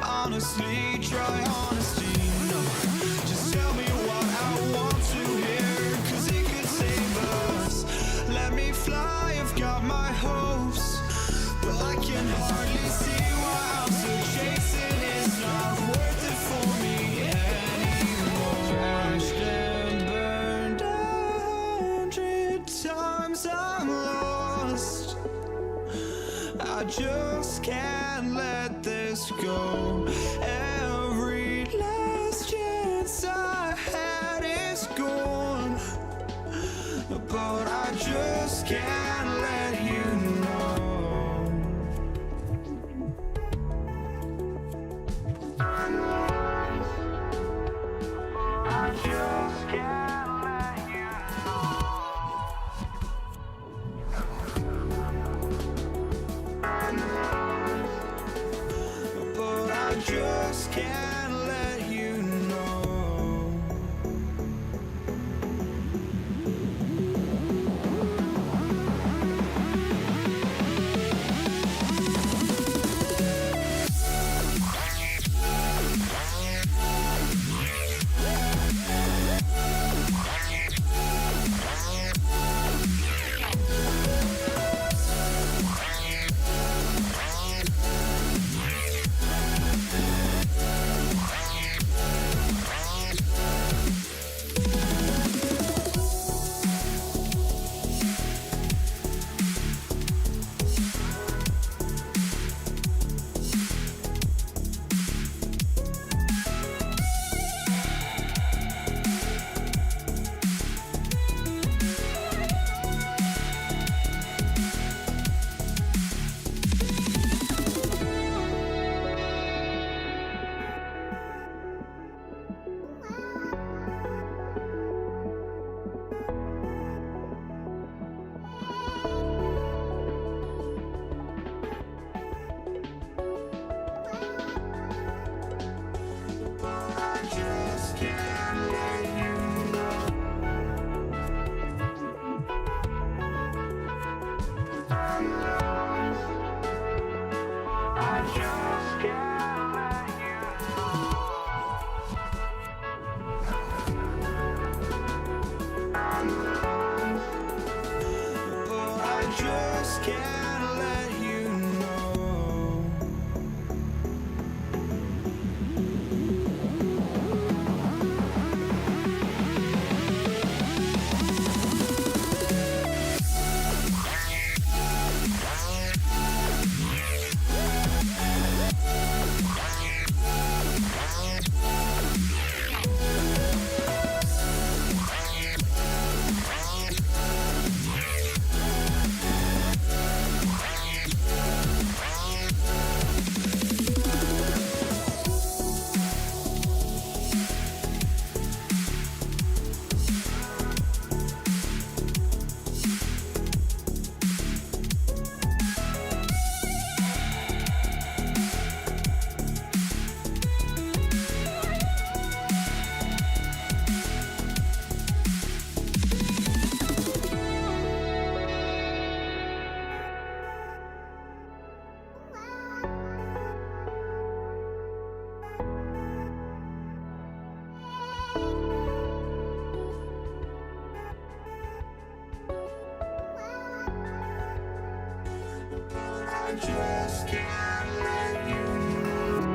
Honestly, try honesty. No, just tell me what I want to hear, 'cause it could save us. Let me fly, I've got my hopes, but I can hardly see why I'm still chasing. It's not worth it for me anymore. Crashed and burned 100 times, I'm lost. I just can't let this go. Every last chance I had is gone, but I just can't let you know. I just can't let you know. But I just can't let you know. just can't let you know.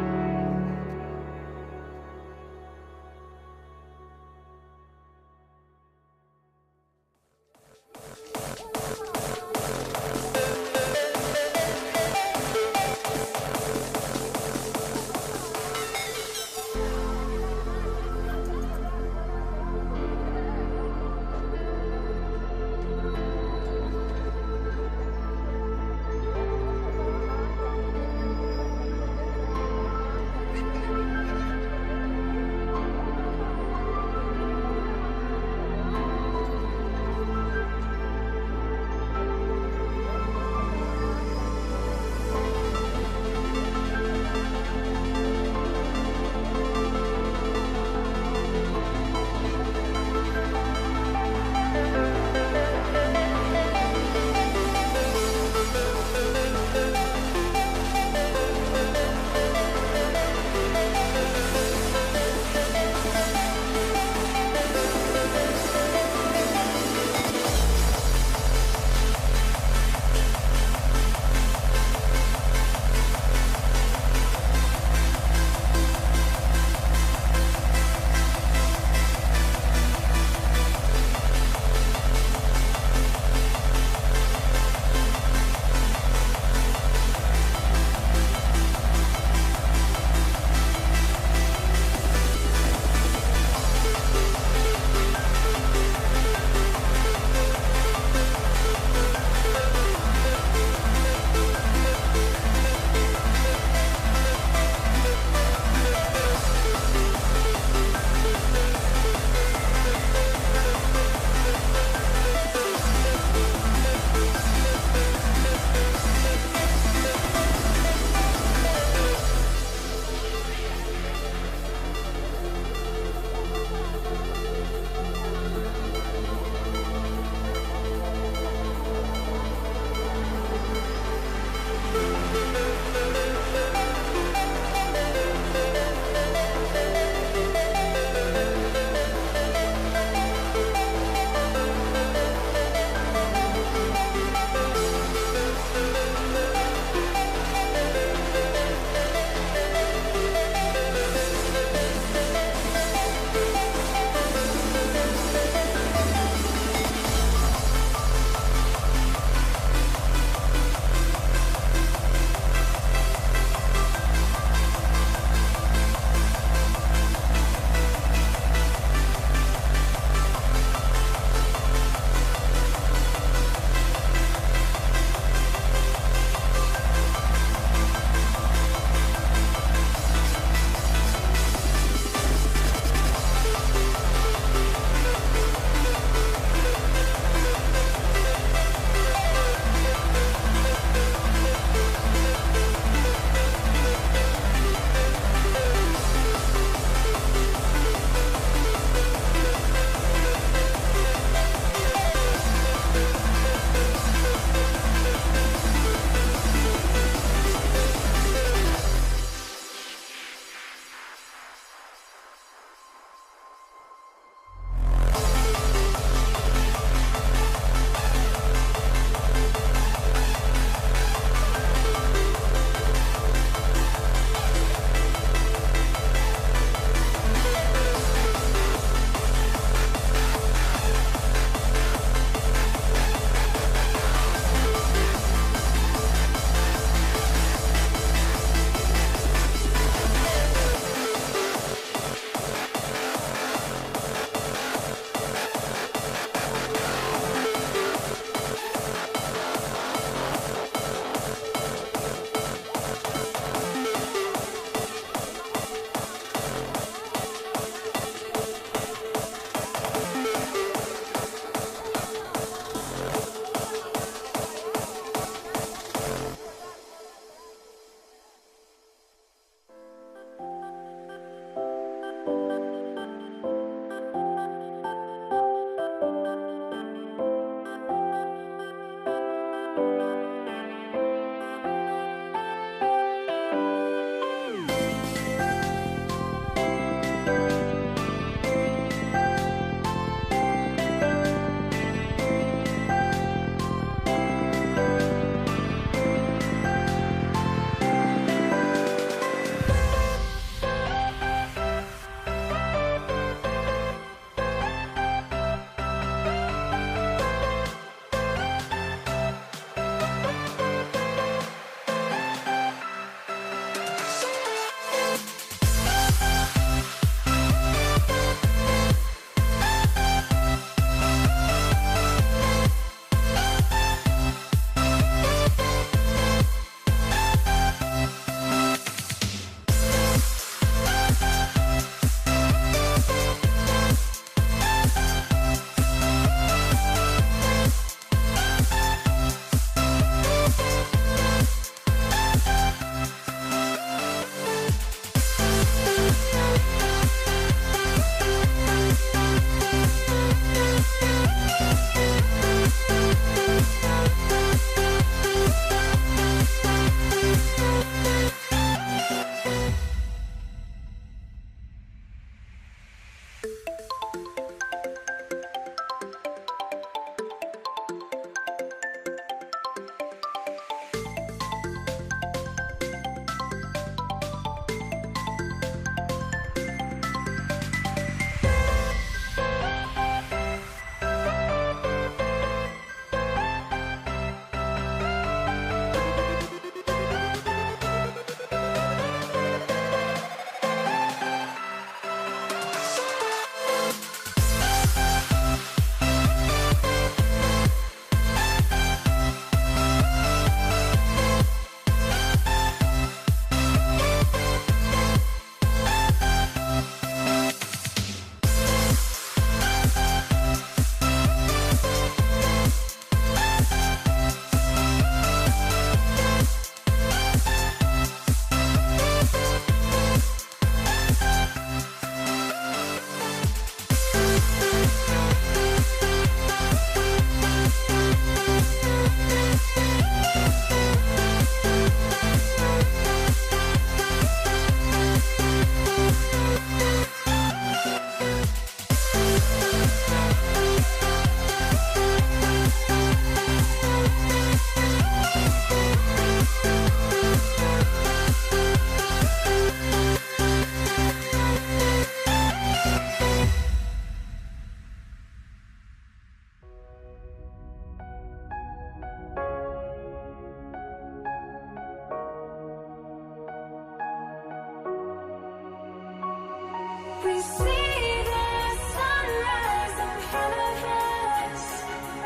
We see the sunrise in front of us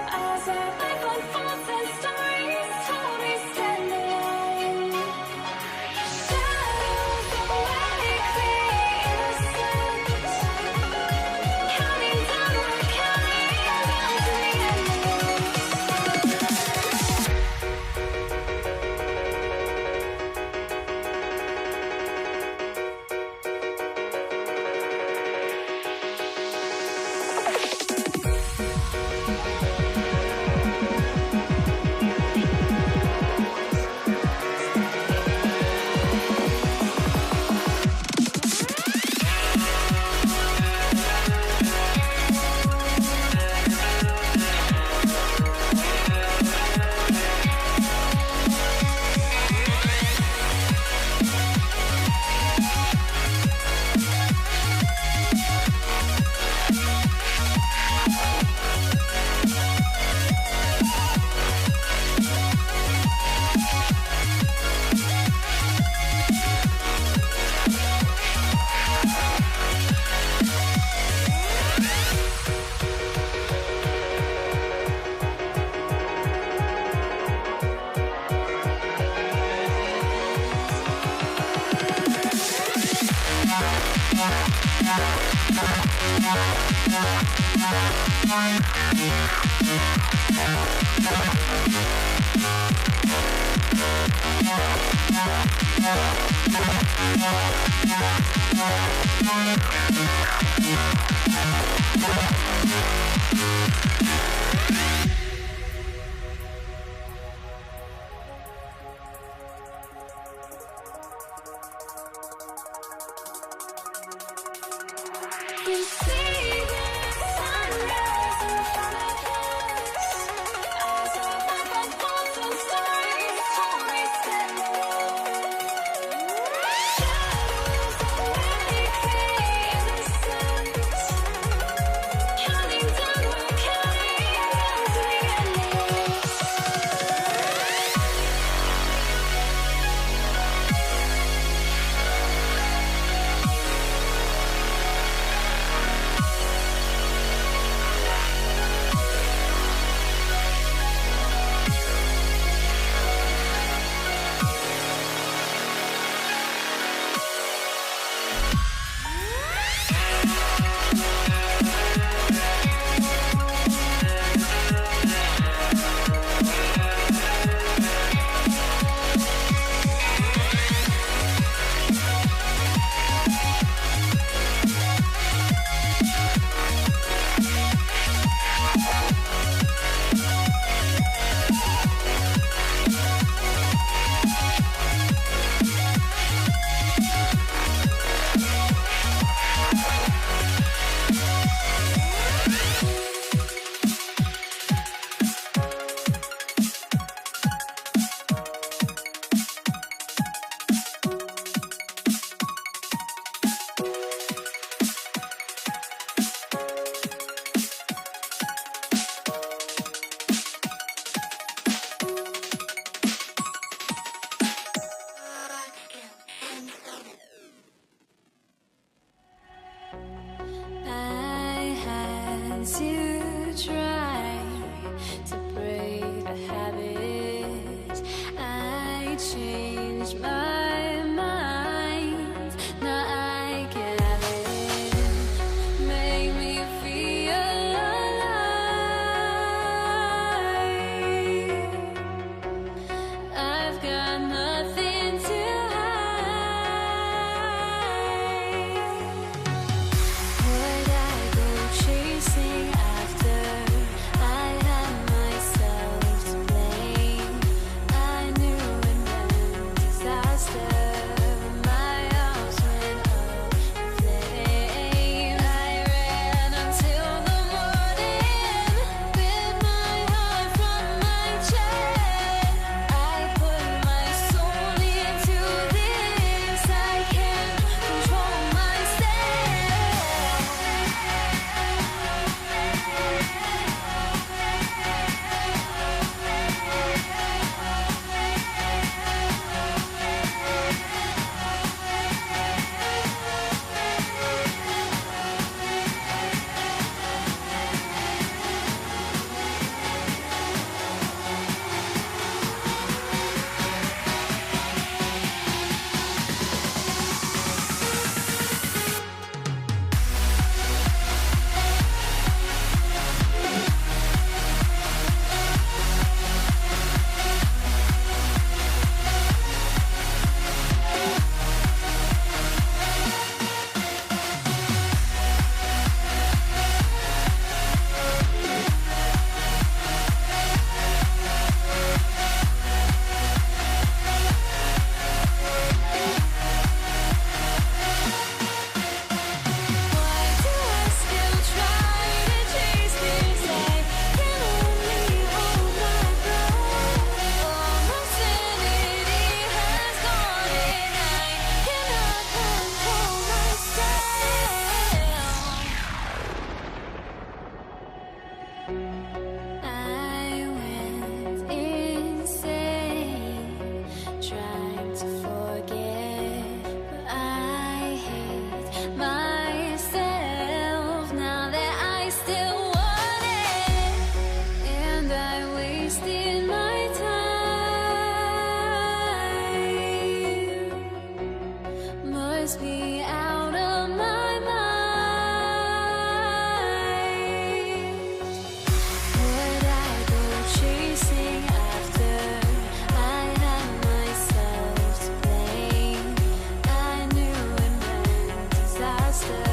as our life unfolds and stories told. We stand alone. Shadows awake the innocent, counting down, we're counting down to the end. We see the sunrise in front of us as our life unfolds and stories told. We stand alone. Shadows awake the innocent, counting down, we're counting down to the endless. must be out of my mind. Would I go chasing after? I had myself to blame. I knew it meant disaster.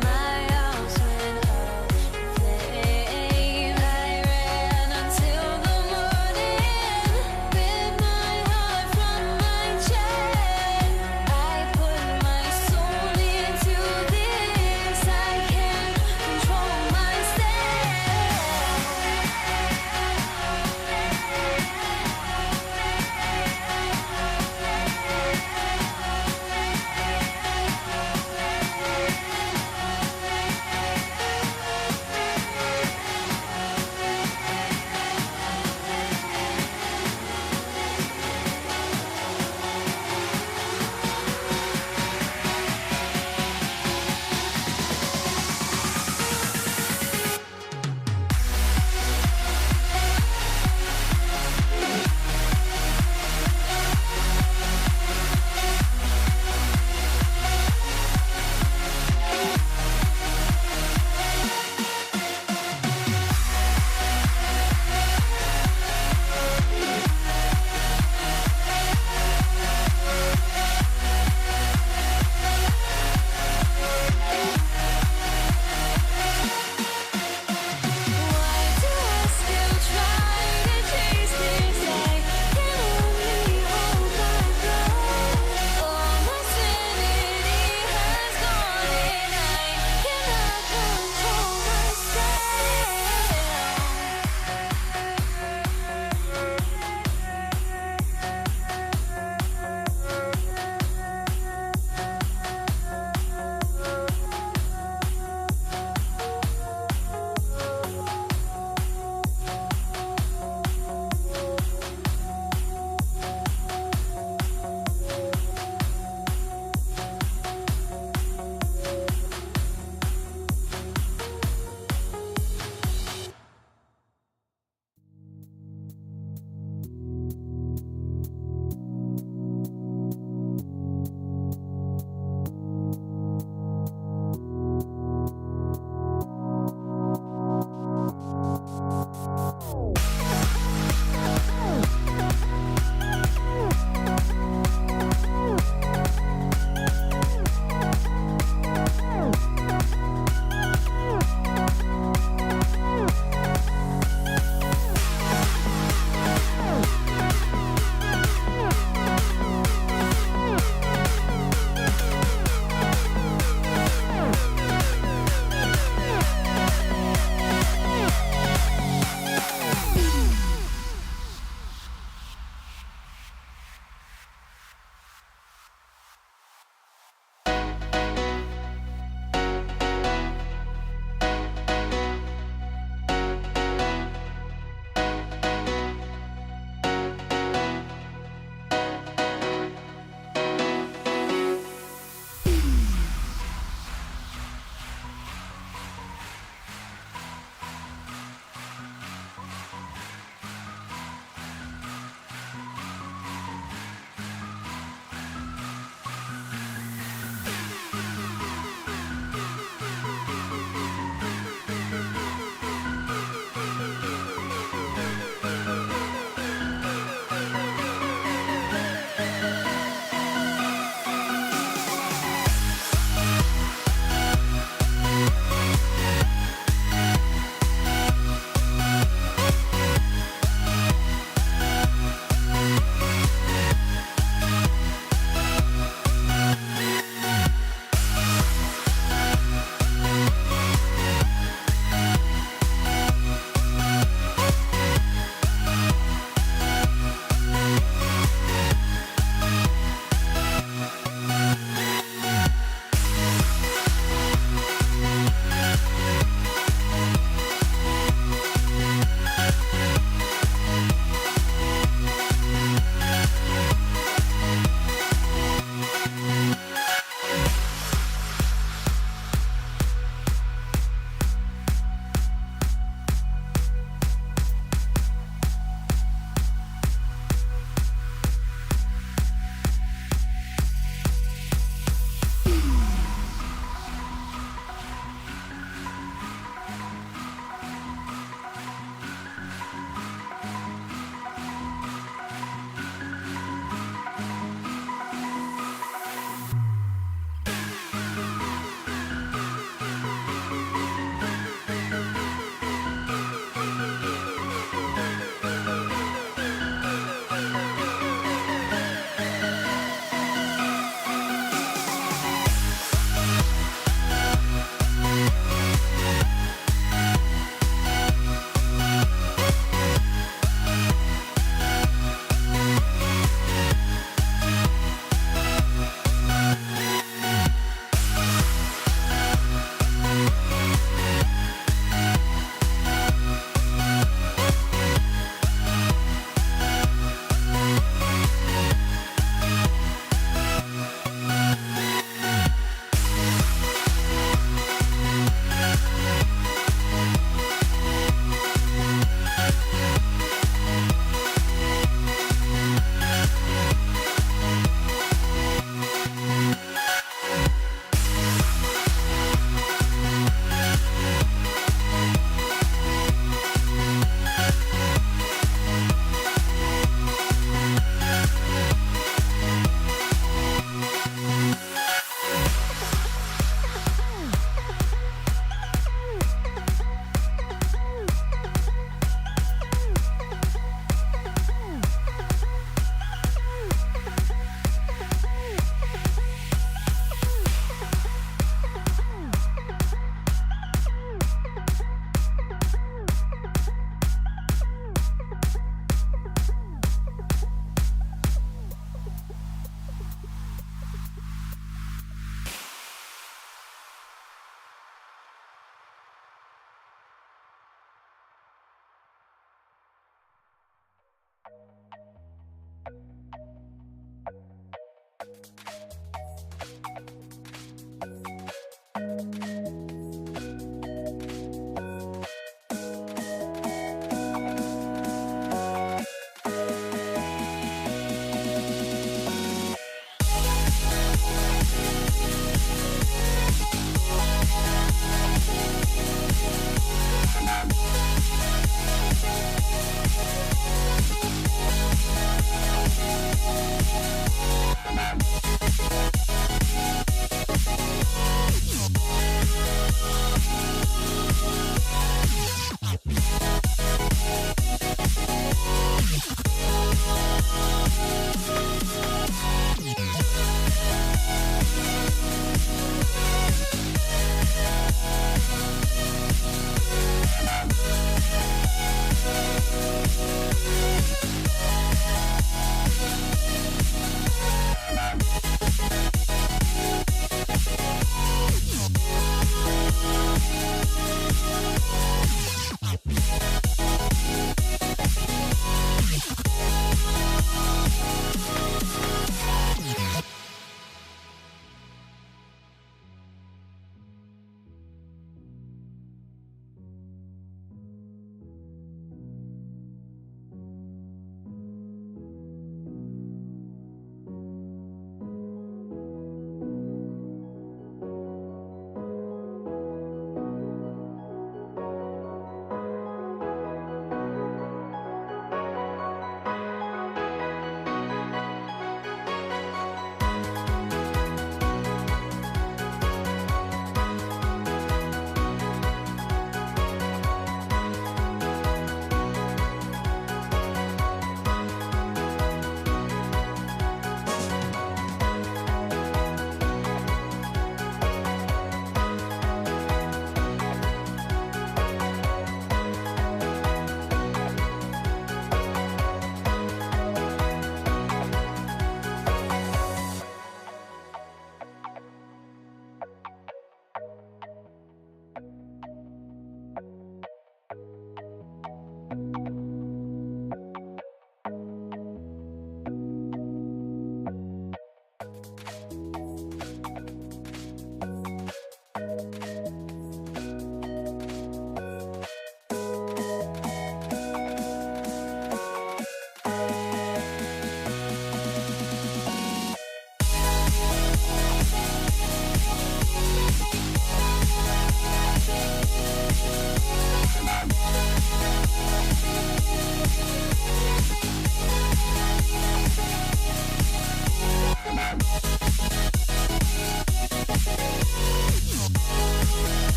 My house went up in flames. I ran until the morning, ripped my heart from my chest. I put my soul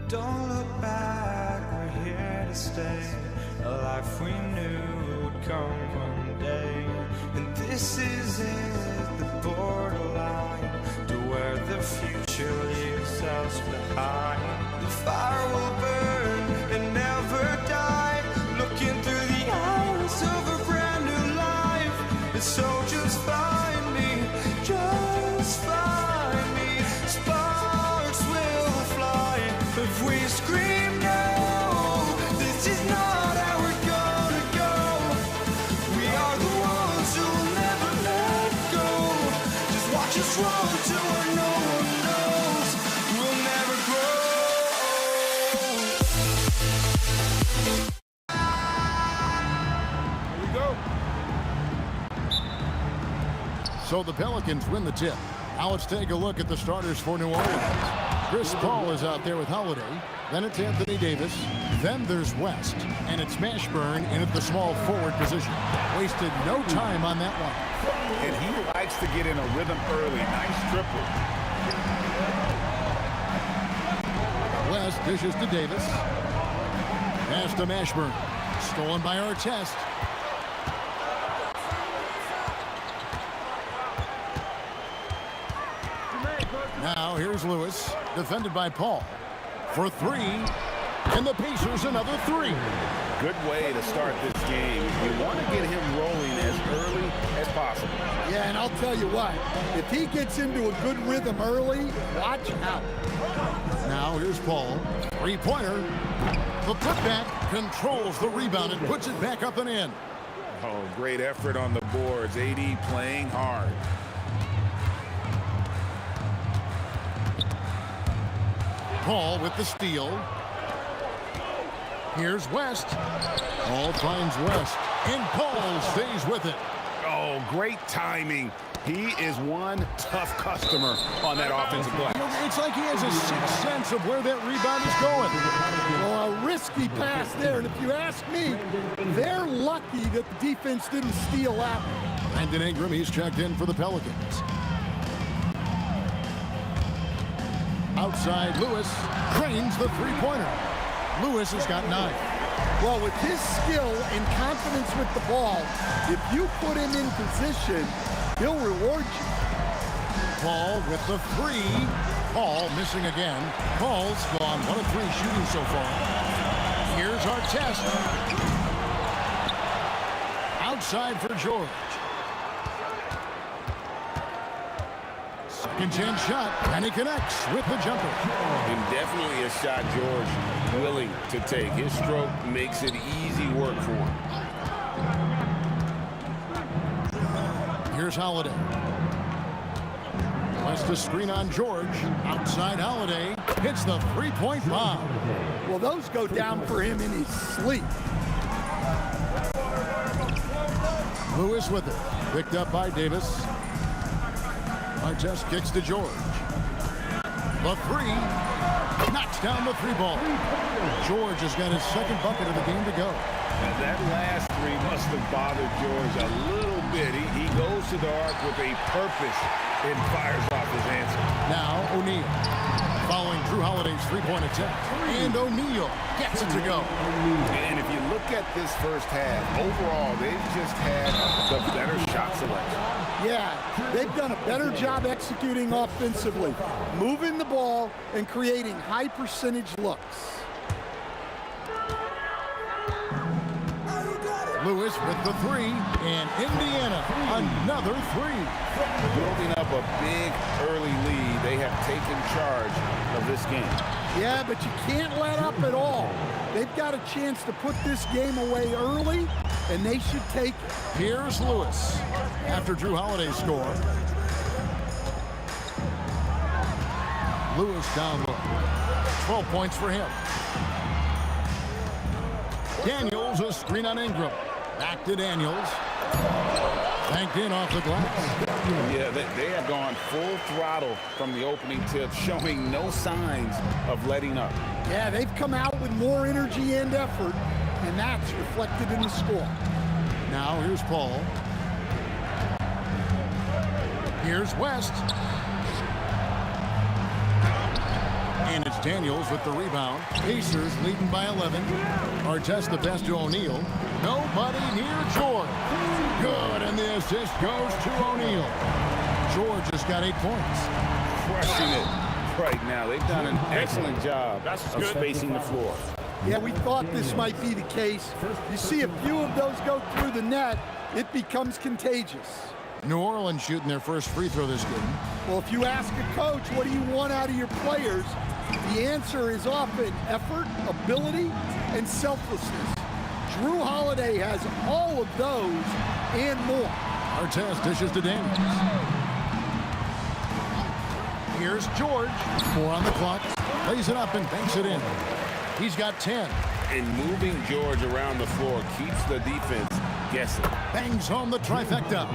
Don't look back, we're here to stay. A life we knew would come one day. And this is it, the borderline to where the future leaves us behind. The fire will burn and never die, looking through the eyes of a brand new life. And so just find me, just find me. Sparks will fly if we scream no. This is not how we're gonna go. We are the ones who will never let go. Just watch us run to where no one knows. We'll never grow. Here we go. So the Pelicans win the tip. Now let's take a look at the starters for New Orleans. Chris Paul is out there with Holiday. Then it's Anthony Davis. Then there's West. And it's Mashburn in at the small forward position. Wasted no time on that one. And he likes to get in a rhythm early. Nice triple. West dishes to Davis. Pass to Mashburn. Stolen by Artest. Now here's Lewis, defended by Paul. For three, and the Pacers another three. Good way to start this game. You want to get him rolling as early as possible. Yeah, and I'll tell you what, if he gets into a good rhythm early, watch out. Now here's Paul, three-pointer. The putback controls the rebound and puts it back up and in. Oh, great effort on the boards. AD playing hard. Paul with the steal. Here's West. Paul finds West, and Paul stays with it. Oh, great timing. He is one tough customer on that offensive glass. It's like he has a sixth sense of where that rebound is going. Well, a risky pass there, and if you ask me, they're lucky that the defense didn't steal that one. Brandon Ingram, he's checked in for the Pelicans. Outside, Lewis cranes the three-pointer. Lewis has got 9. Well, with his skill and confidence with the ball, if you put him in position, he'll reward you. Paul with the three. Paul missing again. Paul's gone 1 of 3 shooting so far. Here's Artest. Outside for George. Second chance shot, and he connects with the jumper. And definitely a shot George willing to take. His stroke makes it easy work for him. Here's Holiday. West a screen on George. Outside Holiday. Hits the three-point bomb. Well, those go down for him in his sleep. Lewis with it. Picked up by Davis. Artest kicks to George. The three. Knocks down the three ball. George has got his second bucket of the game to go. Now that last three must have bothered George a little bit. He goes to the arc with a purpose and fires off his answer. Now O'Neal. Following Drew Holiday's three-point attempt. And O'Neal gets it to go. And if you look at this first half, overall, they've just had the better shot selection. Yeah, they've done a better job executing offensively, moving the ball and creating high percentage looks. Lewis with the three, and Indiana another three. Building up a big early lead, they have taken charge of this game. Yeah, but you can't let up at all. They've got a chance to put this game away early, and they should take it. Here's Lewis after Drew Holiday's score. Lewis down low. 12 points for him. Daniels a screen on Ingram. Back to Daniels. Banked in off the glass. Yeah, they have gone full throttle from the opening tip, showing no signs of letting up. Yeah, they've come out with more energy and effort, and that's reflected in the score. Now here's Paul. Here's West. And it's Daniels with the rebound. Pacers leading by 11. Artest the pass to O'Neal. Nobody near George. Good, and the assist goes to O'Neal. George has got 8 points. Crushing it right now. They've done an excellent job of spacing the floor. Yeah, we thought this might be the case. You see a few of those go through the net, it becomes contagious. New Orleans shooting their first free throw this game. Well, if you ask a coach, what do you want out of your players? The answer is often effort, ability, and selflessness. Drew Holiday has all of those and more. Artest dishes to Daniels. Here's George. 4 on the clock. Lays it up and banks it in. He's got 10. And moving George around the floor keeps the defense guessing. Bangs home the trifecta.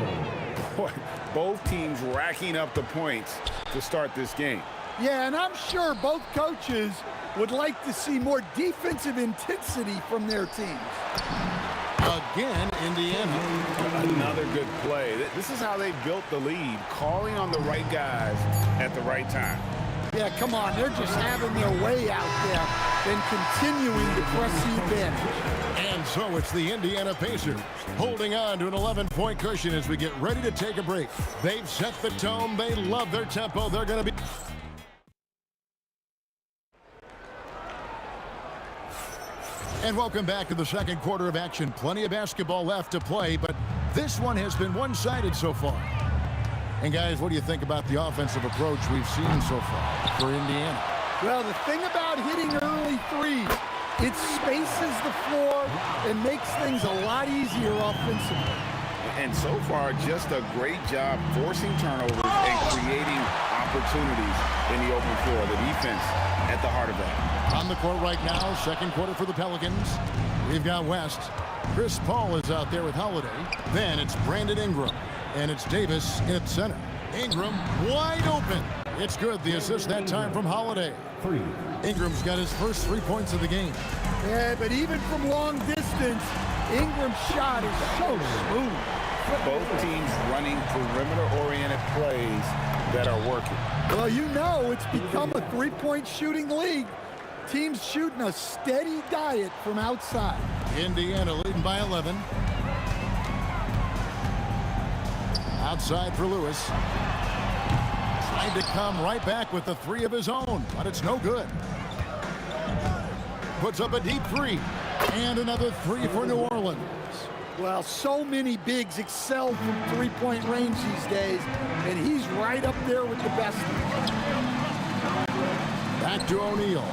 Boy, both teams racking up the points to start this game. Yeah, and I'm sure both coaches would like to see more defensive intensity from their teams. Again, Indiana. Another good play. This is how they built the lead, calling on the right guys at the right time. Yeah, come on, they're just having their way out there and continuing to press the advantage. And so it's the Indiana Pacers holding on to an 11-point cushion as we get ready to take a break. They've set the tone. They love their tempo. They're going to be... And welcome back to the second quarter of action. Plenty of basketball left to play, but this one has been one-sided so far. And guys, what do you think about the offensive approach we've seen so far for Indiana? Well, the thing about hitting early threes, it spaces the floor and makes things a lot easier offensively. And so far, just a great job forcing turnovers and creating opportunities in the open floor. The defense at the heart of that. On the court right now, second quarter for the Pelicans. We've got West. Chris Paul is out there with Holiday. Then it's Brandon Ingram. And it's Davis in at center. Ingram wide open. It's good. The assist that time from Holiday. Ingram's got his first 3 points of the game. Yeah, but even from long distance, Ingram's shot is so smooth. Both teams running perimeter-oriented plays that are working. Well, you know it's become a three-point shooting league. Teams shooting a steady diet from outside. Indiana leading by 11. Outside for Lewis. Trying to come right back with the three of his own, but it's no good. Puts up a deep three. And another three for New Orleans. Well, so many bigs excel from three-point range these days, and he's right up there with the best. Back to O'Neal.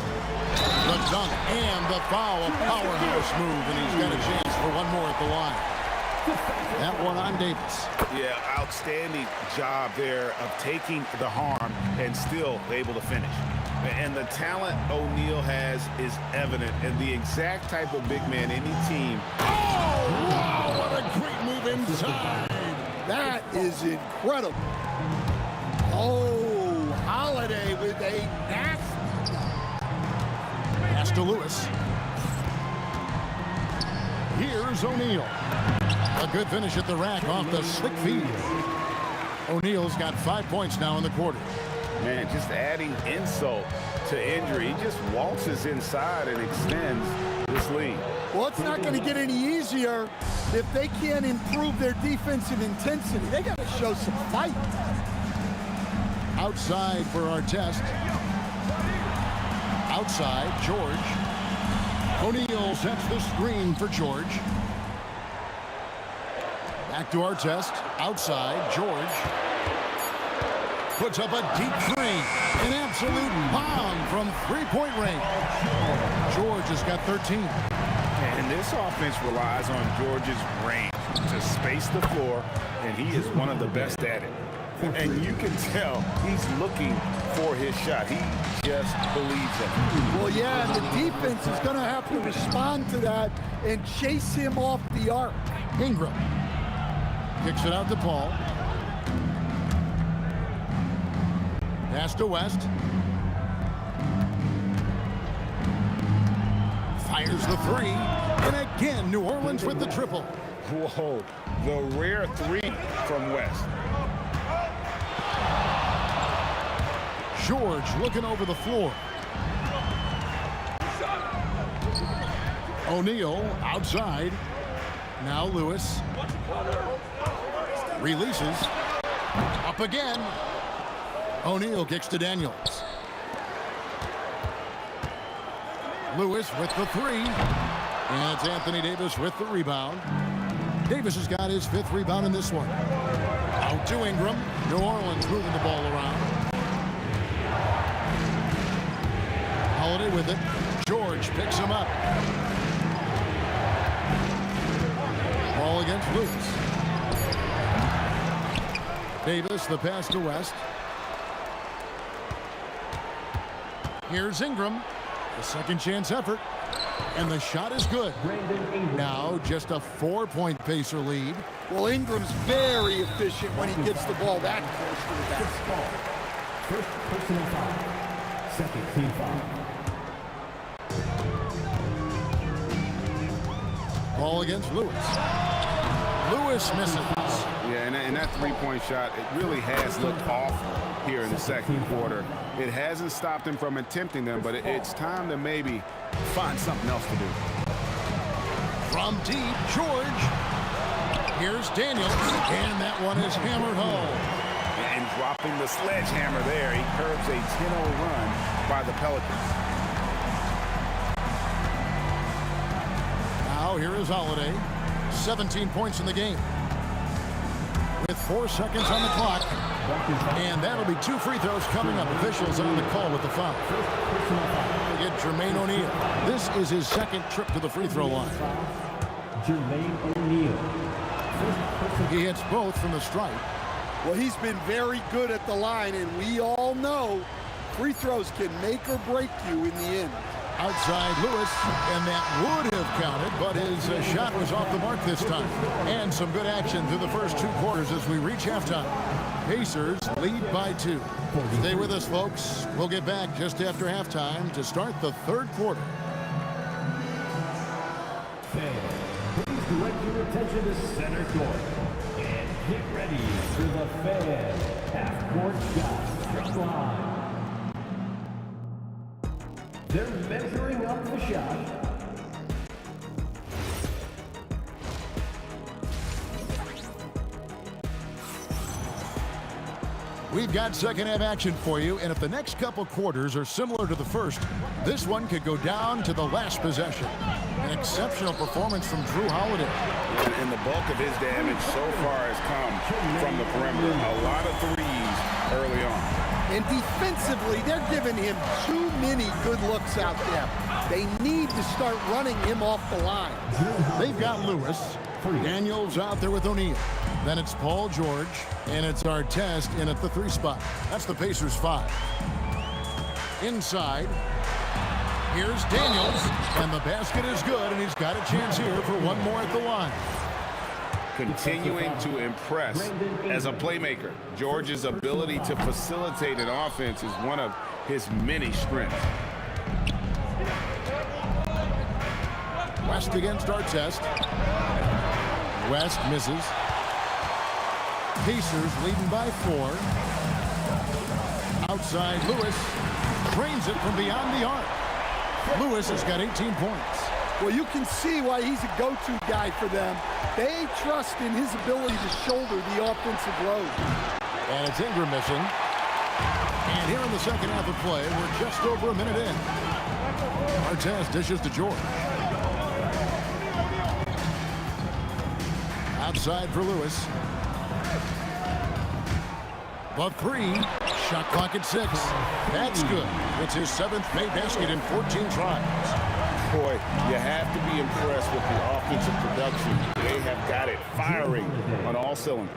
The dunk and the foul. A powerhouse move, and he's got a chance for one more at the line. That one on Davis. Yeah, outstanding job there of taking the harm and still able to finish. And the talent O'Neal has is evident, and the exact type of big man any team. Oh, wow, what a great move inside. That is incredible. Oh, Holiday with a nasty. Pass to Lewis. Here's O'Neal. A good finish at the rack off the slick feed. O'Neal's got 5 points now in the quarter. Man, just adding insult to injury. He just waltzes inside and extends this lead. Well, it's not going to get any easier if they can't improve their defensive intensity. They got to show some fight. Outside for our test. Outside, George. O'Neal sets the screen for George. Back to our test. Outside, George. Puts up a deep three. An absolute bomb from three-point range. George has got 13. And this offense relies on George's range to space the floor, and he is one of the best at it. And you can tell he's looking for his shot. He just believes it. Well, yeah, the defense is going to have to respond to that and chase him off the arc. Ingram kicks it out to Paul. Pass to West. Fires the three. And again, New Orleans with the triple. Whoa, the rare three from West. George looking over the floor. O'Neal outside. Now Lewis. Releases. Up again. O'Neal kicks to Daniels. Lewis with the three. And it's Anthony Davis with the rebound. Davis has got his 5th rebound in this one. Out to Ingram. New Orleans moving the ball around. Holiday with it. George picks him up. Ball against Lewis. Davis, the pass to West. Here's Ingram. A second chance effort. And the shot is good. Now just a 4-point Pacer lead. Well, Ingram's very efficient when he gets the ball that close to the basket. First personal foul. Second team foul. Ball against Lewis. Lewis misses. Yeah, and that three-point shot, it really has looked awful here in the second quarter. It hasn't stopped him from attempting them, but it's time to maybe find something else to do. From deep, George. Here's Daniels, and that one is hammered home. And dropping the sledgehammer there, he curbs a 10-0 run by the Pelicans. Now here is Holiday. 17 points in the game. With 4 seconds on the clock. And that'll be 2 free throws coming up. Officials on the call with the foul. We get Jermaine O'Neal. This is his second trip to the free throw line. Jermaine O'Neal. He hits both from the stripe. Well, he's been very good at the line, and we all know free throws can make or break you in the end. Outside Lewis, and that would have counted, but his shot was off the mark this time. And some good action through the first 2 quarters as we reach halftime. Pacers lead by 2. Stay with us, folks. We'll get back just after halftime to start the third quarter. Fans, please direct your attention to center court. And get ready for the fan half-court shot from line. They're measuring up the shot. We've got second half action for you, and if the next couple quarters are similar to the first, this one could go down to the last possession. An exceptional performance from Drew Holiday. And the bulk of his damage so far has come from the perimeter. A lot of threes early on. And defensively, they're giving him too many good looks out there. They need to start running him off the line. They've got Lewis. Daniels out there with O'Neal. Then it's Paul George, and it's Artest in at the 3 spot. That's the Pacers 5. Inside, here's Daniels, and the basket is good, and he's got a chance here for one more at the line. Continuing to impress as a playmaker. George's ability to facilitate an offense is one of his many strengths. West against Artest. West misses. Pacers leading by 4. Outside Lewis. Drains it from beyond the arc. Lewis has got 18 points. Well, you can see why he's a go-to guy for them. They trust in his ability to shoulder the offensive load. And it's Ingram missing. And here in the second half of play, we're just over a minute in. Artest dishes to George. Outside for Lewis. The 3. Shot clock at 6. That's good. It's his 7th made basket in 14 tries. Boy, you have to be impressed with the offensive production. They have got it firing on all cylinders.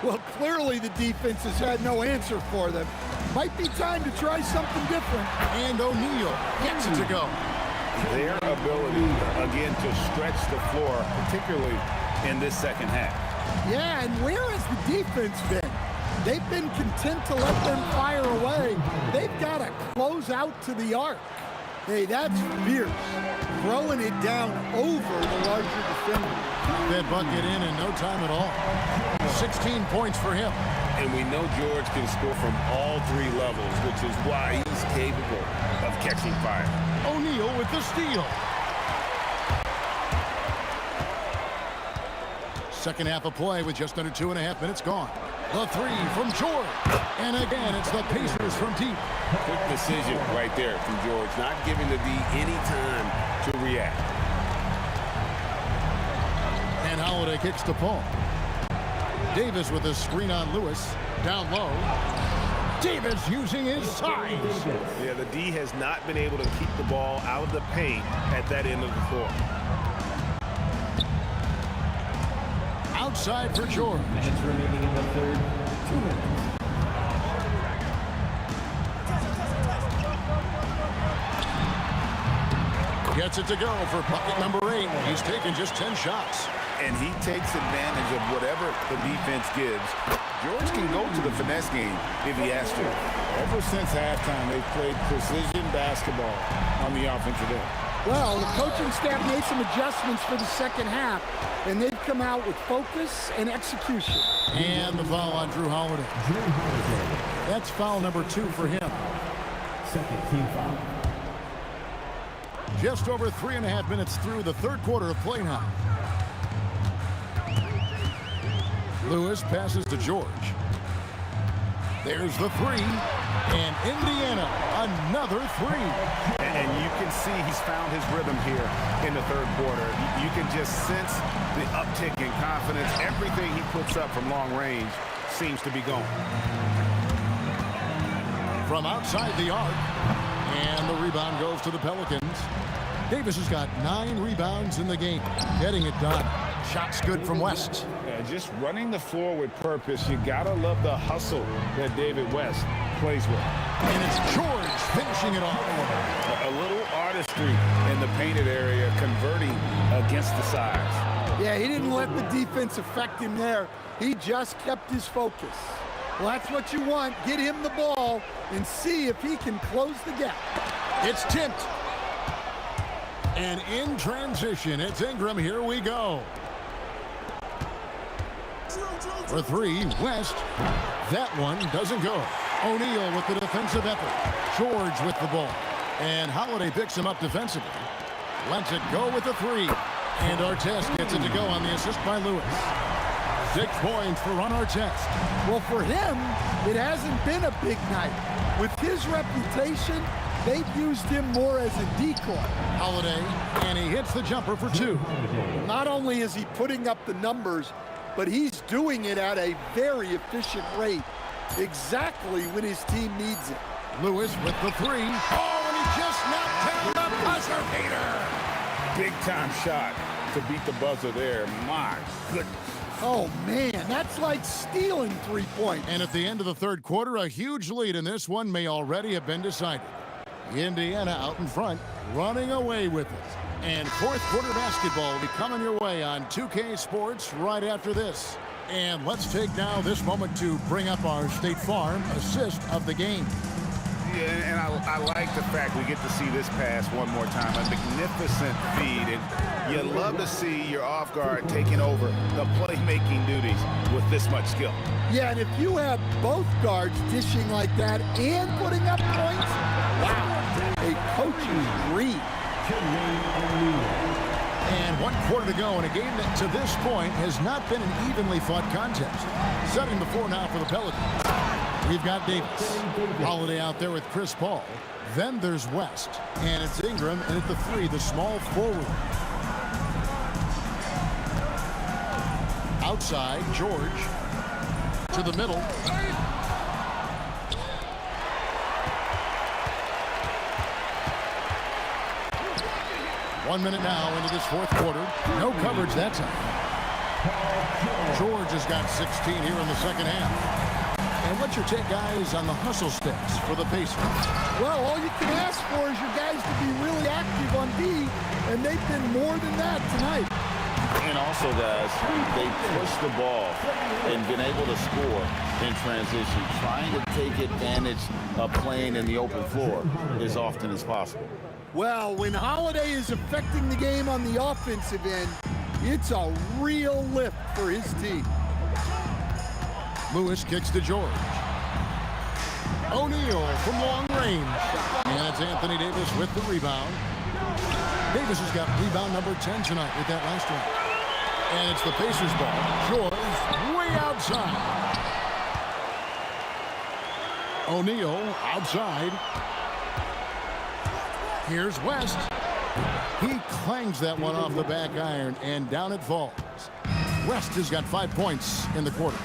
Well, clearly the defense has had no answer for them. Might be time to try something different. And O'Neal gets it to go. Their ability, again, to stretch the floor, particularly in this second half. Yeah, and where has the defense been? They've been content to let them fire away. They've got to close out to the arc. Hey, that's fierce. Throwing it down over the larger defender. That bucket in no time at all. 16 points for him. And we know George can score from all 3 levels, which is why he's capable of catching fire. O'Neal with the steal. Second half of play with just under 2.5 minutes gone. The 3 from George. And again, it's the Pacers from deep. Quick decision right there from George, not giving the D any time to react. And Holiday kicks to Paul. Davis with a screen on Lewis. Down low. Davis using his size. Yeah, the D has not been able to keep the ball out of the paint at that end of the floor. Outside for George. Minutes remaining in the third. 2 minutes. Gets it to go for bucket number 8. He's taken just 10 shots. And he takes advantage of whatever the defense gives. George can go to the finesse game if he has to. Ever since halftime, they've played precision basketball on the offensive end. Well, the coaching staff made some adjustments for the second half, and they've come out with focus and execution. And the foul on Drew Holiday. That's foul number 2 for him. Second team foul. Just over 3.5 minutes through the third quarter of play now. Lewis passes to George. There's the 3. And Indiana, another 3. And you can see he's found his rhythm here in the third quarter. You can just sense the uptick in confidence. Everything he puts up from long range seems to be going. From outside the arc. And the rebound goes to the Pelicans. Davis has got 9 rebounds in the game. Getting it done. Shots good from West. Yeah, just running the floor with purpose. You gotta love the hustle that David West plays with. And it's George finishing it off. A little artistry in the painted area, converting against the sides. Yeah, he didn't let the defense affect him there. He just kept his focus. Well, that's what you want. Get him the ball and see if he can close the gap. It's tipped. And in transition, it's Ingram. Here we go. For 3, West. That one doesn't go. O'Neal with the defensive effort. George with the ball. And Holiday picks him up defensively. Lets it go with the 3. And Artest gets it to go on the assist by Lewis. 6 points for Ron Artest. Well, for him, it hasn't been a big night. With his reputation, they've used him more as a decoy. Holiday, and he hits the jumper for 2. Not only is he putting up the numbers, but he's doing it at a very efficient rate, exactly when his team needs it. Lewis with the 3. Oh, and he just knocked down the buzzer beater. Big time shot to beat the buzzer there. My goodness. Oh, man, that's like stealing 3 points. And at the end of the third quarter, a huge lead in this one may already have been decided. Indiana out in front, running away with it. And fourth quarter basketball will be coming your way on 2K Sports right after this. And let's take now this moment to bring up our State Farm assist of the game. Yeah, and I like the fact we get to see this pass one more time. A magnificent feed, and you love to see your off guard taking over the playmaking duties with this much skill. Yeah, and if you have both guards dishing like that and putting up points, wow, a coach's dream. And 1 quarter to go in a game that to this point has not been an evenly fought contest. Setting the floor now for the Pelicans. We've got Davis. Holiday out there with Chris Paul. Then there's West. And it's Ingram, and at the 3, the small forward. Outside, George. To the middle. 1 minute now into this fourth quarter. No coverage that time. George has got 16 here in the second half. And what's your take, guys, on the hustle sticks for the Pacers? Well, all you can ask for is your guys to be really active on D, and they've been more than that tonight. And also, guys, they push the ball and been able to score in transition, trying to take advantage of playing in the open floor as often as possible. Well, when Holiday is affecting the game on the offensive end, it's a real lift for his team. Lewis kicks to George. O'Neal from long range. And it's Anthony Davis with the rebound. Davis has got rebound number 10 tonight with that last one. And it's the Pacers ball. George way outside. O'Neal outside. Here's West. He clangs that one off the back iron, and down it falls. West has got 5 points in the quarter.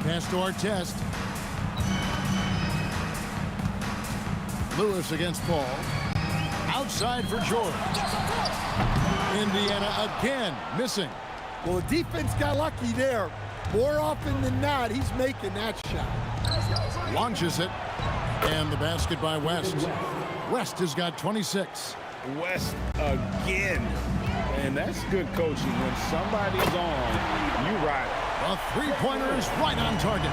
Pass to Artest. Lewis against Paul. Outside for George. Indiana again missing. Well, the defense got lucky there. More often than not, he's making that shot. Launches it. And the basket by West. West has got 26. West again. And that's good coaching. When somebody's on, you ride it. The three-pointer is right on target.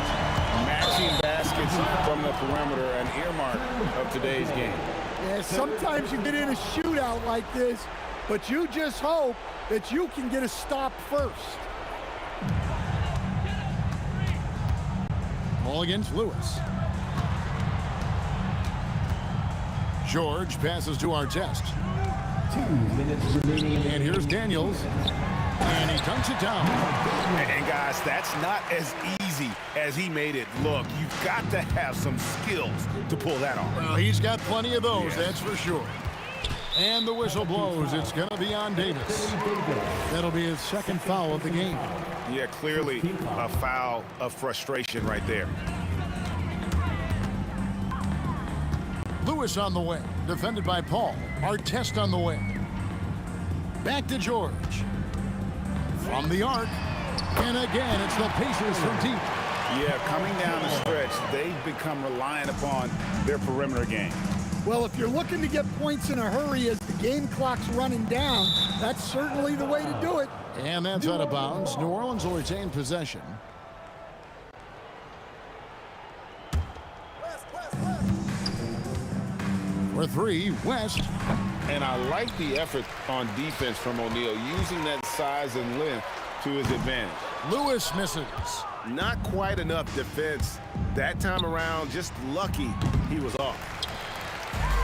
Matching baskets from the perimeter, an earmark of today's game. Yeah, sometimes you get in a shootout like this, but you just hope that you can get a stop first. Ball against Lewis. George passes to Artest. 2 minutes remaining. And here's Daniels. And he dunks it down. And guys, that's not as easy as he made it look. You've got to have some skills to pull that off. Well, he's got plenty of those, that's for sure. And the whistle blows. It's going to be on Davis. That'll be his second foul of the game. Yeah, clearly a foul of frustration right there. Lewis on the way, defended by Paul. Artest on the way. Back to George. From the arc. And again, it's the Pacers from deep. Yeah, coming down the stretch, they've become reliant upon their perimeter game. Well, if you're looking to get points in a hurry as the game clock's running down, that's certainly the way to do it. And that's out of bounds. New Orleans will retain possession. For three, West. And I like the effort on defense from O'Neal, using that size and length to his advantage. Lewis misses. Not quite enough defense that time around. Just lucky he was off.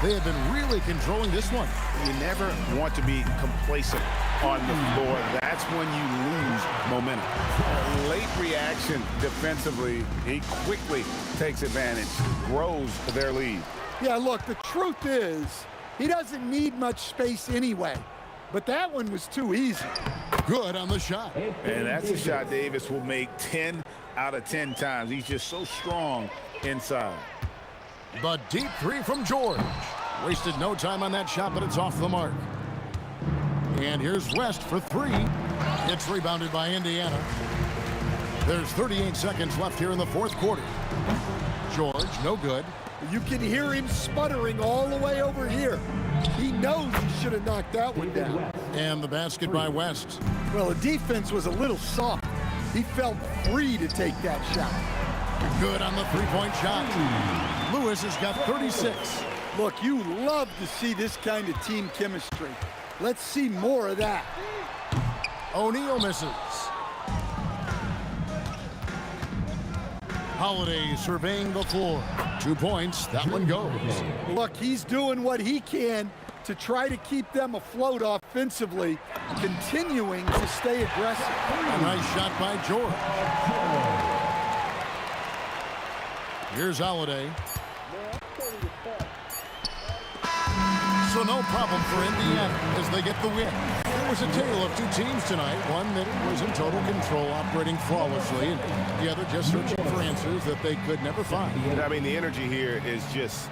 They have been really controlling this one. You never want to be complacent on the floor. That's when you lose momentum. Late reaction defensively. He quickly takes advantage, grows their lead. Yeah, look, the truth is, he doesn't need much space anyway. But that one was too easy. Good on the shot. And that's a shot Davis will make 10 out of 10 times. He's just so strong inside. The deep three from George. Wasted no time on that shot, but it's off the mark. And here's West for three. It's rebounded by Indiana. There's 38 seconds left here in the fourth quarter. George, no good. You can hear him sputtering all the way over here. He knows he should have knocked that one down. And the basket by West. Well, the defense was a little soft. He felt free to take that shot. Good on the three-point shot. Lewis has got 36. Look, you love to see this kind of team chemistry. Let's see more of that. O'Neal misses. Holiday surveying the floor. 2 points. That one goes. Look, he's doing what he can to try to keep them afloat offensively, continuing to stay aggressive. A nice shot by George. Here's Holiday. So no problem for Indiana as they get the win. It was a tale of two teams tonight. One that was in total control, operating flawlessly, and the other just searching for answers that they could never find. I mean, the energy here is just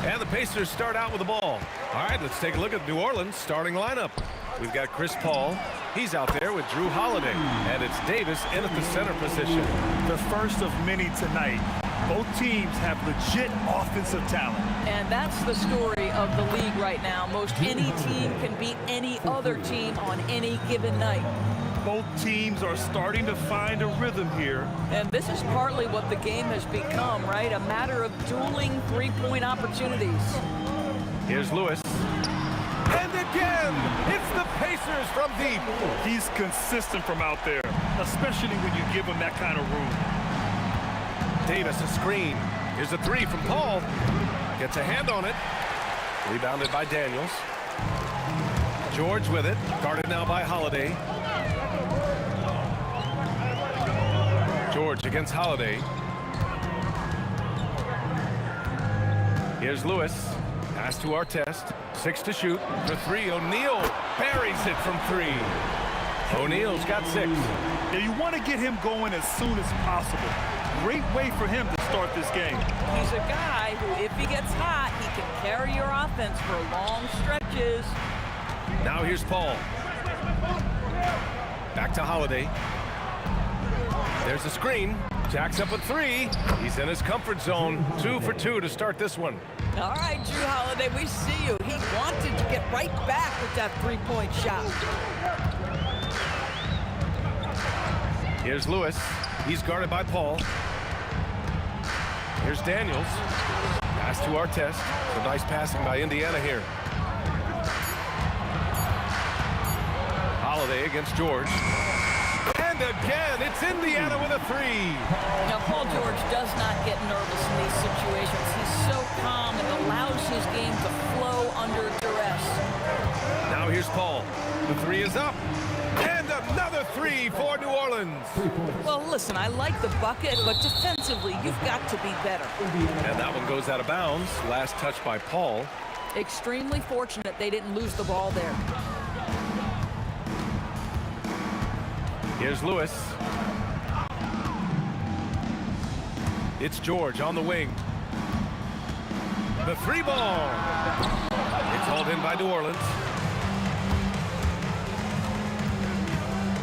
And the Pacers start out with the ball. All right, let's take a look at New Orleans' starting lineup. We've got Chris Paul. He's out there with Drew Holiday. And it's Davis in at the center position. The first of many tonight. Both teams have legit offensive talent. And that's the story of the league right now. Most any team can beat any other team on any given night. Both teams are starting to find a rhythm here. And this is partly what the game has become, right? A matter of dueling three-point opportunities. Here's Lewis. And again, it's the Pacers from deep. He's consistent from out there, especially when you give him that kind of room. Davis a screen. Here's a three from Paul. Gets a hand on it. Rebounded by Daniels. George with it. Guarded now by Holiday. George against Holiday. Here's Lewis. Pass to Artest. 6 to shoot. For 3, O'Neal buries it from 3. O'Neal's got 6. Now you want to get him going as soon as possible. Great way for him to start this game. He's a guy who, if he gets hot, he can carry your offense for long stretches. Now here's Paul. Back to Holiday. There's a screen. Jacks up a 3. He's in his comfort zone. 2 for 2 to start this one. All right, Drew Holiday, we see you. He wanted to get right back with that three-point shot. Here's Lewis. He's guarded by Paul. Here's Daniels. Pass to Artest. So nice passing by Indiana here. Holiday against George. And again, it's Indiana with a 3. Now, Paul George does not get nervous in these situations. He's so calm and allows his game to flow under duress. Now here's Paul. The 3 is up. And another 3 for New Orleans. Well, listen, I like the bucket, but defensively, you've got to be better. And that one goes out of bounds. Last touch by Paul. Extremely fortunate they didn't lose the ball there. Here's Lewis. It's George on the wing. The 3 ball. It's hauled in by New Orleans.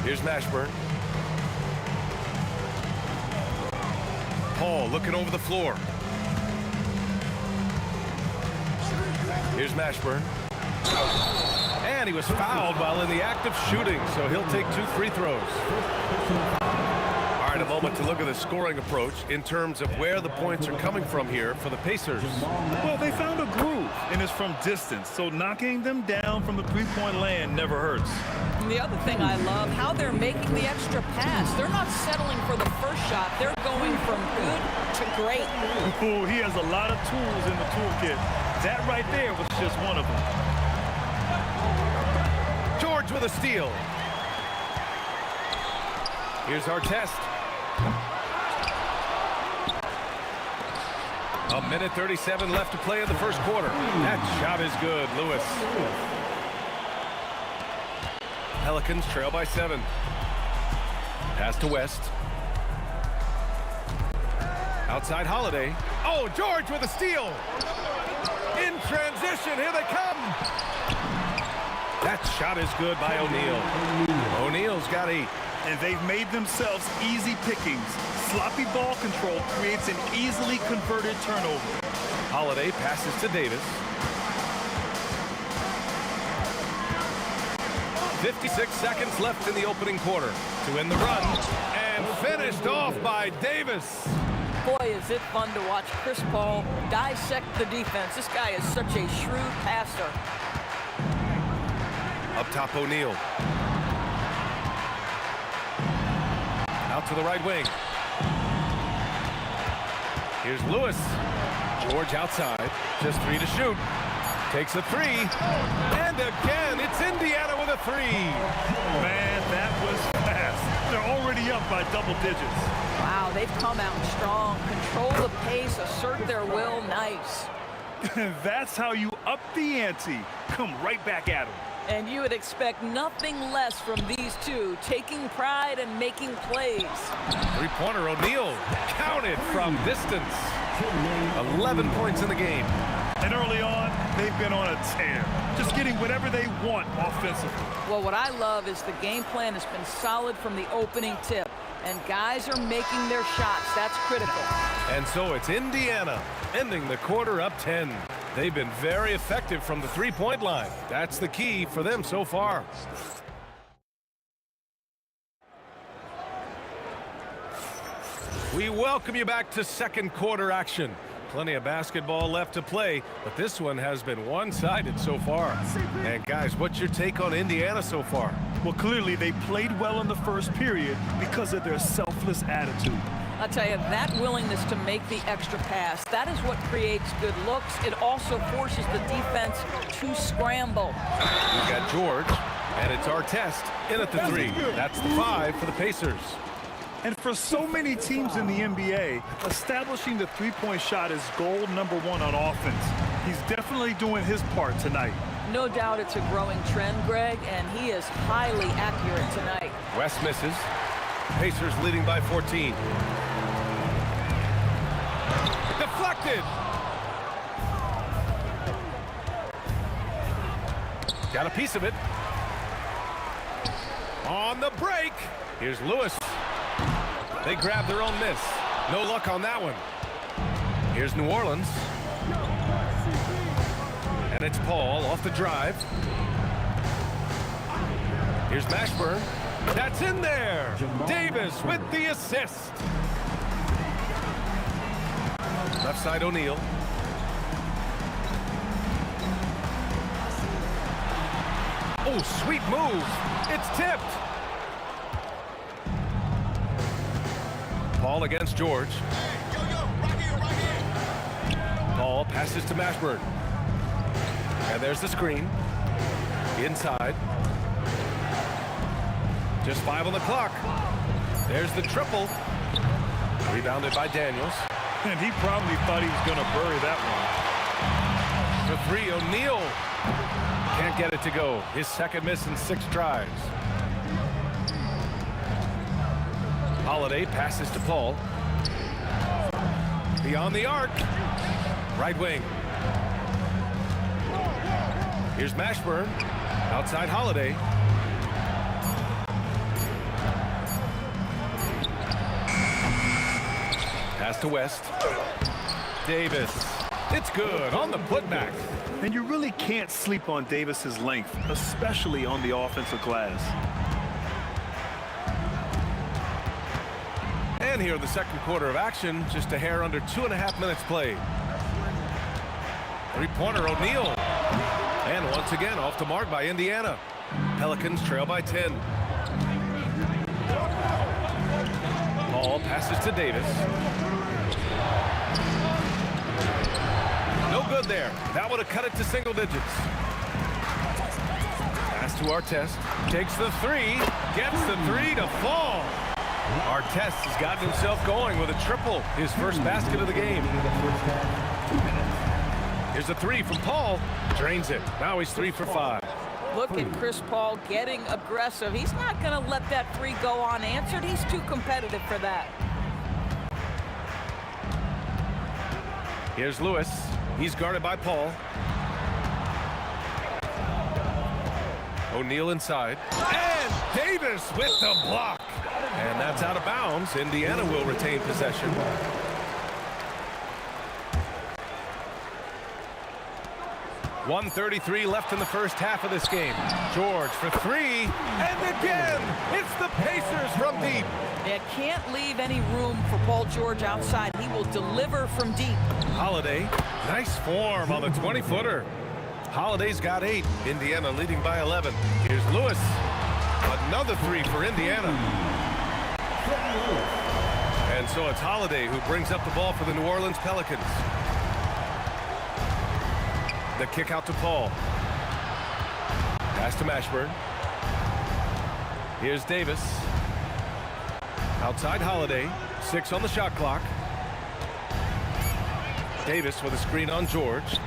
Here's Mashburn. Paul looking over the floor. Here's Mashburn. And he was fouled while in the act of shooting, so he'll take 2 free throws. All right, a moment to look at the scoring approach in terms of where the points are coming from here for the Pacers. Well, they found a groove, and it's from distance, so knocking them down from the three-point land never hurts. And the other thing I love, how they're making the extra pass. They're not settling for the first shot. They're going from good to great. Ooh, he has a lot of tools in the toolkit. That right there was just one of them. George with a steal. Here's Artest. A minute 37 left to play in the first quarter. That shot is good, Lewis. Pelicans trail by 7. Pass to West. Outside Holiday. Oh, George with a steal. In transition, here they come. That shot is good by O'Neal. O'Neal's got 8. And they've made themselves easy pickings. Sloppy ball control creates an easily converted turnover. Holiday passes to Davis. 56 seconds left in the opening quarter to win the run. And finished off by Davis. Boy, is it fun to watch Chris Paul dissect the defense. This guy is such a shrewd passer. Up top, O'Neal. Out to the right wing. Here's Lewis. George outside. Just 3 to shoot. Takes a 3. And again, it's Indiana with a 3. Man, that was fast. They're already up by double digits. Wow, they've come out strong. Control the pace, assert their will. Nice. That's how you up the ante. Come right back at them. And you would expect nothing less from these two, taking pride and making plays. Three-pointer O'Neal counted from distance. 11 points in the game. And they're been on a tear, just getting whatever they want offensively. Well, what I love is the game plan has been solid from the opening tip, and guys are making their shots. That's critical. And so it's Indiana ending the quarter up 10. They've been very effective from the three-point line. That's the key for them so far. We welcome you back to second quarter action. Plenty of basketball left to play, but this one has been one-sided so far. And guys, what's your take on Indiana so far? Well, clearly they played well in the first period because of their selfless attitude. I'll tell you, that willingness to make the extra pass, that is what creates good looks. It also forces the defense to scramble. We've got George, and it's Artest in at the three. That's the 5 for the Pacers. And for so many teams in the NBA, establishing the three-point shot is goal number 1 on offense. He's definitely doing his part tonight. No doubt it's a growing trend, Greg, and he is highly accurate tonight. West misses. Pacers leading by 14. Deflected. Got a piece of it. On the break. Here's Lewis. They grab their own miss. No luck on that one. Here's New Orleans. And it's Paul off the drive. Here's Mashburn. That's in there. Davis with the assist. Left side O'Neal. Oh, sweet move. It's tipped. Paul against George. Paul passes to Mashburn. And there's the screen. Inside. Just 5 on the clock. There's the triple. Rebounded by Daniels. And he probably thought he was going to bury that one. For 3, O'Neal. Can't get it to go. His second miss in 6 tries. Holiday passes to Paul. Beyond the arc. Right wing. Here's Mashburn. Outside Holiday. Pass to West. Davis. It's good on the putback. And you really can't sleep on Davis's length, especially on the offensive glass. And here in the second quarter of action, just a hair under 2.5 minutes played. Three-pointer O'Neal. And once again, off the mark by Indiana. Pelicans trail by 10. Paul passes to Davis. No good there. That would have cut it to single digits. Pass to Artest. Takes the 3. Gets the 3 to fall. Artest has gotten himself going with a triple. His first basket of the game. Here's a 3 from Paul. Drains it. Now he's 3 for 5. Look at Chris Paul getting aggressive. He's not going to let that 3 go unanswered. He's too competitive for that. Here's Lewis. He's guarded by Paul. O'Neal inside. And Davis with the block. And that's out of bounds. Indiana will retain possession. .133 left in the first half of this game. George for 3. And again, it's the Pacers from deep. You can't leave any room for Paul George outside. He will deliver from deep. Holiday, nice form on the 20-footer. Holiday's got 8. Indiana leading by 11. Here's Lewis. Another 3 for Indiana. And so it's Holiday who brings up the ball for the New Orleans Pelicans. The kick out to Paul. Pass to Mashburn. Here's Davis. Outside Holiday. 6 on the shot clock. Davis with a screen on George.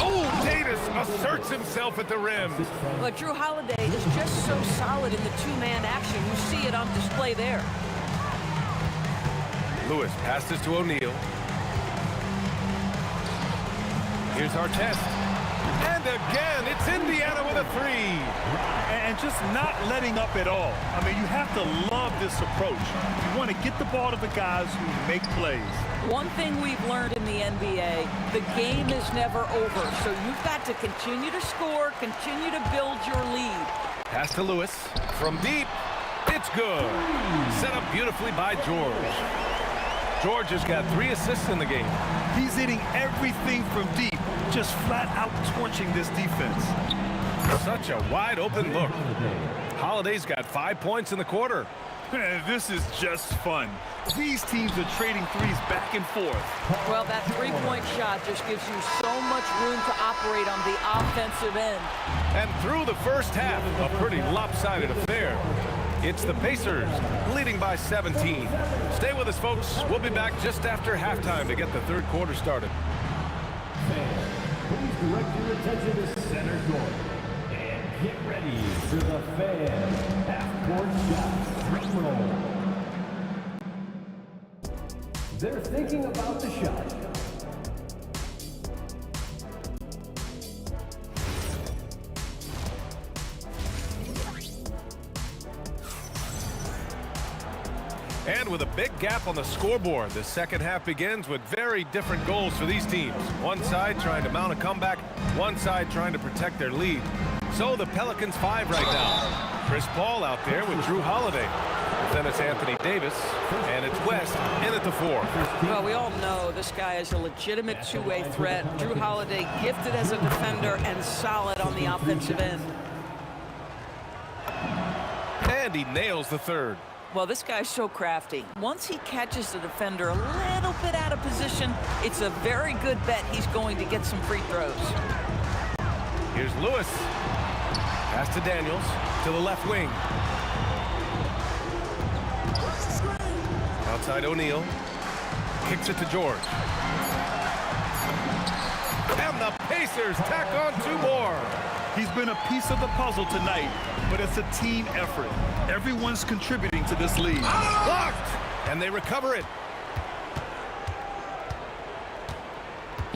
Oh, Davis asserts himself at the rim. But Drew Holiday is just so solid in the two-man action. You see it on display there. Lewis passes to O'Neal. Here's Artest. And again, it's Indiana with a three. And just not letting up at all. I mean, you have to love this approach. You want to get the ball to the guys who make plays. One thing we've learned in the NBA, the game is never over. So you've got to continue to score, continue to build your lead. Pass to Lewis. From deep, it's good. Set up beautifully by George. George has got 3 assists in the game. He's hitting everything from deep, just flat out torching this defense. Such a wide open look. Holiday's got 5 points in the quarter. Man, this is just fun. These teams are trading threes back and forth. Well, that three-point shot just gives you so much room to operate on the offensive end. And through the first half, a pretty lopsided affair. It's the Pacers leading by 17. Stay with us, folks. We'll be back just after halftime to get the third quarter started. Fans, please direct your attention to center court. And get ready for the Fan half-court shot drum roll. They're thinking about the shot. And with a big gap on the scoreboard, the second half begins with very different goals for these teams. One side trying to mount a comeback, one side trying to protect their lead. So the Pelicans 5 right now. Chris Paul out there with Drew Holiday. Then it's Anthony Davis, and it's West in at the 4. Well, we all know this guy is a legitimate two-way threat. Drew Holiday gifted as a defender and solid on the offensive end. And he nails the third. Well, this guy's so crafty. Once he catches the defender a little bit out of position, it's a very good bet he's going to get some free throws. Here's Lewis. Pass to Daniels to the left wing. Outside O'Neal. Kicks it to George. And the Pacers tack on 2 more. He's been a piece of the puzzle tonight, but it's a team effort. Everyone's contributing to this lead. Blocked! And they recover it.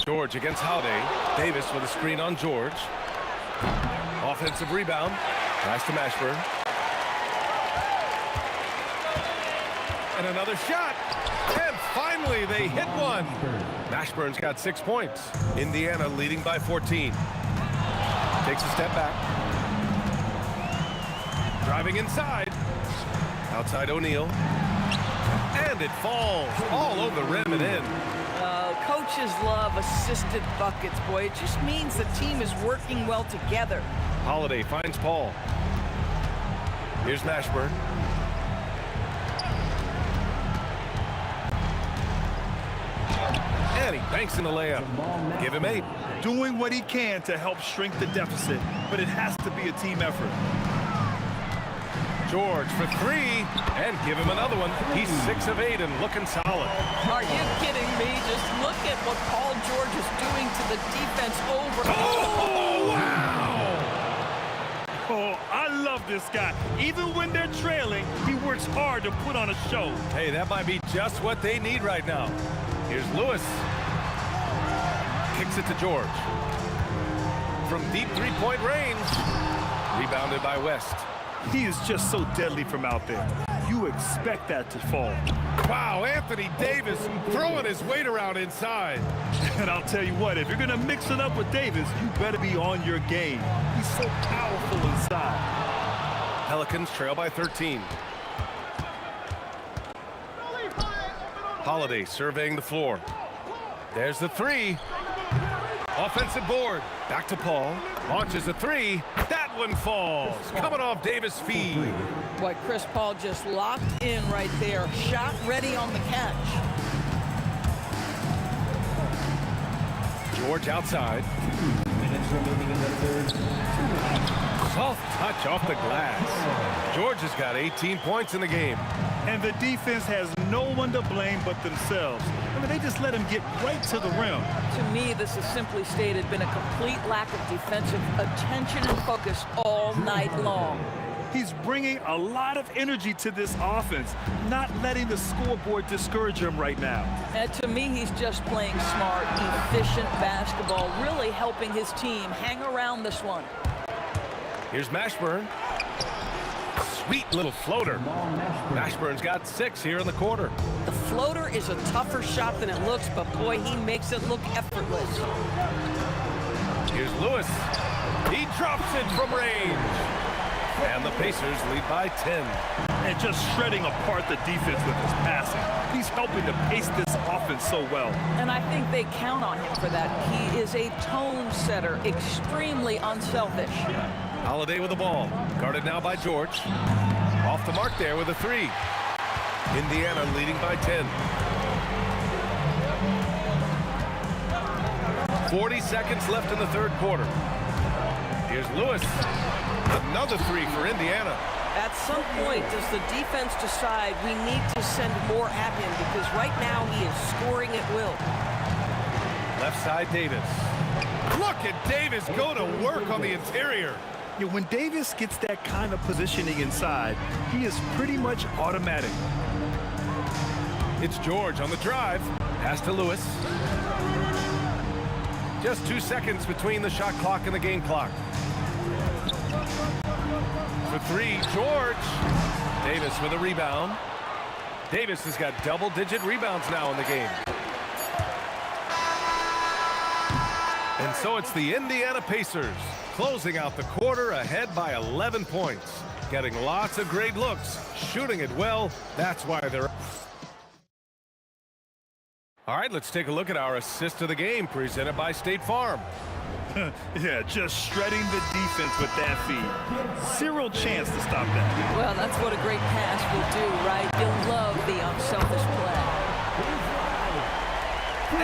George against Holiday. Davis with a screen on George. Offensive rebound. Pass to Mashburn. And another shot. And finally, they hit one. Mashburn's got 6 points. Indiana leading by 14. Takes a step back. Driving inside. Outside O'Neal. And it falls all over the rim and in. Coaches love assisted buckets, boy. It just means the team is working well together. Holiday finds Paul. Here's Mashburn. And he banks in the layup. Give him 8. Doing what he can to help shrink the deficit, but it has to be a team effort. George for 3, and give him another one. He's 6 of 8 and looking solid. Are you kidding me? Just look at what Paul George is doing to the defense over. Oh, wow! Oh, I love this guy. Even when they're trailing, he works hard to put on a show. Hey, that might be just what they need right now. Here's Lewis. Kicks it to George. From deep 3-point range. Rebounded by West. He is just so deadly from out there. You expect that to fall. Wow, Anthony Davis throwing his weight around inside. And I'll tell you what, if you're going to mix it up with Davis, you better be on your game. He's so powerful inside. Pelicans trail by 13. Holiday surveying the floor. There's the 3. Offensive board. Back to Paul. Launches a 3. That one falls. Coming off Davis' feed. Boy, Chris Paul just locked in right there. Shot ready on the catch. George outside. Minutes remaining in the third. Soft touch off the glass. George has got 18 points in the game. And the defense has no one to blame but themselves. I mean, they just let him get right to the rim. To me, this has simply stated been a complete lack of defensive attention and focus all night long. He's bringing a lot of energy to this offense, not letting the scoreboard discourage him right now. And to me, he's just playing smart, efficient basketball, really helping his team hang around this one. Here's Mashburn. Sweet little floater. Mashburn's got 6 here in the quarter. The floater is a tougher shot than it looks, but boy, he makes it look effortless. Here's Lewis. He drops it from range. And the Pacers lead by 10. And just shredding apart the defense with his passing. He's helping to pace this offense so well. And I think they count on him for that. He is a tone setter, extremely unselfish. Holiday with the ball. Guarded now by George. Off the mark there with a 3. Indiana leading by 10. 40 seconds left in the third quarter. Here's Lewis. Another 3 for Indiana. At some point, does the defense decide we need to send more at him? Because right now he is scoring at will. Left side, Davis. Look at Davis go to work on the interior. Yeah, when Davis gets that kind of positioning inside, he is pretty much automatic. It's George on the drive. Pass to Lewis. Just 2 seconds between the shot clock and the game clock. For 3, George. Davis with a rebound. Davis has got double-digit rebounds now in the game. And so it's the Indiana Pacers closing out the quarter ahead by 11 points. Getting lots of great looks, shooting it well. That's why they're... All right, let's take a look at our assist of the game presented by State Farm. Yeah, just shredding the defense with that feed. Zero chance to stop that. Well, that's what a great pass will do, right? You'll love the unselfish play.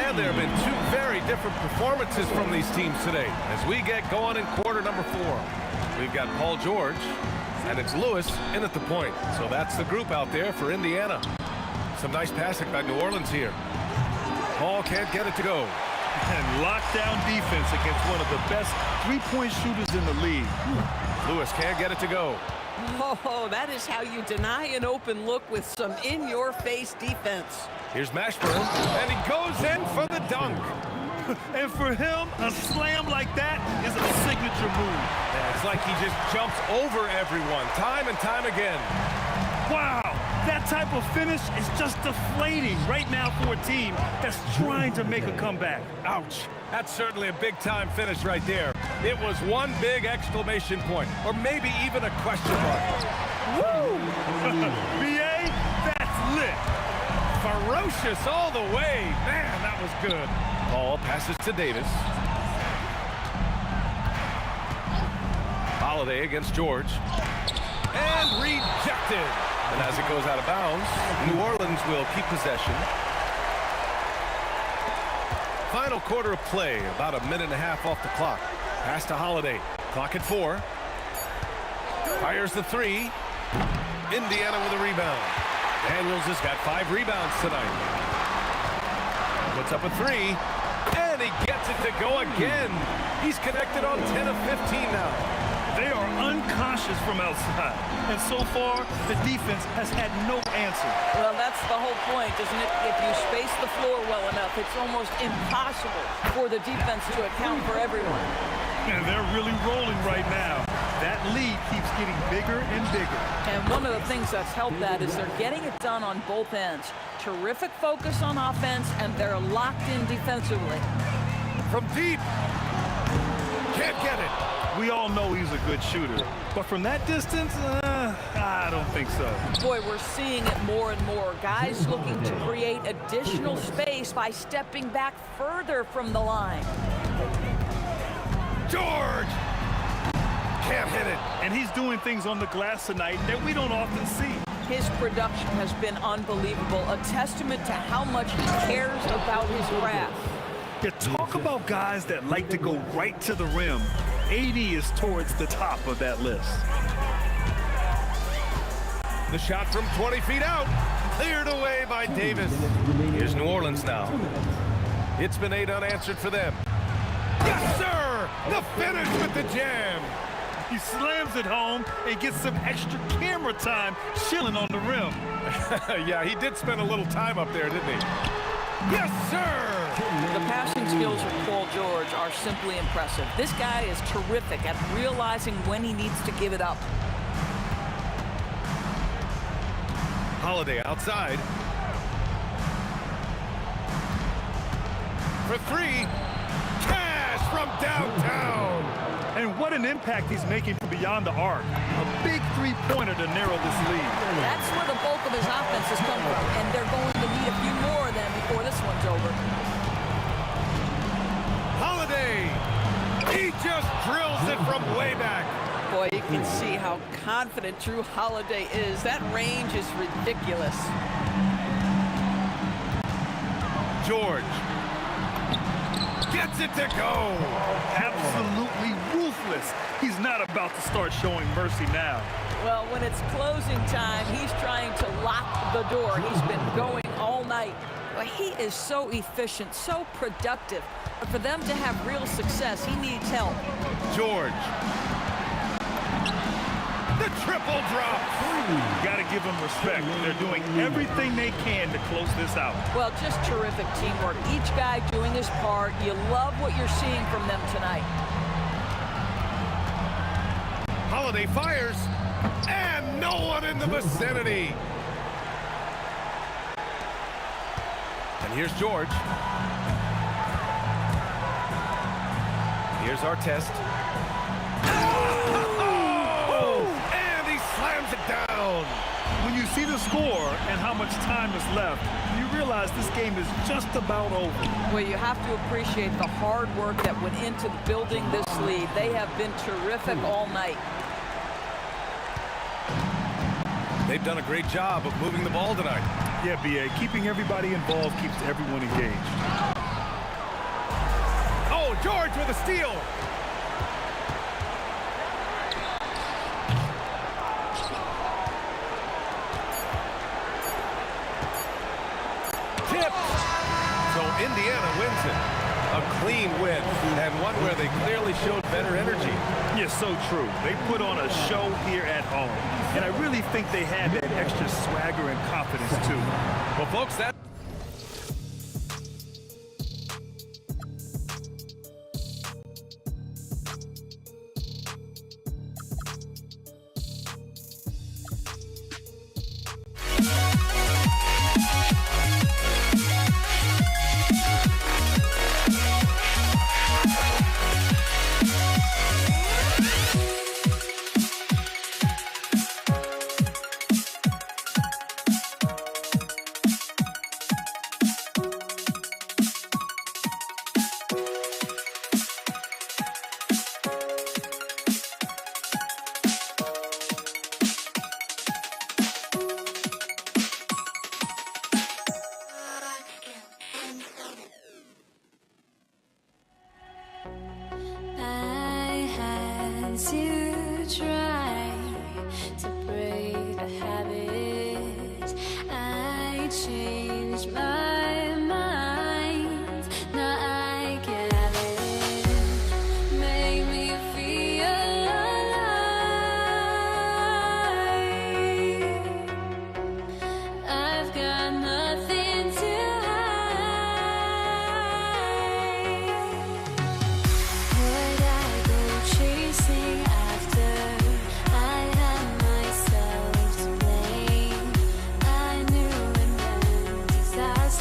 And there have been 2 very different performances from these teams today as we get going in quarter number 4. We've got Paul George, and it's Lewis in at the point. So that's the group out there for Indiana. Some nice passing by New Orleans here. Paul can't get it to go. And lockdown defense against one of the best three-point shooters in the league. Lewis can't get it to go. Oh, that is how you deny an open look with some in-your-face defense. Here's Mashburn, and he goes in for the dunk. And for him, a slam like that is a signature move. Yeah, it's like he just jumps over everyone time and time again. Wow, that type of finish is just deflating right now for a team that's trying to make a comeback. Ouch. That's certainly a big-time finish right there. It was one big exclamation point, or maybe even a question mark. Woo! BA, that's lit. Ferocious all the way. Man, that was good. Ball passes to Davis. Holiday against George. And rejected. And as it goes out of bounds, New Orleans will keep possession. Final quarter of play, about a minute and a half off the clock. Pass to Holiday. Clock at 4. Fires the 3. Indiana with a rebound. Daniels has got 5 rebounds tonight. Puts up a 3. And he gets it to go again. He's connected on 10 of 15 now. They are unconscious from outside. And so far, the defense has had no answer. Well, that's the whole point, isn't it? If you space the floor well enough, it's almost impossible for the defense to account for everyone. And they're really rolling right now. That lead keeps getting bigger and bigger. And one of the things that's helped that is they're getting it done on both ends. Terrific focus on offense, and they're locked in defensively. From deep. Can't get it. We all know he's a good shooter. But from that distance, I don't think so. Boy, we're seeing it more and more. Guys looking to create additional space by stepping back further from the line. George! Can't hit it. And he's doing things on the glass tonight that we don't often see. His production has been unbelievable, a testament to how much he cares about his craft. Yeah, talk about guys that like to go right to the rim. 80 is towards the top of that list. The shot from 20 feet out. Cleared away by Davis. Here's New Orleans now. It's been 8 unanswered for them. Yes, sir! The finish with the jam. He slams it home and gets some extra camera time chilling on the rim. Yeah, he did spend a little time up there, didn't he? Yes, sir! The passing skills of Paul George are simply impressive. This guy is terrific at realizing when he needs to give it up. Holiday outside. For three. Cash from downtown. And what an impact he's making from beyond the arc. A big three-pointer to narrow this lead. That's where the bulk of his offense has come from, and they're going to need a few more of them before this one's over. Holiday. He just drills it from way back. Boy, you can see how confident Drew Holiday is. That range is ridiculous. George gets it to go. Absolutely ruthless. He's not about to start showing mercy now. Well, when it's closing time, he's trying to lock the door. He's been going all night. But he is so efficient, so productive. But for them to have real success, he needs help. George. The triple drop. Got to give them respect. They're doing everything they can to close this out. Well, just terrific teamwork. Each guy doing his part. You love what you're seeing from them tonight. Holiday fires, and no one in the vicinity. And here's George. Here's our test. And he slams it down. When you see the score and how much time is left, you realize this game is just about over. Well, you have to appreciate the hard work that went into building this lead. They have been terrific all night. They've done a great job of moving the ball tonight. Yeah, B.A., keeping everybody involved keeps everyone engaged. Oh, George with a steal. Tipped. So Indiana wins it. A clean win, and one where they clearly showed better energy. Yeah, so true. They put on a show here at home. And I really think they had that extra swagger and confidence, too. Well, folks, that... I had to try to break the habit. I changed my mind. Now I can have it. Make me feel alive. I've got nothing to would I go chasing after I had myself to blame? I knew and then disaster.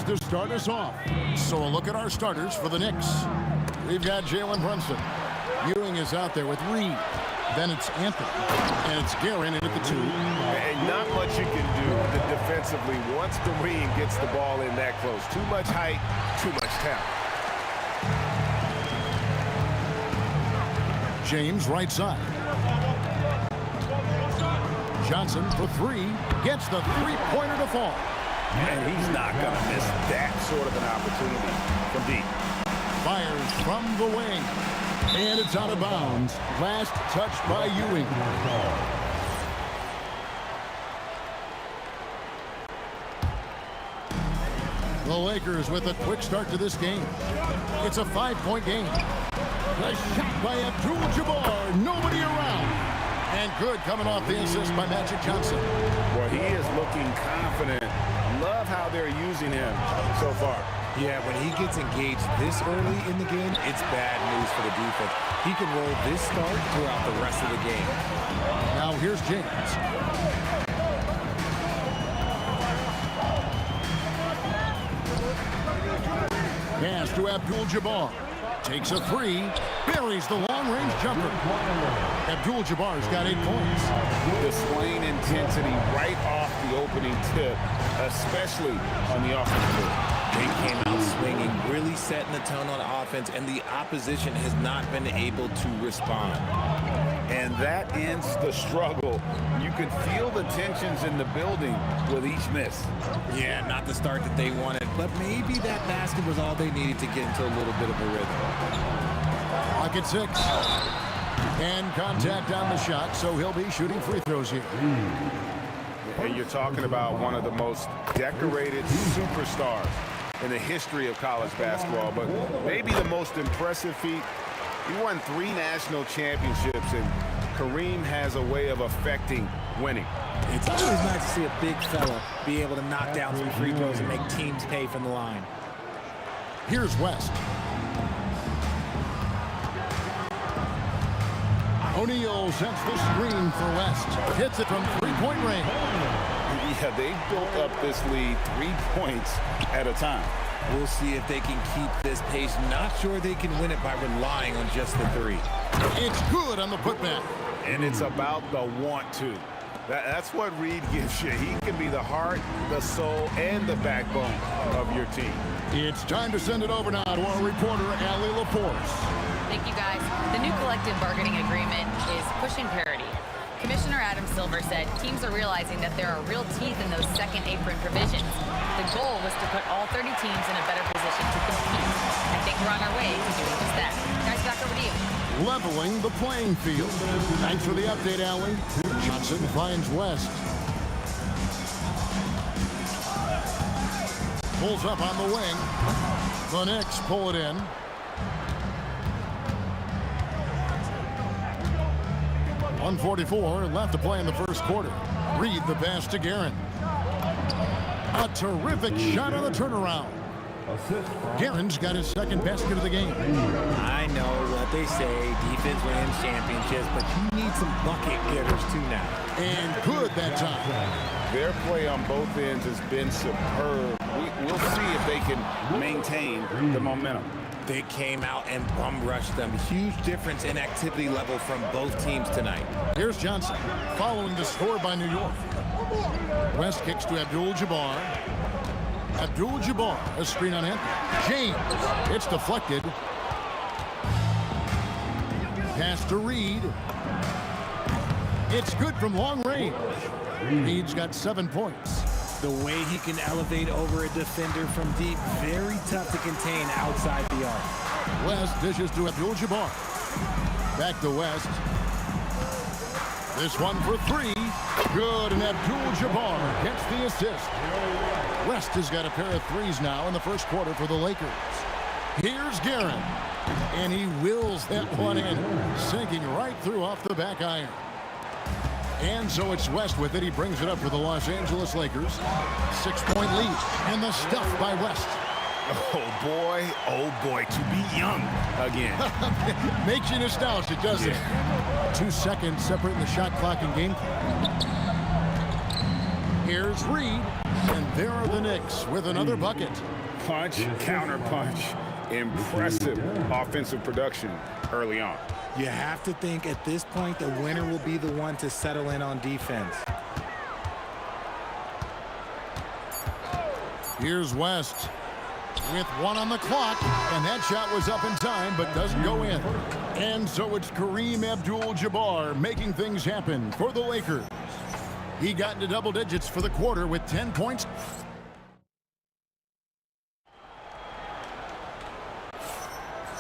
West to start us off. So a look at our starters for the Knicks. We've got Jalen Brunson. Ewing is out there with Reed. Then it's Anthony. And it's Guerin in at the 2. And not much you can do defensively once Kareem gets the ball in that close. Too much height, too much talent. James right side. Johnson for 3. Gets the three-pointer to fall. And he's not going to miss that sort of an opportunity from deep. Fires from the wing. And it's out of bounds. Last touch by Ewing. The Lakers with a quick start to this game. It's a 5-point game. The shot by Abdul-Jabbar. Nobody around. And good coming off the assist by Magic Johnson. Well, he is looking confident. Love how they're using him so far. Yeah, when he gets engaged this early in the game, it's bad news for the defense. He can roll this start throughout the rest of the game. Now here's James. Pass to Abdul-Jabbar. Takes a 3. Buries the long-range jumper. Abdul-Jabbar's got 8 points. Displaying intensity right off the opening tip, especially on the offensive end. They came out swinging, really setting the tone on offense, and the opposition has not been able to respond. And that ends the struggle. You can feel the tensions in the building with each miss. Yeah, not the start that they wanted, but maybe that basket was all they needed to get into a little bit of a rhythm. Clock at 6. And contact on the shot, so he'll be shooting free throws here. And you're talking about one of the most decorated superstars in the history of college basketball, but maybe the most impressive feat. He won 3 national championships, and Kareem has a way of affecting winning. It's always nice to see a big fella be able to knock down some free throws and make teams pay from the line. Here's West. O'Neal sets the screen for West. Hits it from three-point range. Yeah, they built up this lead 3 points at a time. We'll see if they can keep this pace. Not sure they can win it by relying on just the 3. It's good on the putback. And it's about the want to. That's what Reed gives you. He can be the heart, the soul, and the backbone of your team. It's time to send it over now to our reporter, Allie LaForce. Thank you, guys. The new collective bargaining agreement is pushing parity. Commissioner Adam Silver said teams are realizing that there are real teeth in those second apron provisions. The goal was to put all 30 teams in a better position to compete. I think we're on our way to doing just that. Guys, back over to you. Leveling the playing field. Thanks for the update, Allie. Johnson finds West. Pulls up on the wing. The Knicks pull it in. .144 left to play in the first quarter. Reed the pass to Guerin. A terrific shot on the turnaround. Guerin's got his second basket of the game. I know what they say, defense wins championships, but you need some bucket getters too now. And good that time. Their play on both ends has been superb. We'll see if they can maintain the momentum. They came out and bum rushed them. Huge difference in activity level from both teams tonight. Here's Johnson following the score by New York. West kicks to Abdul-Jabbar. Abdul-Jabbar, a screen on him. James, it's deflected. Pass to Reed. It's good from long range. Reed's got 7 points. The way he can elevate over a defender from deep, very tough to contain outside the arc. West dishes to Abdul-Jabbar. Back to West. This one for 3. Good, and Abdul-Jabbar gets the assist. West has got a pair of 3s now in the first quarter for the Lakers. Here's Guerin, and he wills that one in, sinking right through off the back iron. And so it's West with it. He brings it up for the Los Angeles Lakers. 6-point lead, and the stuff by West. Oh boy, to be young again. Makes you nostalgic, doesn't it? 2 seconds separating the shot clock and game clock. Here's Reed. And there are the Knicks with another bucket. Punch, counter punch. Impressive offensive production early on. You have to think at this point the winner will be the one to settle in on defense. Here's West with 1 on the clock, and that shot was up in time but doesn't go in. And so it's Kareem Abdul-Jabbar making things happen for the Lakers. He got into double digits for the quarter with 10 points.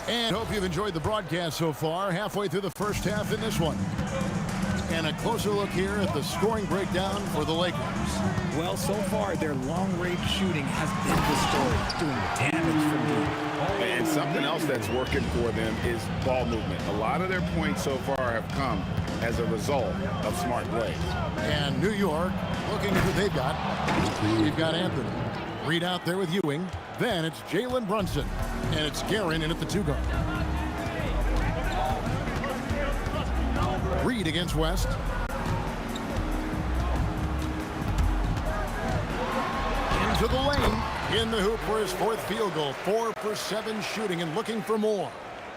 And hope you've enjoyed the broadcast so far, halfway through the first half in this one. And a closer look here at the scoring breakdown for the Lakers. Well, so far, their long-range shooting has been the story, doing damage from deep. And something else that's working for them is ball movement. A lot of their points so far have come as a result of smart plays. And New York, looking at who they've got. We've got Anthony. Reed out there with Ewing. Then it's Jalen Brunson. And it's Guerin in at the 2 guard. Reed against West. Into the lane. In the hoop for his 4th field goal. 4 for 7 shooting and looking for more.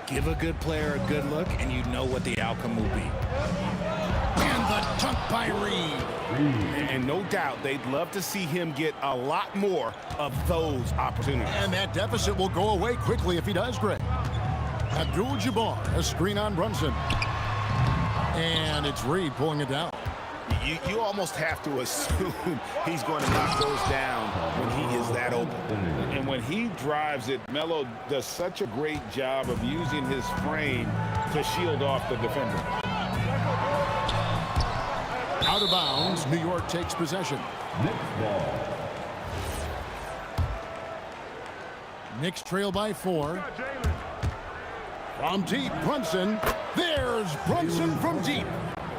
Give a good player a good look, and you know what the outcome will be. And the dunk by Reed. And no doubt they'd love to see him get a lot more of those opportunities. And that deficit will go away quickly if he does, Greg. Abdul-Jabbar, a screen on Brunson. And it's Reed pulling it down. You almost have to assume he's going to knock those down when he is that open. And when he drives it, Melo does such a great job of using his frame to shield off the defender. Out of bounds, New York takes possession. Knicks trail by 4. From deep, Brunson. There's Brunson from deep.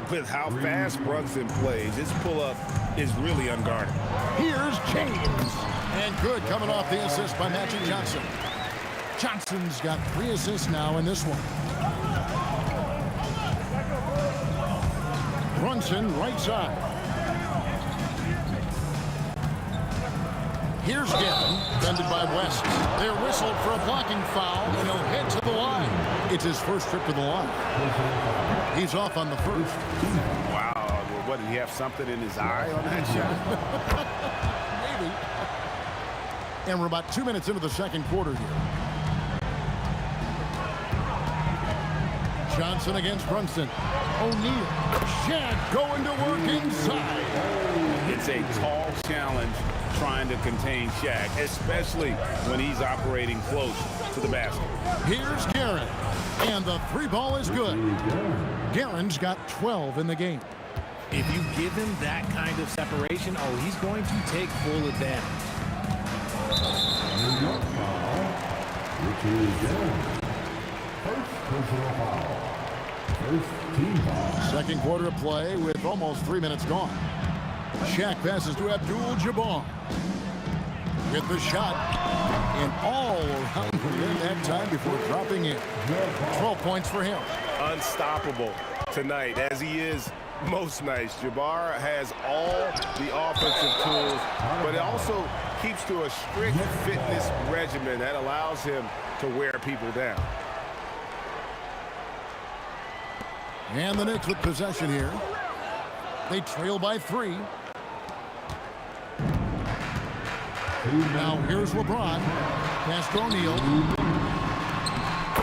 With how fast Brunson plays, his pull-up is really unguarded. Here's James. And good coming off the assist by Magic Johnson. Johnson's got 3 assists now in this one. Brunson, right side. Here's Gavin, defended by West. They're whistled for a blocking foul, and he'll head to the line. It's his first trip to the line. He's off on the first. Wow, what, did he have something in his eye on that shot? Maybe. And we're about 2 minutes into the second quarter here. Johnson against Brunson. O'Neal. Shaq going to work inside. It's a tall challenge trying to contain Shaq, especially when he's operating close to the basket. Here's Guerin. And the 3 ball is good. Guerin's got 12 in the game. If you give him that kind of separation, he's going to take full advantage. New York foul, which is Guerin. First personal foul. First team foul. Second quarter of play with almost 3 minutes gone. Shaq passes to Abdul-Jabbar. With the shot. And all around him that time before dropping in. 12 points for him. Unstoppable tonight, as he is most nights. Jabbar has all the offensive tools, but it also keeps to a strict fitness regimen that allows him to wear people down. And the Knicks with possession here. They trail by 3. Now here's LeBron. Pass to O'Neal.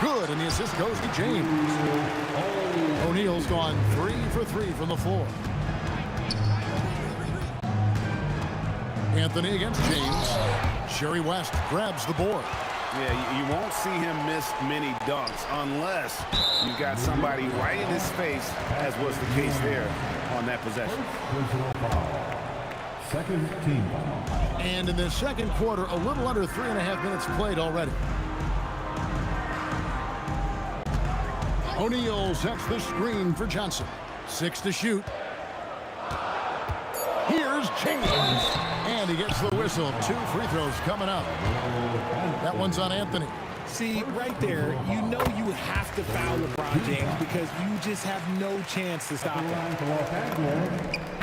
Good, and the assist goes to James. O'Neal's gone 3 for 3 from the floor. Anthony against James. Sherry West grabs the board. Yeah, you won't see him miss many dunks unless you've got somebody right in his face, as was the case there on that possession. Second team foul. And in the second quarter, a little under 3.5 minutes played already. O'Neal sets the screen for Johnson. 6 to shoot. Here's James. And he gets the whistle. 2 free throws coming up. That one's on Anthony. See, right there, you know you have to foul LeBron James because you just have no chance to stop him.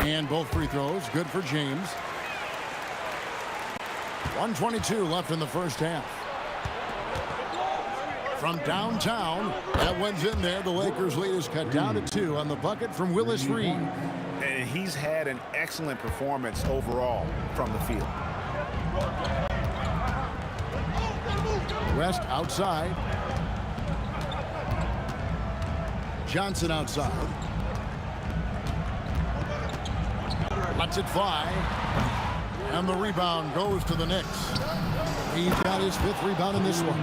And both free throws, good for James. 1:22 left in the first half. From downtown, that one's in there. The Lakers' lead is cut down to 2 on the bucket from Willis Reed. And he's had an excellent performance overall from the field. West outside. Johnson outside. Lets it fly. And the rebound goes to the Knicks. He's got his 5th rebound in this one.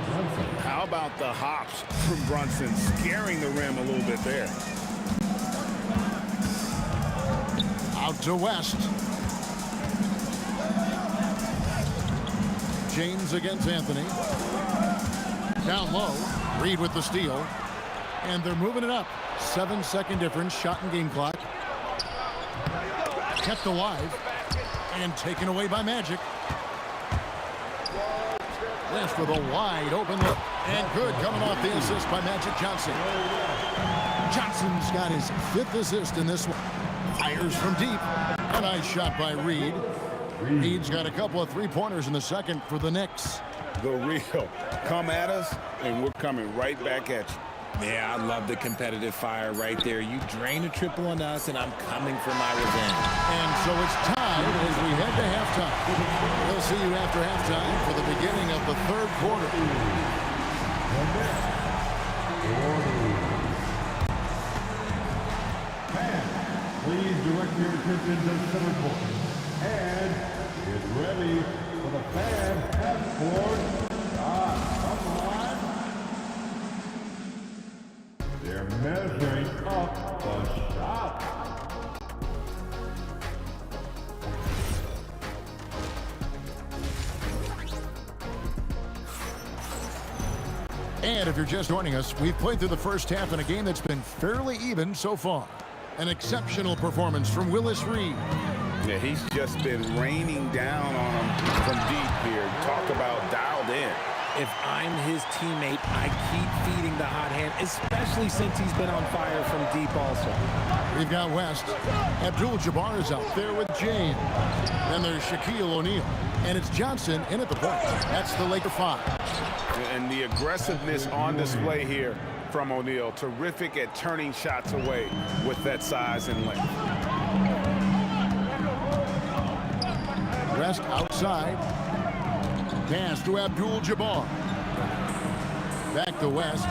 How about the hops from Brunson, scaring the rim a little bit there. Out to West. James against Anthony. Down low. Reed with the steal. And they're moving it up. 7-second difference. Shot and game clock. Kept alive. And taken away by Magic. West with a wide open look. And good coming off the assist by Magic Johnson. Johnson's got his 5th assist in this one. Fires from deep. A nice shot by Reed. Reed's got a couple of 3-pointers in the second for the Knicks. The real. Come at us, and we're coming right back at you. Yeah, I love the competitive fire right there. You drain a triple on us, and I'm coming for my revenge. And so it's time as we head to halftime. We'll see you after halftime for the beginning of the 3rd quarter. Please direct your attention to center court. And get ready for the fan half-court shot. Come on. They're measuring up the shot. And if you're just joining us, we've played through the first half in a game that's been fairly even so far. An exceptional performance from Willis Reed. Yeah, he's just been raining down on him from deep here. Talk about dialed in. If I'm his teammate, I keep feeding the hot hand, especially since he's been on fire from deep also. We've got West. Abdul-Jabbar is out there with James. Then there's Shaquille O'Neal. And it's Johnson in at the point. That's the Laker 5. And the aggressiveness on display here from O'Neal. Terrific at turning shots away with that size and length. West outside. Pass to Abdul-Jabbar. Back to West.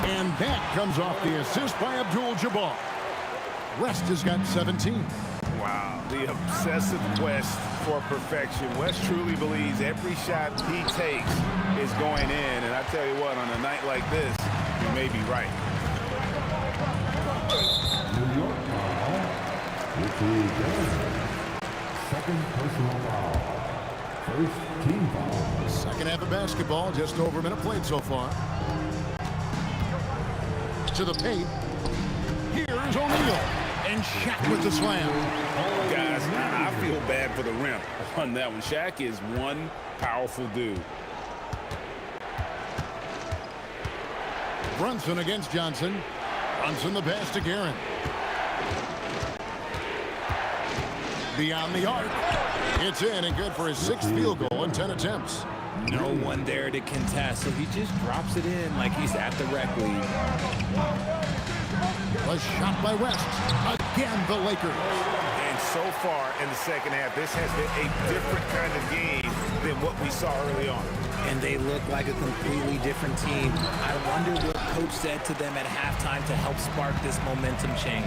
And that comes off the assist by Abdul-Jabbar. West has got 17. Wow, the obsessive quest for perfection. West truly believes every shot he takes is going in. And I tell you what, on a night like this, you may be right. New York foul. Second personal foul. First team foul. Second half of basketball, just over a minute played so far. To the paint. Here's O'Neal. And Shaq with the slam. Guys, I feel bad for the rim on that one. Shaq is one powerful dude. Brunson against Johnson. Brunson the pass to Guerin. Beyond the arc. It's in and good for his 6th field goal in 10 attempts. No one there to contest, so he just drops it in like he's at the rec league. A shot by West. Again, the Lakers. And so far in the second half, this has been a different kind of game than what we saw early on. And they look like a completely different team. I wonder what coach said to them at halftime to help spark this momentum change.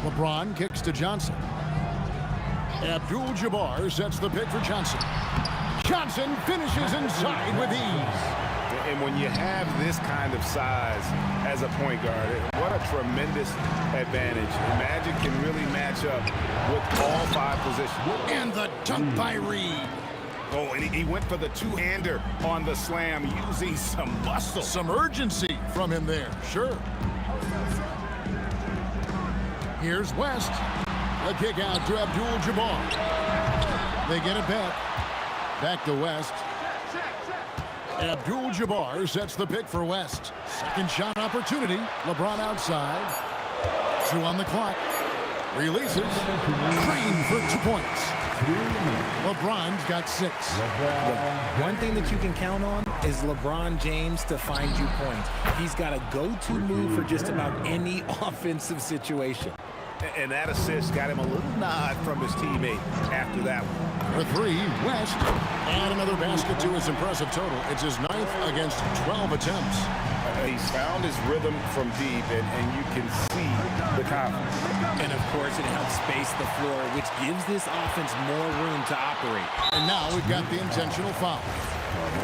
LeBron kicks to Johnson. Abdul-Jabbar sets the pick for Johnson. Johnson finishes inside with ease. And when you have this kind of size as a point guard, what a tremendous advantage. Magic can really match up with all 5 positions. And the dunk by Reed. Oh, and he went for the two-hander on the slam using some muscle. Some urgency from him there, sure. Here's West. The kick out to Abdul-Jabbar. They get it back. Back to West. Abdul-Jabbar sets the pick for West. Second shot opportunity. LeBron outside. 2 on the clock. Releases. Green for 2 points. LeBron's got 6. One thing that you can count on is LeBron James to find you points. He's got a go-to move for just about any offensive situation. And that assist got him a little nod from his teammate after that one. For 3, West. And another basket to his impressive total. It's his 9th against 12 attempts. He's found his rhythm from deep, and you can see the confidence. And, of course, it helps space the floor, which gives this offense more room to operate. And now we've got the intentional foul.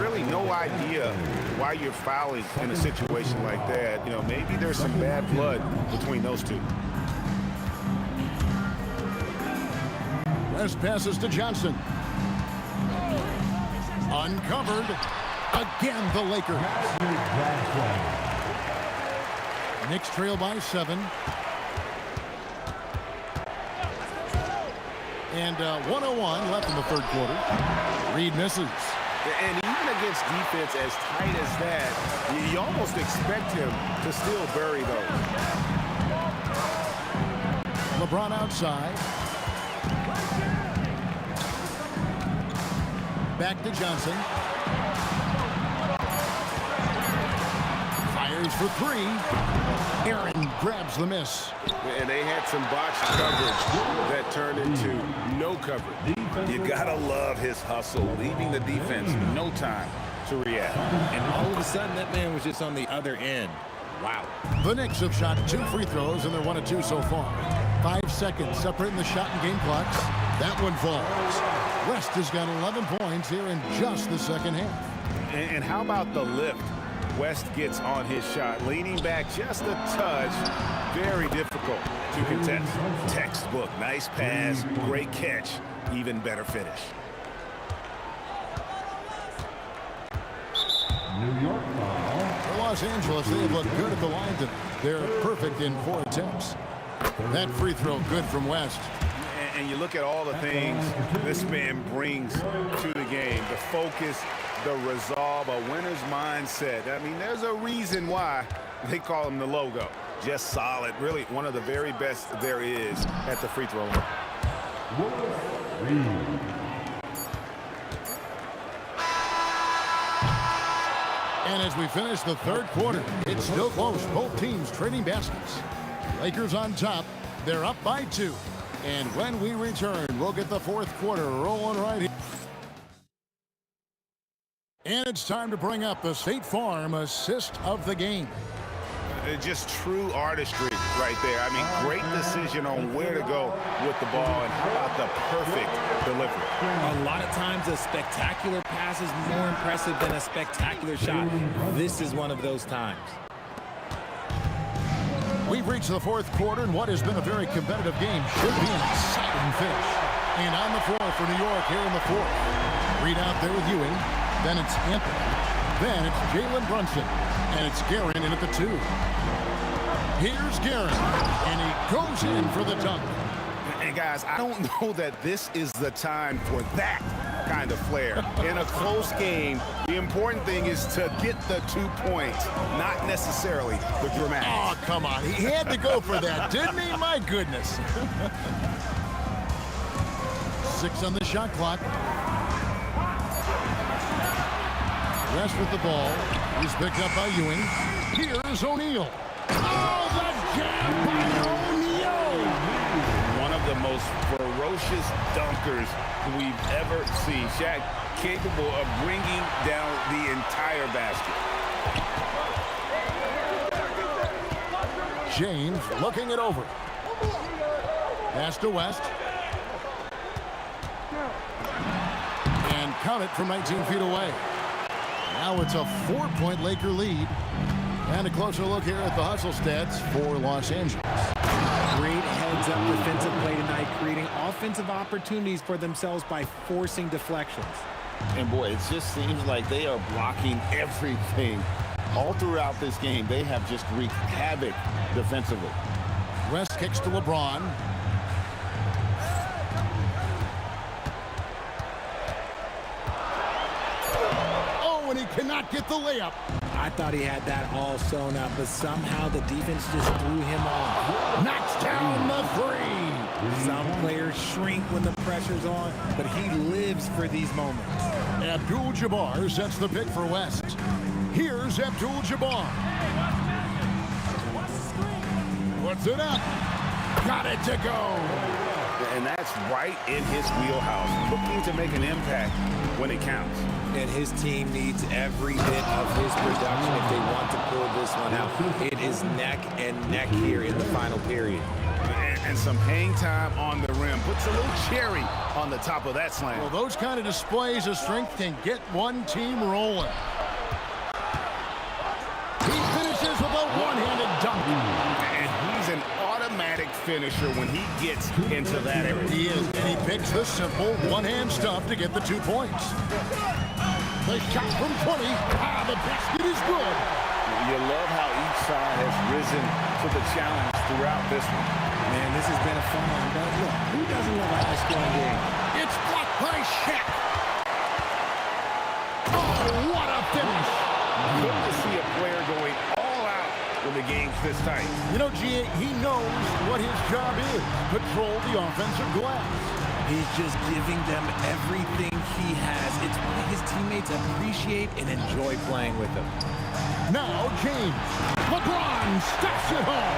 Really no idea why you're fouling in a situation like that. You know, maybe there's some bad blood between those two. West passes to Johnson. Uncovered. Again, the Lakers. Knicks trail by 7. And 1:01 left in the third quarter. Reed misses. And even against defense as tight as that, you almost expect him to still bury those. LeBron outside. Back to Johnson. Fires for 3. Aaron grabs the miss. And they had some botched coverage that turned into no coverage. You gotta love his hustle, leaving the defense no time to react. And all of a sudden, that man was just on the other end. Wow. The Knicks have shot 2 free throws, and they're 1 of 2 so far. 5 seconds separating the shot and game clocks. That one falls. West has got 11 points here in just the second half. And how about the lift West gets on his shot? Leaning back just a touch. Very difficult to contest. Textbook. Nice pass. Great catch. Even better finish. New York foul. For Los Angeles, they have looked good at the line tonight. They're perfect in 4 attempts. That free throw good from West. And you look at all the things this man brings to the game. The focus, the resolve, a winner's mindset. I mean, there's a reason why they call him the logo. Just solid. Really one of the very best there is at the free throw line. And as we finish the third quarter, it's still close. Both teams trading baskets. Lakers on top. They're up by 2. And when we return, we'll get the fourth quarter rolling right here. And it's time to bring up the State Farm assist of the game. Just true artistry right there. I mean, great decision on where to go with the ball, and how about the perfect delivery. A lot of times a spectacular pass is more impressive than a spectacular shot. This is one of those times. We've reached the fourth quarter, and what has been a very competitive game should be an exciting finish. And on the floor for New York here in the fourth. Reed out there with Ewing. Then it's Anthony. Then it's Jalen Brunson. And it's Guerin in at the 2. Here's Guerin. And he goes in for the dunk. And guys, I don't know that this is the time for that kind of flair. In a close game, the important thing is to get the 2 points, not necessarily the dramatics. Oh, come on. He had to go for that, didn't he? My goodness. 6 on the shot clock. West with the ball. He's picked up by Ewing. Here's O'Neal. Oh, the jam by O'Neal! One of the most ferocious dunkers we've ever seen. Shaq capable of bringing down the entire basket. James looking it over. Pass to West. And count it from 19 feet away. Now it's a 4-point Laker lead. And a closer look here at the hustle stats for Los Angeles. Great heads-up defensive play tonight, creating offensive opportunities for themselves by forcing deflections. And boy, it just seems like they are blocking everything. All throughout this game, they have just wreaked havoc defensively. West kicks to LeBron. Oh, and he cannot get the layup. I thought he had that all sewn up, but somehow the defense just threw him off. Knocks down the 3. Some players shrink when the pressure's on, but he lives for these moments. Abdul-Jabbar sets the pick for West. Here's Abdul-Jabbar. Puts it up. Got it to go. And that's right in his wheelhouse, looking to make an impact when it counts. And his team needs every bit of his production if they want to pull this one out. It is neck and neck here in the final period. And some hang time on the rim. Puts a little cherry on the top of that slam. Well, those kind of displays of strength can get one team rolling. He finishes with a one-handed dunk. And he's an automatic finisher when he gets into that area. He is, and he picks the simple one-hand stuff to get the 2 points. The shot from 20. The basket is good. You love how each side has risen to the challenge throughout this one. Man, this has been a fun one. But look, who doesn't love a high-scoring game? It's blocked by Shaq. Oh, what a finish. Good to see a player going all out when the game's this tight. You know, G.A., he knows what his job is. Control the offensive glass. He's just giving them everything he has. It's why his teammates appreciate and enjoy playing with him. Now, James. LeBron stuffs it home.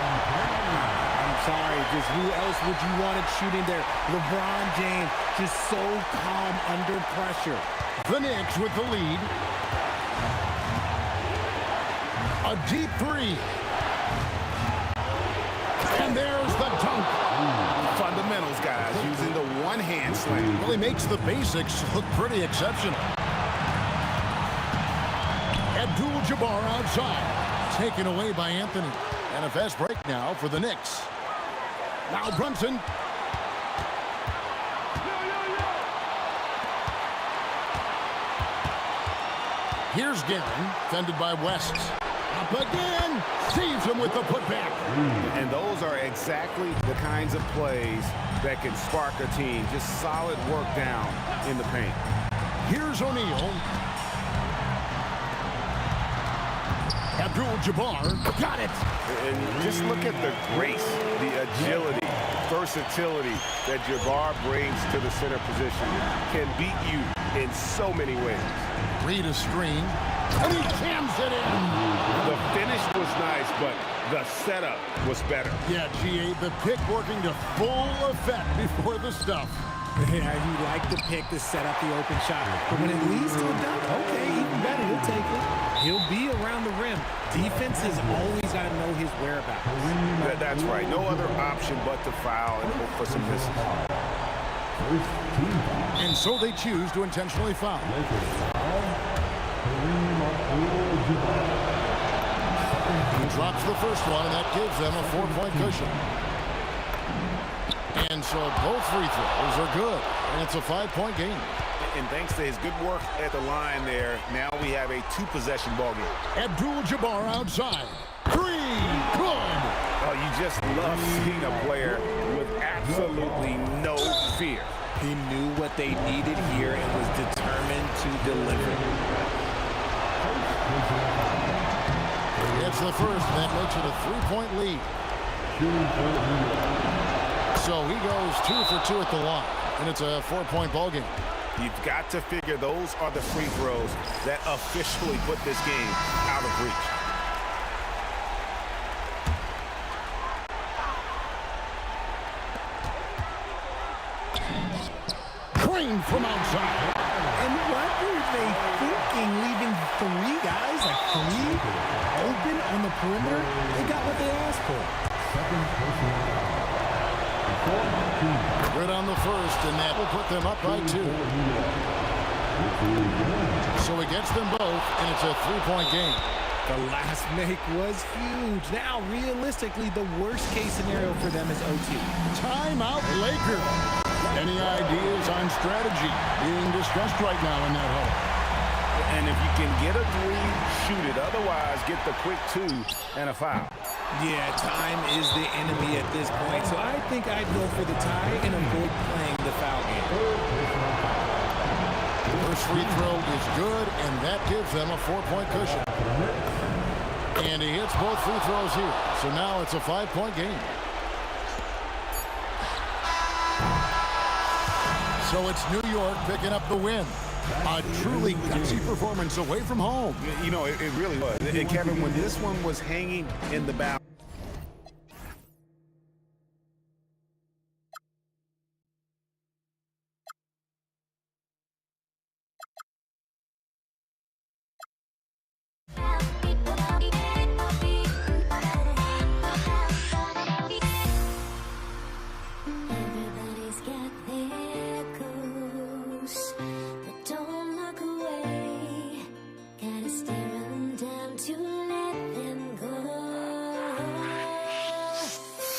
I'm sorry, just who else would you want it shooting there? LeBron James, just so calm under pressure. The Knicks with the lead. A deep three. And there's the dunk. Fundamentals, guys, using the one-hand slam. Really makes the basics look pretty exceptional. Abdul-Jabbar outside. Taken away by Anthony. And a fast break now for the Knicks. Now Brunson. Here's Guerin, fended by West. Up again, saves him with the putback. And those are exactly the kinds of plays that can spark a team. Just solid work down in the paint. Here's O'Neal. Abdul-Jabbar got it. And just look at the grace, the agility, versatility that Jabbar brings to the center position. Can beat you in so many ways. Read a screen, and he jams it in. The finish was nice, but the setup was better. Yeah, G.A., the pick working to full effect before the stuff. Yeah, he liked the pick to set up the open shot. But when it leads to a dunk, okay, even better, he'll take it. He'll be around the rim. Defense has always got to know his whereabouts. That's right. No other option but to foul and hope for some misses. And so they choose to intentionally foul. He drops the first one, and that gives them a 4-point cushion. And so both free throws are good, and it's a 5-point game. And thanks to his good work at the line there, now we have a 2-possession ball game. Abdul-Jabbar outside. Three, good. Oh, you just love seeing a player with absolutely no fear. He knew what they needed here and was determined to deliver. It's the first, and that makes it a 3-point lead. So he goes 2 for 2 at the line, and it's a 4-point ball game. You've got to figure those are the free throws that officially put this game out of reach. Green from outside. And what were they thinking, leaving 3 guys, like 3, open on the perimeter? They got what they asked for. Good on the first, and that will put them up by 2. So he gets them both, and it's a 3-point game. The last make was huge. Now, realistically, the worst-case scenario for them is OT. Timeout, Lakers. Any ideas on strategy being discussed right now in that hole? And if you can get a 3, shoot it. Otherwise, get the quick 2 and a foul. Yeah, time is the enemy at this point, so I think I'd go for the tie and avoid playing the foul game. First free throw is good, and that gives them a 4-point cushion. And he hits both free throws here, so now it's a 5-point game. So it's New York picking up the win. A truly gutsy performance away from home. You know, it really was. And Kevin, when this one was hanging in the balance, Everybody's got their goals, but don't look away. Gotta stare them down to let them go.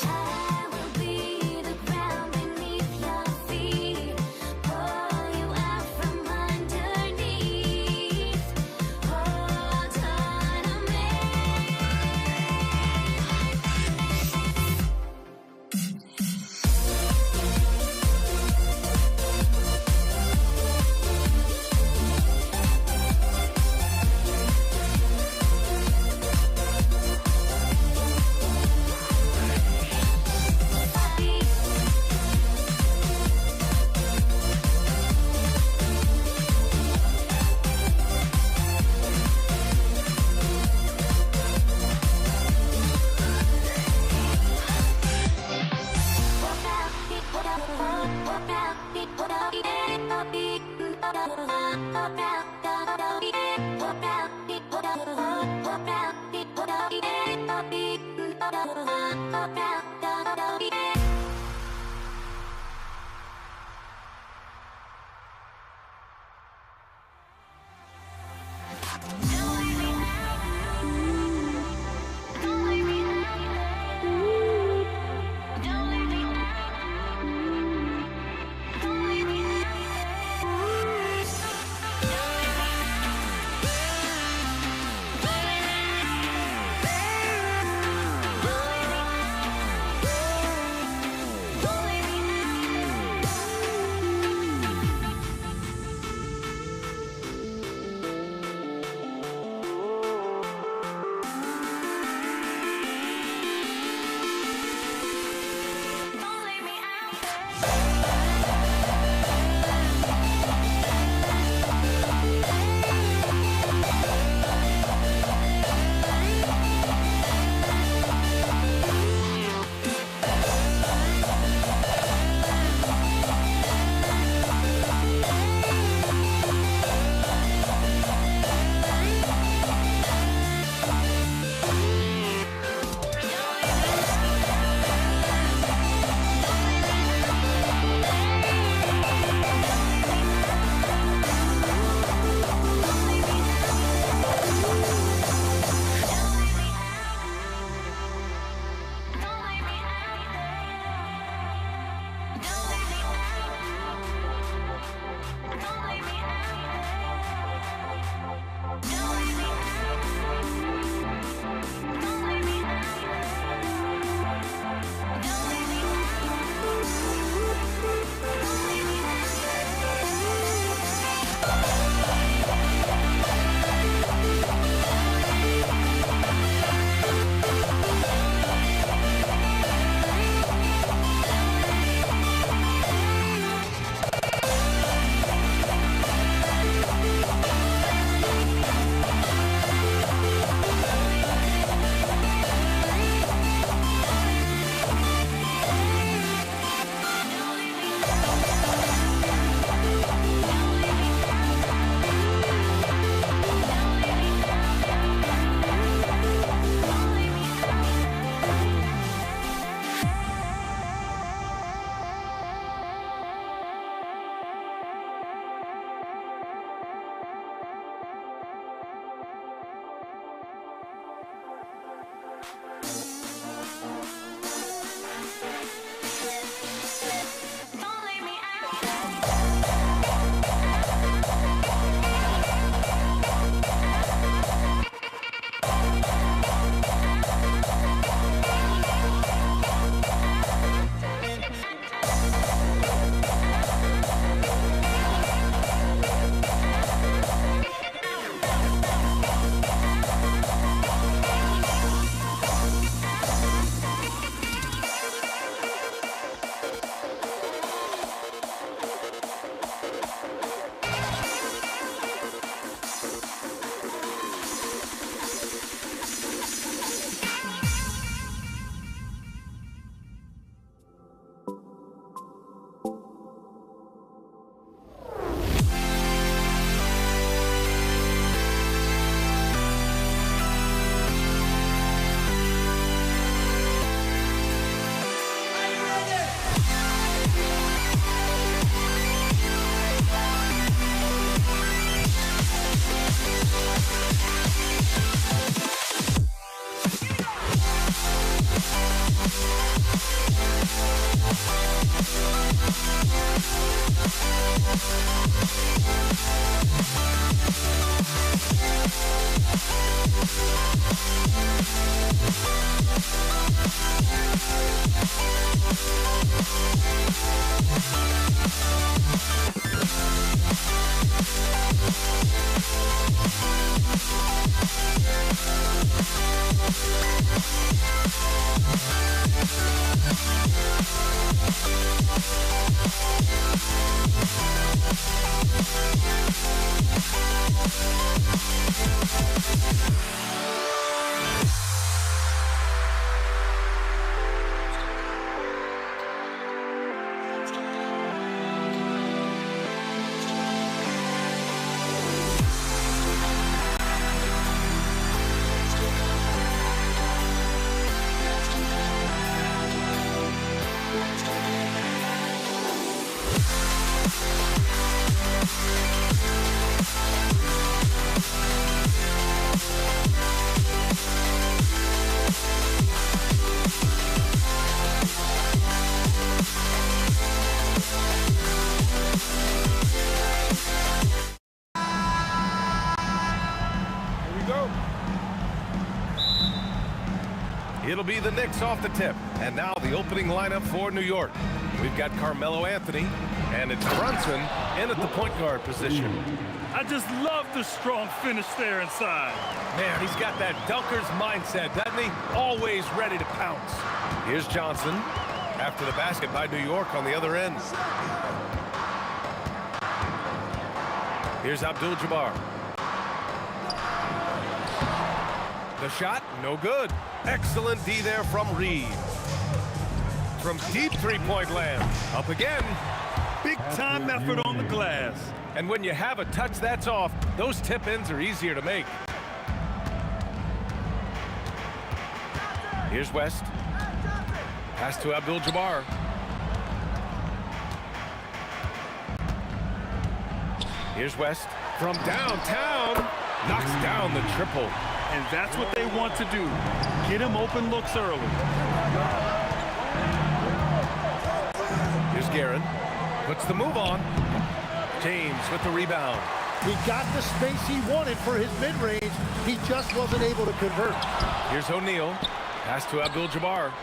I will be the ground beneath your feet, pull you out from underneath. Hold on to me. It'll be the Knicks off the tip. And now the opening lineup for New York. We've got Carmelo Anthony, and it's Brunson in at the point guard position. I just love the strong finish there inside. Man, he's got that dunker's mindset, doesn't he? Always ready to pounce. Here's Johnson after the basket by New York on the other end. Here's Abdul-Jabbar. The shot, no good. Excellent D there from Reed. From deep three-point land. Up again. Big time effort on the glass. And when you have a touch that's off, those tip-ins are easier to make. Here's West. Pass to Abdul-Jabbar. Here's West from downtown. Knocks down the triple. And that's what they want to do. Get him open looks early. Here's Guerin. Puts the move on. James with the rebound. He got the space he wanted for his mid-range. He just wasn't able to convert. Here's O'Neal. Pass to Abdul-Jabbar.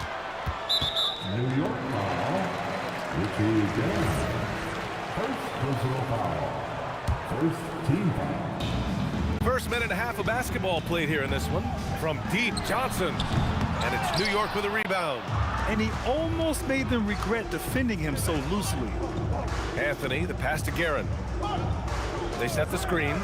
New York foul. Ricky Dennis. First personal foul. First team foul. First minute and a half of basketball played here in this one. From deep, Johnson. And it's New York with a rebound. And he almost made them regret defending him so loosely. Anthony, the pass to Guerin. They set the screen.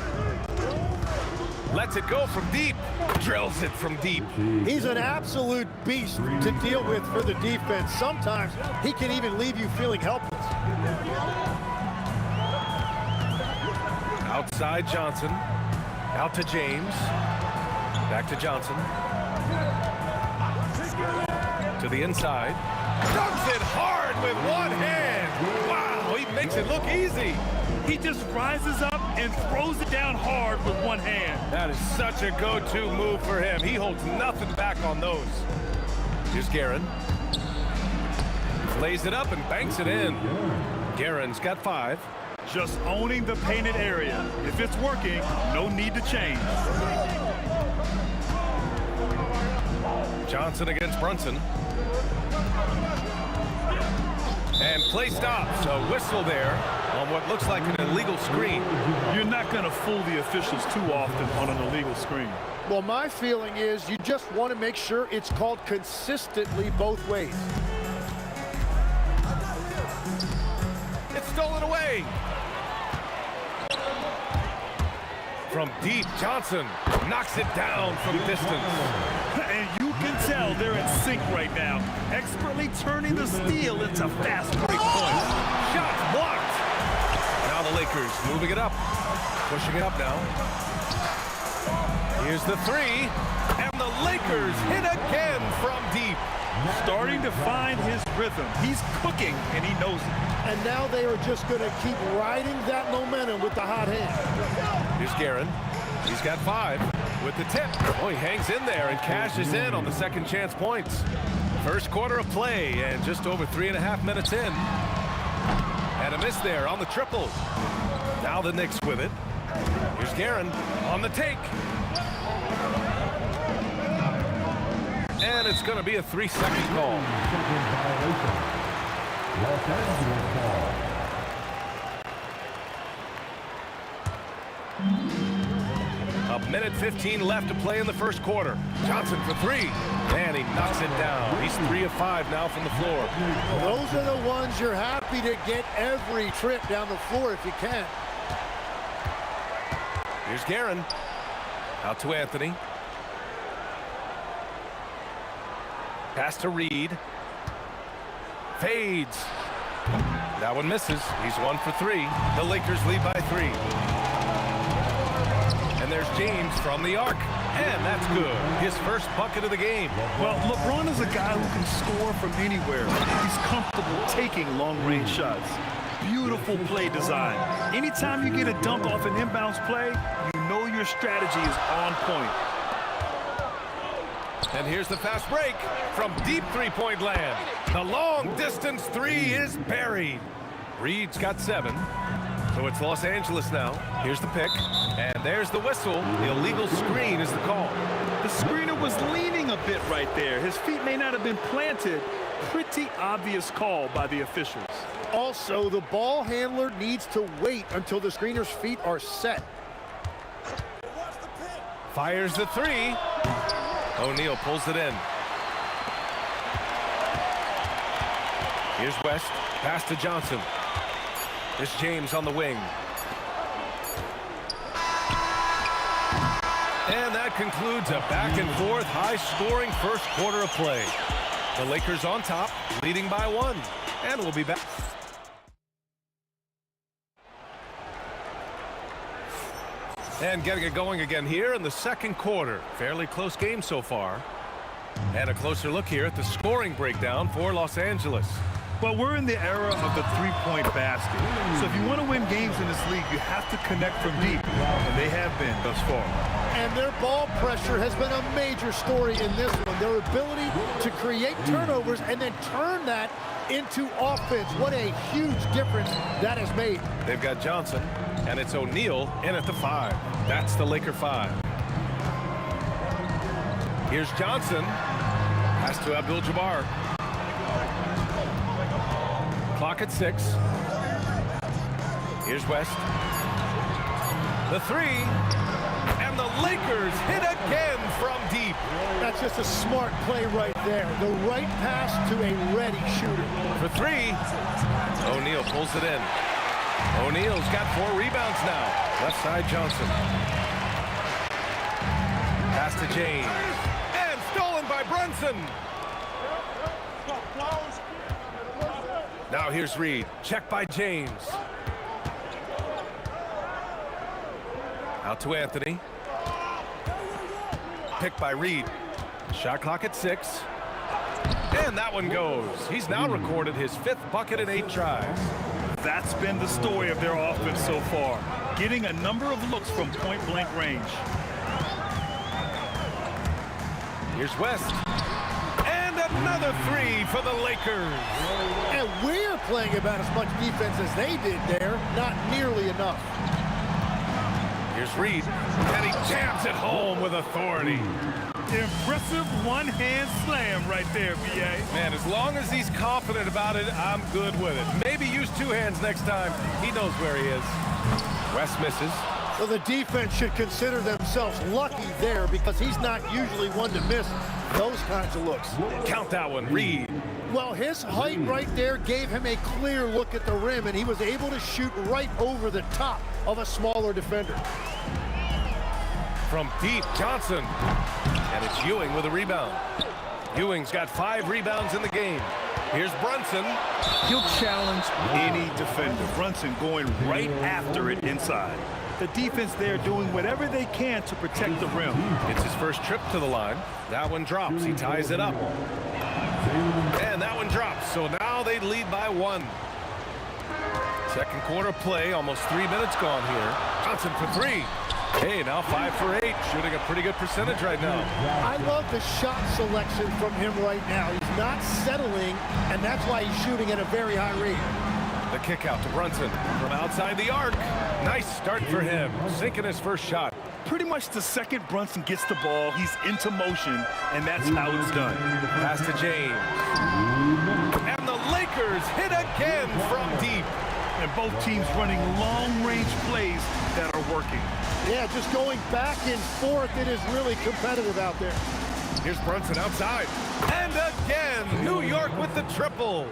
Lets it go from deep. Drills it from deep. He's an absolute beast to deal with for the defense. Sometimes he can even leave you feeling helpless. Outside Johnson. Out to James. Back to Johnson. To the inside. Dunks it hard with one hand. Wow, he makes it look easy. He just rises up and throws it down hard with one hand. That is such a go-to move for him. He holds nothing back on those. Here's Guerin. Lays it up and banks it in. Guerin's got 5. Just owning the painted area. If it's working, no need to change. Johnson against Brunson. And play stops. A whistle there on what looks like an illegal screen. You're not going to fool the officials too often on an illegal screen. Well, my feeling is you just want to make sure it's called consistently both ways. It's stolen away. From deep, Johnson knocks it down from distance. And you can tell they're in sync right now, expertly turning the steal into fast break points. Shots blocked. Now the Lakers moving it up, pushing it up now. Here's the 3, and the Lakers hit again from deep. Starting to find his rhythm. He's cooking, and he knows it. And now they are just going to keep riding that momentum with the hot hand. Here's Guerin. He's got 5 with the tip. Oh, he hangs in there and cashes in on the second chance points. First quarter of play and just over 3.5 minutes in. And a miss there on the triple. Now the Knicks with it. Here's Guerin on the take. And it's going to be a 3-second call. Second violation. Los Angeles ball. A minute 15 left to play in the first quarter. Johnson for three. And he knocks it down. He's 3 of 5 now from the floor. Those are the ones you're happy to get every trip down the floor if you can. Here's Guerin. Out to Anthony. Pass to Reed. Fades. That one misses. He's 1 for 3. The Lakers lead by 3. And there's James from the arc. And that's good. His first bucket of the game. Well, LeBron is a guy who can score from anywhere. He's comfortable taking long-range shots. Beautiful play design. Anytime you get a dunk off an inbounds play, you know your strategy is on point. And here's the fast break from deep three-point land. The long-distance three is buried. Reed's got 7. So it's Los Angeles now. Here's the pick. And there's the whistle. The illegal screen is the call. The screener was leaning a bit right there. His feet may not have been planted. Pretty obvious call by the officials. Also, the ball handler needs to wait until the screener's feet are set. Fires the 3. O'Neal pulls it in. Here's West. Pass to Johnson. It's James on the wing. And that concludes a back-and-forth, high-scoring first quarter of play. The Lakers on top, leading by 1. And we'll be back. And getting it going again here in the second quarter. Fairly close game so far. And a closer look here at the scoring breakdown for Los Angeles. Well, we're in the era of the three-point basket. So if you want to win games in this league, you have to connect from deep. And they have been thus far. And their ball pressure has been a major story in this one. Their ability to create turnovers and then turn that into offense. What a huge difference that has made. They've got Johnson, and it's O'Neal in at the 5. That's the Laker 5. Here's Johnson. Pass to Abdul-Jabbar. Clock at 6. Here's West. The 3. And the Lakers hit again from deep. That's just a smart play right there. The right pass to a ready shooter. For 3. O'Neal pulls it in. O'Neal's got 4 rebounds now. Left side Johnson. Pass to James. And stolen by Brunson. Now here's Reed. Check by James. Out to Anthony. Picked by Reed. Shot clock at 6. And that one goes. He's now recorded his 5th bucket in 8 tries. That's been the story of their offense so far. Getting a number of looks from point-blank range. Here's West. And another 3 for the Lakers. And we're playing about as much defense as they did there. Not nearly enough. Here's Reed. And he jams it home with authority. Impressive one-hand slam right there, B.A. Man, as long as he's confident about it, I'm good with it. Maybe use 2 hands next time. He knows where he is. West misses. So the defense should consider themselves lucky there because he's not usually one to miss those kinds of looks. Count that one, Reed. Well, his height right there gave him a clear look at the rim, and he was able to shoot right over the top of a smaller defender. From deep, Johnson. And it's Ewing with a rebound. Ewing's got 5 rebounds in the game. Here's Brunson. He'll challenge any defender. Brunson going right after it inside. The defense there doing whatever they can to protect the rim. It's his first trip to the line. That one drops. He ties it up. And that one drops. So now they lead by 1. Second quarter play. Almost 3 minutes gone here. Johnson for 3. Hey, now 5 for 8. Shooting a pretty good percentage right now. I love the shot selection from him right now. He's not settling, and that's why he's shooting at a very high rate. The kick out to Brunson from outside the arc. Nice start for him, sinking his first shot. Pretty much the second Brunson gets the ball, he's into motion, and that's how it's done. Pass to James. And the Lakers hit again from deep. And both teams running long-range plays that are working. Yeah, just going back and forth. It is really competitive out there. Here's Brunson outside. And again, New York with the triple.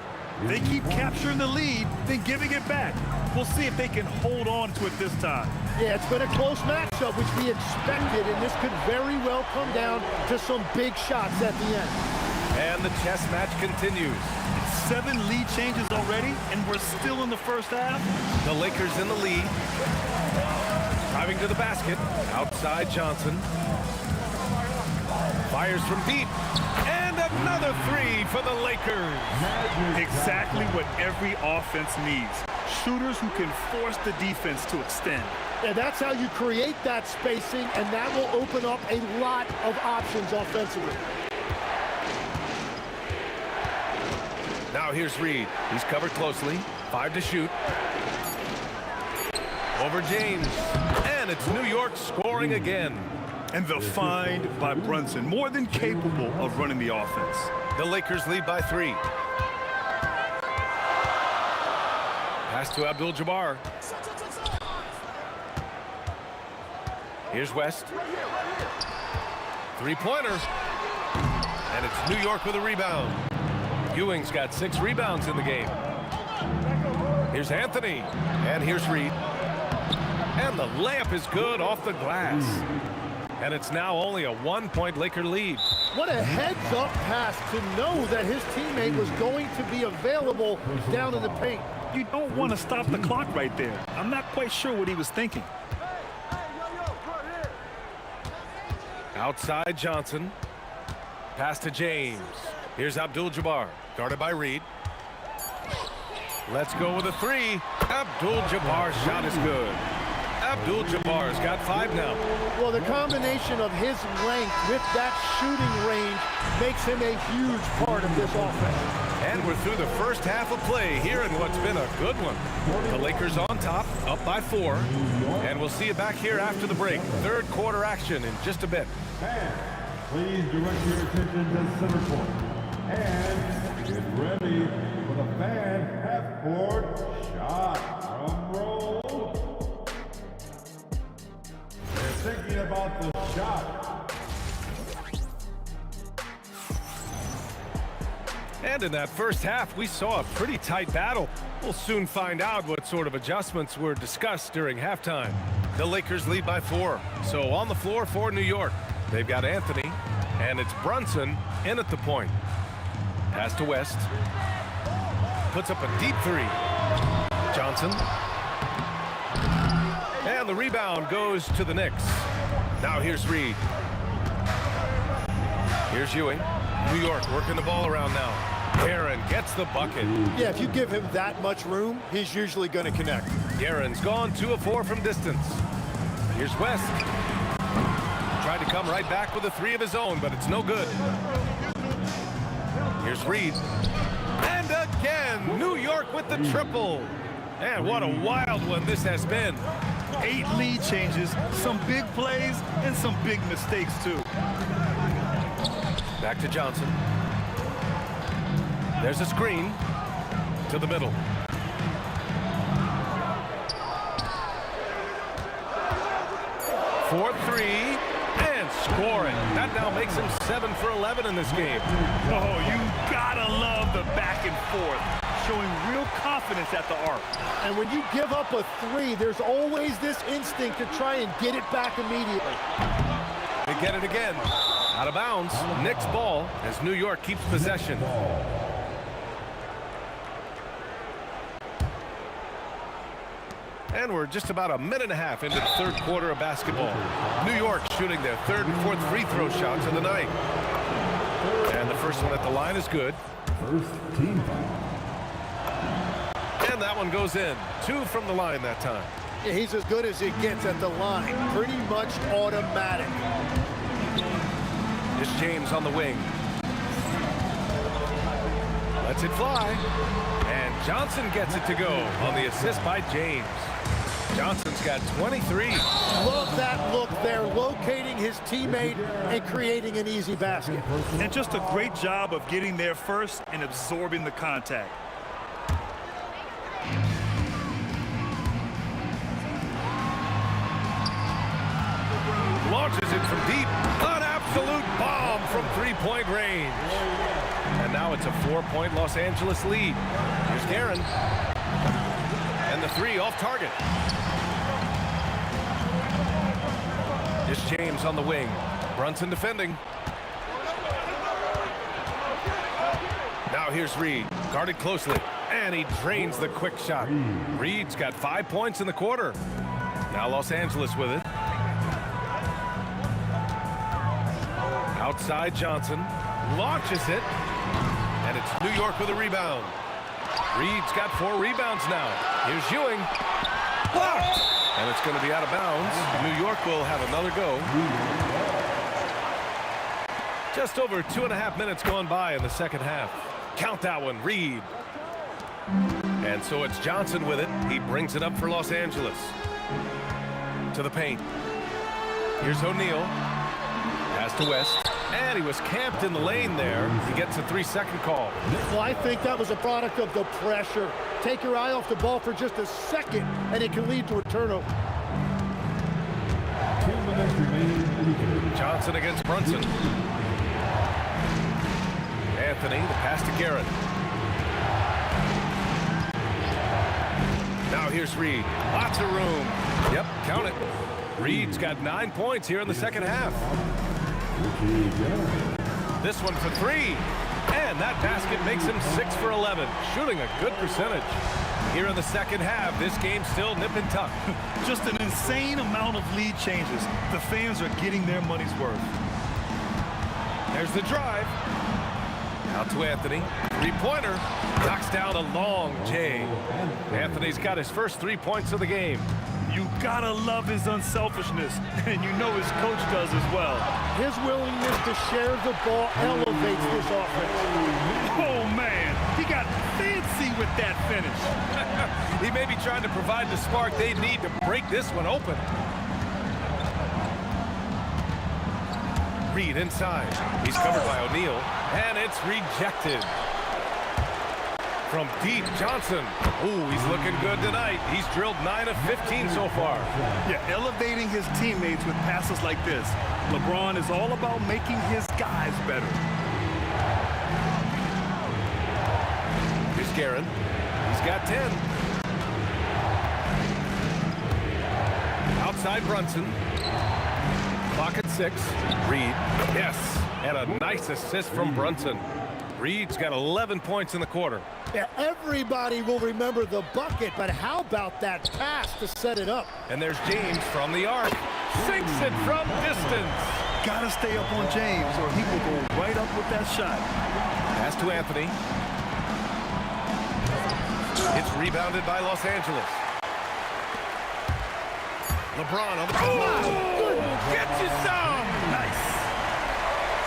They keep capturing the lead, then giving it back. We'll see if they can hold on to it this time. Yeah, it's been a close matchup, which we expected, and this could very well come down to some big shots at the end. And the chess match continues. 7 lead changes already, and we're still in the first half. The Lakers in the lead. Driving to the basket. Outside Johnson. Fires from deep. And another 3 for the Lakers. Exactly what every offense needs. Shooters who can force the defense to extend. And that's how you create that spacing, and that will open up a lot of options offensively. Now here's Reed. He's covered closely. 5 to shoot. Over James. And it's New York scoring again. And the find by Brunson, more than capable of running the offense. The Lakers lead by 3. Pass to Abdul-Jabbar. Here's West. 3-pointer. And it's New York with a rebound. Ewing's got 6 rebounds in the game. Here's Anthony. And here's Reed. And the layup is good off the glass. And it's now only a 1-point Laker lead. What a heads-up pass to know that his teammate was going to be available down in the paint. You don't want to stop the clock right there. I'm not quite sure what he was thinking. Outside Johnson. Pass to James. Here's Abdul-Jabbar, guarded by Reed. Let's go with a 3. Abdul-Jabbar's shot is good. Abdul-Jabbar's got 5 now. Well, the combination of his length with that shooting range makes him a huge part of this offense. And we're through the first half of play here in what's been a good one. The Lakers on top, up by 4. And we'll see you back here after the break. Third quarter action in just a bit. Fans, please direct your attention to center court. And get ready for the fan half-court shot. Drum roll. They're thinking about the shot. And in that first half, we saw a pretty tight battle. We'll soon find out what sort of adjustments were discussed during halftime. The Lakers lead by 4. So on the floor for New York, they've got Anthony, and it's Brunson in at the point. Pass to West. Puts up a deep 3. Johnson. And the rebound goes to the Knicks. Now here's Reed. Here's Ewing. New York working the ball around now. Aaron gets the bucket. Yeah, if you give him that much room, he's usually going to connect. Aaron's gone 2 of 4 from distance. Here's West. Tried to come right back with a 3 of his own, but it's no good. Here's Reed. And again, New York with the triple. And what a wild one this has been. 8 lead changes, some big plays, and some big mistakes, too. Back to Johnson. There's a screen to the middle. For 3 and scoring. That now makes him 7 for 11 in this game. Oh, you gotta love the back and forth, showing real confidence at the arc. And when you give up a 3, there's always this instinct to try and get it back immediately. They get it again. Out of bounds. Knicks ball as New York keeps possession. And we're just about a minute and a half into the third quarter of basketball. New York shooting their 3rd and 4th free throw shots of the night. And the first one at the line is good. First team. And that one goes in. 2 from the line that time. Yeah, he's as good as it gets at the line. Pretty much automatic. It's James on the wing. Lets it fly. And Johnson gets it to go on the assist by James. Johnson's got 23. Love that look there, locating his teammate and creating an easy basket. And just a great job of getting there first and absorbing the contact. Launches it from deep. An absolute bomb from three-point range. And now it's a 4-point Los Angeles lead. Here's Guerin. And the three off target. Here's James on the wing. Brunson defending. Now here's Reed. Guarded closely. And he drains the quick shot. Reed's got 5 points in the quarter. Now Los Angeles with it. Outside Johnson. Launches it. And it's New York with a rebound. Reed's got 4 rebounds now. Here's Ewing. Blocked. And it's going to be out of bounds. New York will have another go. Just over 2.5 minutes gone by in the second half. Count that one, Reed. And so it's Johnson with it. He brings it up for Los Angeles. To the paint. Here's O'Neal. Pass to West. And he was camped in the lane there. He gets a 3-second call. Well, I think that was a product of the pressure. Take your eye off the ball for just a second, and it can lead to a turnover. 2 minutes remaining. Johnson against Brunson. Anthony, the pass to Guerin. Now here's Reed. Lots of room. Yep, count it. Reed's got 9 points here in the second half. This one for 3. And that basket makes him 6 for 11. Shooting a good percentage. Here in the second half, this game's still nip and tuck. Just an insane amount of lead changes. The fans are getting their money's worth. There's the drive. Out to Anthony. 3-pointer. Knocks down a long J. Anthony's got his first 3 points of the game. You gotta love his unselfishness, and you know his coach does as well. His willingness to share the ball elevates this offense. Oh, man, he got fancy with that finish. He may be trying to provide the spark they need to break this one open. Reed inside. He's covered by O'Neal, and it's rejected. From deep, Johnson. Ooh, he's looking good tonight. He's drilled 9 of 15 so far. Yeah, elevating his teammates with passes like this. LeBron is all about making his guys better. Here's Guerin. He's got 10. Outside Brunson. Clock at 6. Reed. Yes. And a nice assist from Brunson. Reed's got 11 points in the quarter. Yeah, everybody will remember the bucket, but how about that pass to set it up? And there's James from the arc. Sinks it from distance. Gotta stay up on James, or he will go right up with that shot. Pass to Anthony. It's rebounded by Los Angeles. LeBron on the get you some! Nice.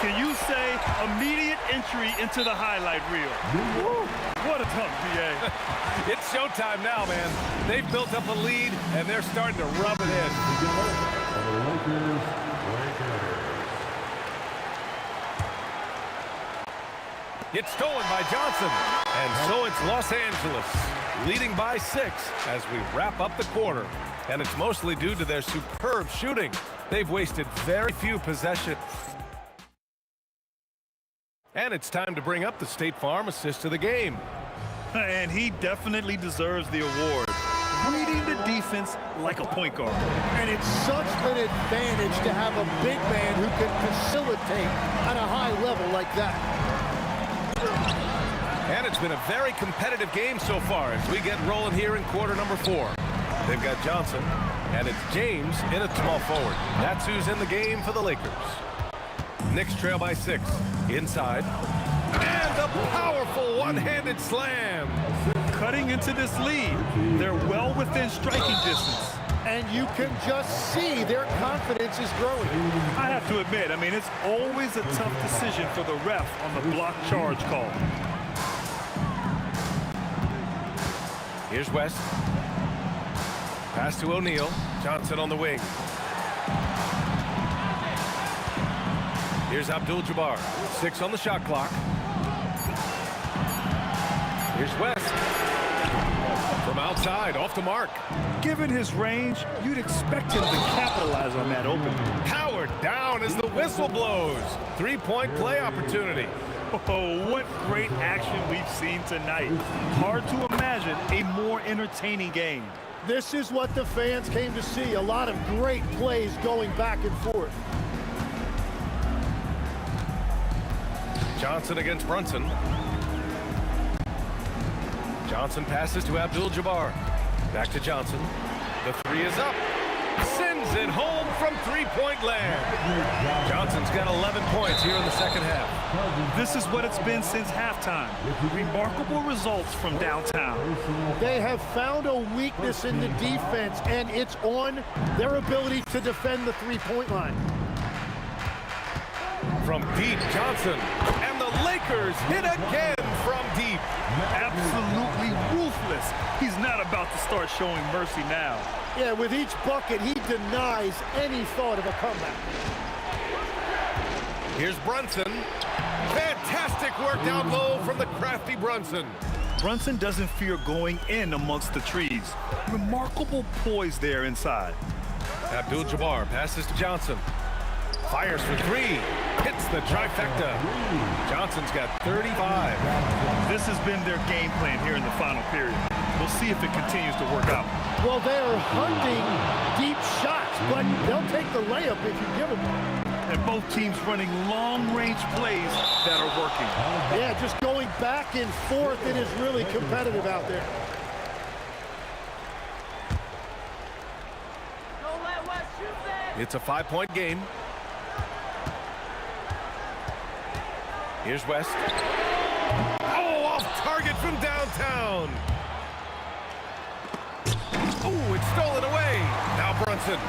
Can you say immediate entry into the highlight reel? What a tough PA. It's showtime now, man. They've built up a lead, and they're starting to rub it in. It's stolen by Johnson. And so it's Los Angeles, leading by 6 as we wrap up the quarter. And it's mostly due to their superb shooting. They've wasted very few possessions. And it's time to bring up the State Farm assist of the game. And he definitely deserves the award. Reading the defense like a point guard. And it's such an advantage to have a big man who can facilitate at a high level like that. And it's been a very competitive game so far as we get rolling here in quarter number 4. They've got Johnson, and it's James in at small forward. That's who's in the game for the Lakers. Knicks trail by 6. Inside. And a powerful one-handed slam. Cutting into this lead. They're well within striking distance. And you can just see their confidence is growing. I have to admit, I mean, it's always a tough decision for the ref on the block charge call. Here's West. Pass to O'Neal. Johnson on the wing. Here's Abdul-Jabbar. 6 on the shot clock. Here's West. From outside, off the mark. Given his range, you'd expect him to capitalize on that opening. Powered down as the whistle blows. 3-point play opportunity. Oh, what great action we've seen tonight. Hard to imagine a more entertaining game. This is what the fans came to see. A lot of great plays going back and forth. Johnson against Brunson. Johnson passes to Abdul-Jabbar. Back to Johnson. The 3 is up. Sends it home from 3-point land. Johnson's got 11 points here in the second half. This is what it's been since halftime. Remarkable results from downtown. They have found a weakness in the defense, and it's on their ability to defend the 3-point line. From deep, Johnson. And the Lakers hit again from deep. Absolutely ruthless. He's not about to start showing mercy now. Yeah, with each bucket, he denies any thought of a comeback. Here's Brunson. Fantastic work down low from the crafty Brunson. Brunson doesn't fear going in amongst the trees. Remarkable poise there inside. Abdul-Jabbar passes to Johnson. Fires for 3. Hits the trifecta. Johnson's got 35. This has been their game plan here in the final period. We'll see if it continues to work out. Well, they're hunting deep shots, but they'll take the layup if you give them one. And both teams running long-range plays that are working. Yeah, just going back and forth. It is really competitive out there. It's a 5-point game. Here's West. Oh, off target from downtown. Oh, it's stolen away. Now Brunson.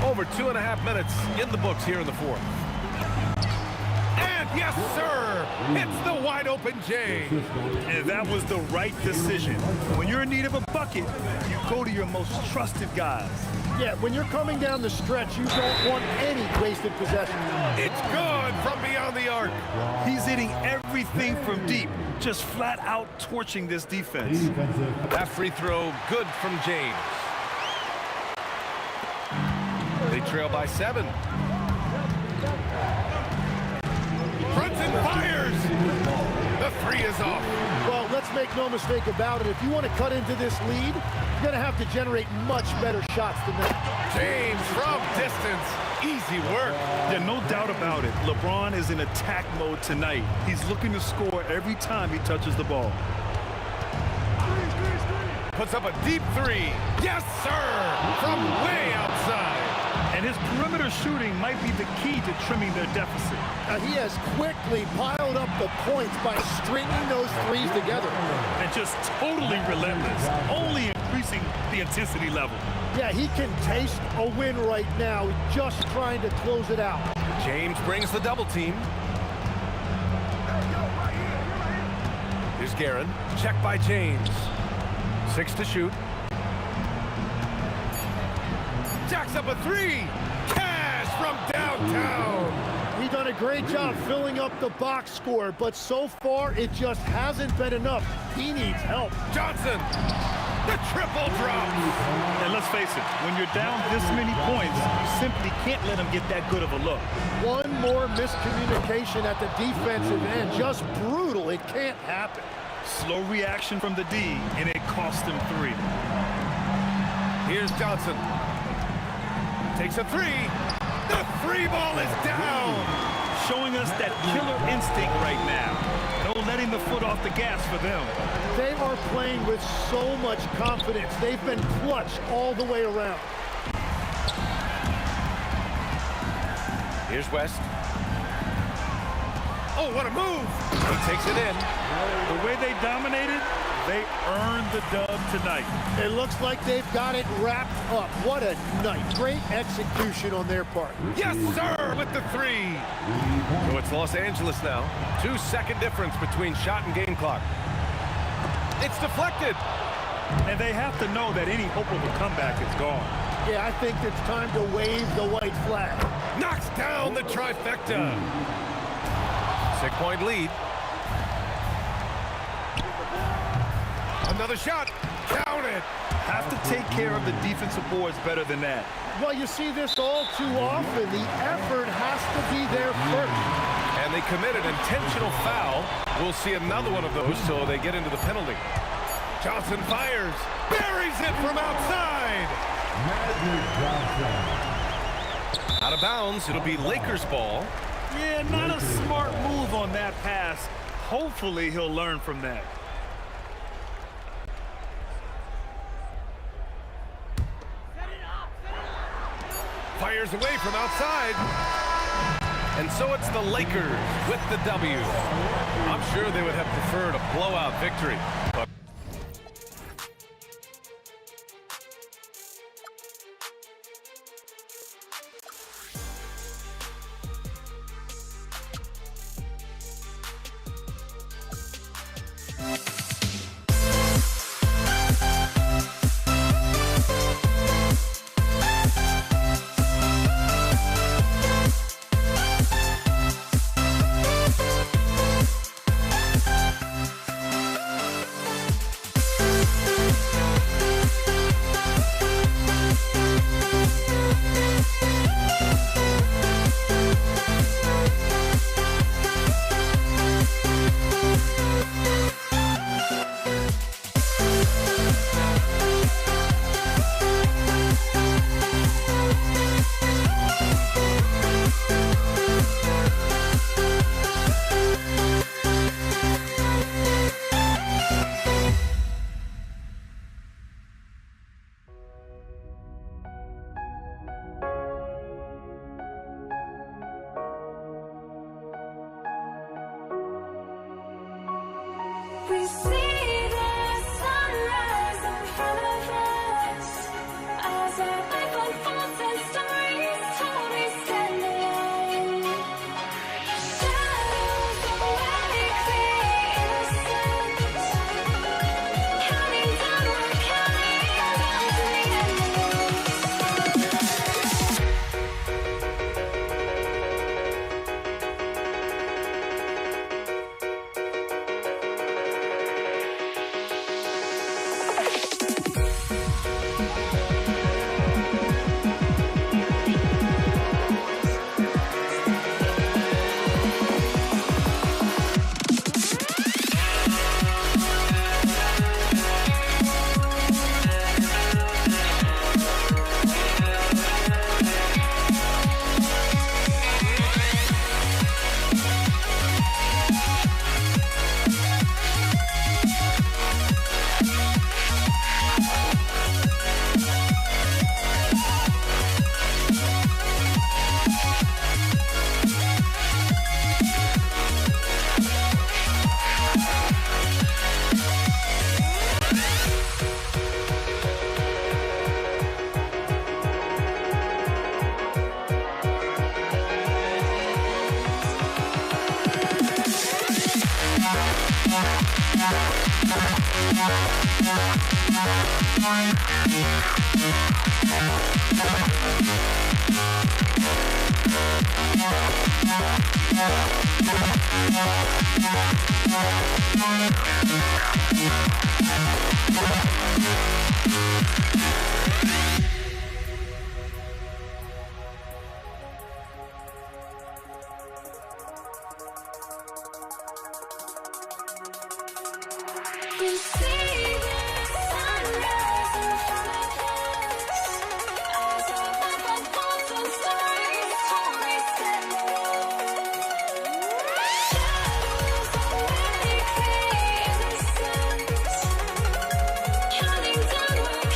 Over 2.5 minutes in the books here in the fourth. And yes, sir, hits the wide open J. And that was the right decision. When you're in need of a bucket, you go to your most trusted guys. Yeah, when you're coming down the stretch, you don't want any wasted possession. It's good from beyond the arc. He's hitting everything from deep, just flat out torching this defense. That free throw good from James. They trail by 7. Brunson fires. The 3 is off. Well, let's make no mistake about it. If you want to cut into this lead, you're going to have to generate much better shots than that. James from distance. Easy work. Yeah, no doubt about it. LeBron is in attack mode tonight. He's looking to score every time he touches the ball. Puts up a deep 3. Yes, sir. From way outside. And his perimeter shooting might be the key to trimming their deficit. He has quickly piled up the points by stringing those 3s together. And just totally relentless, only increasing the intensity level. Yeah, he can taste a win right now, just trying to close it out. James brings the double team. Here's Guerin. Check by James. 6 to shoot. Jacks up a 3. Cash from downtown. He's done a great job filling up the box score, but so far it just hasn't been enough. He needs help. Johnson, the triple drop. And let's face it, when you're down this many points, you simply can't let him get that good of a look. One more miscommunication at the defensive end. Just brutal. It can't happen. Slow reaction from the D, and it cost him 3. Here's Johnson. Takes a 3. The 3 ball is down. Showing us that killer instinct right now. No letting the foot off the gas for them. They are playing with so much confidence. They've been clutch all the way around. Here's West. Oh, what a move. He takes it in. The way they dominated, they earned the dub tonight. It looks like they've got it wrapped up. What a night. Great execution on their part. Yes, sir, with the 3. So it's Los Angeles now. 2-second difference between shot and game clock. It's deflected. And they have to know that any hope of a comeback is gone. Yeah, I think it's time to wave the white flag. Knocks down the trifecta. 6-point lead. Another shot. Count it. Have to take care of the defensive boards better than that. Well, you see this all too often. The effort has to be there first. And they commit an intentional foul. We'll see another one of those till they get into the penalty. Johnson fires. Buries it from outside. Magic Johnson. Out of bounds. It'll be Lakers ball. Yeah, not a smart move on that pass. Hopefully he'll learn from that. Fires away from outside. And so it's the Lakers with the W. I'm sure they would have preferred a blowout victory. But We see the sunrise in front of us as our life unfolds and stories told we stand alone. Shadows already create innocence, counting down, we're counting down to the end. We see the sunrise in front of us as our life unfolds and stories told we stand alone. Shadows already create innocence, counting down, we're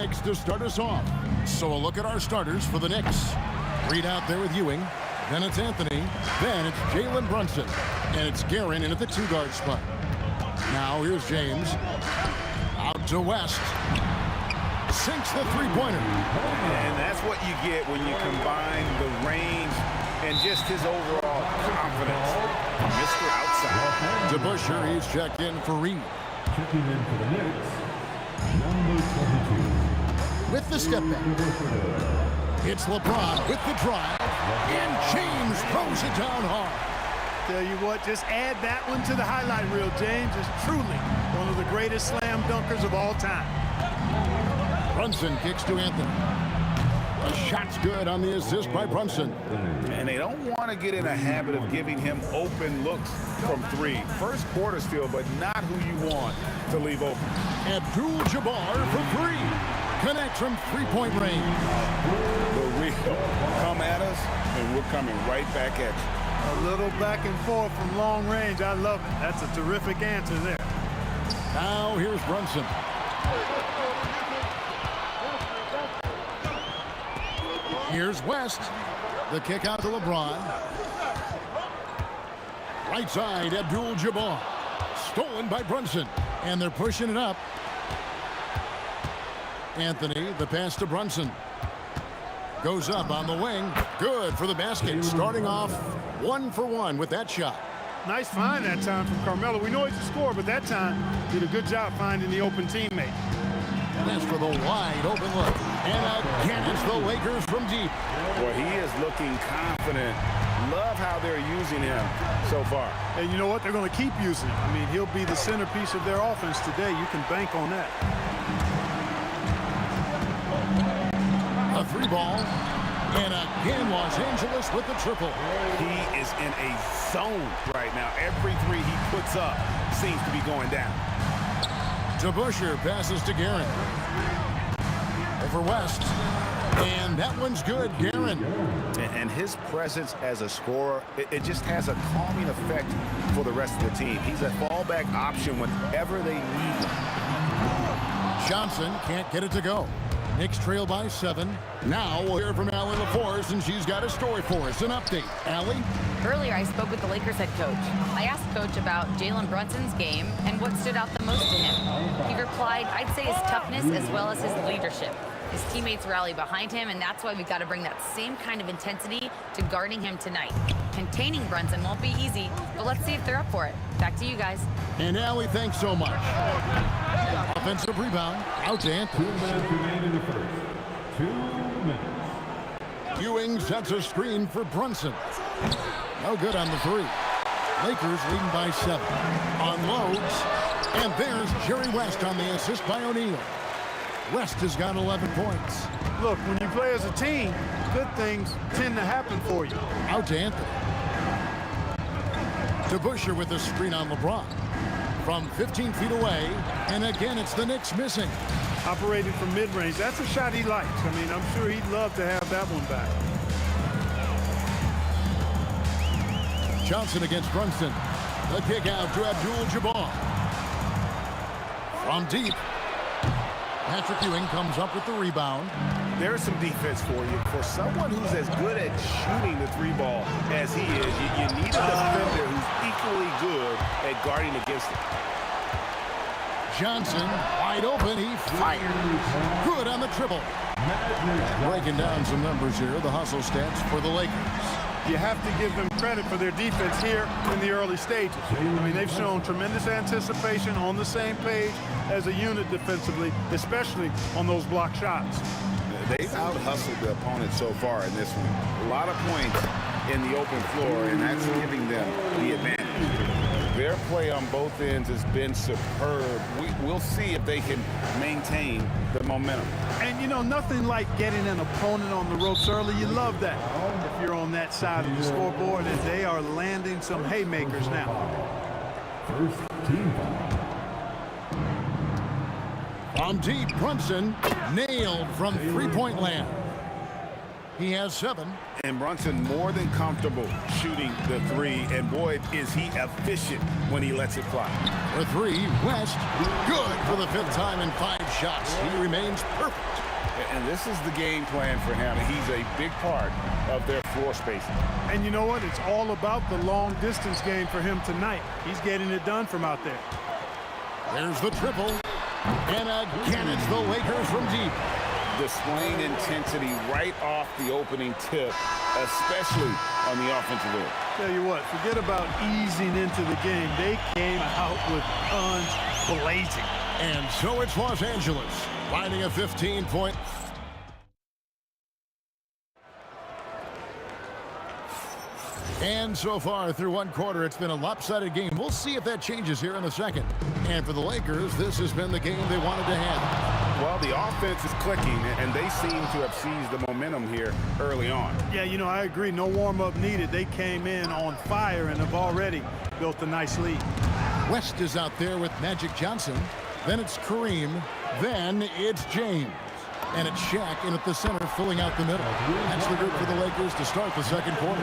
Wags to start us off. So a look at our starters for the Knicks. Reed out there with Ewing. Then it's Anthony. Then it's Jalen Brunson. And it's Guerin in at the 2-guard spot. Now here's James. Out to West. Sinks the three-pointer. And that's what you get when you combine the range and just his overall confidence. Mr. Outside. DeBusschere, he's checked in for Reed. Checking in for the Knicks, number 22. With the step back. It's LeBron with the drive. And James throws it down hard. Tell you what, just add that one to the highlight reel. James is truly one of the greatest slam dunkers of all time. Brunson kicks to Anthony. The shot's good on the assist by Brunson. And they don't want to get in a habit of giving him open looks from three. First quarter still, but not who you want to leave open. Abdul-Jabbar for three. Connects from three-point range. The real come at us, and we're coming right back at you. A little back and forth from long range. I love it. That's a terrific answer there. Now here's Brunson. Here's West. The kick out to LeBron. Right side, Abdul-Jabbar. Stolen by Brunson. And they're pushing it up. Anthony, the pass to Brunson. Goes up on the wing. Good for the basket. Starting off 1 for 1 with that shot. Nice find that time from Carmelo. We know he's a scorer, but that time did a good job finding the open teammate. That's for the wide open look. And again, it's the Lakers from deep. Well, he is looking confident. Love how they're using him so far. And you know what? They're going to keep using him. I mean, he'll be the centerpiece of their offense today. You can bank on that. A three ball. And again, Los Angeles with the triple. He is in a zone right now. Every three he puts up seems to be going down. DeBusschere passes to Guerin. Over West. And that one's good, Guerin. And his presence as a scorer, it just has a calming effect for the rest of the team. He's a fallback option whenever they need him. Johnson can't get it to go. Knicks trail by 7. Now we'll hear from Allie LaForce, and she's got a story for us. An update. Allie? Earlier, I spoke with the Lakers head coach. I asked Coach about Jalen Brunson's game and what stood out the most to him. He replied, I'd say his toughness as well as his leadership. His teammates rally behind him, and that's why we've got to bring that same kind of intensity to guarding him tonight. Containing Brunson won't be easy, but let's see if they're up for it. Back to you guys. And Allie, thanks so much. Offensive rebound. Out to Anthony. 2 minutes remain in the first. 2 minutes. Ewing sets a screen for Brunson. No good on the three. Lakers leading by 7. Unloads. And there's Jerry West on the assist by O'Neal. West has got 11 points. Look, when you play as a team, good things tend to happen for you. Out to Anthony. DeBusschere with the screen on LeBron. From 15 feet away, and again, it's the Knicks missing. Operating from mid-range. That's a shot he likes. I mean, I'm sure he'd love to have that one back. Johnson against Brunson. The kick out to Abdul-Jabbar. From deep. Patrick Ewing comes up with the rebound. There's some defense for you. For someone who's as good at shooting the three ball as he is, you need a defender who's equally good at guarding against it. Johnson, wide open, he fires. Good on the triple. Breaking down some numbers here, the hustle stats for the Lakers. You have to give them credit for their defense here in the early stages. I mean, they've shown tremendous anticipation, on the same page as a unit defensively, especially on those block shots. They've out-hustled the opponent so far in this one. A lot of points in the open floor, and that's giving them the advantage. Their play on both ends has been superb. We'll see if they can maintain the momentum. And, you know, nothing like getting an opponent on the ropes early. You love that if you're on that side of the scoreboard, and they are landing some haymakers now. First team foul. From deep, Brunson nailed from three-point land. He has 7. And Brunson more than comfortable shooting the 3. And boy, is he efficient when he lets it fly. For 3, West. Good for the 5th time in 5 shots. He remains perfect. And this is the game plan for him. He's a big part of their floor spacing. And you know what? It's all about the long distance game for him tonight. He's getting it done from out there. There's the triple. And again, it's the Lakers from deep. Displaying intensity right off the opening tip, especially on the offensive end. Tell you what, forget about easing into the game. They came out with guns blazing. And so it's Los Angeles, finding a 15-point. And so far through 1 quarter, it's been a lopsided game. We'll see if that changes here in the second. And for the Lakers, this has been the game they wanted to have. Well, the offense is clicking, and they seem to have seized the momentum here early on. Yeah, you know, I agree. No warm-up needed. They came in on fire and have already built a nice lead. West is out there with Magic Johnson. Then it's Kareem. Then it's James. And it's Shaq in at the center, filling out the middle. That's the group for the Lakers to start the second quarter.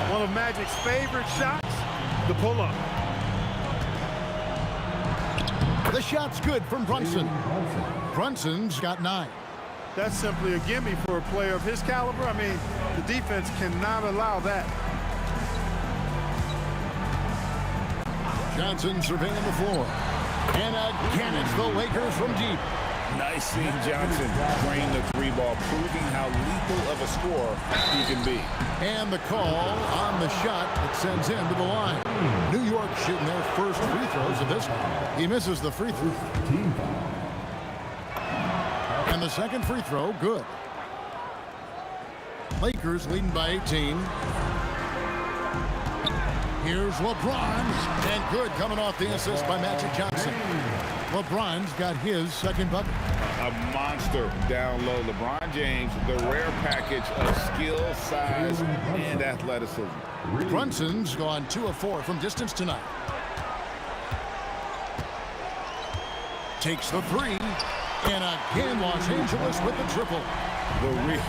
One of Magic's favorite shots, the pull-up. The shot's good from Brunson. Brunson's got 9. That's simply a gimme for a player of his caliber. I mean, the defense cannot allow that. Johnson surveying the floor. And again, it's the Lakers from deep. Nice seeing Johnson drain the 3 ball, proving how lethal of a scorer he can be. And the call on the shot that sends him to the line. New York shooting their first free throws of this one. He misses the free throw. And the second free throw, good. Lakers leading by 18. Here's LeBron. And good coming off the assist by Magic Johnson. LeBron's got his second bucket. A monster down low. LeBron James, the rare package of skill, size, and athleticism. Brunson's gone 2 of 4 from distance tonight. Takes the 3. And again, Los Angeles with the triple. The real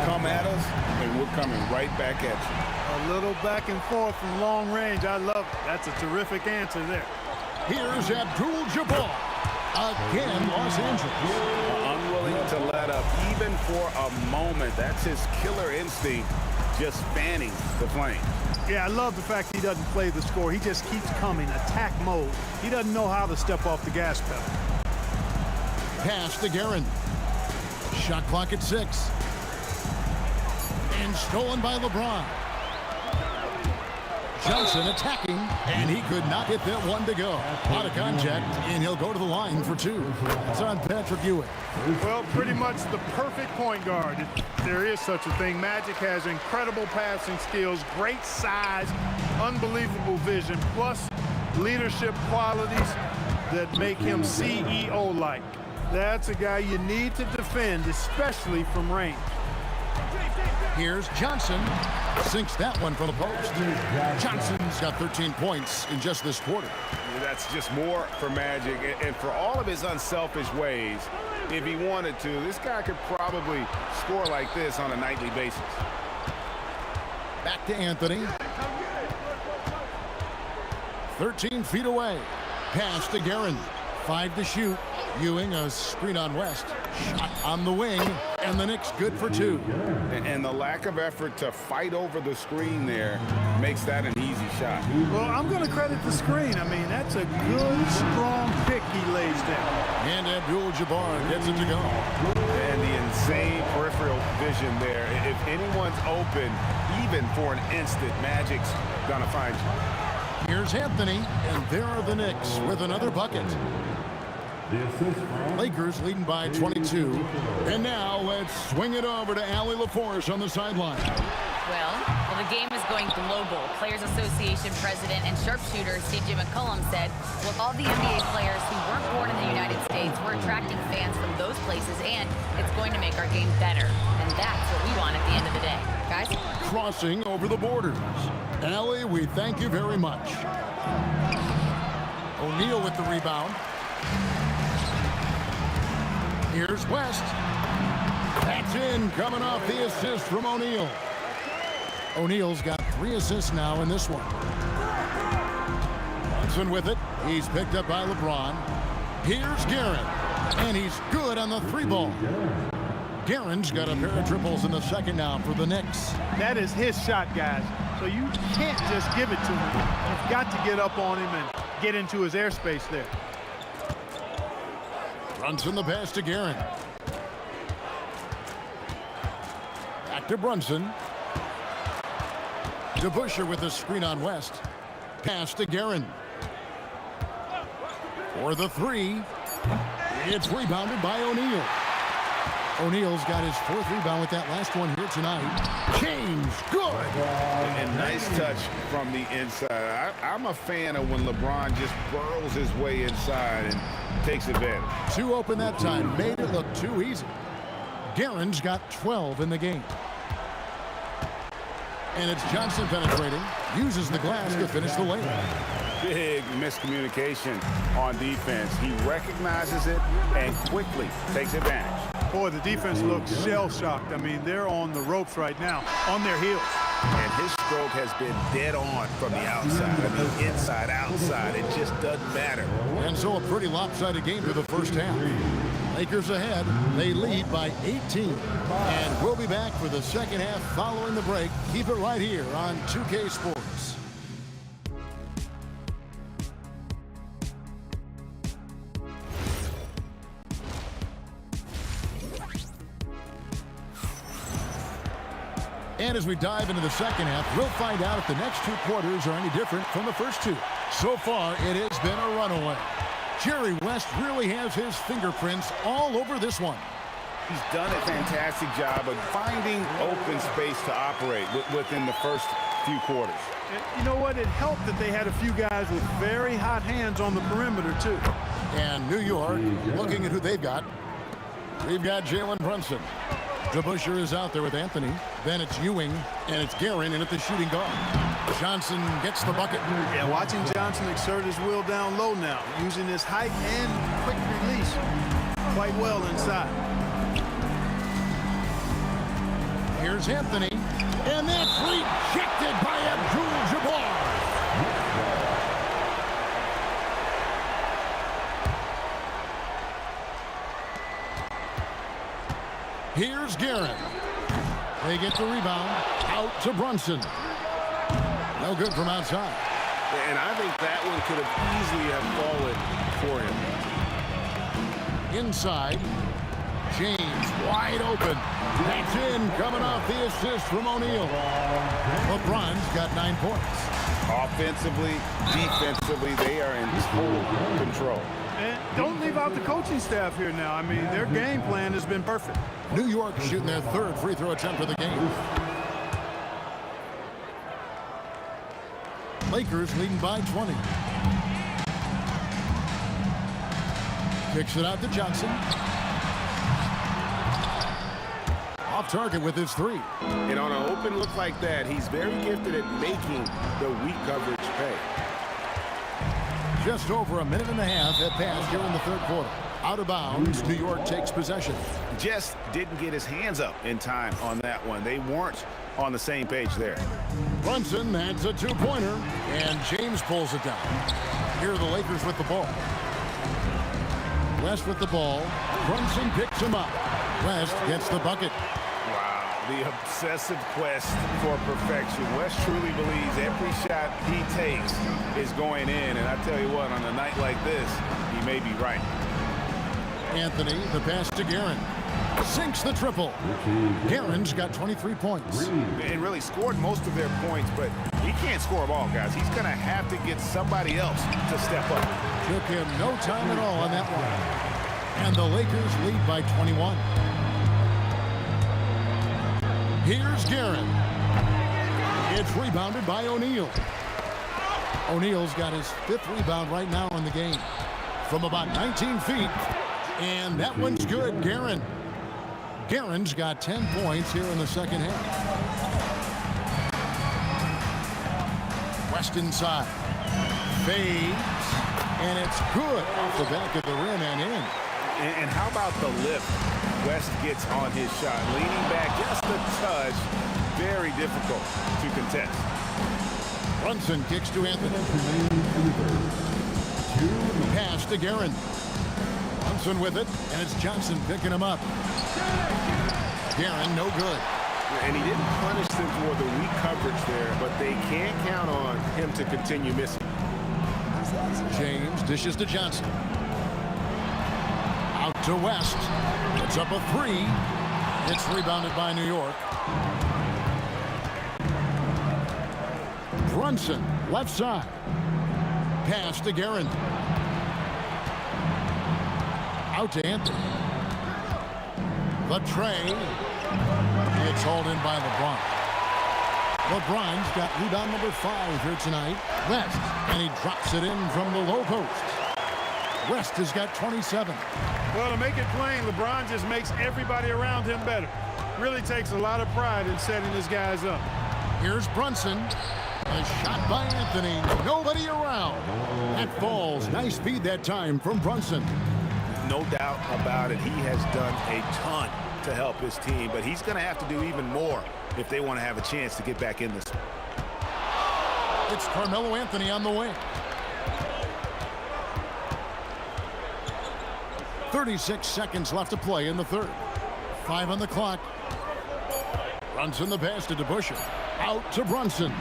come at us, and we're coming right back at you. A little back and forth from long range. I love it. That's a terrific answer there. Here's Abdul-Jabbar. Again, Los Angeles. Unwilling to let up even for a moment. That's his killer instinct, just fanning the flame. Yeah, I love the fact he doesn't play the score. He just keeps coming, attack mode. He doesn't know how to step off the gas pedal. Pass to Guerin. Shot clock at 6. And stolen by LeBron. Johnson attacking, and he could not get that one to go. Out of contact, and he'll go to the line for 2. It's on Patrick Ewing. Well, pretty much the perfect point guard. If there is such a thing. Magic has incredible passing skills, great size, unbelievable vision, plus leadership qualities that make him CEO-like. That's a guy you need to defend, especially from range. Here's Johnson. Sinks that one from the post. Johnson's got 13 points in just this quarter. That's just more for Magic. And for all of his unselfish ways, if he wanted to, this guy could probably score like this on a nightly basis. Back to Anthony. 13 feet away. Pass to Guerin. 5 to shoot. Ewing, a screen on West. Shot on the wing, and the Knicks good for 2. And the lack of effort to fight over the screen there makes that an easy shot. Well, I'm going to credit the screen. I mean, that's a good, strong pick he lays down. And Abdul-Jabbar gets it to go. And the insane peripheral vision there. If anyone's open, even for an instant, Magic's going to find you. Here's Anthony, and there are the Knicks with another bucket. Lakers leading by 22. And now let's swing it over to Allie LaForce on the sideline. Well, the game is going global. Players Association president and sharpshooter C.J. McCollum said, with all the NBA players who weren't born in the United States, we're attracting fans from those places, and it's going to make our game better. And that's what we want at the end of the day. Guys? Crossing over the borders. Allie, we thank you very much. O'Neal with the rebound. Here's West. That That's in, coming off the assist from O'Neal. O'Neal's got 3 assists now in this one. Brunson with it. He's picked up by LeBron. Here's Guerin, and he's good on the 3-ball. Guerin's got a pair of triples in the second now for the Knicks. That is his shot, guys. So you can't just give it to him. You've got to get up on him and get into his airspace there. Brunson the pass to Guerin. Back to Brunson. DeBusschere with the screen on West. Pass to Guerin. For the 3. It's rebounded by O'Neal. O'Neal's got his 4th rebound with that last one here tonight. James, good. And nice touch from the inside. I'm a fan of when LeBron just burrows his way inside and takes advantage. 2 open that time. Made it look too easy. Guerin's got 12 in the game. And it's Johnson penetrating. Uses the glass to finish the layup. Big miscommunication on defense. He recognizes it and quickly takes advantage. Boy, the defense looks shell-shocked. I mean, they're on the ropes right now, on their heels. And his stroke has been dead on from the outside. I mean, inside, outside, it just doesn't matter. And so a pretty lopsided game for the first half. Lakers ahead. They lead by 18. And we'll be back for the second half following the break. Keep it right here on 2K Sports. And as we dive into the second half, we'll find out if the next 2 quarters are any different from the first 2. So far, it has been a runaway. Jerry West really has his fingerprints all over this one. He's done a fantastic job of finding open space to operate within the first few quarters. You know what? It helped that they had a few guys with very hot hands on the perimeter, too. And New York, looking at who they've got. We've got Jalen Brunson. DeBusschere is out there with Anthony. Then it's Ewing, and it's Guerin in at the shooting guard. Johnson gets the bucket. Yeah, watching Johnson exert his will down low now, using his height and quick release quite well inside. Here's Anthony, and that's rejected by Abdul-Jabbar. Here's Guerin. They get the rebound out to Brunson. No good from outside. And I think that one could have easily have fallen for him. Inside, James wide open. That's in, coming off the assist from O'Neal. LeBron's got 9 points. Offensively, defensively, they are in total control. And don't leave out the coaching staff here now. I mean, their game plan has been perfect. New York shooting their 3rd free throw attempt of the game. Lakers leading by 20. Kicks it out to Johnson. Off target with his 3. And on an open look like that, he's very gifted at making the weak coverage pay. Just over a minute and a half at pass here in the 3rd quarter. Out of bounds, New York takes possession. Just didn't get his hands up in time on that one. They weren't on the same page there. Brunson, that's a 2-pointer, and James pulls it down. Here are the Lakers with the ball. West with the ball. Brunson picks him up. West gets the bucket. Wow, the obsessive quest for perfection. West truly believes every shot he takes is going in, and I tell you what, on a night like this, he may be right. Anthony, the pass to Guerin. Sinks the triple. Guerin's got 23 points. And really scored most of their points, but he can't score them all, guys. He's going to have to get somebody else to step up. Took him no time at all on that one. And the Lakers lead by 21. Here's Guerin. It's rebounded by O'Neal. O'Neal's got his 5th rebound right now in the game. From about 19 feet. And that one's good, Guerin. Guerin's got 10 points here in the second half. West inside. Fades. And it's good off the back of the rim and in. And how about the lift West gets on his shot. Leaning back just a touch. Very difficult to contest. Brunson kicks to Anthony. Pass to Guerin. Brunson with it, and it's Johnson picking him up. Guerin, no good. And he didn't punish them for the weak coverage there, but they can't count on him to continue missing. James dishes to Johnson. Out to West. It's up a 3. It's rebounded by New York. Brunson, left side. Pass to Guerin. Out to Anthony. The tray. It's hauled in by LeBron. LeBron's got rebound number 5 here tonight. West, and he drops it in from the low post. West has got 27. Well, to make it plain, LeBron just makes everybody around him better. Really takes a lot of pride in setting his guys up. Here's Brunson. A shot by Anthony. Nobody around. That falls. Nice feed that time from Brunson. No doubt about it. He has done a ton to help his team, but he's going to have to do even more if they want to have a chance to get back in this one. It's Carmelo Anthony on the wing. 36 seconds left to play in the third. 5 on the clock. Brunson the pass to DeBusschere. Out to Brunson.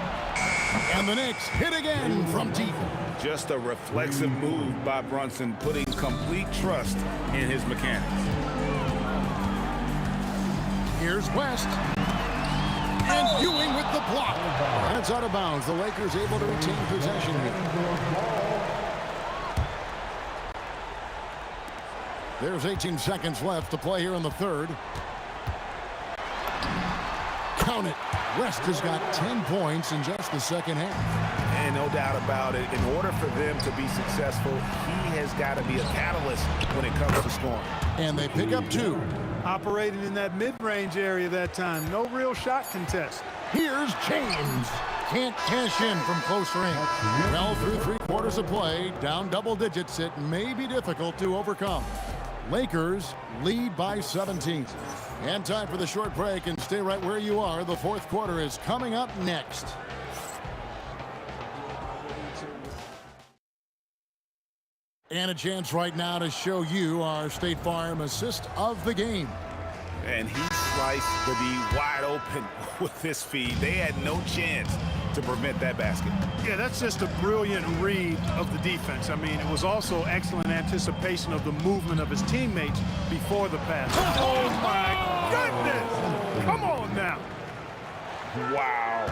And the Knicks hit again from deep. Just a reflexive move by Brunson, putting complete trust in his mechanics. Here's West. And Ewing with the block. And it's out of bounds. The Lakers able to retain possession here. There's 18 seconds left to play here in the third. Count it. West has got 10 points in just the second half. And no doubt about it, in order for them to be successful, he has got to be a catalyst when it comes to scoring. And they pick up 2. Operating in that mid-range area that time. No real shot contest. Here's James. Can't cash in from close range. Well, through 3 quarters of play, down double digits, it may be difficult to overcome. Lakers lead by 17. And time for the short break, and stay right where you are. The fourth quarter is coming up next. And a chance right now to show you our State Farm assist of the game. And he sliced the D wide open with this feed. They had no chance to prevent that basket. Yeah, that's just a brilliant read of the defense. I mean, it was also excellent anticipation of the movement of his teammates before the pass. Oh, my goodness! Come on now. Wow.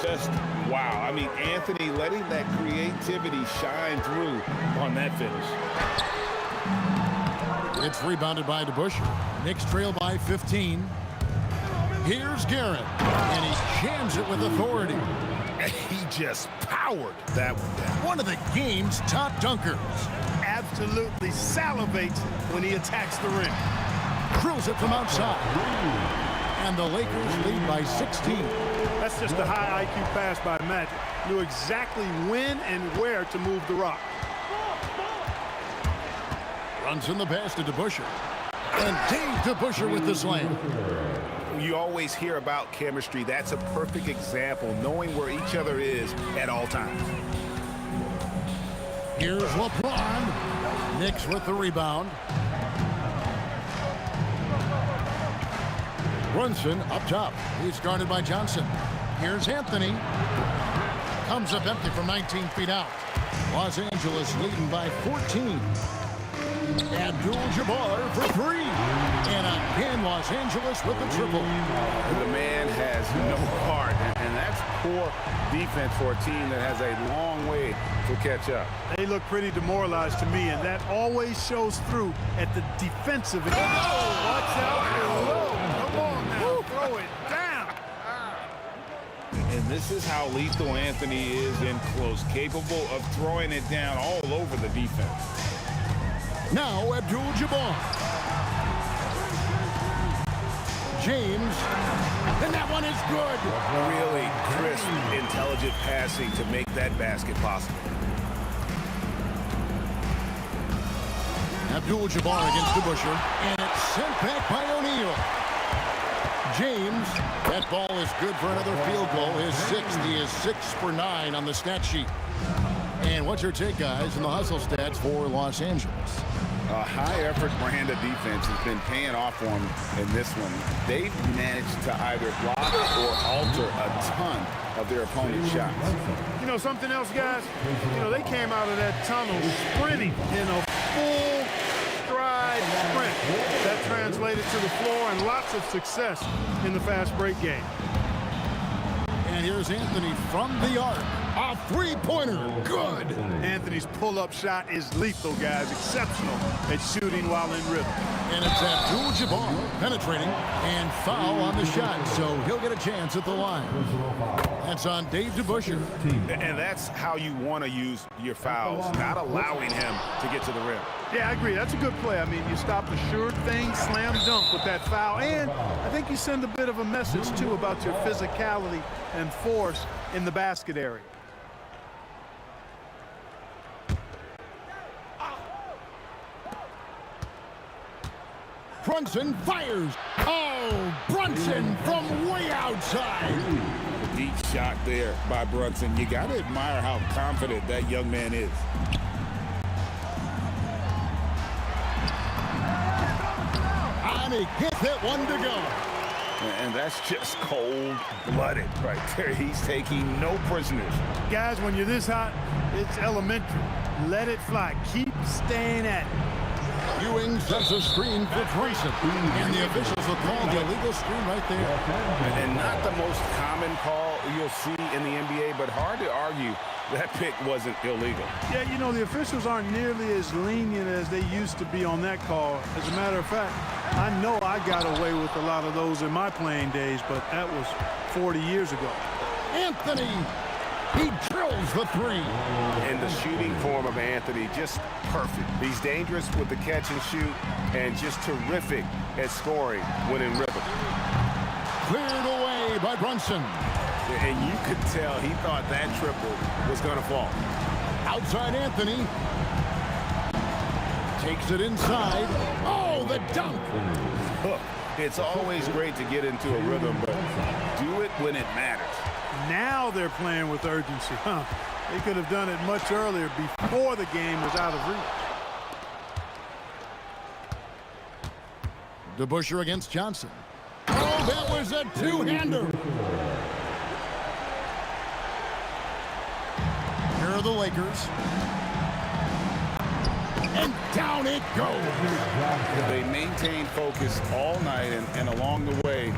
Just wow. I mean, Anthony letting that creativity shine through on that finish. It's rebounded by DeBusschere. Knicks trail by 15. Here's Guerin, and he jams it with authority. He just powered that one down. One of the game's top dunkers. Absolutely salivates when he attacks the rim. Drills it from outside. And the Lakers lead by 16. That's just a high IQ pass by Magic. Knew exactly when and where to move the rock. Runs in the pass to DeBusschere. And Dave DeBusschere with the slam. You always hear about chemistry. That's a perfect example, knowing where each other is at all times. Here's LeBron. Knicks with the rebound. Brunson up top. He's guarded by Johnson. Here's Anthony. Comes up empty from 19 feet out. Los Angeles leading by 14. Abdul-Jabbar for 3. And again, Los Angeles with the triple. The man has no heart, and that's poor defense for a team that has a long way to catch up. They look pretty demoralized to me, and that always shows through at the defensive end. Oh, watch out below. Come on now, throw it down. And this is how lethal Anthony is in close, capable of throwing it down all over the defense. Now Abdul-Jabbar. James. And that one is good. Really crisp, intelligent passing to make that basket possible. Abdul-Jabbar against DeBusschere, and it's sent back by O'Neal. James, that ball is good for another field goal. His sixth. He is 6 for 9 on the stat sheet. And what's your take, guys, in the hustle stats for Los Angeles? A high-effort brand of defense has been paying off for them in this one. They've managed to either block or alter a ton of their opponent's shots. You know something else, guys? You know, they came out of that tunnel sprinting in a full stride sprint. That translated to the floor and lots of success in the fast break game. And here's Anthony from the arc. A three-pointer. Good. Anthony's pull-up shot is lethal, guys. Exceptional at shooting while in rhythm. And it's Abdul-Jabbar penetrating and foul on the shot, so he'll get a chance at the line. That's on Dave DeBusschere. And that's how you want to use your fouls, not allowing him to get to the rim. Yeah, I agree. That's a good play. I mean, you stop the sure thing, slam dunk with that foul. And I think you send a bit of a message, too, about your physicality and force in the basket area. Brunson fires. Oh, Brunson from way outside. Deep shot there by Brunson. You got to admire how confident that young man is. And he gets that one to go. And that's just cold-blooded right there. He's taking no prisoners. Guys, when you're this hot, it's elementary. Let it fly. Keep staying at it. Ewing sets a screen for Brunson. And the officials will call the illegal screen right there. And not the most common call you'll see in the NBA, but hard to argue that pick wasn't illegal. Yeah, you know, the officials aren't nearly as lenient as they used to be on that call. As a matter of fact, I know I got away with a lot of those in my playing days, but that was 40 years ago. Anthony, he drills the three. And the shooting form of Anthony, just perfect. He's dangerous with the catch and shoot, and just terrific at scoring when in rhythm. Cleared away by Brunson. And you could tell he thought that triple was going to fall. Outside Anthony. Takes it inside. Oh, the dunk. Look, it's always great to get into a rhythm, but do it when it matters. Now they're playing with urgency. They could have done it much earlier before the game was out of reach. DeBusschere against Johnson. Oh, that was a two-hander. Here are the Lakers. And down it goes. They maintained focus all night and along the way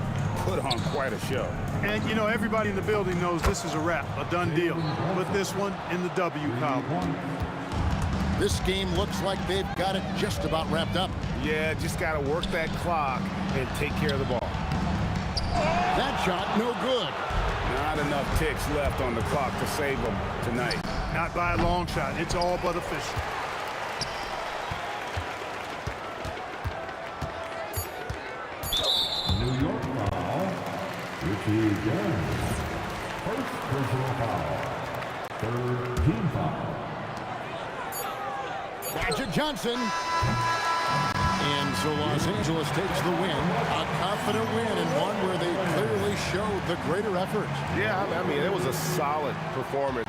put on quite a show. And, you know, everybody in the building knows this is a wrap, a done deal. Put this one in the W column. This game looks like they've got it just about wrapped up. Yeah, just got to work that clock and take care of the ball. That shot, no good. Not enough ticks left on the clock to save them tonight. Not by a long shot. It's all but official. New York foul, Richie Jones. First personal foul. Third team foul. Magic Johnson. And so Los Angeles takes the win. A confident win and one where they clearly showed the greater effort. Yeah, I mean, it was a solid performance.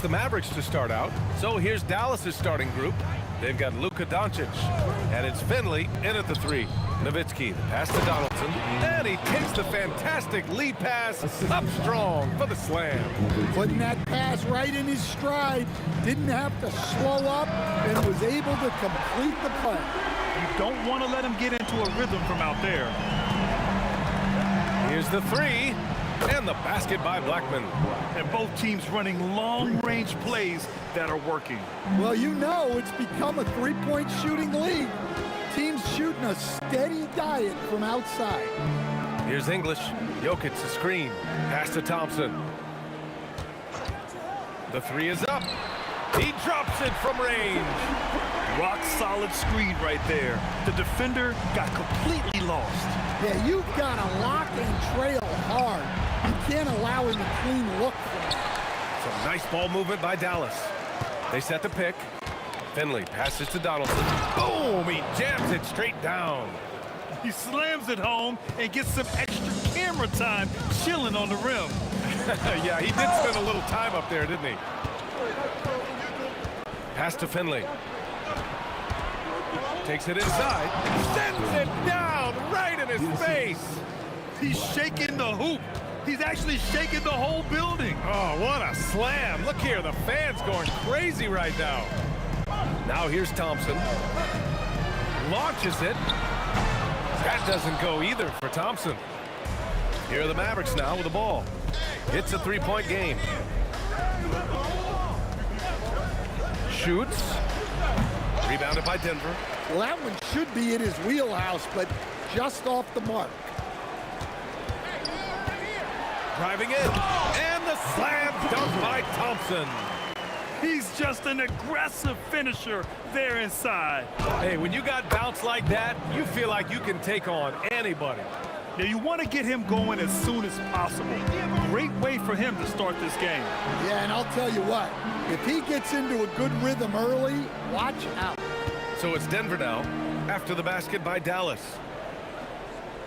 the Mavericks to start out. So here's Dallas's starting group. They've got Luka Doncic, and it's Finley in at the 3. Nowitzki, the pass to Donaldson, and he takes the fantastic lead pass up strong for the slam. Putting that pass right in his stride, didn't have to slow up, and was able to complete the play. You don't want to let him get into a rhythm from out there. Here's the 3, and the basket by Blackman. And both teams running long-range plays that are working. Well, you know it's become a three-point shooting league. Teams shooting a steady diet from outside. Here's English. Jokic, a screen. Pass to Thompson. The 3 is up. He drops it from range. Rock-solid screen right there. The defender got completely lost. Yeah, you've got to lock and trail hard. You can't allow him a clean look for it. Some nice ball movement by Dallas. They set the pick. Finley passes to Donaldson. Boom! He jams it straight down. He slams it home and gets some extra camera time chilling on the rim. Yeah, he did spend a little time up there, didn't he? Pass to Finley. Takes it inside. Sends it down right in his face. He's shaking the hoop. He's actually shaking the whole building. Oh, what a slam. Look here, the fans going crazy right now. Now here's Thompson. Launches it. That doesn't go either for Thompson. Here are the Mavericks now with the ball. It's a three-point game. Shoots. Rebounded by Denver. Well, that one should be in his wheelhouse, but just off the mark. Driving in. And the slam dunk by Thompson. He's just an aggressive finisher there inside. Hey, when you got bounce like that, you feel like you can take on anybody. Now, you want to get him going as soon as possible. Great way for him to start this game. Yeah, and I'll tell you what, if he gets into a good rhythm early, watch out. So it's Denver now, after the basket by Dallas.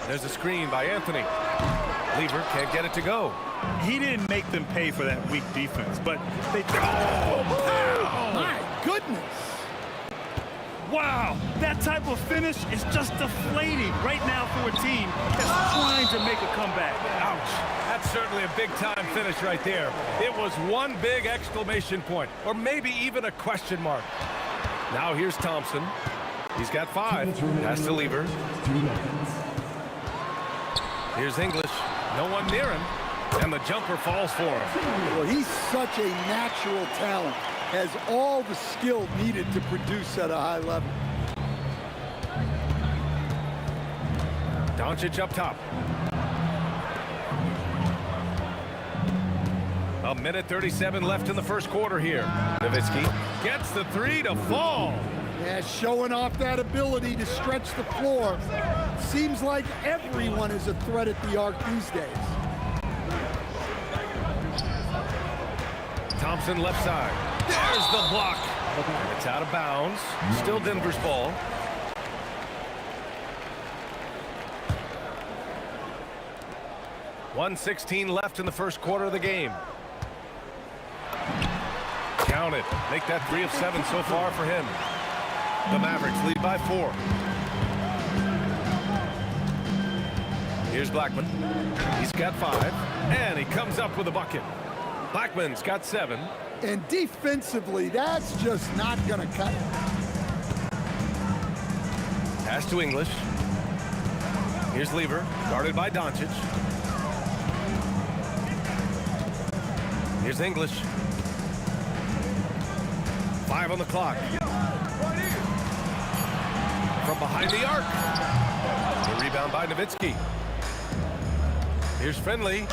There's a screen by Anthony. Lever can't get it to go. He didn't make them pay for that weak defense, but they... Oh, my goodness. Wow, that type of finish is just deflating right now for a team that's trying to make a comeback. Ouch. That's certainly a big-time finish right there. It was one big exclamation point, or maybe even a question mark. Now here's Thompson. He's got 5. Pass to Lever. Here's English. No one near him. And the jumper falls for him. Well, he's such a natural talent. Has all the skill needed to produce at a high level. Doncic up top. A minute 37 left in the first quarter here. Nowitzki gets the 3 to fall. Yeah, showing off that ability to stretch the floor. Seems like everyone is a threat at the arc these days. Thompson left side. There's the block. It's out of bounds. Still Denver's ball. .116 left in the first quarter of the game. Count it. Make that 3 of 7 so far for him. The Mavericks lead by 4. Here's Blackman. He's got 5. And he comes up with a bucket. Blackman's got 7. And defensively, that's just not going to cut it. Pass to English. Here's Lever, guarded by Doncic. Here's English. 5 on the clock. From behind the arc. The rebound by Nowitzki. Here's Finley.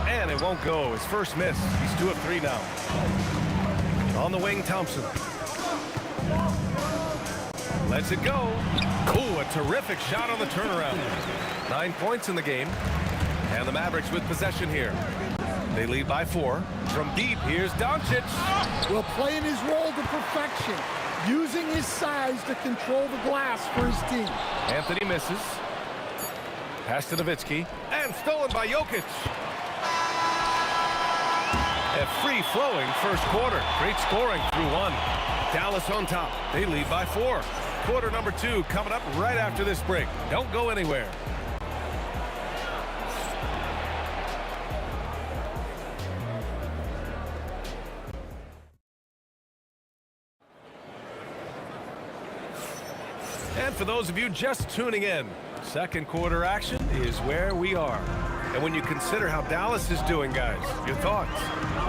And it won't go. His first miss. He's 2 of 3 now. On the wing, Thompson. Lets it go. Ooh, a terrific shot on the turnaround. 9 points in the game. And the Mavericks with possession here. They lead by 4. From deep, here's Doncic. Well, playing his role to perfection. Using his size to control the glass for his team. Anthony misses. Pass to Nowitzki. And stolen by Jokic. A free-flowing first quarter. Great scoring through one. Dallas on top. They lead by 4. Quarter number 2 coming up right after this break. Don't go anywhere. And for those of you just tuning in, second quarter action is where we are. And when you consider how Dallas is doing, guys, your thoughts?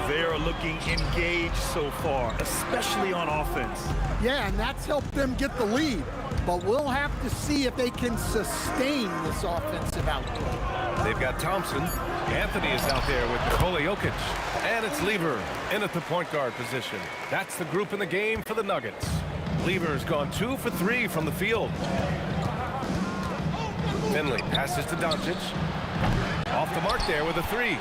They are looking engaged so far, especially on offense. Yeah, and that's helped them get the lead. But we'll have to see if they can sustain this offensive output. They've got Thompson. Anthony is out there with Nikola Jokic. And it's Lever in at the point guard position. That's the group in the game for the Nuggets. Lever's gone 2 for 3 from the field. Finley passes to Doncic. Off the mark there with a 3.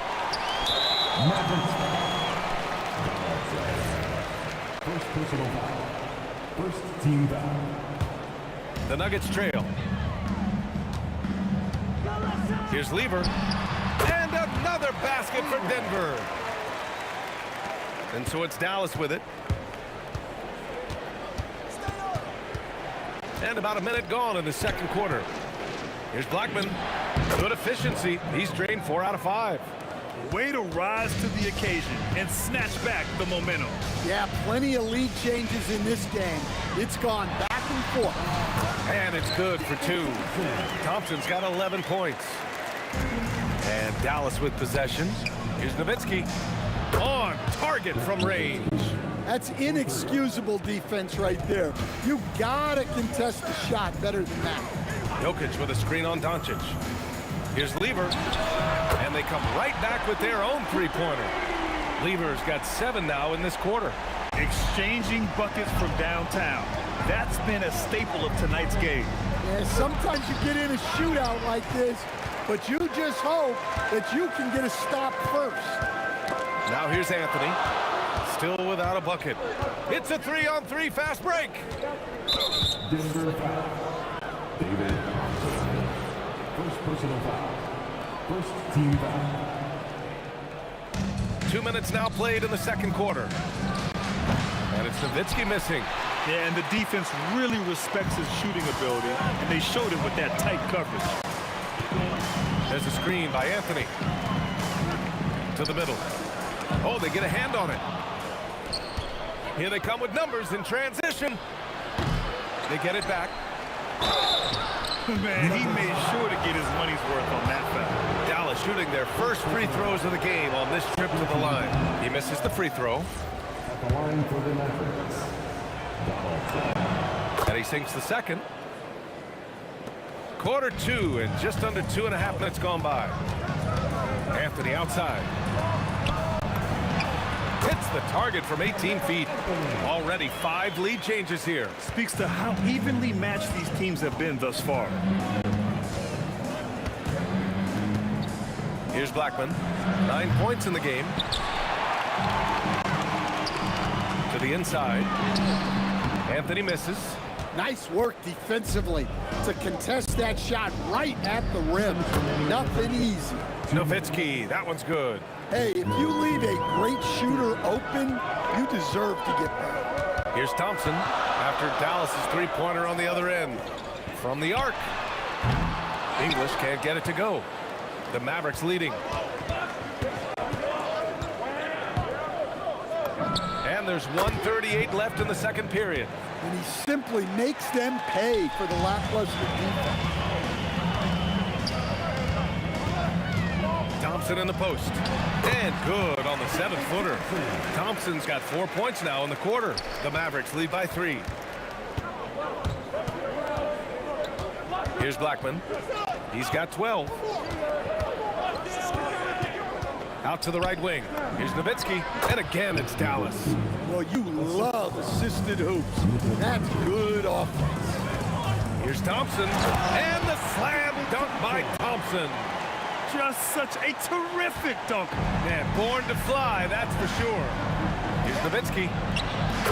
First personal foul. First team foul. The Nuggets trail. Here's Lever. And another basket for Denver. And so it's Dallas with it. And about a minute gone in the second quarter. Here's Blackman. Good efficiency. He's drained 4 out of 5. Way to rise to the occasion and snatch back the momentum. Yeah, plenty of lead changes in this game. It's gone back and forth. And it's good for 2. Thompson's got 11 points. And Dallas with possession. Here's Nowitzki. On target from range. That's inexcusable defense right there. You gotta contest the shot better than that. Jokic with a screen on Doncic. Here's Lever. And they come right back with their own three-pointer. Lever's got 7 now in this quarter. Exchanging buckets from downtown. That's been a staple of tonight's game. Yeah, sometimes you get in a shootout like this, but you just hope that you can get a stop first. Now here's Anthony. Still without a bucket. It's a 3-on-3 fast break. Denver foul. David Thompson. First personal foul. First team foul. 2 minutes now played in the second quarter. And it's Nowitzki missing. Yeah, and the defense really respects his shooting ability, and they showed it with that tight coverage. There's a screen by Anthony. To the middle. Oh, they get a hand on it. Here they come with numbers in transition. They get it back. Man, he made sure to get his money's worth on that foul. Dallas shooting their first free throws of the game on this trip to the line. He misses the free throw. At the line for the Mavericks. And he sinks the second. Quarter 2 and just under 2.5 minutes gone by. Anthony outside. Hits the target from 18 feet. Already 5 lead changes here. Speaks to how evenly matched these teams have been thus far. Here's Blackman. 9 points in the game. To the inside. Anthony misses. Nice work defensively to contest that shot right at the rim. Nothing easy. Nowitzki, that one's good. Hey, if you leave a great shooter open, you deserve to get that. Here's Thompson after Dallas's three-pointer on the other end. From the arc. English can't get it to go. The Mavericks leading. And there's 1:38 left in the second period. And he simply makes them pay for the lackluster defense. Thompson in the post. And good on the 7-footer. Thompson's got 4 points now in the quarter. The Mavericks lead by 3. Here's Blackman. He's got 12. Out to the right wing. Here's Nowitzki. And again, it's Dallas. Well, you love assisted hoops. That's good offense. Here's Thompson. And the slam dunk by Thompson. Just such a terrific dunk. Man, born to fly, that's for sure. Here's Nowitzki.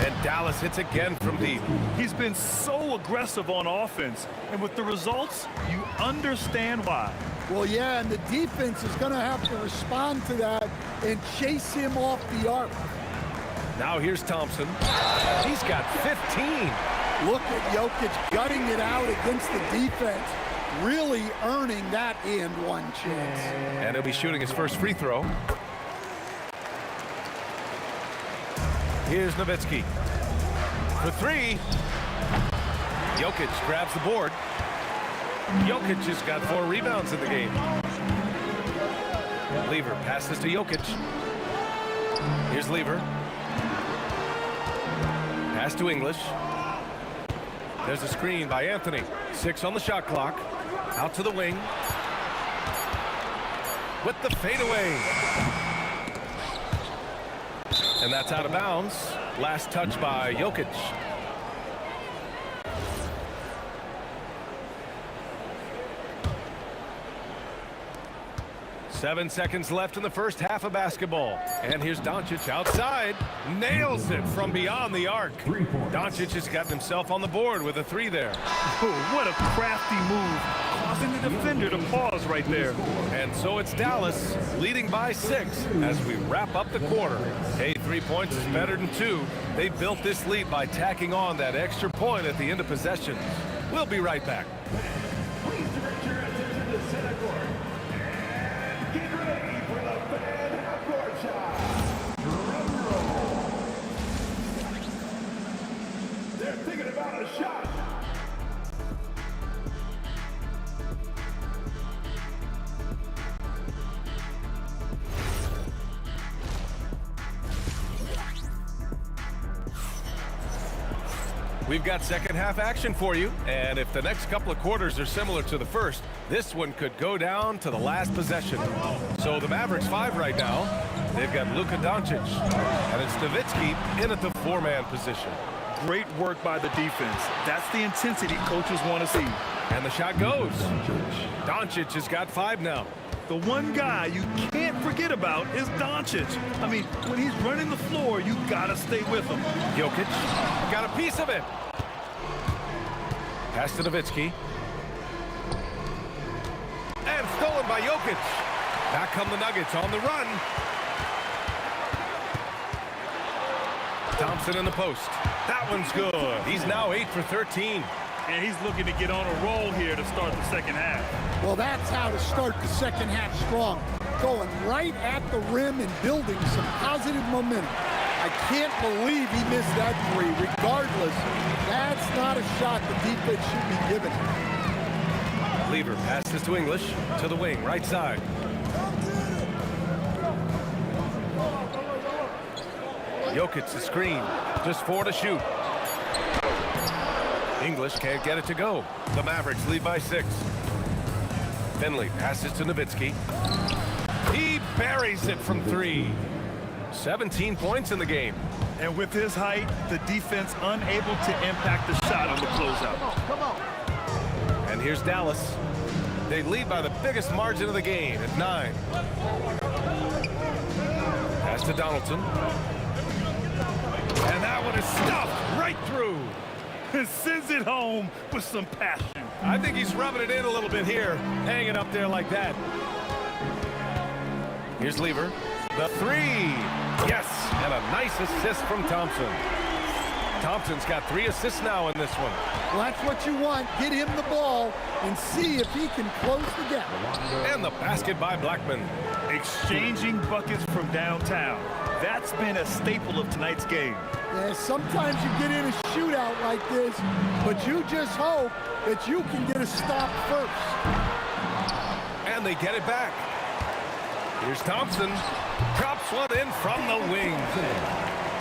And Dallas hits again from deep. He's been so aggressive on offense. And with the results, you understand why. Well, yeah, and the defense is going to have to respond to that and chase him off the arc. Now here's Thompson. He's got 15. Look at Jokic gutting it out against the defense, really earning that and one chance. And he'll be shooting his first free throw. Here's Nowitzki for three. Jokic grabs the board. Jokic has got 4 rebounds in the game. Lever passes to Jokic. Here's Lever. Pass to English. There's a screen by Anthony. 6 on the shot clock. Out to the wing. With the fadeaway. And that's out of bounds. Last touch by Jokic. Seven seconds left in the first half of basketball. And here's Doncic outside. Nails it from beyond the arc. Doncic has gotten himself on the board with a 3 there. Oh, what a crafty move, causing the defender to pause right there. And so it's Dallas leading by 6 as we wrap up the quarter. Hey, 3 points is better than 2. They built this lead by tacking on that extra point at the end of possession. We'll be right back. Please direct your attention to center court. Get ready for the fan half-court shot. Drum roll. They're thinking about a shot. We've got second half action for you, and if the next couple of quarters are similar to the first, this one could go down to the last possession. So the Mavericks 5 right now. They've got Luka Doncic, and it's Nowitzki in at the 4-man position. Great work by the defense. That's the intensity coaches want to see. And the shot goes. Doncic has got 5 now. The one guy you can't forget about is Doncic. I mean, when he's running the floor, you gotta stay with him. Jokic got a piece of it. Pass to Nowitzki. And stolen by Jokic. Back come the Nuggets on the run. Thompson in the post. That one's good. He's now 8 for 13. And he's looking to get on a roll here to start the second half. Well, that's how to start the second half strong. Going right at the rim and building some positive momentum. I can't believe he missed that 3. Regardless, that's not a shot the defense should be giving. Lever passes to English, to the wing, right side. Jokic the screen, just 4 to shoot. English can't get it to go. The Mavericks lead by 6. Finley passes to Nowitzki. He buries it from 3. 17 points in the game. And with his height, the defense unable to impact the shot on the closeout. And here's Dallas. They lead by the biggest margin of the game at 9. Pass to Donaldson. And that one is stuffed right through. And sends it home with some passion. I think he's rubbing it in a little bit here, hanging up there like that. Here's Lever. The 3. Yes, and a nice assist from Thompson. Thompson's got 3 assists now in this one. Well, that's what you want. Get him the ball and see if he can close the gap. And the basket by Blackman. Exchanging buckets from downtown. That's been a staple of tonight's game. Yeah, sometimes you get in a shootout like this, but you just hope that you can get a stop first. And they get it back. Here's Thompson. Drops one in from the wing.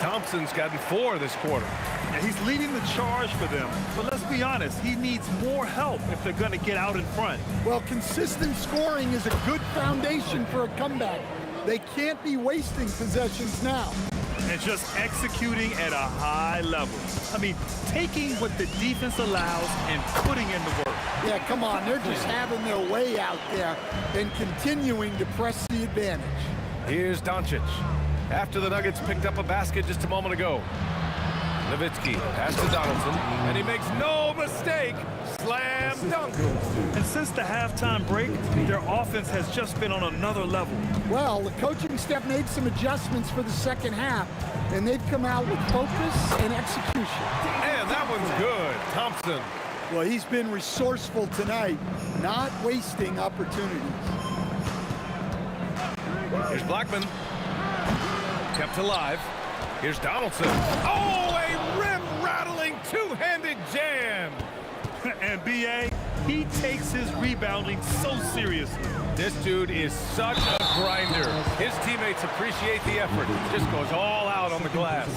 Thompson's gotten 4 this quarter. And he's leading the charge for them. But let's be honest, he needs more help if they're going to get out in front. Well, consistent scoring is a good foundation for a comeback. They can't be wasting possessions now. And just executing at a high level. I mean, taking what the defense allows and putting in the work. Yeah, come on. They're just having their way out there and continuing to press the advantage. Here's Doncic. After the Nuggets picked up a basket just a moment ago. Nowitzki, pass to Donaldson, and he makes no mistake. Slam dunk. And since the halftime break, their offense has just been on another level. Well, the coaching staff made some adjustments for the second half, and they've come out with focus and execution. And that one's good. Thompson. Well, he's been resourceful tonight, not wasting opportunities. Here's Blackman. Kept alive. Here's Donaldson. Oh, a rim-rattling two-handed jam. And B.A., he takes his rebounding so seriously. This dude is such a grinder. His teammates appreciate the effort. He just goes all out on the glass.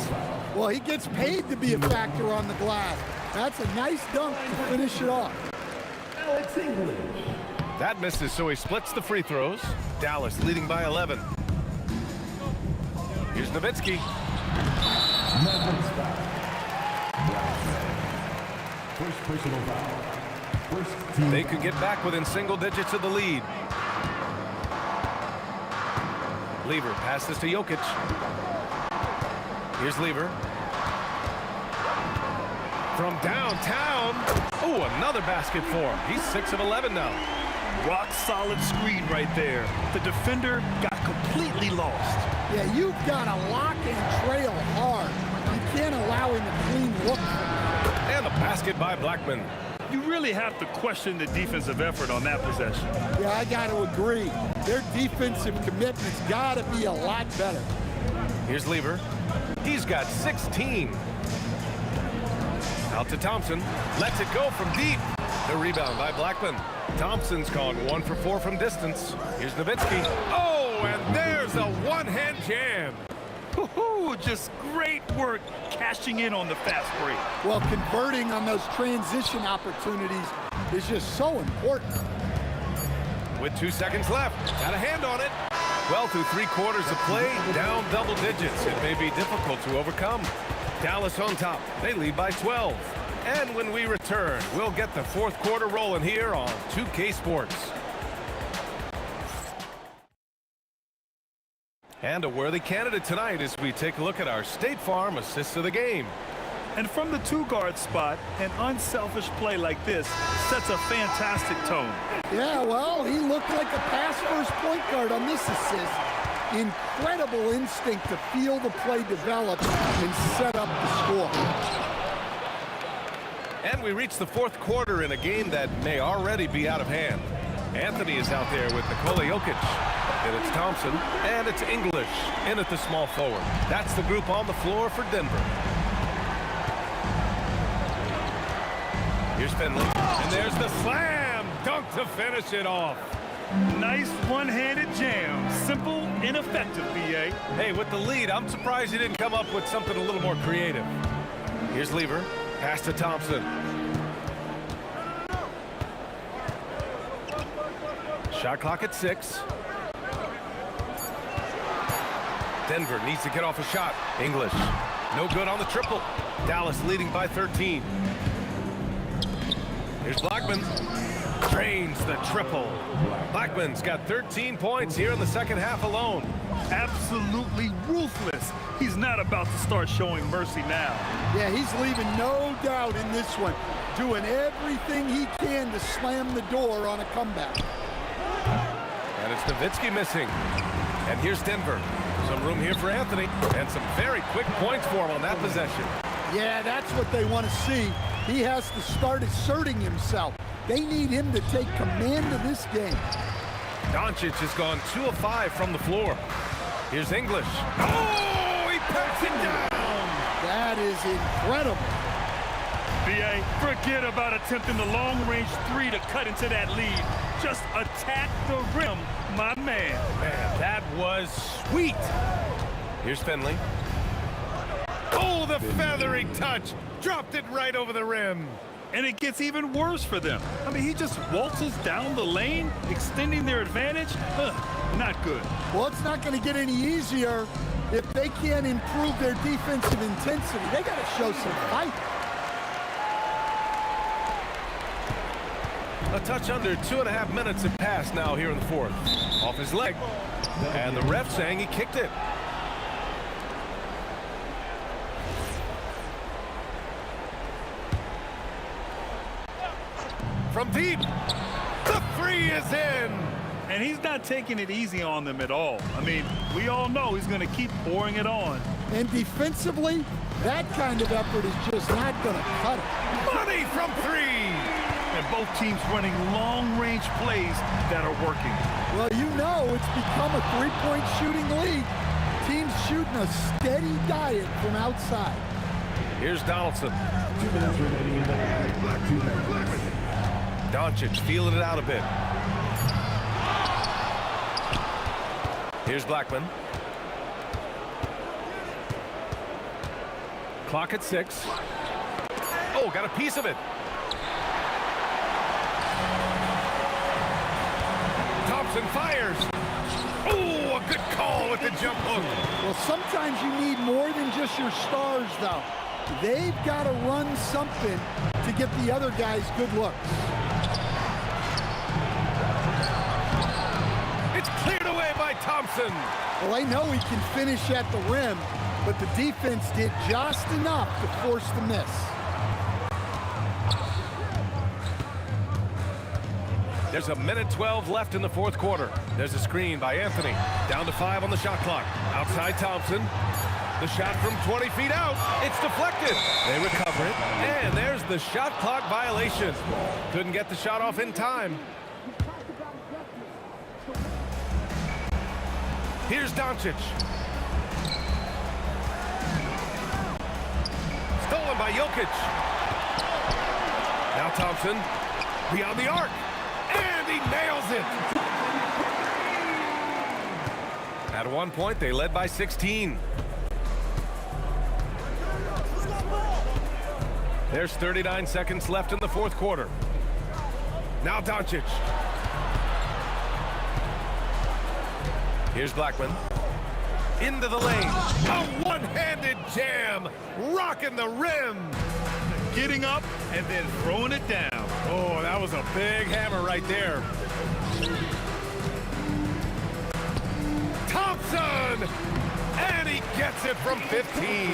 Well, he gets paid to be a factor on the glass. That's a nice dunk to finish it off. Alex English. That misses, so he splits the free throws. Dallas leading by 11. Here's Nowitzki. First personal foul. First team. They could get back within single digits of the lead. Lever passes to Jokic. Here's Lever. From downtown. Oh, another basket for him. He's 6 of 11 now. Rock solid screen right there. The defender got completely lost. Yeah, you've got to lock and trail hard. You can't allow him a clean look. And the basket by Blackman. You really have to question the defensive effort on that possession. Yeah, I got to agree. Their defensive commitment's got to be a lot better. Here's Lever. He's got 16. Out to Thompson. Lets it go from deep. The rebound by Blackman. Thompson's gone 1 for 4 from distance. Here's Nowitzki. Oh, and there's a one-hand jam. Just great work cashing in on the fast break. Well, converting on those transition opportunities is just so important. With 2 seconds left, got a hand on it. Well, through 3 quarters of play, down double digits. It may be difficult to overcome. Dallas on top. They lead by 12. And when we return, we'll get the 4th quarter rolling here on 2K Sports. And a worthy candidate tonight as we take a look at our State Farm assists of the game. And from the 2-guard spot, an unselfish play like this sets a fantastic tone. Yeah, well, he looked like a pass-first point guard on this assist. Incredible instinct to feel the play develop and set up the score. And we reach the 4th quarter in a game that may already be out of hand. Anthony is out there with Nikola Jokic. And it's Thompson, and it's English in at the small forward. That's the group on the floor for Denver. Here's Finley, and there's the slam dunk to finish it off. Nice one-handed jam. Simple and effective, B.A. Hey, with the lead, I'm surprised he didn't come up with something a little more creative. Here's Lever, pass to Thompson. Shot clock at 6. Denver needs to get off a shot. English, no good on the triple. Dallas leading by 13. Here's Blackman. Drains the triple. Blackman's got 13 points here in the second half alone. Absolutely ruthless. He's not about to start showing mercy now. Yeah, he's leaving no doubt in this one. Doing everything he can to slam the door on a comeback. And it's Nowitzki missing. And here's Denver. Some room here for Anthony. And some very quick points for him on that possession. Yeah, that's what they want to see. He has to start asserting himself. They need him to take command of this game. Doncic has gone 2 of 5 from the floor. Here's English. Oh, he packs it down. That is incredible. B.A., forget about attempting the long-range 3 to cut into that lead. Just attack the rim, my man. Man, that was sweet. Here's Finley. Oh, the feathery touch. Dropped it right over the rim. And it gets even worse for them. I mean, he just waltzes down the lane, extending their advantage. Not good. Well, it's not going to get any easier if they can't improve their defensive intensity. They got to show some fight. A touch under 2.5 minutes have passed now here in the 4th. Off his leg. And the ref saying he kicked it. from deep. The three is in. And he's not taking it easy on them at all. I mean, we all know he's going to keep pouring it on. And defensively, that kind of effort is just not going to cut it. Money from three. And both teams running long-range plays that are working. Well, you know it's become a three-point shooting league. Teams shooting a steady diet from outside. Here's Donaldson. 2 minutes remaining in the half. 2 minutes. Doncic feeling it out a bit. Here's Blackman. Clock at 6. Oh, got a piece of it. Thompson fires. Oh, a good call with the jump hook. Well, sometimes you need more than just your stars, though. They've got to run something to get the other guys good looks. It's cleared away by Thompson. Well, I know he can finish at the rim, but the defense did just enough to force the miss. There's a minute 12 left in the fourth quarter. There's a screen by Anthony. Down to 5 on the shot clock. Outside Thompson. The shot from 20 feet out. It's deflected. They recover it. And there's the shot clock violation. Couldn't get the shot off in time. Here's Doncic. Stolen by Jokic. Now Thompson. Beyond the arc. And he nails it. At one point, they led by 16. There's 39 seconds left in the fourth quarter. Now Doncic. Here's Blackman. Into the lane. A one-handed jam. Rocking the rim. Getting up and then throwing it down. Oh, that was a big hammer right there. Thompson! And he gets it from 15.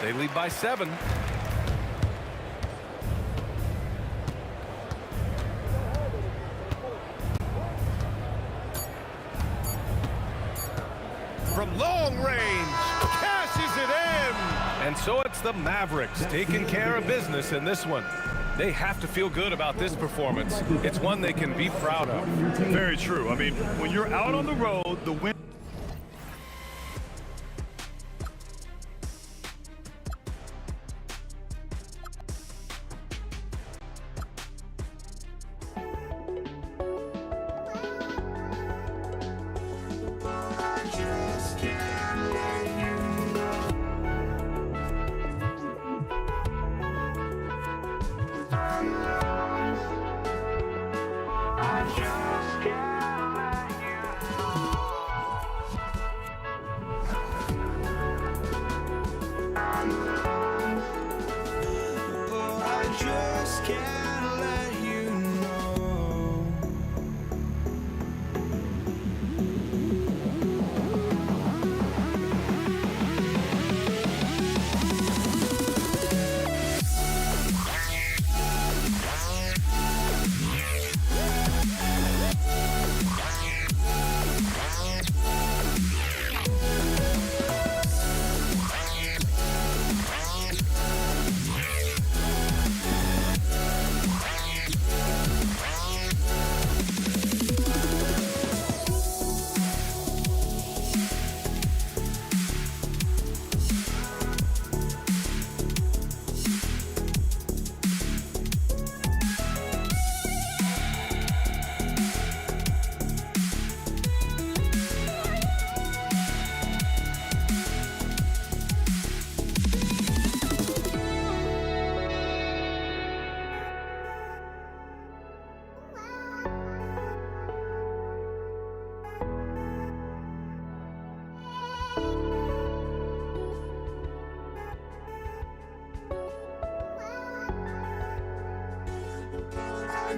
They lead by 7. From long range, cashes it in. And so it's the Mavericks taking care of business in this one. They have to feel good about this performance. It's one they can be proud of. Very true. I mean, when you're out on the road, the win.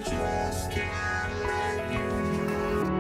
just can't let you know.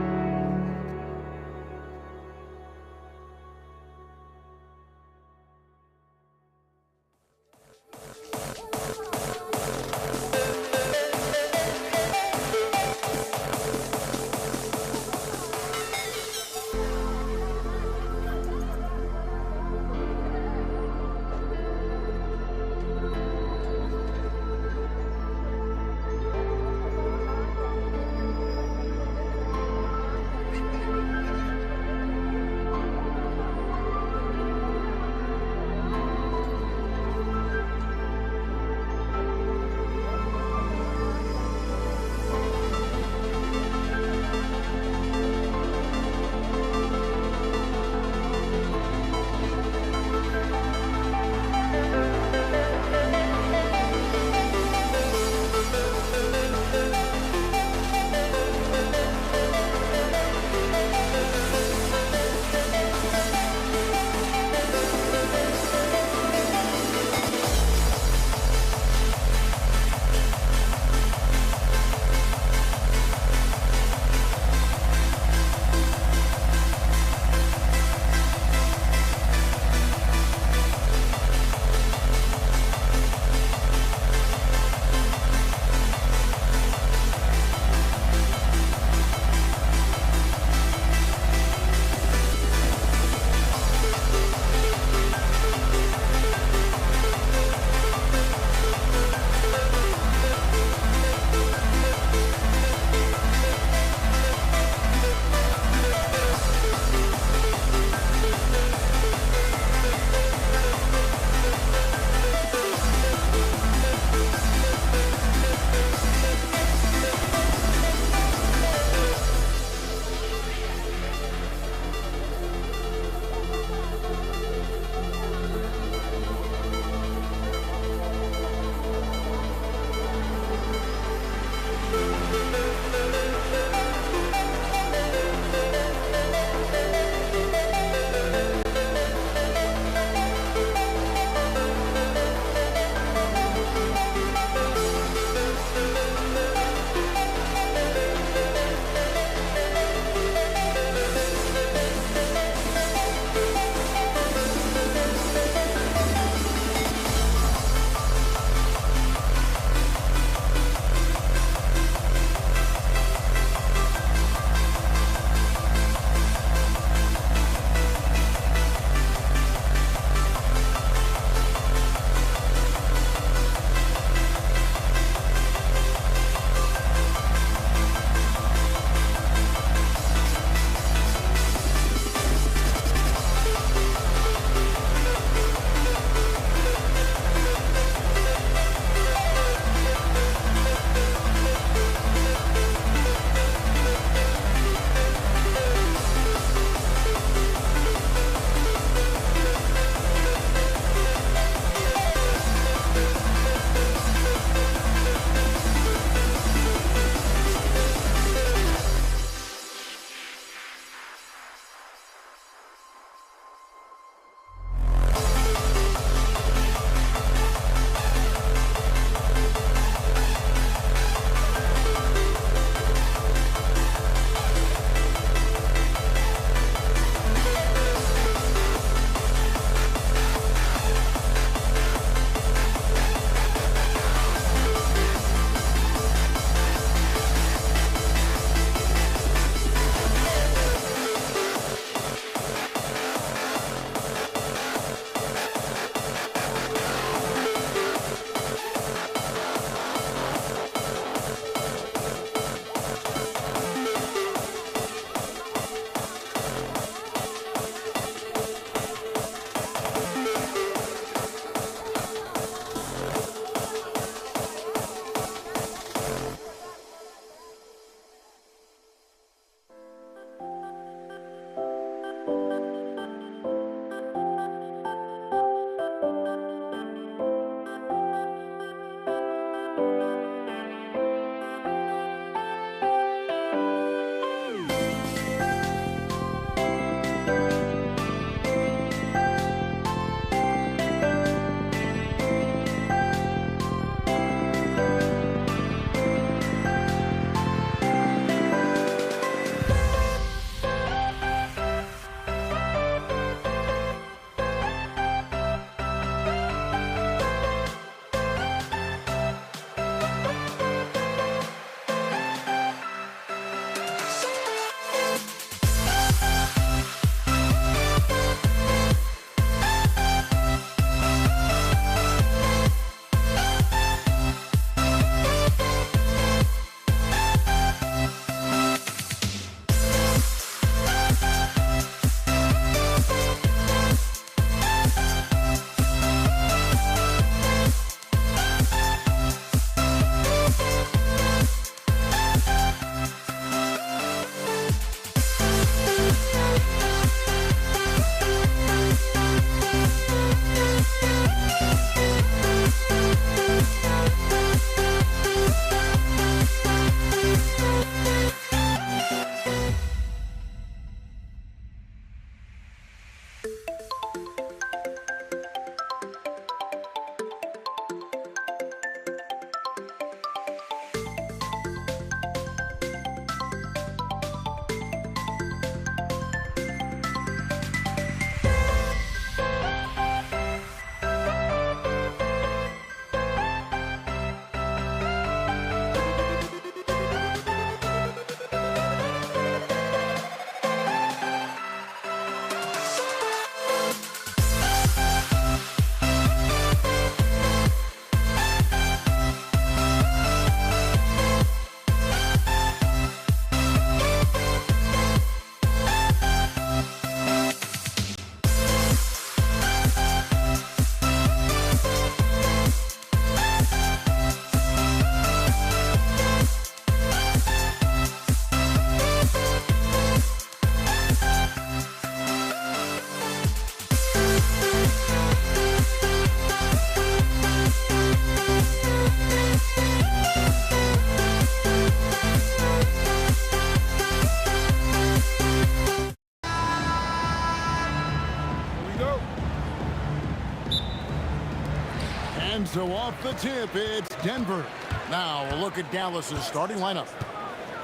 So off the tip, it's Denver. Now a look at Dallas's starting lineup.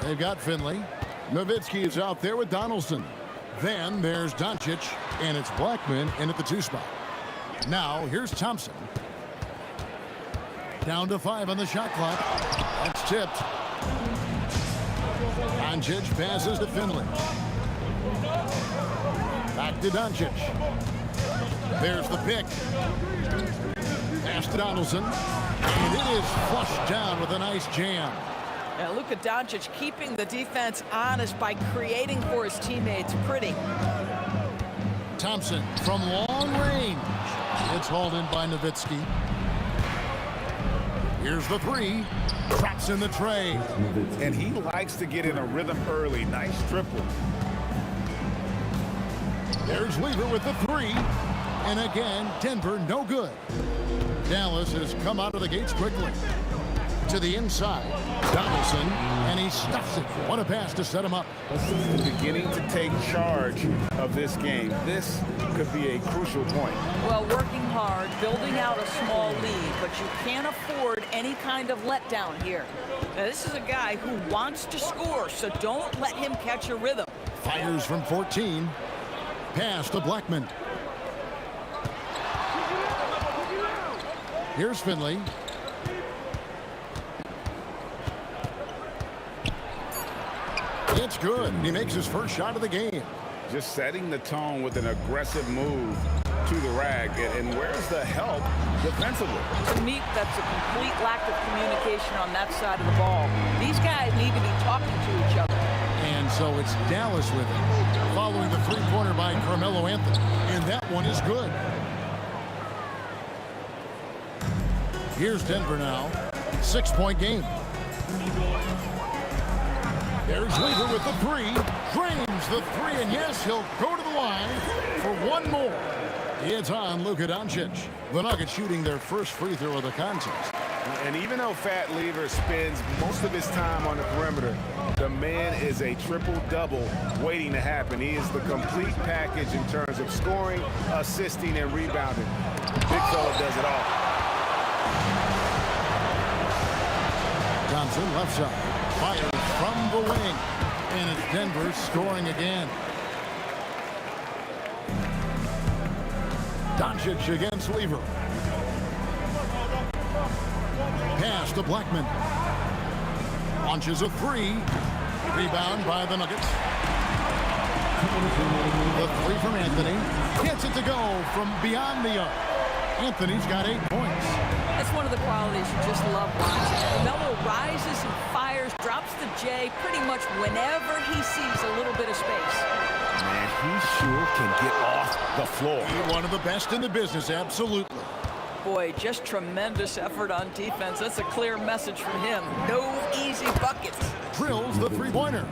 They've got Finley. Nowitzki is out there with Donaldson. Then there's Doncic, and it's Blackman in at the 2 spot. Now here's Thompson. Down to 5 on the shot clock. That's tipped. Doncic passes to Finley. Back to Doncic. There's the pick. Pass to Donaldson. And it is flushed down with a nice jam. And Luka Doncic keeping the defense honest by creating for his teammates. Pretty. Thompson from long range. It's hauled in by Nowitzki. Here's the 3. Drops in the tray. And he likes to get in a rhythm early. Nice triple. There's Weaver with the 3. And again, Denver no good. Dallas has come out of the gates quickly. To the inside. Donaldson, and he stuffs it. What a pass to set him up. Beginning to take charge of this game. This could be a crucial point. Well, working hard, building out a small lead, but you can't afford any kind of letdown here. Now, this is a guy who wants to score, so don't let him catch a rhythm. Fires from 14. Pass to Blackman. Here's Finley. It's good. He makes his first shot of the game. Just setting the tone with an aggressive move to the rack. And where's the help defensively? To me, that's a complete lack of communication on that side of the ball. These guys need to be talking to each other. And so it's Dallas with it, following the 3-pointer by Carmelo Anthony. And that one is good. Here's Denver now. 6-point game. There's Weaver with the 3. Drains the 3, and yes, he'll go to the line for one more. It's on Luka Doncic. The Nuggets shooting their first free throw of the contest. And even though Fat Lever spends most of his time on the perimeter, the man is a triple-double waiting to happen. He is the complete package in terms of scoring, assisting, and rebounding. Big fella does it all. Johnson left side. Fires from the wing. And it's Denver scoring again. Doncic against Weaver. Pass to Blackman. Launches a 3. Rebound by the Nuggets. The 3 from Anthony. Gets it to go from beyond the arc. Anthony's got 8 points. That's one of the qualities you just love watching. Melo rises and fires, drops the J pretty much whenever he sees a little bit of space. Man, he sure can get off the floor. One of the best in the business, absolutely. Boy, just tremendous effort on defense. That's a clear message from him. No easy buckets. Drills the 3-pointer.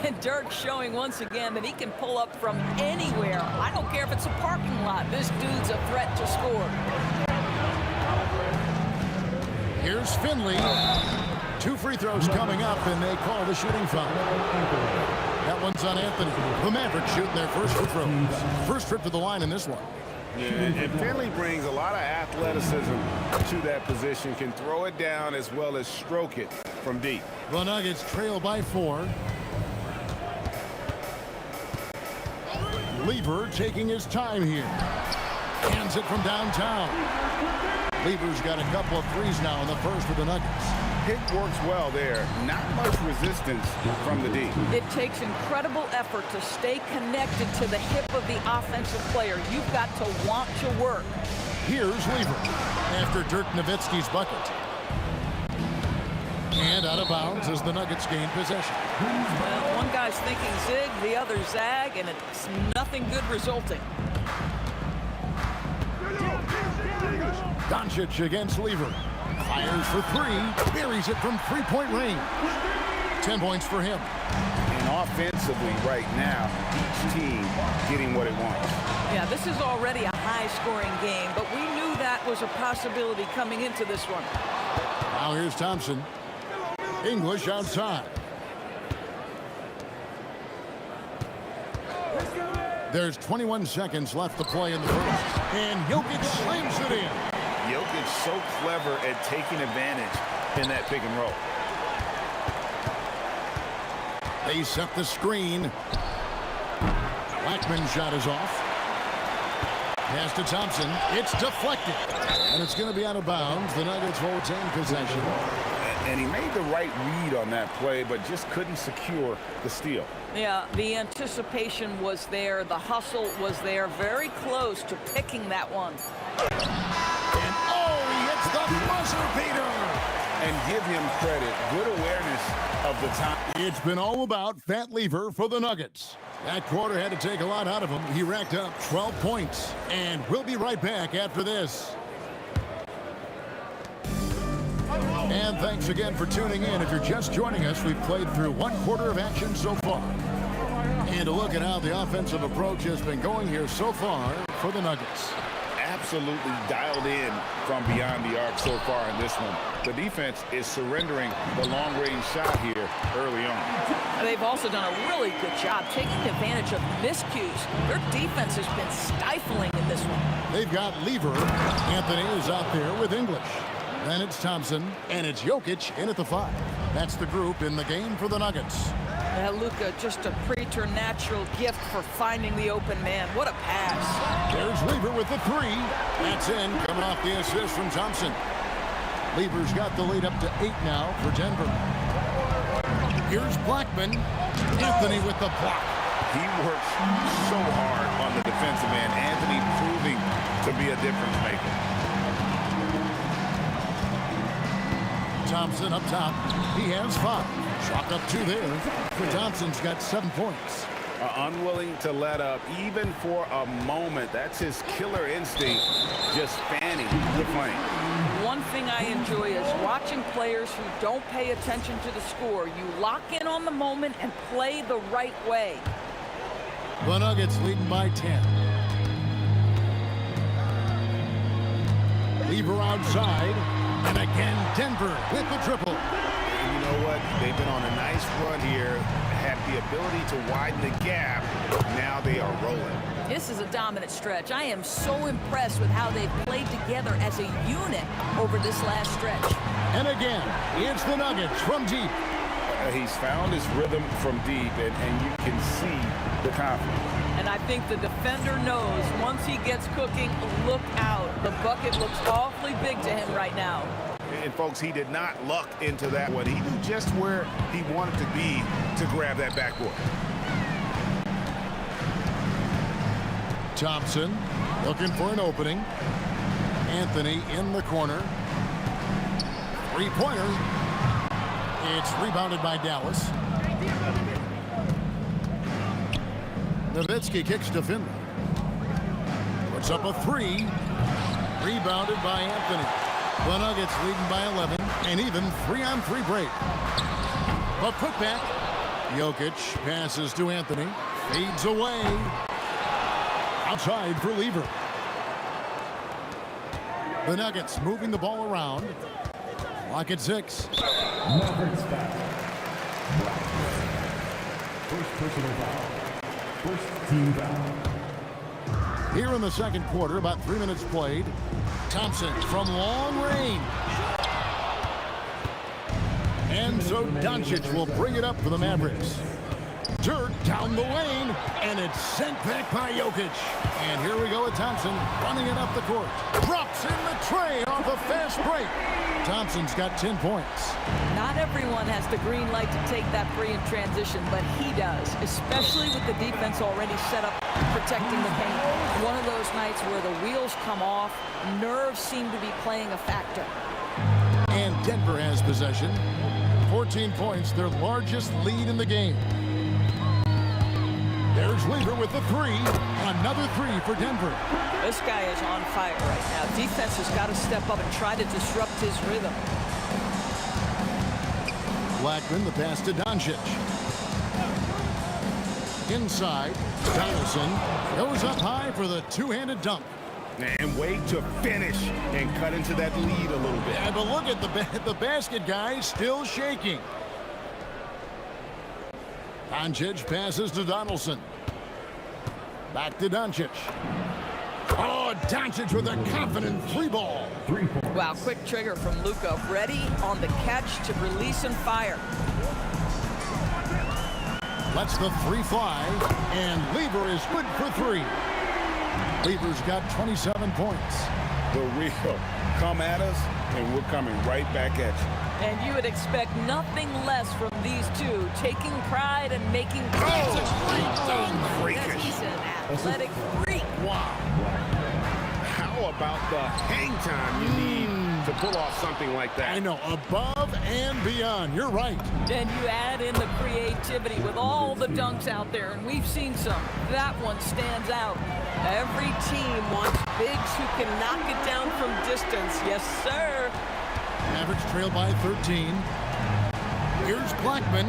And Dirk showing once again that he can pull up from anywhere. I don't care if it's a parking lot. This dude's a threat to score. Here's Finley. 2 free throws coming up, and they call the shooting foul. That one's on Anthony. The Mavericks shooting their first free throws. First trip to the line in this one. Yeah, and Finley brings a lot of athleticism to that position. Can throw it down as well as stroke it from deep. The Nuggets trail by 4. Lever taking his time here. Hands it from downtown. Lever's got a couple of threes now in the first for the Nuggets. Pick works well there. Not much resistance from the D. It takes incredible effort to stay connected to the hip of the offensive player. You've got to want to work. Here's Lever after Dirk Nowitzki's bucket. And out of bounds as the Nuggets gain possession. Well, one guy's thinking zig, the other zag, and it's nothing good resulting. Doncic against Lever. Fires for 3. Buries it from 3-point range. 10 points for him. And offensively right now, each team getting what it wants. Yeah, this is already a high-scoring game, but we knew that was a possibility coming into this one. Now here's Thompson. English outside. There's 21 seconds left to play in the first. And Jokic slams it in. Jokic so clever at taking advantage in that pick and roll. They set the screen. Blackman's shot is off. Pass to Thompson. It's deflected. And it's going to be out of bounds. The Nuggets will retain possession. And he made the right read on that play, but just couldn't secure the steal. Yeah, the anticipation was there. The hustle was there. Very close to picking that one. And oh, he hits the buzzer beater. And give him credit. Good awareness of the time. It's been all about Fat Lever for the Nuggets. That quarter had to take a lot out of him. He racked up 12 points. And we'll be right back after this. And thanks again for tuning in. If you're just joining us, we've played through one quarter of action so far. And a look at how the offensive approach has been going here so far for the Nuggets. Absolutely dialed in from beyond the arc so far in this one. The defense is surrendering the long-range shot here early on. They've also done a really good job taking advantage of miscues. Their defense has been stifling in this one. They've got Lever. Anthony is out there with English. Then it's Thompson, and it's Jokic in at the 5. That's the group in the game for the Nuggets. Luka, just a preternatural gift for finding the open man. What a pass. There's Lever with the 3. That's in, coming off the assist from Thompson. Lever's got the lead up to 8 now for Denver. Here's Blackman. Anthony with the block. He works so hard on the defensive end. Anthony proving to be a difference maker. Thompson up top. He has 5. Chalk up 2 there. Thompson's got 7 points. Unwilling to let up even for a moment. That's his killer instinct, just fanning the flame. One thing I enjoy is watching players who don't pay attention to the score. You lock in on the moment and play the right way. The Nuggets leading by 10. Lever outside. And again, Denver with the triple. And you know what? They've been on a nice run here. Have the ability to widen the gap. Now they are rolling. This is a dominant stretch. I am so impressed with how they've played together as a unit over this last stretch. And again, it's the Nuggets from deep. He's found his rhythm from deep, and you can see the confidence. And I think the defender knows once he gets cooking, look out. The bucket looks awfully big to him right now. And folks, he did not luck into that one. He knew just where he wanted to be to grab that backboard. Thompson looking for an opening. Anthony in the corner. 3-pointer. It's rebounded by Dallas. Nowitzki kicks to Finley. Puts up a 3. Rebounded by Anthony. The Nuggets leading by 11. And even 3-on-3 break. A putback. Jokic passes to Anthony. Fades away. Outside for Lever. The Nuggets moving the ball around. Clock at 6. Mavericks foul. First personal foul. First team foul. Here in the second quarter, about 3 minutes played. Thompson from long range. And so Doncic will bring it up for the Mavericks. Dirt down the lane, and it's sent back by Jokic. And here we go with Thompson running it up the court. Drops in the tray off a fast break. Thompson's got 10 points. Not everyone has the green light to take that free in transition, but he does, especially with the defense already set up protecting the paint. One of those nights where the wheels come off, nerves seem to be playing a factor. And Denver has possession. 14 points, their largest lead in the game. There's Lever with the 3. Another 3 for Denver. This guy is on fire right now. Defense has got to step up and try to disrupt his rhythm. Blackman, the pass to Doncic. Inside, Donaldson goes up high for the two-handed dunk. And wait to finish and cut into that lead a little bit. Yeah, but look at the basket guy still shaking. Doncic passes to Donaldson. Back to Doncic. Oh, Doncic with a confident three ball. Wow, quick trigger from Luka. Ready on the catch to release and fire. Lets the three fly, and Lever is good for three. Lever's got 27 points. The real come at us, and we're coming right back at you. And you would expect nothing less from these two, taking pride and making Freakish. He's an athletic freak. Wow. How about the hang time you need to pull off something like that? I know, above and beyond. You're right. Then you add in the creativity with all the dunks out there, and we've seen some. That one stands out. Every team wants bigs who can knock it down from distance. Yes, sir. Mavericks trail by 13. Here's Blackman.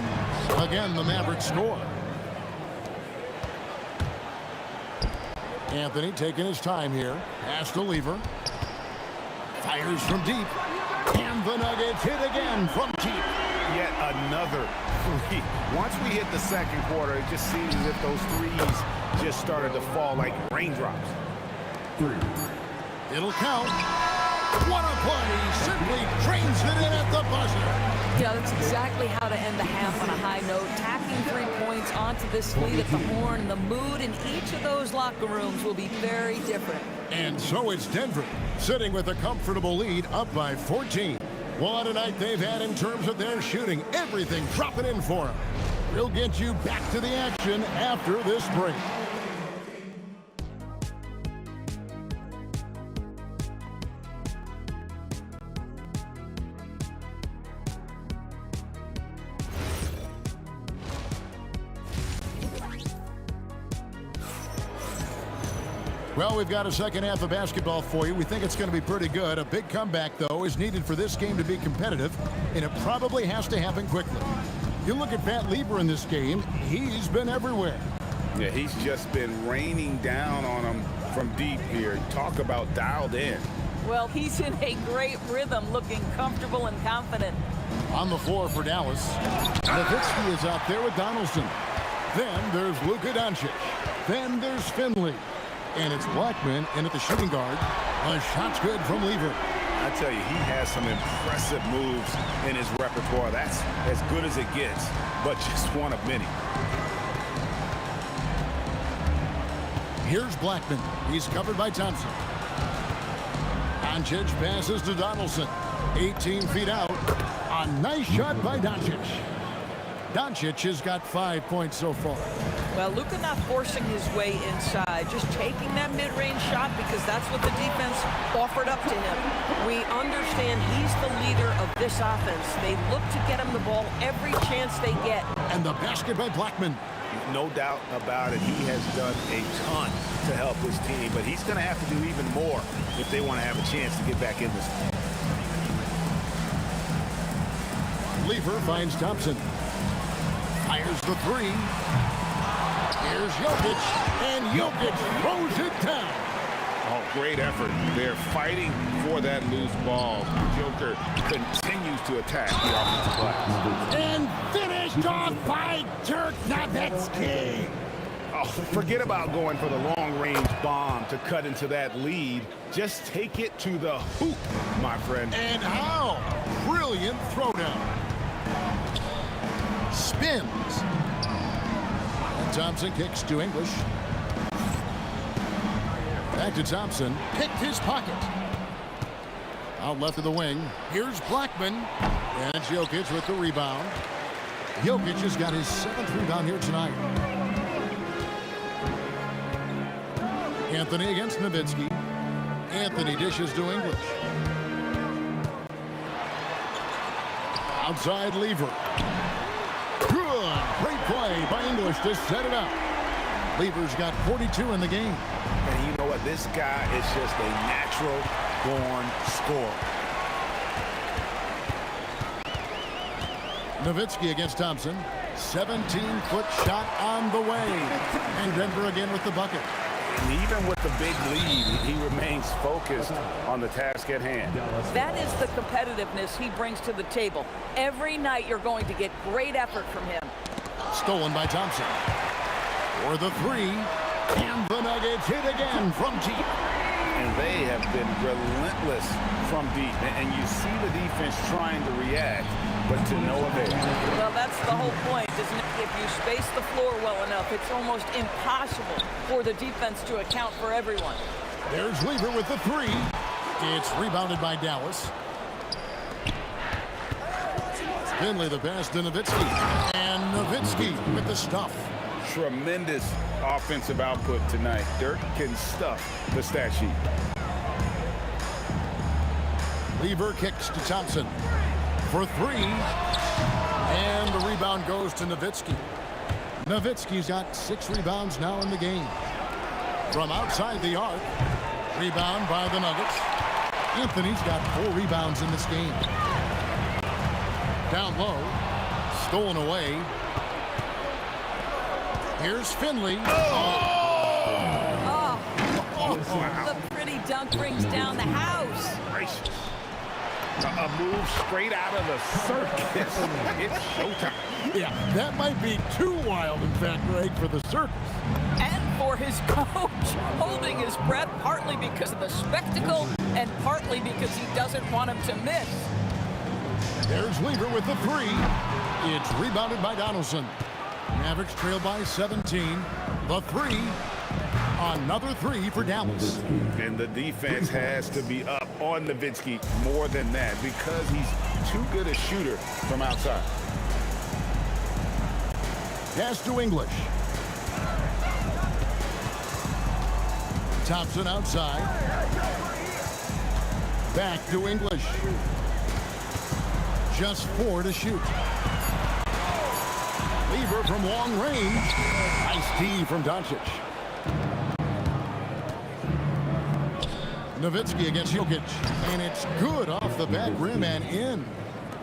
Again, the Mavericks score. Anthony taking his time here. Pass to Lever. Fires from deep. And the Nuggets hit again from deep. Yet another three. Once we hit the second quarter, it just seems as if those threes just started to fall like raindrops. It'll count. What a play. Simply trains it in at the buzzer. Yeah, that's exactly how to end the half on a high note. Tacking 3 points onto this lead at the horn. The mood in each of those locker rooms will be very different. And so it's Denver, sitting with a comfortable lead, up by 14. What a night they've had in terms of their shooting. Everything dropping in for them. We'll get you back to the action after this break. Well, we've got a second half of basketball for you. We think it's going to be pretty good. A big comeback, though, is needed for this game to be competitive, and it probably has to happen quickly. You look at Pat Lever in this game, he's been everywhere. Yeah, he's just been raining down on them from deep here. Talk about dialed in. Well, he's in a great rhythm, looking comfortable and confident. On the floor for Dallas, Nowitzki is out there with Donaldson. Then there's Luka Doncic. Then there's Finley. And it's Blackman in at the shooting guard. A shot's good from Lever. I tell you, he has some impressive moves in his repertoire. That's as good as it gets, but just one of many. Here's Blackman. He's covered by Thompson. Doncic passes to Donaldson. 18 feet out. A nice shot by Doncic. Doncic has got 5 points so far. Well, Luka not forcing his way inside, just taking that mid-range shot because that's what the defense offered up to him. We understand he's the leader of this offense. They look to get him the ball every chance they get. And the basket by Blackman. No doubt about it. He has done a ton to help this team, but he's going to have to do even more if they want to have a chance to get back in this. Lever finds Thompson. Fires the three. Here's Jokic, and Jokic throws it down. Oh, great effort. They're fighting for that loose ball. Joker continues to attack the offensive glass. And finished off by Dirk Nowitzki. Oh, forget about going for the long-range bomb to cut into that lead. Just take it to the hoop, my friend. And how? Brilliant throwdown. Spins. Thompson kicks to English. Back to Thompson. Picked his pocket. Out left of the wing. Here's Blackman. And it's Jokic with the rebound. Jokic has got his 7th rebound here tonight. Anthony against Nowitzki. Anthony dishes to English. Outside Lever. Good. Great play by English to set it up. Lever's got 42 in the game. And you know what? This guy is just a natural-born scorer. Nowitzki against Thompson. 17-foot shot on the way. And Denver again with the bucket. And even with the big lead, he remains focused on the task at hand. That is the competitiveness he brings to the table. Every night you're going to get great effort from him. Stolen by Thompson. For the three. And the Nuggets hit again from deep. and they have been relentless from deep. And you see the defense trying to react, but to no avail. Well, that's the whole point, isn't it? If you space the floor well enough, it's almost impossible for the defense to account for everyone. There's Lever with the three. It's rebounded by Dallas. Finley the pass to Nowitzki. And Nowitzki with the stuff. Tremendous offensive output tonight. Dirk can stuff the stat sheet. Lever kicks to Thompson for three. And the rebound goes to Nowitzki. Nowitzki's got 6 rebounds now in the game. From outside the arc, rebound by the Nuggets. Anthony's got 4 rebounds in this game. Down low, stolen away. Here's Finley. The pretty dunk brings down the house. Gracious. A move straight out of the circus. It's showtime. Yeah, that might be too wild, in fact, Greg, for the circus. And for his coach, holding his breath, partly because of the spectacle and partly because he doesn't want him to miss. There's Lever with the three. It's rebounded by Donaldson. Mavericks trail by 17. The three. Another three for Dallas. And the defense has to be up on Nowitzki more than that because he's too good a shooter from outside. Pass to English. Thompson outside. Back to English. Just 4 to shoot. Lever from long range. Nice D from Doncic. Nowitzki against Jokic. And it's good off the back rim and in.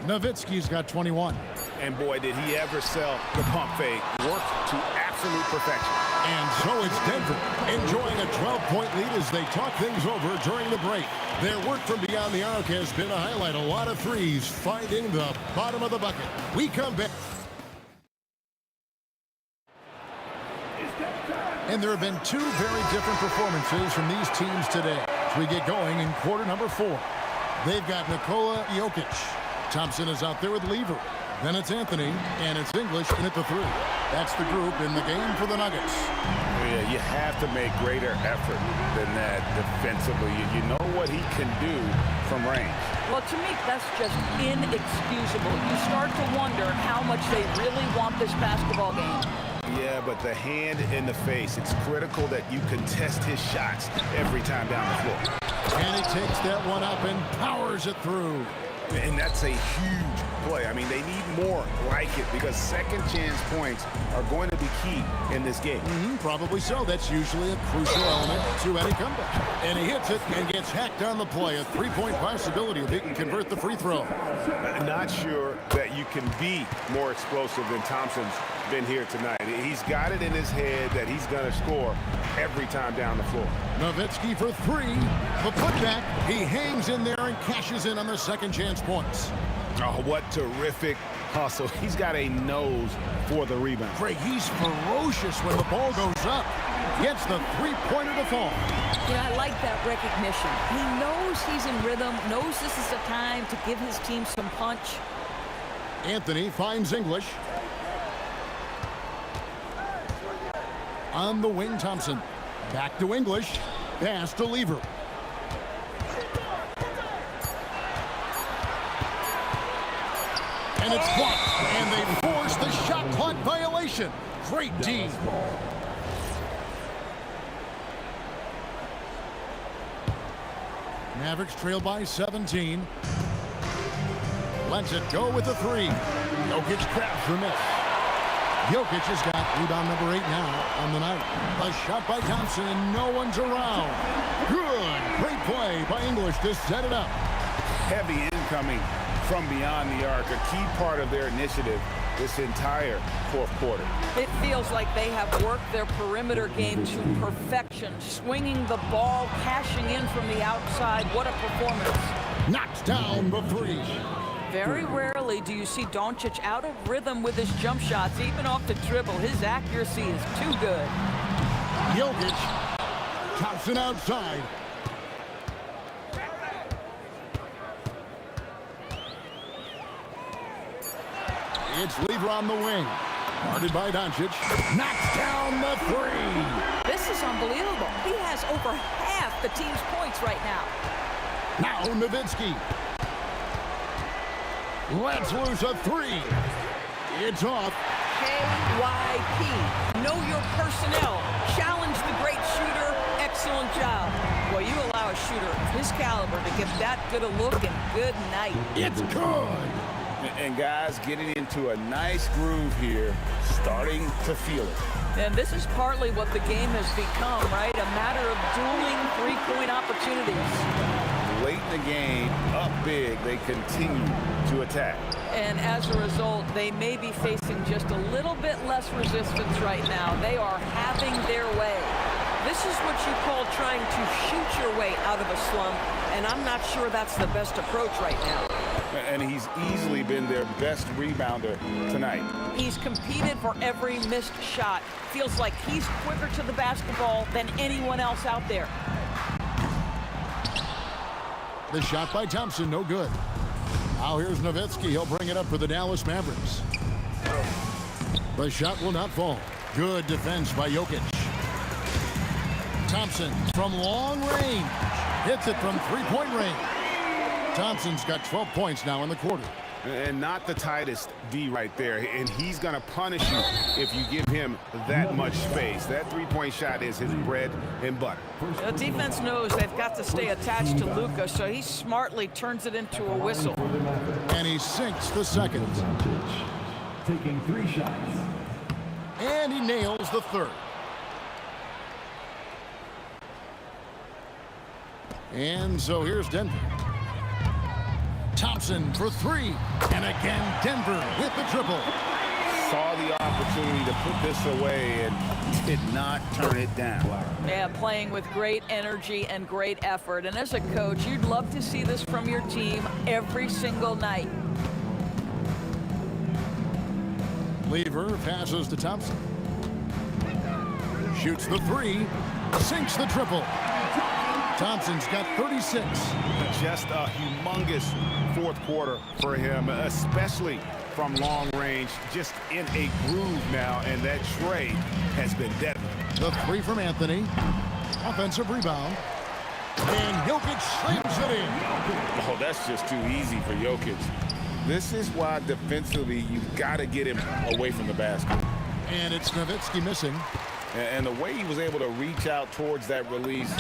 Nowitzki's got 21. And boy, did he ever sell the pump fake. Worked to absolute perfection. And so it's Denver enjoying a 12-point lead as they talk things over during the break. Their work from beyond the arc has been a highlight. A lot of threes finding the bottom of the bucket. We come back. And there have been 2 very different performances from these teams today. As we get going in quarter number 4. They've got Nikola Jokic. Thompson is out there with Lever. Then it's Anthony, and it's English in at the 3. That's the group in the game for the Nuggets. Yeah, you have to make greater effort than that defensively. You know what he can do from range. Well, to me, that's just inexcusable. You start to wonder how much they really want this basketball game. Yeah, but the hand in the face, it's critical that you contest his shots every time down the floor. And he takes that one up and powers it through. And that's a huge play. I mean, they need more like it because second chance points are going to be key in this game. Probably so. That's usually a crucial element to any comeback. And he hits it and gets hacked on the play. A 3-point possibility if he can convert the free throw. Not sure that you can be more explosive than Thompson's been here tonight. He's got it in his head that he's going to score every time down the floor. Nowitzki for 3. The putback. He hangs in there and cashes in on the second chance points. Oh, what terrific hustle. He's got a nose for the rebound. Greg, he's ferocious when the ball goes up. Gets the 3-pointer to fall. Yeah, I like that recognition. He knows he's in rhythm, knows this is the time to give his team some punch. Anthony finds English. On the wing, Thompson. Back to English. Pass to Lever. And it's blocked. And they force the shot clock violation. Great D. Mavericks trail by 17. Lets it go with the 3. Jokic grabs the miss. Jokic has got rebound number 8 now on the night. A shot by Thompson and no one's around. Good. Great play by English to set it up. Heavy incoming from beyond the arc. A key part of their initiative this entire fourth quarter. It feels like they have worked their perimeter game to perfection. Swinging the ball, cashing in from the outside. What a performance. Knocks down the 3. Very rarely do you see Doncic out of rhythm with his jump shots, even off the dribble. His accuracy is too good. Jokic. Thompson outside. It's Lever on the wing. Guarded by Doncic. Knocks down the three. This is unbelievable. He has over half the team's points right now. Now Nowitzki. Lets loose a three. It's off. KYP. Know your personnel. Challenge the great shooter. Excellent job. Boy, you allow a shooter of his caliber to get that good a look, and good night. It's good. And guys getting into a nice groove here, starting to feel it. And this is partly what the game has become, right? A matter of dueling three-point opportunities. Late in the game, up big, they continue to attack. And as a result, they may be facing just a little bit less resistance right now. They are having their way. This is what you call trying to shoot your way out of a slump, and I'm not sure that's the best approach right now. And he's easily been their best rebounder tonight. He's competed for every missed shot. Feels like he's quicker to the basketball than anyone else out there. The shot by Thompson, no good. Now here's Nowitzki. He'll bring it up for the Dallas Mavericks. The shot will not fall. Good defense by Jokic. Thompson from long range. Hits it from three-point range. Thompson's got 12 points now in the quarter. And not the tightest D right there. And he's going to punish you if you give him that much space. That three-point shot is his bread and butter. The defense knows they've got to stay attached to Luka, so he smartly turns it into a whistle. And he sinks the second. Taking 3 shots. And he nails the third. And so here's Denver. Thompson for three. And again, Denver with the triple. Saw the opportunity to put this away and did not turn it down. Yeah, playing with great energy and great effort. And as a coach, you'd love to see this from your team every single night. Lever passes to Thompson. Shoots the three. Sinks the triple. Thompson's got 36. Just a humongous fourth quarter for him, especially from long range. Just in a groove now, and that trade has been deadly. The three from Anthony. Offensive rebound. And Jokic slams it in. Oh, that's just too easy for Jokic. This is why defensively you've got to get him away from the basket. And it's Nowitzki missing. And the way he was able to reach out towards that release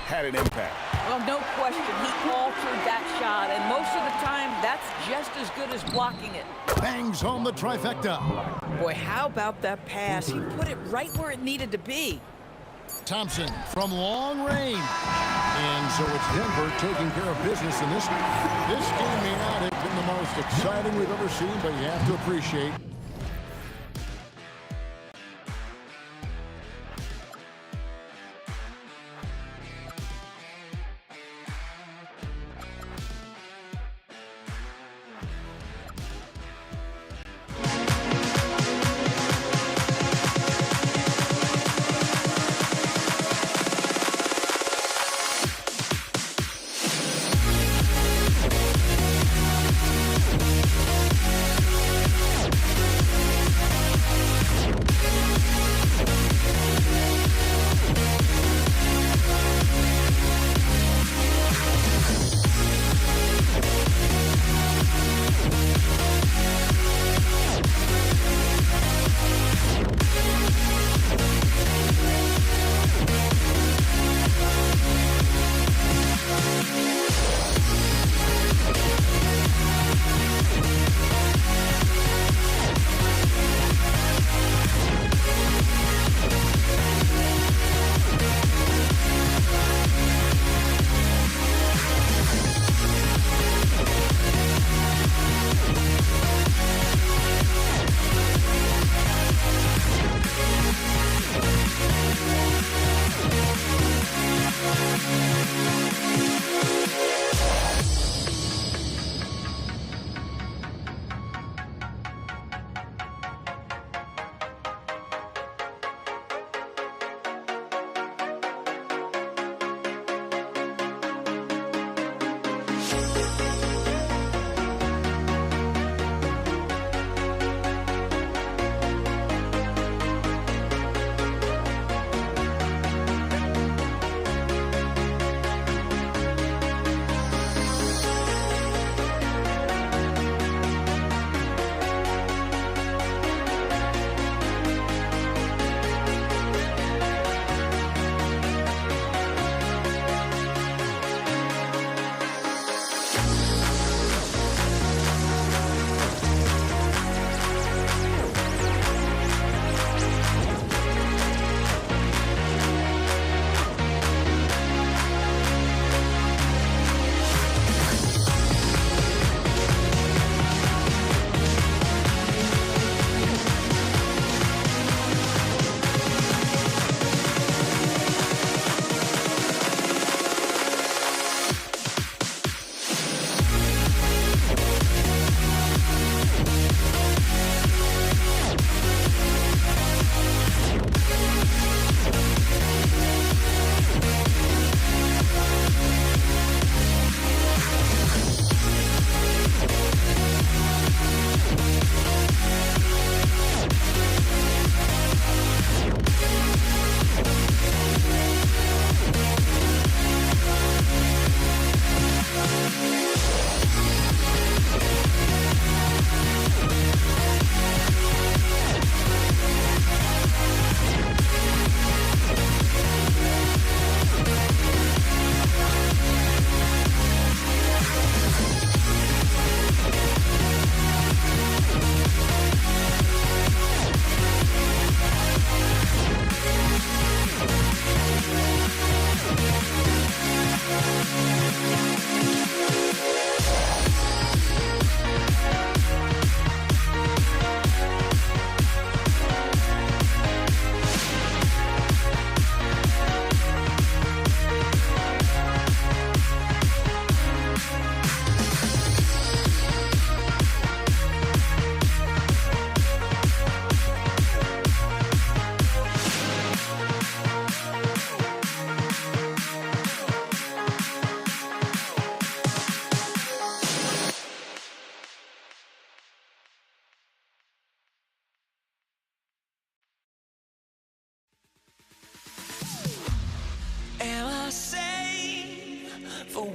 had an impact. Well, no question, he altered that shot, and most of the time, that's just as good as blocking it. Bangs home the trifecta. Boy, how about that pass? He put it right where it needed to be. Thompson from long range. And so it's Denver taking care of business in this. This game may not have been the most exciting we've ever seen, but you have to appreciate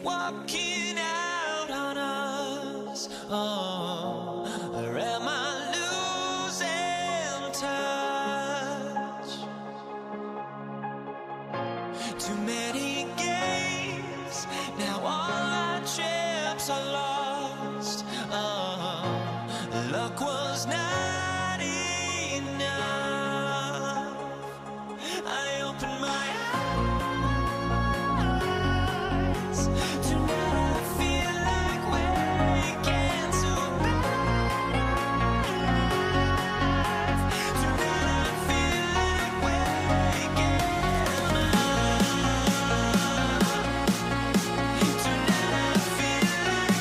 walking out on us? Or am I losing touch? Too many games, now all our chips are lost. Luck was not enough. I opened my eyes. Tonight I feel like waking to life. Tonight I feel like waking up. Tonight I feel like waking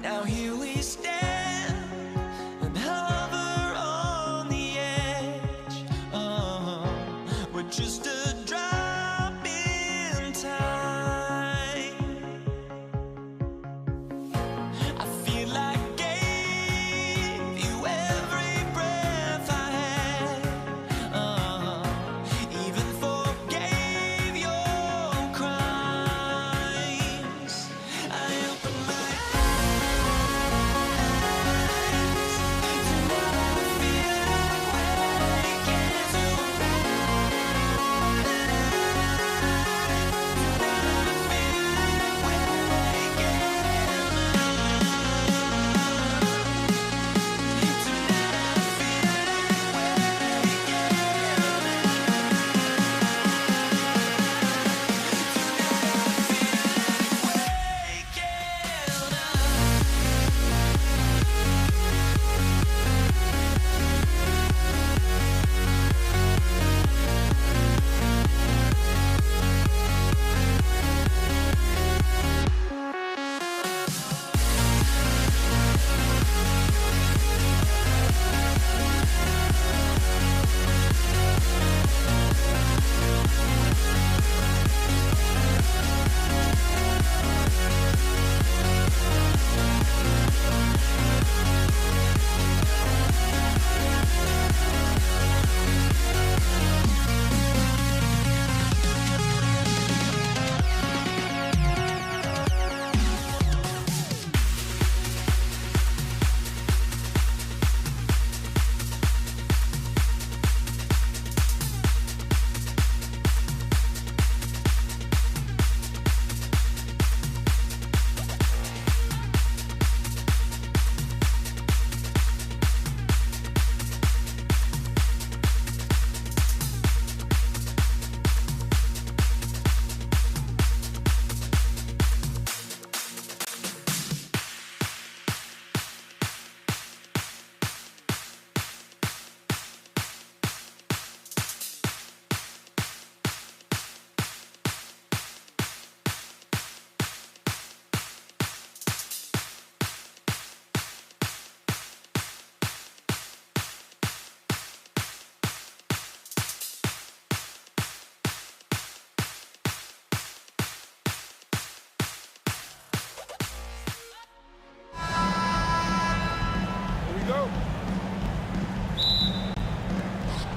Now here we stand and hover on the edge. We're just a drop in time. I feel like I gave you every breath I had. Even forgave your crimes. I opened my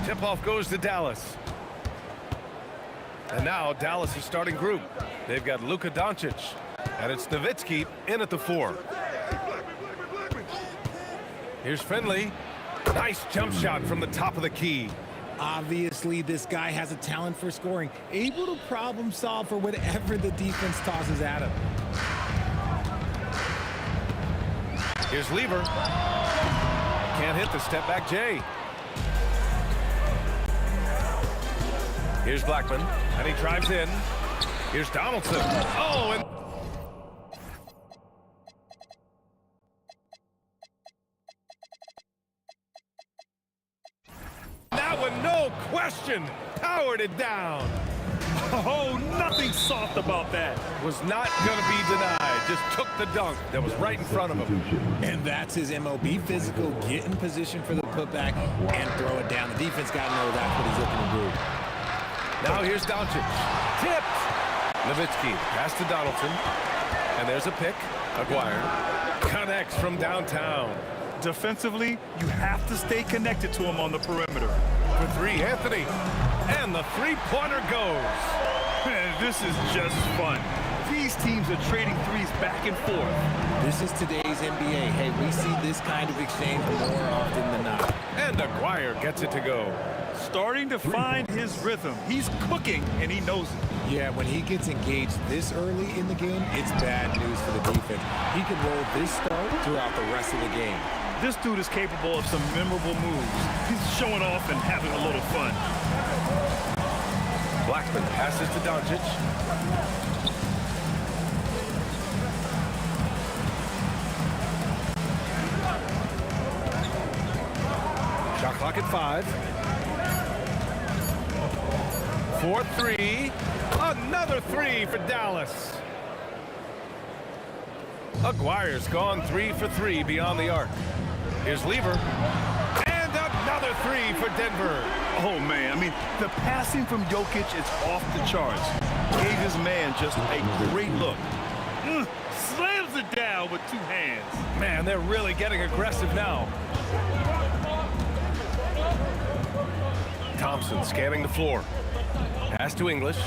Tip-off goes to Dallas. And now Dallas is starting group. They've got Luka Doncic, and it's Nowitzki in at the 4. Here's Finley. Nice jump shot from the top of the key. Obviously, this guy has a talent for scoring, able to problem solve for whatever the defense tosses at him. Here's Lever. Can't hit the step-back J. Here's Blackman, and he drives in. Here's Donaldson. Oh, and question. Powered it down. Oh, nothing soft about that. Was not going to be denied. Just took the dunk that was right in front of him. And that's his MO. Be physical, get in position for the putback, and throw it down. The defense got to know that's what he's looking to do. Now here's Doncic. Tipped. Nowitzki pass to Donaldson. And there's a pick. Aguirre connects from downtown. Defensively, you have to stay connected to him on the perimeter. For three, Anthony. And the three-pointer goes. Man, this is just fun. These teams are trading threes back and forth. This is today's NBA. Hey, we see this kind of exchange more often than not. And Aguirre gets it to go. Starting to find his rhythm. He's cooking, and he knows it. Yeah, when he gets engaged this early in the game, it's bad news for the defense. He can roll this start throughout the rest of the game. This dude is capable of some memorable moves. He's showing off and having a little fun. Blackman passes to Doncic. Shot clock at 5. 4-3. Another three for Dallas. Aguirre's gone 3 for 3 beyond the arc. Here's Lever. And another three for Denver. Oh, man. I mean, the passing from Jokic is off the charts. Gave his man just a great look. Slams it down with 2 hands. Man, they're really getting aggressive now. Thompson scanning the floor. Pass to English.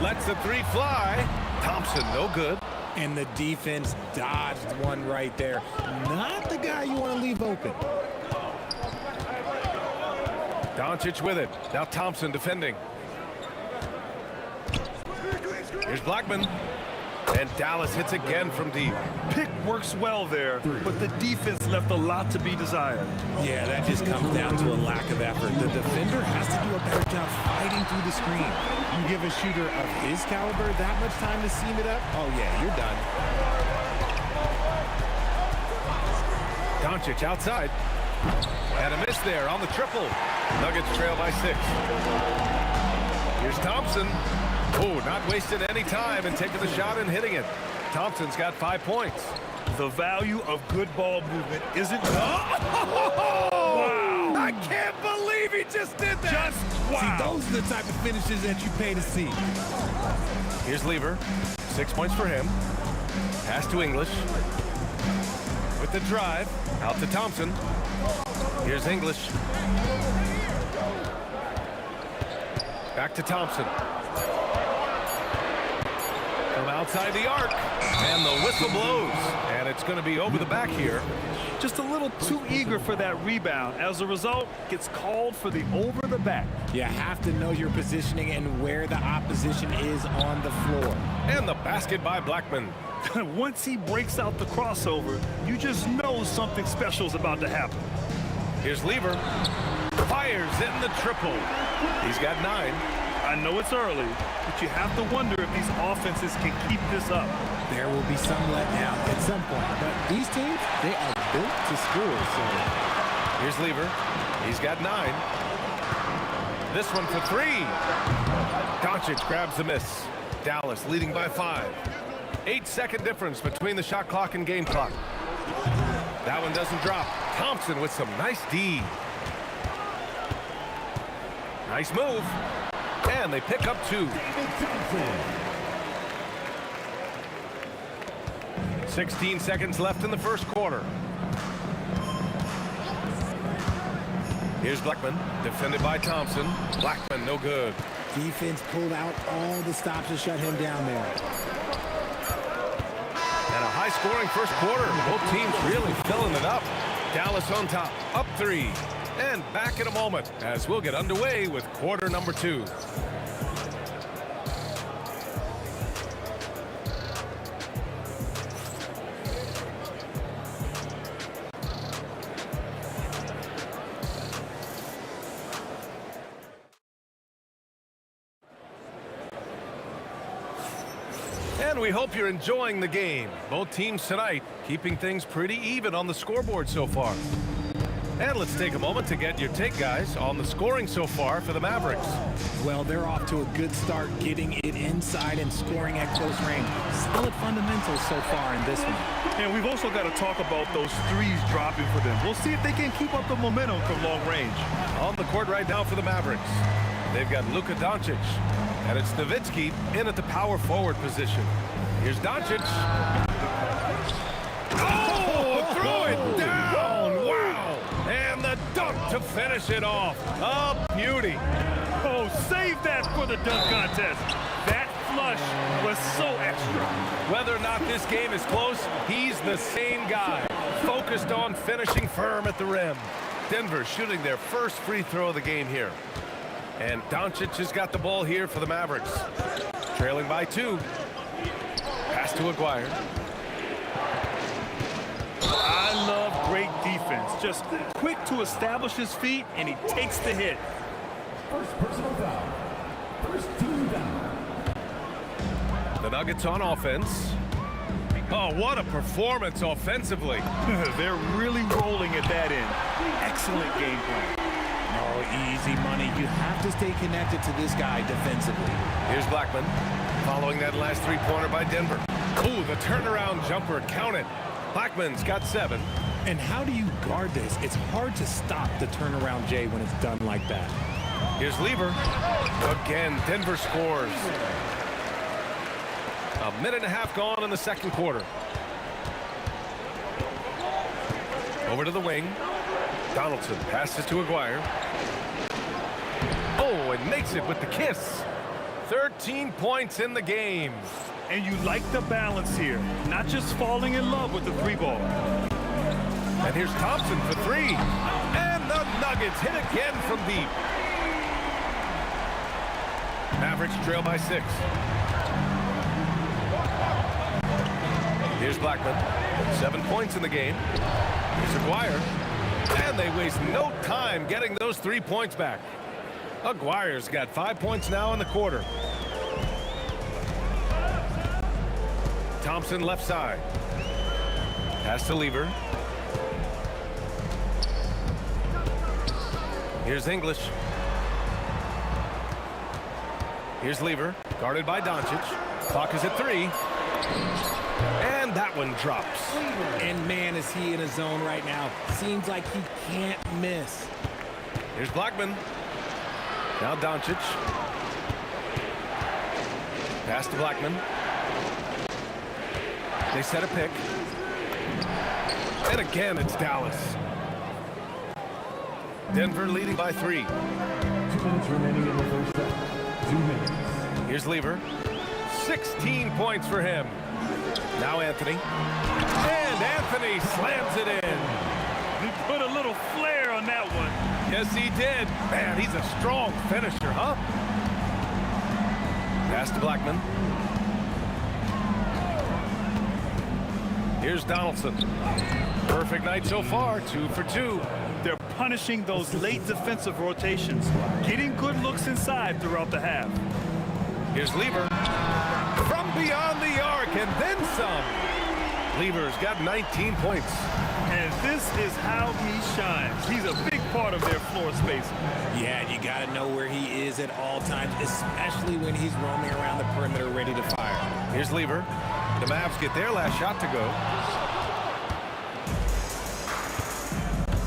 Lets the three fly. Thompson, no good. And the defense dodged one right there. Not the guy you want to leave open. Doncic with it. Now Thompson defending. Here's Blackman. And Dallas hits again from deep. Pick works well there, but the defense left a lot to be desired. Yeah, that just comes down to a lack of effort. The defender has to do a better job fighting through the screen. You give a shooter of his caliber that much time to seam it up, oh yeah, you're done. Doncic outside. And a miss there on the triple. Nuggets trail by 6. Here's Thompson. Oh, not wasting any time and taking the shot and hitting it. Thompson's got 5 points. The value of good ball movement isn't... Oh! Wow! I can't believe he just did that! Wow! See, those are the type of finishes that you pay to see. Here's Lever. 6 points for him. Pass to English. With the drive. Out to Thompson. Here's English. Back to Thompson. From outside the arc. And the whistle blows. And it's going to be over the back here. Just a little too eager for that rebound. As a result, gets called for the over the back. You have to know your positioning and where the opposition is on the floor. And the basket by Blackman. Once he breaks out the crossover, you just know something special is about to happen. Here's Lever. Fires in the triple. He's got 9. I know it's early, but you have to wonder if these offenses can keep this up. There will be some letdown at some point, but these teams, they are built to score. So here's Lever. He's got 9. This one for 3. Doncic grabs the miss. Dallas leading by 5. 8-second difference between the shot clock and game clock. That one doesn't drop. Thompson with some nice D. Nice move. And they pick up 2. 16 seconds left in the first quarter. Here's Blackman, defended by Thompson. Blackman, no good. defense pulled out all the stops to shut him down there. And a high-scoring first quarter. Both teams really filling it up. Dallas on top, up 3. And back in a moment as we'll get underway with quarter number 2. And we hope you're enjoying the game. Both teams tonight keeping things pretty even on the scoreboard so far. And let's take a moment to get your take, guys, on the scoring so far for the Mavericks. Well, they're off to a good start getting it inside and scoring at close range. Solid fundamentals so far in this one. And we've also got to talk about those threes dropping for them. We'll see if they can keep up the momentum from long range. On the court right now for the Mavericks, they've got Luka Doncic, and it's Nowitzki in at the power forward position. Here's Doncic. Oh, throw it down! Wow! And the dunk to finish it off. A beauty. Oh, save that for the dunk contest. That flush was so extra. Whether or not this game is close, he's the same guy, focused on finishing firm at the rim. Denver shooting their first free throw of the game here. And Doncic has got the ball here for the Mavericks. Trailing by 2. Pass to Aguirre. I love great defense. Just quick to establish his feet, and he takes the hit. First personal foul. First team foul. The Nuggets on offense. Oh, what a performance offensively. They're really rolling at that end. Excellent game plan. Oh, easy money. You have to stay connected to this guy defensively. Here's Blackman following that last three-pointer by Denver. Ooh, the turnaround jumper counted. Blackman's got 7. And how do you guard this? It's hard to stop the turnaround J when it's done like that. Here's Lever. Again, Denver scores. A minute and a half gone in the second quarter. Over to the wing. Donaldson passes to Aguirre. Oh, and makes it with the kiss. 13 points in the game. And you like the balance here. Not just falling in love with the 3-ball. And here's Thompson for 3. And the Nuggets hit again from deep. Mavericks trail by 6. Here's Blackman. 7 points in the game. Here's Aguirre. And they waste no time getting those 3 points back. Aguirre's got 5 points now in the quarter. Thompson left side. Pass to Lever. Here's English. Here's Lever, guarded by Doncic. Clock is at 3. And that one drops. And man, is he in a zone right now. Seems like he can't miss. Here's Blackman. Now Doncic. Pass to Blackman. They set a pick. And again, it's Dallas. Denver leading by 3. 2 minutes remaining in the first set. 2 minutes. Here's Lever. 16 points for him. Now Anthony. And Anthony slams it in. He put a little flair on that one. Yes, he did. Man, he's a strong finisher, huh? Pass to Blackman. Here's Donaldson. Perfect night so far, 2 for 2. They're punishing those late defensive rotations, getting good looks inside throughout the half. Here's Lever. From beyond the arc, and then some. Lever's got 19 points. And this is how he shines. He's a big part of their floor space. Yeah, you got to know where he is at all times, especially when he's roaming around the perimeter ready to fire. Here's Lever. The Mavs get their last shot to go.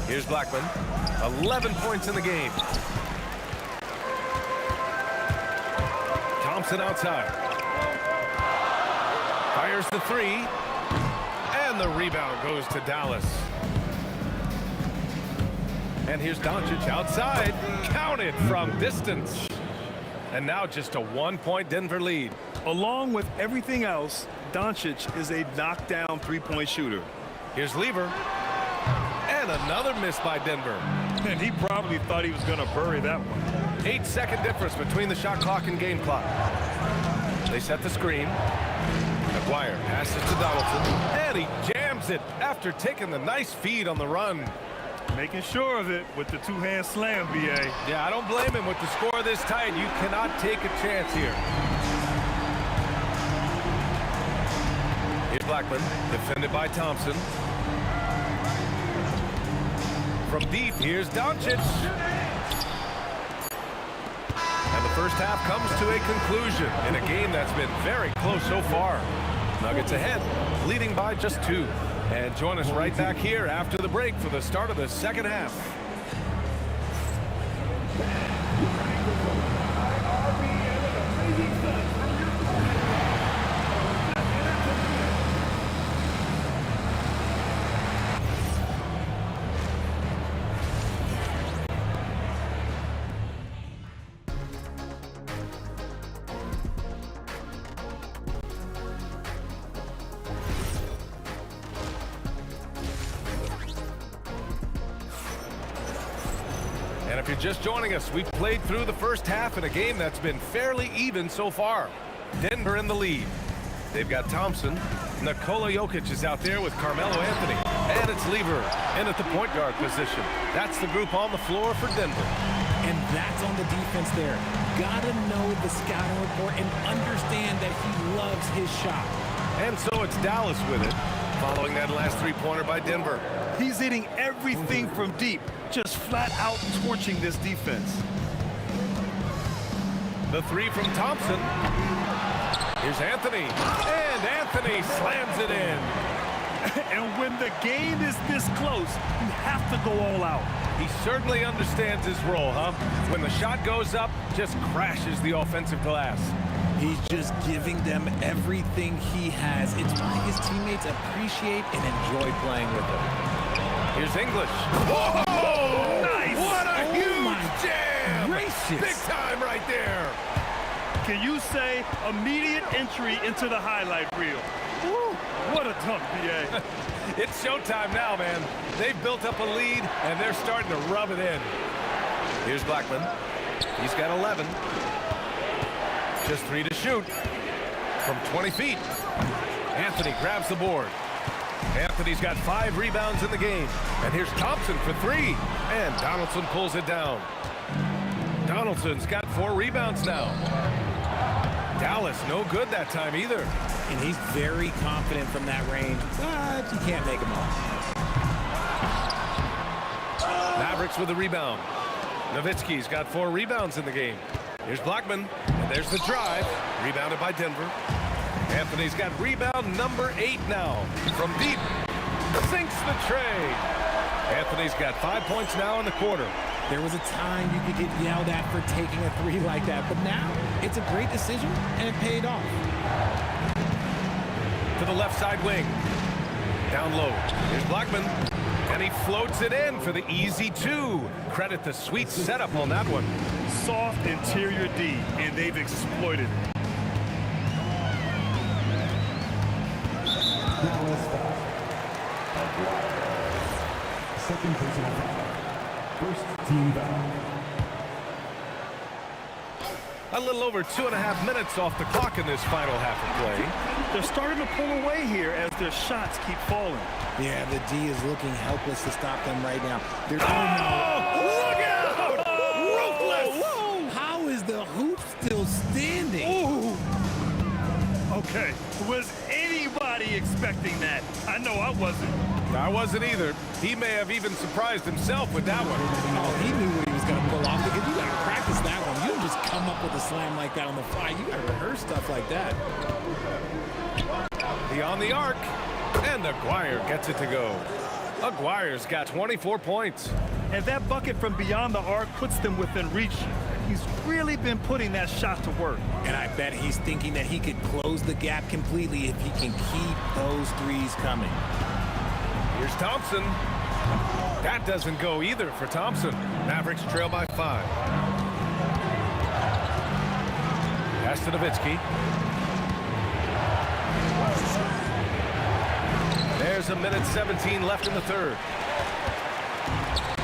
Here's Blackman. 11 points in the game. Thompson outside. Fires the 3. And the rebound goes to Dallas. And here's Doncic outside. Counted from distance. And now just a 1-point Denver lead. Along with everything else, Doncic is a knockdown 3-point shooter. Here's Lever. And another miss by Denver. And he probably thought he was going to bury that one. 8-second difference between the shot clock and game clock. They set the screen. Aguirre passes to Donaldson. And he jams it after taking the nice feed on the run. Making sure of it with the 2-hand slam, B.A. Yeah, I don't blame him with the score this tight. You cannot take a chance here. Here's Blackman, defended by Thompson. From deep, here's Doncic. And the first half comes to a conclusion in a game that's been very close so far. Nuggets ahead, leading by just 2. And join us right back here after the break for the start of the second half. And if you're just joining us, we've played through the first half in a game that's been fairly even so far. Denver in the lead. They've got Thompson. Nikola Jokic is out there with Carmelo Anthony. And it's Lever in at the point guard position. That's the group on the floor for Denver. And that's on the defense there. Gotta know the scouting report and understand that he loves his shot. And so it's Dallas with it, following that last three-pointer by Denver. He's hitting everything from deep, just flat out torching this defense. The three from Thompson. Here's Anthony. And Anthony slams it in. And when the game is this close, you have to go all out. He certainly understands his role, huh? When the shot goes up, just crashes the offensive glass. He's just giving them everything he has. It's why his teammates appreciate and enjoy playing with him. Here's English. Whoa! Nice! What a huge jam! Gracious. Big time right there. Can you say immediate entry into the highlight reel? Woo! What a dunk, BA. It's showtime now, man. They've built up a lead, and they're starting to rub it in. Here's Blackman. He's got 11. Just 3 to shoot from 20 feet. Anthony grabs the board. Anthony's got 5 rebounds in the game. And here's Thompson for 3. And Donaldson pulls it down. Donaldson's got 4 rebounds now. Dallas no good that time either. And he's very confident from that range, but you can't make him off. Mavericks with the rebound. Nowitzki's got 4 rebounds in the game. Here's Blackman, and there's the drive. Rebounded by Denver. Anthony's got rebound number 8 now. From deep, sinks the tray. Anthony's got 5 points now in the quarter. There was a time you could get yelled at for taking a 3 like that, but now it's a great decision, and it paid off. To the left side wing. Down low. Here's Blackman. And he floats it in for the easy 2. Credit the sweet setup on that one. Soft interior D, and they've exploited it. Dallas foul. Second personal foul. First team foul. A little over 2.5 minutes off the clock in this final half of play. They're starting to pull away here as their shots keep falling. Yeah, the D is looking helpless to stop them right now. They're Look out! Ruthless! Whoa! How is the hoop still standing? Ooh. Okay, was anybody expecting that? I know I wasn't. I wasn't either. He may have even surprised himself with that one. Oh, he knew what he was going to pull off because you got to practice that one. You don't just come up with a slam like that on the fly. You got to rehearse stuff like that. Beyond the arc, and Aguirre gets it to go. Aguirre's got 24 points. And that bucket from beyond the arc puts them within reach. He's really been putting that shot to work. And I bet he's thinking that he could close the gap completely if he can keep those threes coming. Here's Thompson. That doesn't go either for Thompson. Mavericks trail by 5. Pass to Nowitzki. There's 1:17 left in the third.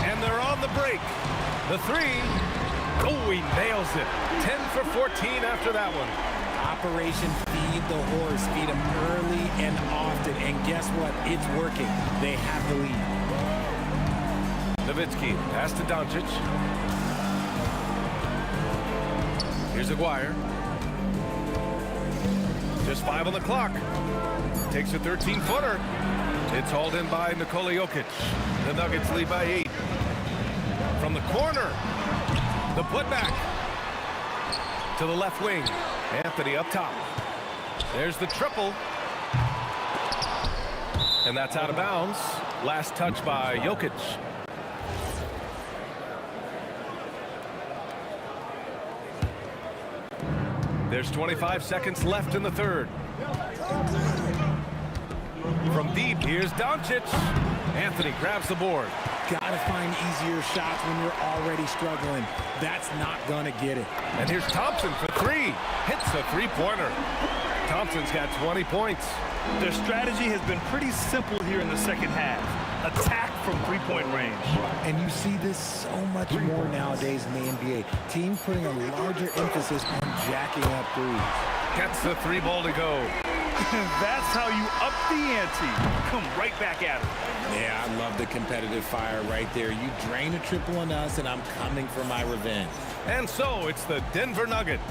And they're on the break. The 3. Oh, he nails it. 10 for 14 after that one. Operation Feed the Horse. Feed him early and often. And guess what? It's working. They have the lead. Nowitzki, pass to Doncic. Here's Aguirre. Just 5 on the clock. Takes a 13-footer. It's hauled in by Nikola Jokic. The Nuggets lead by 8. from the corner. The putback to the left wing. Anthony up top. There's the triple. And that's out of bounds. Last touch by Jokic. There's 25 seconds left in the third. From deep, here's Doncic. Anthony grabs the board. Gotta find easier shots when you're already struggling. That's not gonna get it. And here's Thompson for three. Hits a three-pointer. Thompson's got 20 points. Their strategy has been pretty simple here in the second half. Attack from three-point range. And you see this so much more nowadays in the NBA. Teams putting a larger emphasis on jacking up threes. Gets the three ball to go. That's how you up the ante. Come right back at it. Yeah, I love the competitive fire right there. You drain a triple on us, and I'm coming for my revenge. And so it's the Denver Nuggets.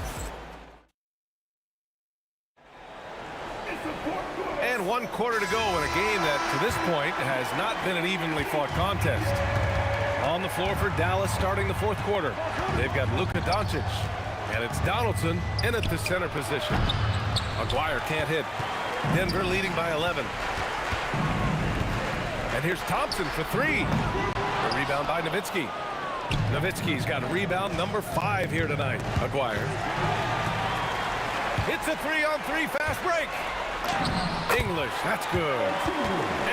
And 1 quarter to go in a game that, to this point, has not been an evenly fought contest. On the floor for Dallas starting the fourth quarter. They've got Luka Doncic. And it's Donaldson in at the center position. Aguirre can't hit. Denver leading by 11. And here's Thompson for three. The rebound by Nowitzki. Nowitzki's got a rebound number 5 here tonight. Aguirre. Hits a 3-on-3 fast break. English, that's good.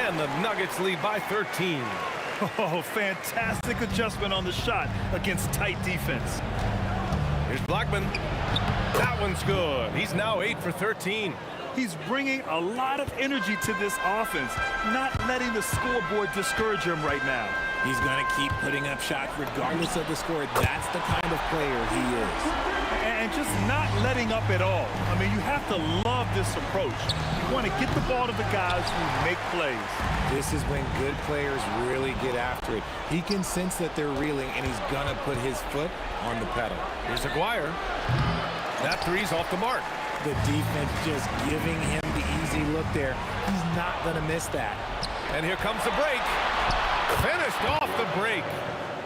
And the Nuggets lead by 13. Oh, fantastic adjustment on the shot against tight defense. Here's Blackman. That one's good. He's now 8 for 13. He's bringing a lot of energy to this offense, not letting the scoreboard discourage him right now. He's going to keep putting up shots regardless of the score. That's the kind of player he is. And just not letting up at all. I mean, you have to love this approach. You want to get the ball to the guys who make plays. This is when good players really get after it. He can sense that they're reeling, and he's going to put his foot on the pedal. Here's Aguirre. That three's off the mark. The defense just giving him the easy look there. He's not going to miss that. And here comes the break. Finished off the break.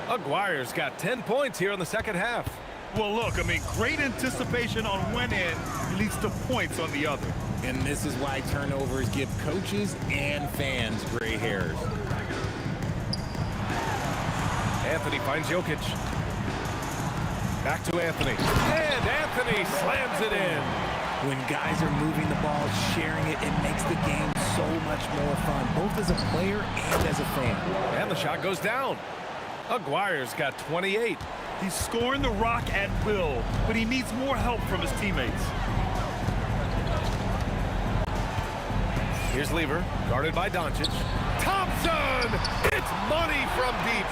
Aguirre's got 10 points here in the second half. Well, look, I mean, great anticipation on one end leads to points on the other. And this is why turnovers give coaches and fans gray hairs. Anthony finds Jokic. Back to Anthony. And Anthony slams it in. When guys are moving the ball, sharing it, it makes the game so much more fun, both as a player and as a fan. And the shot goes down. Aguirre's got 28. He's scoring the rock at will, but he needs more help from his teammates. Here's Lever, guarded by Doncic. Thompson! It's money from deep.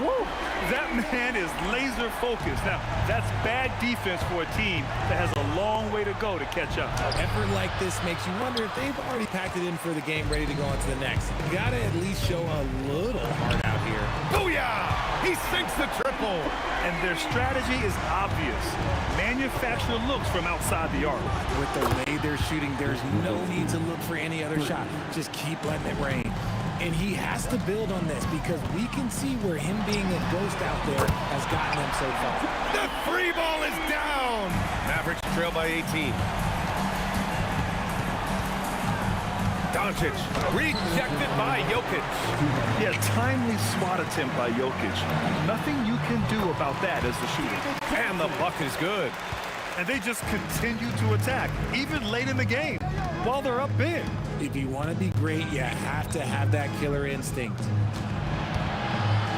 Woo! That man is laser focused. Now, that's bad defense for a team that has a long way to go to catch up. Effort like this makes you wonder if they've already packed it in for the game, ready to go on to the next. You gotta at least show a little heart out here. Booyah! He sinks the triple. And their strategy is obvious. Manufacture looks from outside the arc. With the way they're shooting, there's no need to look for any other shot. Just keep letting it rain. And he has to build on this because we can see where him being a ghost out there has gotten him so far. The free ball is down. Mavericks trail by 18. Doncic rejected by Jokic. Yeah, timely swat attempt by Jokic. Nothing you can do about that as the shooter. And the buck is good. And they just continue to attack, even late in the game, while they're up big. If you want to be great, you have to have that killer instinct.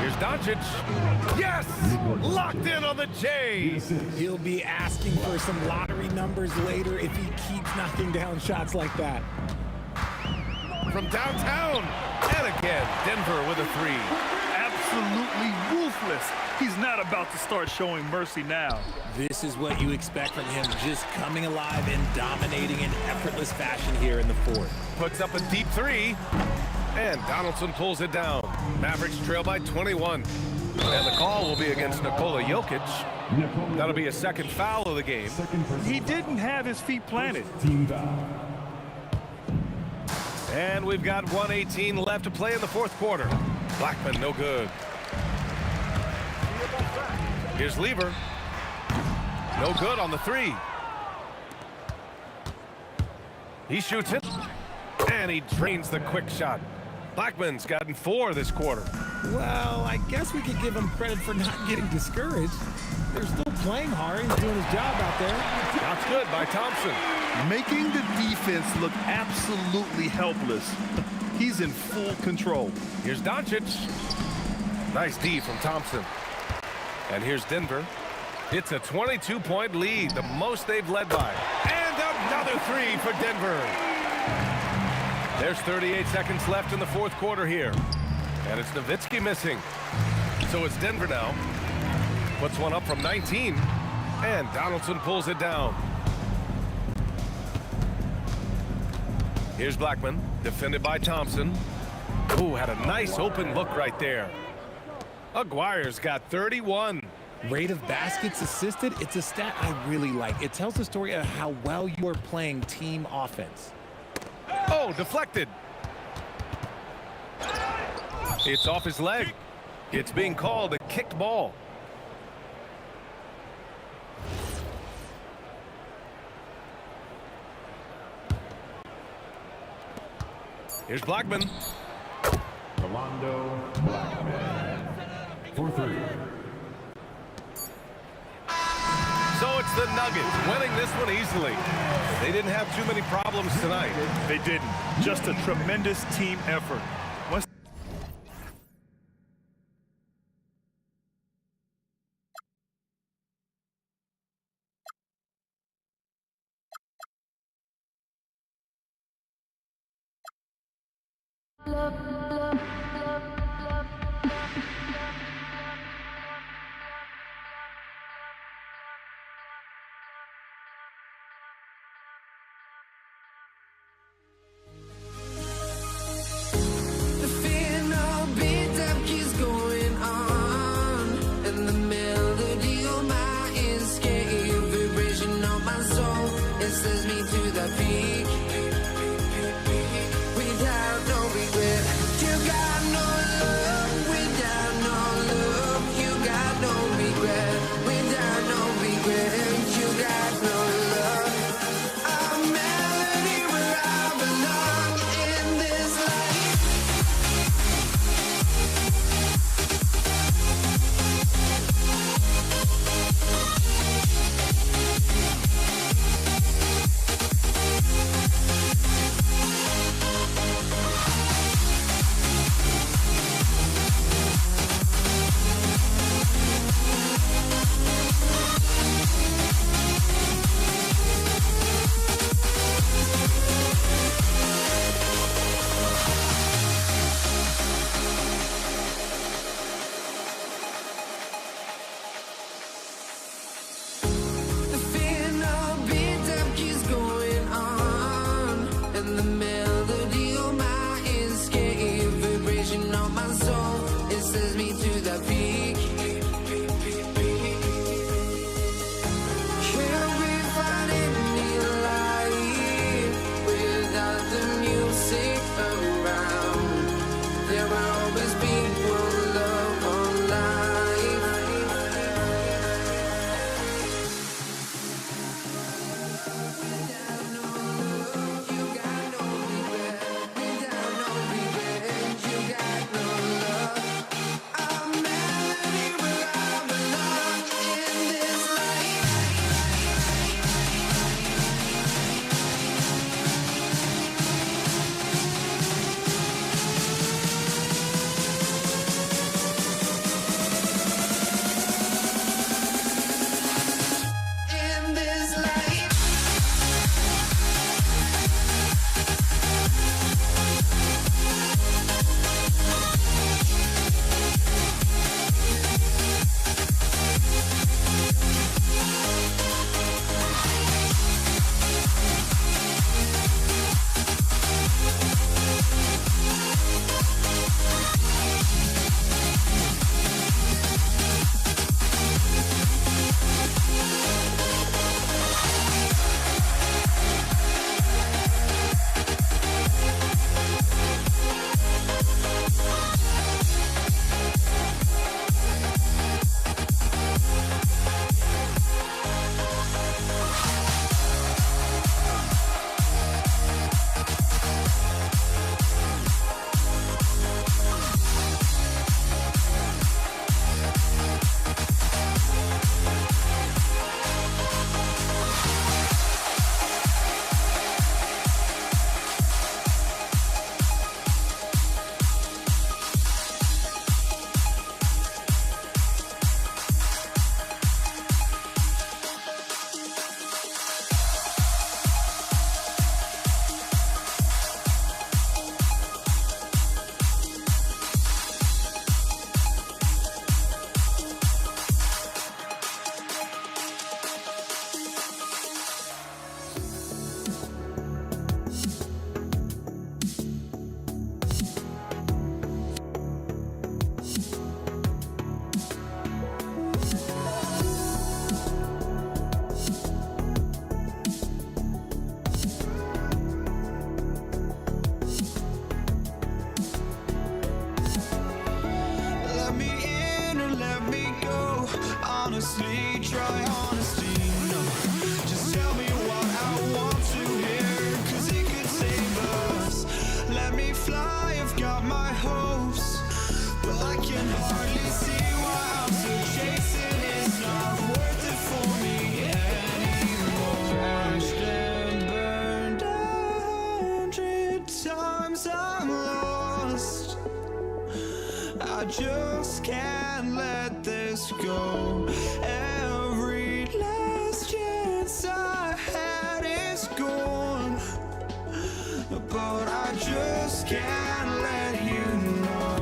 Here's Doncic. Yes! Locked in on the J. He'll be asking for some lottery numbers later if he keeps knocking down shots like that. From downtown. And again, Denver with a three. Absolutely ruthless. He's not about to start showing mercy now. This is what you expect from him, just coming alive and dominating in effortless fashion here in the fourth. Puts up a deep three. And Donaldson pulls it down. Mavericks trail by 21. And the call will be against Nikola Jokic. That'll be a second foul of the game. He didn't have his feet planted. And we've got 1:18 left to play in the fourth quarter. Blackman, no good. Here's Lever. No good on the three. He shoots it, and he drains the quick shot. Blackman's gotten 4 this quarter. Well, I guess we could give him credit for not getting discouraged. They're still playing hard. He's doing his job out there. Shots good by Thompson. Making the defense look absolutely helpless. He's in full control. Here's Doncic. Nice D from Thompson. And here's Denver. It's a 22-point lead, the most they've led by. And another 3 for Denver. There's 38 seconds left in the fourth quarter here. And it's Nowitzki missing. So it's Denver now. Puts one up from 19. And Donaldson pulls it down. Here's Blackman, defended by Thompson. Ooh, had a nice open look right there. Aguirre's got 31. Rate of baskets assisted, it's a stat I really like. It tells the story of how well you are playing team offense. Oh, deflected. It's off his leg. It's being called a kicked ball. Here's Blackman. Rolando Blackman for 3. So it's the Nuggets winning this one easily. They didn't have too many problems tonight. They didn't. Just a tremendous team effort. The fear no beat up keeps going on, and the melody of my escape, vibration of my soul, it sends me to the peak. Without no regret, you got no love. Without no love, you got no regret. Without no regret, you got no love. A melody where I belong in this life. need dry honesty. No, just tell me what I want to hear, 'cause it could save us. Let me fly, I've got my hopes, but I can hardly see why I'm still chasing. It's not worth it for me anymore. Crashed and burned 100 times, I'm lost. I just can't let this go. Every last chance I had is gone, but I just can't let you know.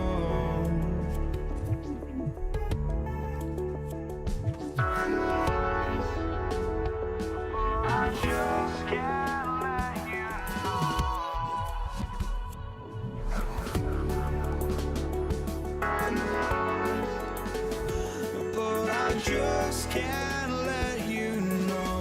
I just can't let you know. But I just can't let you know.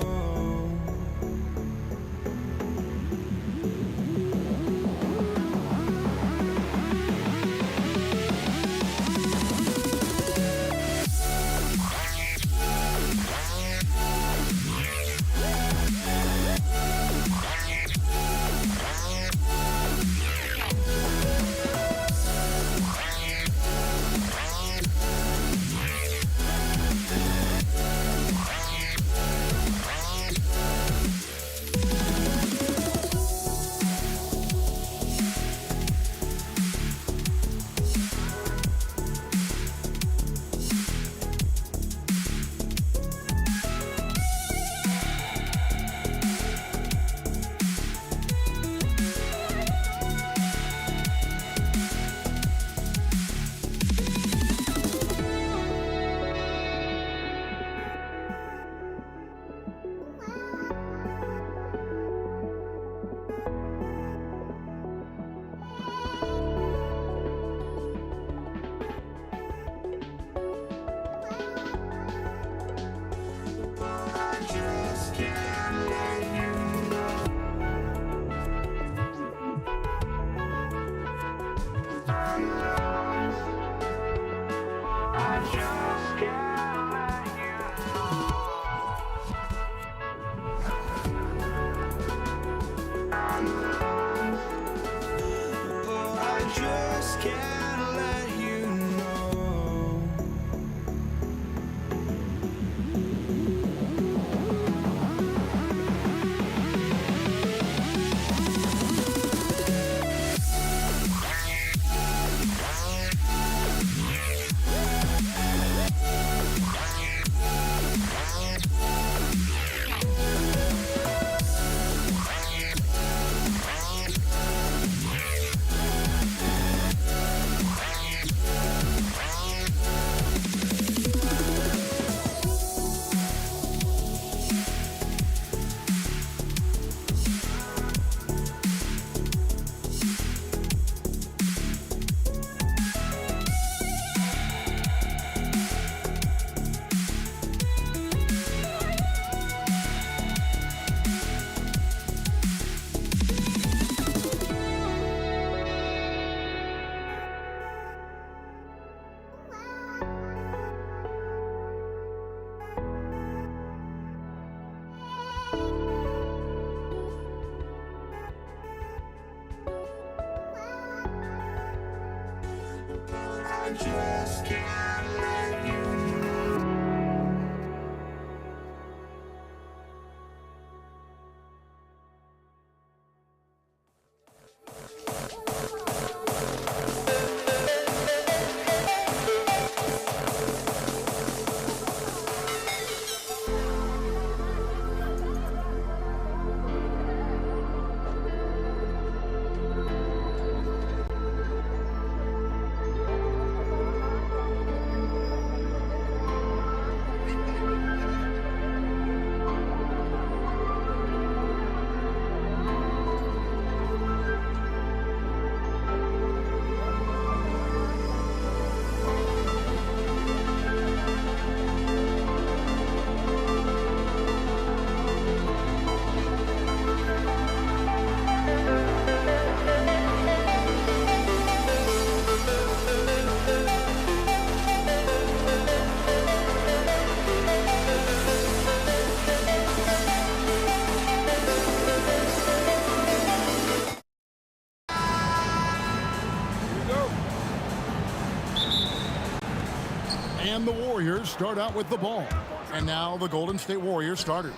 And the Warriors start out with the ball. And now the Golden State Warriors starters.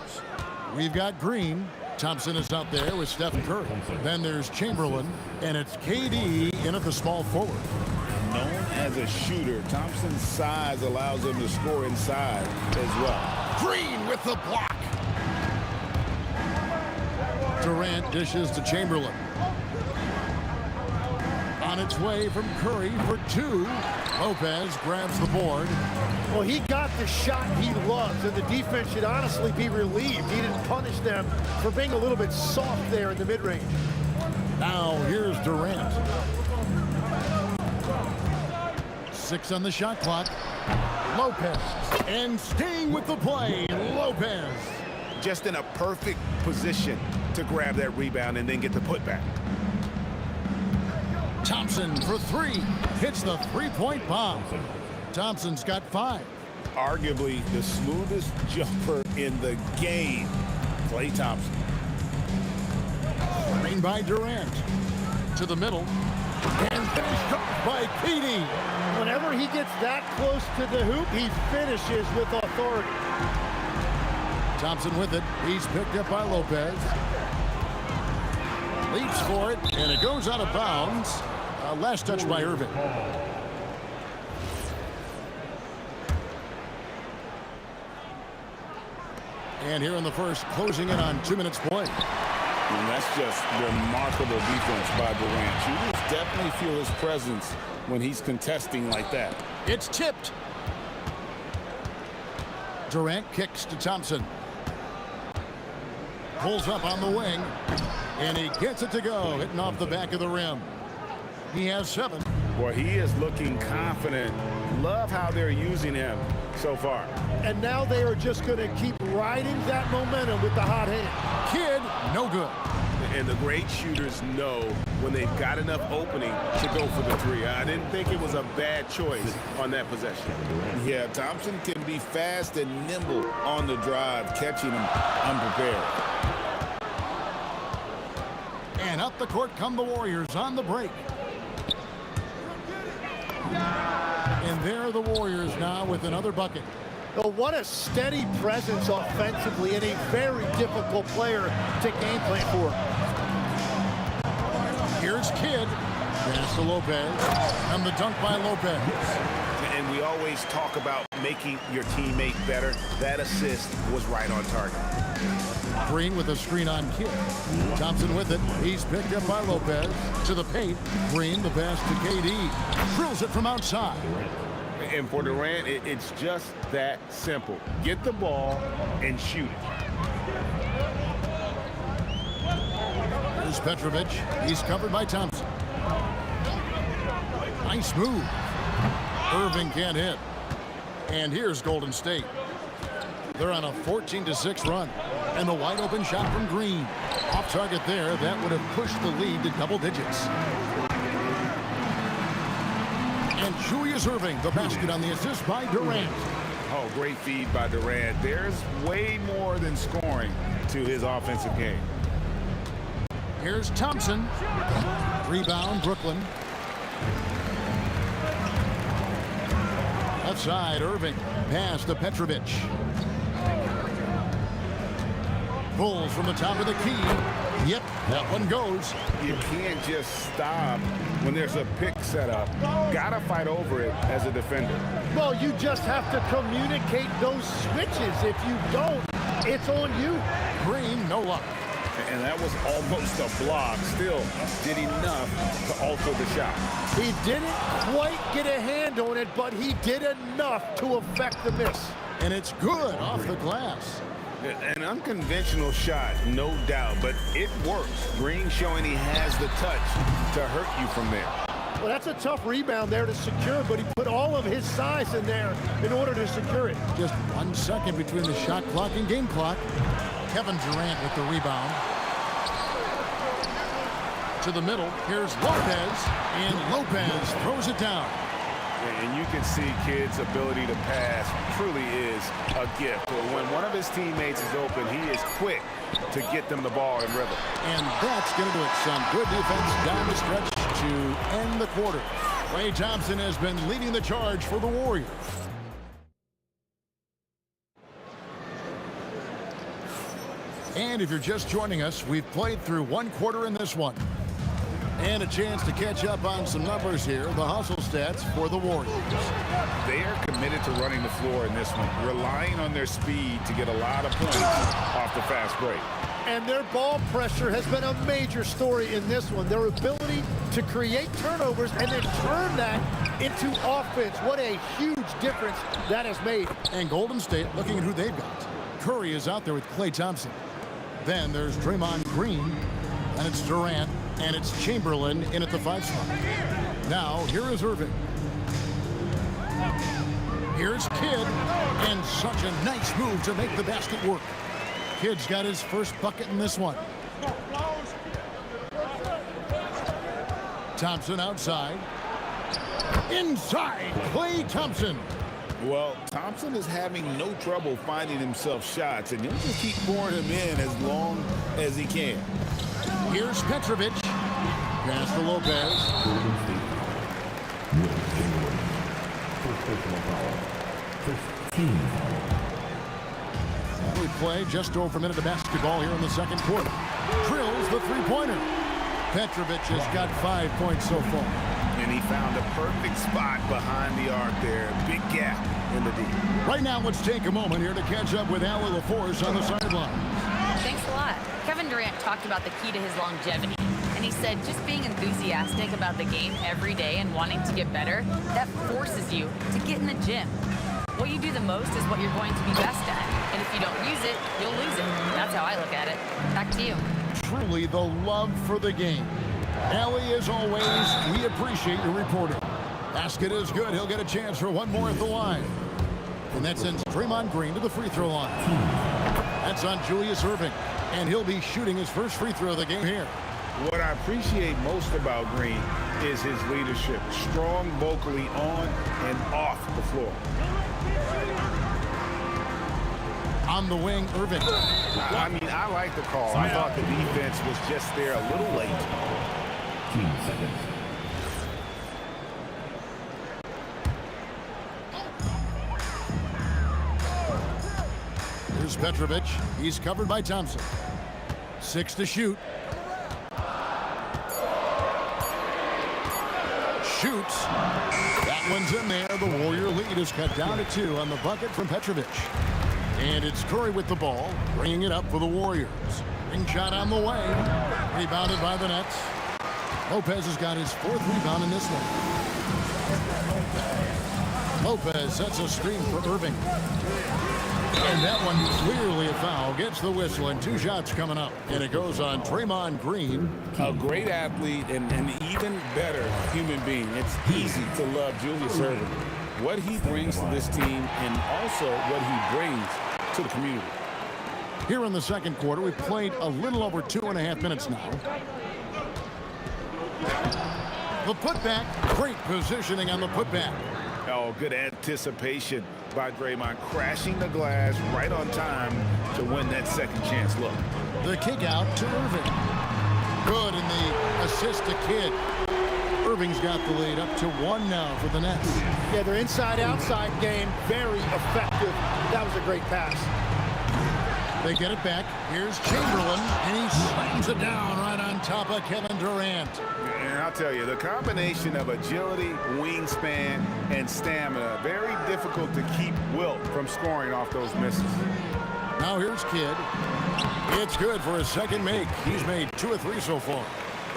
We've got Green. Thompson is out there with Steph Curry. Then there's Chamberlain. And it's KD in at the small forward. Known as a shooter, Thompson's size allows him to score inside as well. Green with the block. Durant dishes to Chamberlain. On its way from Curry for two. Lopez grabs the board. Well, he got the shot he loves, and the defense should honestly be relieved. He didn't punish them for being a little bit soft there in the mid-range. Now here's Durant. 6 on the shot clock. Lopez. And staying with the play, Lopez. Just in a perfect position to grab that rebound and then get the putback. Thompson for 3. Hits the three-point bomb. Thompson's got 5. Arguably the smoothest jumper in the game. Klay Thompson. Screen by Durant. To the middle. And finished off by KD. Whenever he gets that close to the hoop, he finishes with authority. Thompson with it. He's picked up by Lopez. Leaps for it, and it goes out of bounds. Last touch by Irving. And here in the first, closing in on 2 minutes play. And that's just remarkable defense by Durant. You just definitely feel his presence when he's contesting like that. It's tipped. Durant kicks to Thompson. Pulls up on the wing. And he gets it to go, hitting off the back of the rim. He has 7. Boy, he is looking confident. Love how they're using him so far. And now they are just going to keep riding that momentum with the hot hand. Kid, no good. And the great shooters know when they've got enough opening to go for the 3. I didn't think it was a bad choice on that possession. Yeah, Thompson can be fast and nimble on the drive, catching him unprepared. And up the court come the Warriors on the break. And there the Warriors now with another bucket. Oh, what a steady presence offensively and a very difficult player to game plan for. Here's Kidd. Pass to Lopez. And the dunk by Lopez. And we always talk about making your teammate better. That assist was right on target. Green with a screen on Kidd. Thompson with it. He's picked up by Lopez. To the paint. Green, the pass to KD. Drills it from outside. And for Durant, it's just that simple. Get the ball and shoot it. Here's Petrovic. He's covered by Thompson. Nice move. Irving can't hit. And here's Golden State. They're on a 14-6 run. And the wide open shot from Green. Off target there. That would have pushed the lead to double digits. And Julius Irving, the basket on the assist by Durant. Oh, great feed by Durant. There's way more than scoring to his offensive game. Here's Thompson. Rebound, Brooklyn. Left side, Irving. Pass to Petrovic. Pulls from the top of the key. Yep, that one goes. You can't just stop when there's a pick set up. Gotta fight over it as a defender. Well, you just have to communicate those switches. If you don't, it's on you. Green, no luck. And that was almost a block. Still did enough to alter the shot. He didn't quite get a hand on it, but he did enough to affect the miss. And it's good off the glass. An unconventional shot, no doubt, but it works. Green showing he has the touch to hurt you from there. Well, that's a tough rebound there to secure, but he put all of his size in there in order to secure it. Just 1 second between the shot clock and game clock. Kevin Durant with the rebound. To the middle, here's Lopez, and Lopez throws it down. And you can see Kidd's ability to pass truly is a gift. When one of his teammates is open, he is quick to get them the ball in rhythm. And that's going to do it. Some good defense down the stretch to end the quarter. Klay Thompson has been leading the charge for the Warriors. And if you're just joining us, we've played through one quarter in this one. And a chance to catch up on some numbers here, the hustle stats for the Warriors. They are committed to running the floor in this one, relying on their speed to get a lot of points off the fast break. And their ball pressure has been a major story in this one. Their ability to create turnovers and then turn that into offense. What a huge difference that has made. And Golden State looking at who they've got. Curry is out there with Klay Thompson. Then there's Draymond Green, and it's Durant, and it's Chamberlain in at the 5 spot. Now, here is Irving. Here's Kidd, and such a nice move to make the basket work. Kidd's got his first bucket in this one. Thompson outside. Inside, Klay Thompson. Well, Thompson is having no trouble finding himself shots, and he'll just keep pouring them in as long as he can. Here's Petrovic. Pass to Lopez. We play just over a minute of basketball here in the second quarter. Drills the three-pointer. Petrovic has got 5 points so far. And he found a perfect spot behind the arc there. Big gap in the D. Right now, let's take a moment here to catch up with Allie LaForce on the sideline. Thanks a lot. Kevin Durant talked about the key to his longevity. And he said just being enthusiastic about the game every day and wanting to get better, that forces you to get in the gym. What you do the most is what you're going to be best at. And if you don't use it, you'll lose it. That's how I look at it. Back to you. Truly the love for the game. Allie, as always, we appreciate your reporting. Basket is good. He'll get a chance for one more at the line. And that sends Draymond Green to the free throw line. That's on Julius Irving. And he'll be shooting his first free throw of the game here. What I appreciate most about Green is his leadership. Strong vocally on and off the floor. On the wing, Irving. I mean, I like the call. I thought the defense was just there a little late. 15 seconds. Here's Petrovic. He's covered by Thompson. 6 to shoot. Shoots. That one's in there. The Warrior lead is cut down to 2 on the bucket from Petrovic. And it's Curry with the ball, bringing it up for the Warriors. Ring shot on the way. Rebounded by the Nets. Lopez has got his 4th rebound in this one. Lopez sets a screen for Irving. And that one clearly a foul. Gets the whistle, and 2 shots coming up. And it goes on Draymond Green. A great athlete and an even better human being. It's easy to love Julius Irving. What he brings to this team and also what he brings to the community. Here in the second quarter, we've played a little over 2.5 minutes now. The putback, great positioning on the putback. Oh, good anticipation by Draymond, crashing the glass right on time to win that second chance look. The kick out to Irving. Good in the assist to Kidd. Irving's got the lead up to 1 now for the Nets. Yeah, their inside-outside game, very effective. That was a great pass. They get it back. Here's Chamberlain, and he slams it down right on top of Kevin Durant. And I'll tell you, the combination of agility, wingspan, and stamina, very difficult to keep Wilt from scoring off those misses. Now here's Kidd. It's good for his second make. He's made 2 or 3 so far.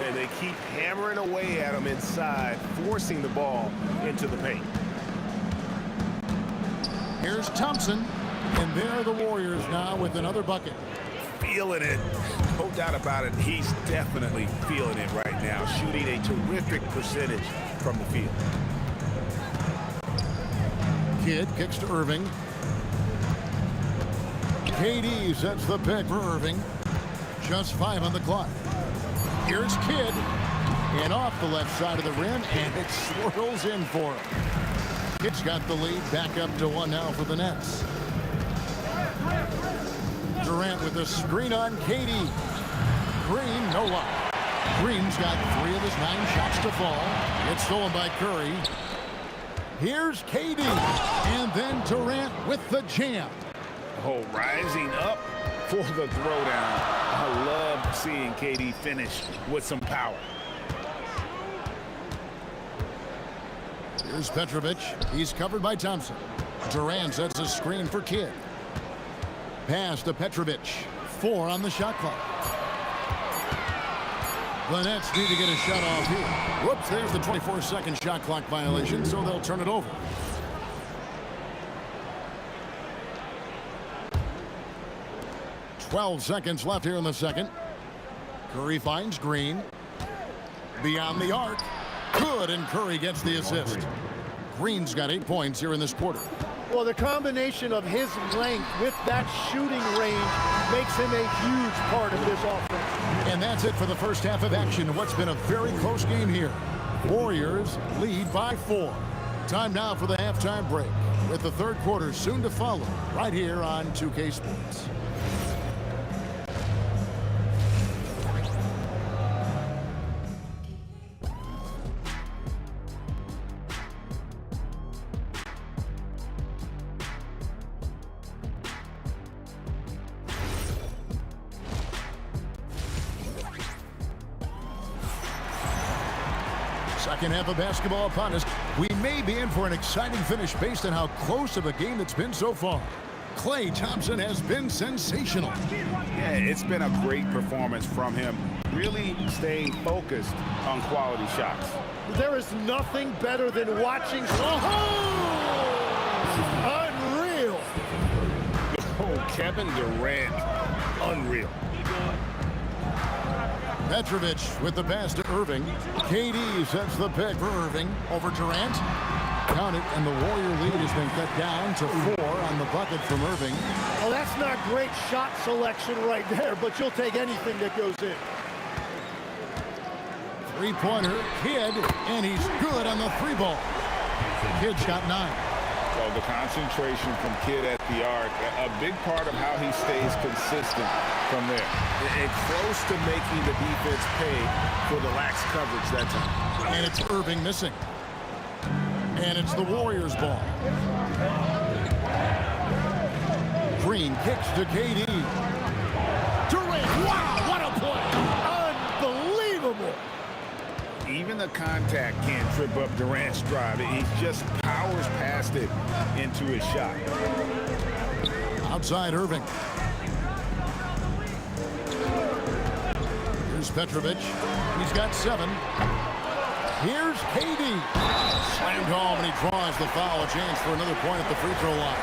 And they keep hammering away at him inside, forcing the ball into the paint. Here's Thompson. And there are the Warriors now with another bucket. Feeling it. No doubt about it. He's definitely feeling it right now. Shooting a terrific percentage from the field. Kidd kicks to Irving. KD sets the pick for Irving. Just 5 on the clock. Here's Kidd. And off the left side of the rim, and it swirls in for him. Kidd's got the lead back up to 1 now for the Nets. Durant with a screen on KD. Green, no luck. Green's got 3 of his 9 shots to fall. It's stolen by Curry. Here's KD. And then Durant with the jam. Oh, rising up for the throwdown. I love seeing KD finish with some power. Here's Petrovic. He's covered by Thompson. Durant sets a screen for Kidd. Pass to Petrovic. 4 on the shot clock. The Nets need to get a shot off here. Whoops, there's the 24-second shot clock violation, so they'll turn it over. "12 seconds left here in the second. Curry finds Green. Beyond the arc. Good, and Curry gets the assist. Green's got 8 points here in this quarter. Well, the combination of his length with that shooting range makes him a huge part of this offense. And that's it for the first half of action. What's been a very close game here. Warriors lead by 4. Time now for the halftime break, with the third quarter soon to follow, right here on 2K Sports. Second half of basketball upon us. We may be in for an exciting finish based on how close of a game it's been so far. Klay Thompson has been sensational. Yeah, it's been a great performance from him. Really staying focused on quality shots. There is nothing better than watching. Unreal. Oh, Kevin Durant. Unreal. Petrovic with the pass to Irving. KD sets the pick for Irving over Durant. Count it, and the Warrior lead has been cut down to 4 on the bucket from Irving. Well, that's not great shot selection right there, but you'll take anything that goes in. Three-pointer, Kidd, and he's good on the 3-ball. Kidd's got 9. Well, the concentration from Kidd at the arc, a big part of how he stays consistent from there. And close to making the defense pay for the lax coverage that time. And it's Irving missing. And it's the Warriors' ball. Green kicks to KD. Durant, wow, what a play! Unbelievable! Even the contact can't trip up Durant's drive. He just powers past it into his shot. Outside Irving. Here's Petrovic. He's got 7. Here's KD. Slammed home, and he draws the foul. A chance for another point at the free throw line.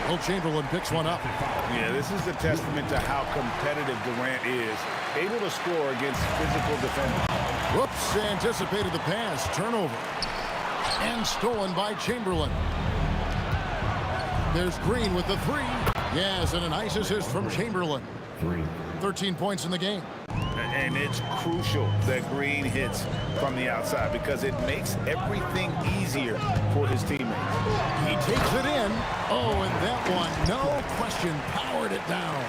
Will Chamberlain picks one up. Yeah, this is a testament to how competitive Durant is. Able to score against physical defenders. Whoops, anticipated the pass. Turnover. And stolen by Chamberlain. There's Green with the 3. Yes, and a nice assist from Chamberlain. 13 points in the game. And it's crucial that Green hits from the outside because it makes everything easier for his teammates. He takes it in. Oh, and that one, no question, powered it down.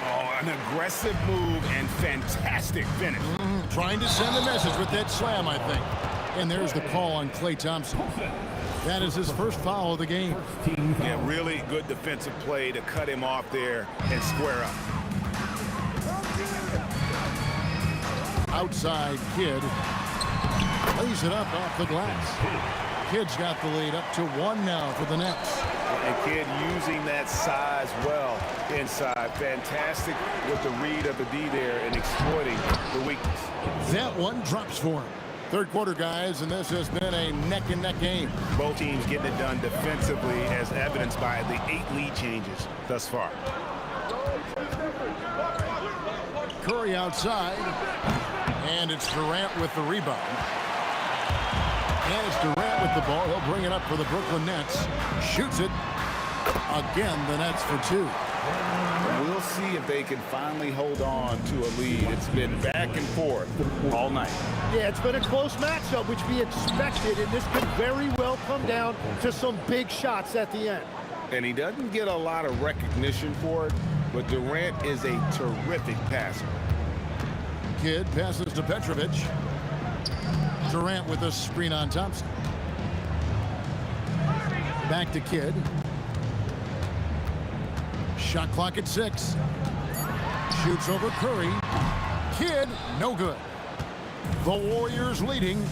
Oh, an aggressive move and fantastic finish. Trying to send a message with that slam, I think. And there's the call on Klay Thompson. That is his first foul of the game. Yeah, really good defensive play to cut him off there and square up. Outside Kidd lays it up off the glass. Kidd's got the lead up to 1 now for the Nets. And Kidd using that size well inside. Fantastic with the read of the D there and exploiting the weakness. That one drops for him. Third quarter, guys, and this has been a neck-and-neck game. Both teams getting it done defensively as evidenced by the 8 lead changes thus far. Curry outside, and it's Durant with the rebound. And it's Durant with the ball. He'll bring it up for the Brooklyn Nets. Shoots it. Again, the Nets for 2. We'll see if they can finally hold on to a lead. It's been back and forth all night. Yeah, it's been a close matchup, which we expected, and this could very well come down to some big shots at the end. And he doesn't get a lot of recognition for it, but Durant is a terrific passer. Kidd passes to Petrovic. Durant with a screen on Thompson. Back to Kidd. Shot clock at 6. Shoots over Curry. Kidd, no good. The Warriors leading.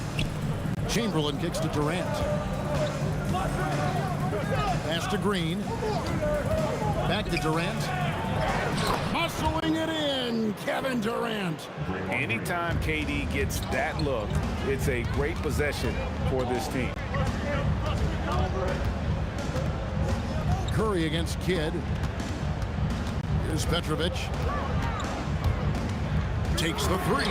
Chamberlain kicks to Durant. Pass to Green. Back to Durant. Muscling it in, Kevin Durant. Anytime KD gets that look, it's a great possession for this team. Curry against Kidd. Here's Petrovic. Takes the 3.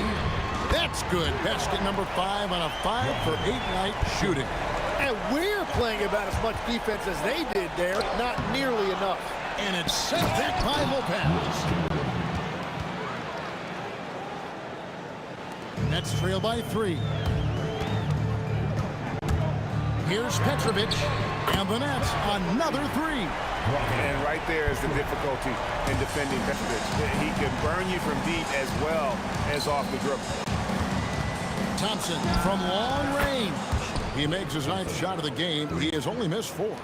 That's good. Basket number 5 on a 5-for-8 night shooting. And we're playing about as much defense as they did there. Not nearly enough. And it's sent back by Lopez. Nets trail by 3. Here's Petrovic. And the Nets, another 3. And right there is the difficulty in defending Petrovic. He can burn you from deep as well as off the dribble. Thompson from long range. He makes his 9th shot of the game. He has only missed 4.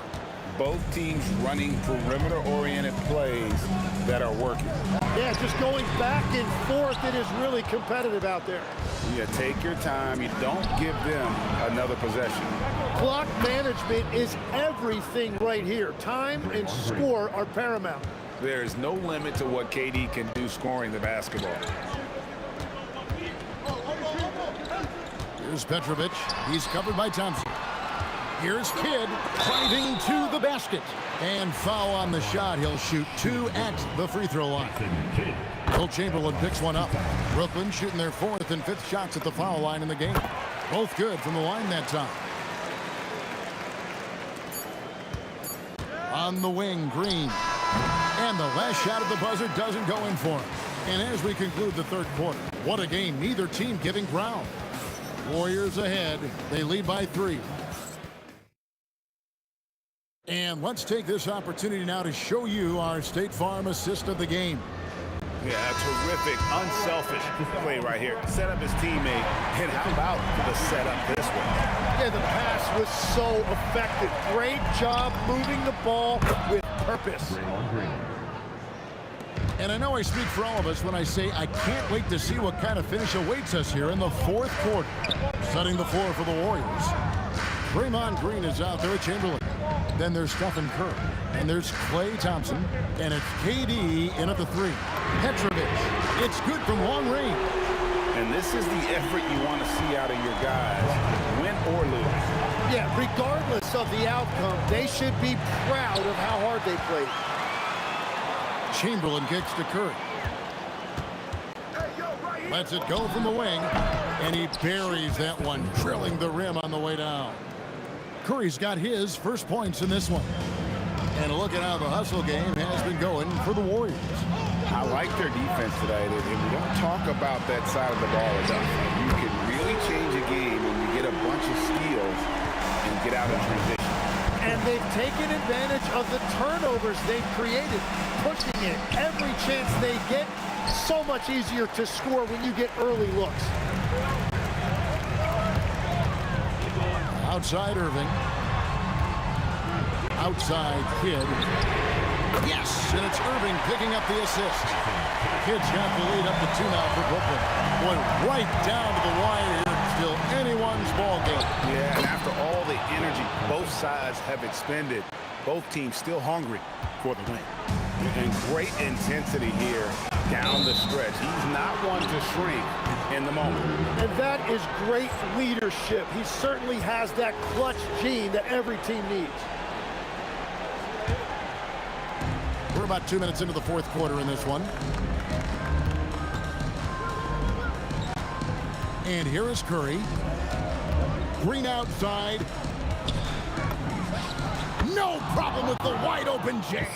Both teams running perimeter-oriented plays that are working. Yeah, just going back and forth. It is really competitive out there. Yeah, take your time. You don't give them another possession. Clock management is everything right here. Time and score are paramount. There is no limit to what KD can do scoring the basketball. Here's Petrovic. He's covered by Thompson. Here's Kidd driving to the basket. And foul on the shot. He'll shoot 2 at the free throw line. Will Chamberlain picks one up. Brooklyn shooting their 4th and 5th shots at the foul line in the game. Both good from the line that time. On the wing, Green. And the last shot at the buzzer doesn't go in for him. And as we conclude the 3rd quarter, what a game. Neither team giving ground. Warriors ahead. They lead by 3. And let's take this opportunity now to show you our State Farm assist of the game. Yeah, a terrific, unselfish play right here. Set up his teammate, and how about the setup this way? Yeah, the pass was so effective. Great job moving the ball with purpose. And I know I speak for all of us when I say I can't wait to see what kind of finish awaits us here in the 4th quarter. Setting the floor for the Warriors. Draymond Green is out there at Chamberlain. Then there's Stephen Curry. And there's Klay Thompson. And it's KD in at the 3. Petrovic. It's good from long range. And this is the effort you want to see out of your guys, win or lose. Yeah, regardless of the outcome, they should be proud of how hard they played. Chamberlain kicks to Curry. Lets it go from the wing. And he buries that one, drilling the rim on the way down. Curry's got his first points in this one. And look at how the hustle game has been going for the Warriors. I like their defense today. And we don't talk about that side of the ball enough. You can really change a game when you get a bunch of steals and get out in transition. And they've taken advantage of the turnovers they've created, pushing it every chance they get. So much easier to score when you get early looks. Outside Irving. Outside Kidd. Yes, and it's Irving picking up the assist. Kidd's got the lead up to 2 now for Brooklyn. Boy, right down to the wire here. Still anyone's ball game. Yeah, and after all the energy both sides have expended, both teams still hungry for the win. And great intensity here down the stretch. He's not one to shrink in the moment. And that is great leadership. He certainly has that clutch gene that every team needs. We're about 2 minutes into the 4th quarter in this one. And here is Curry. Green outside. No problem with the wide open J.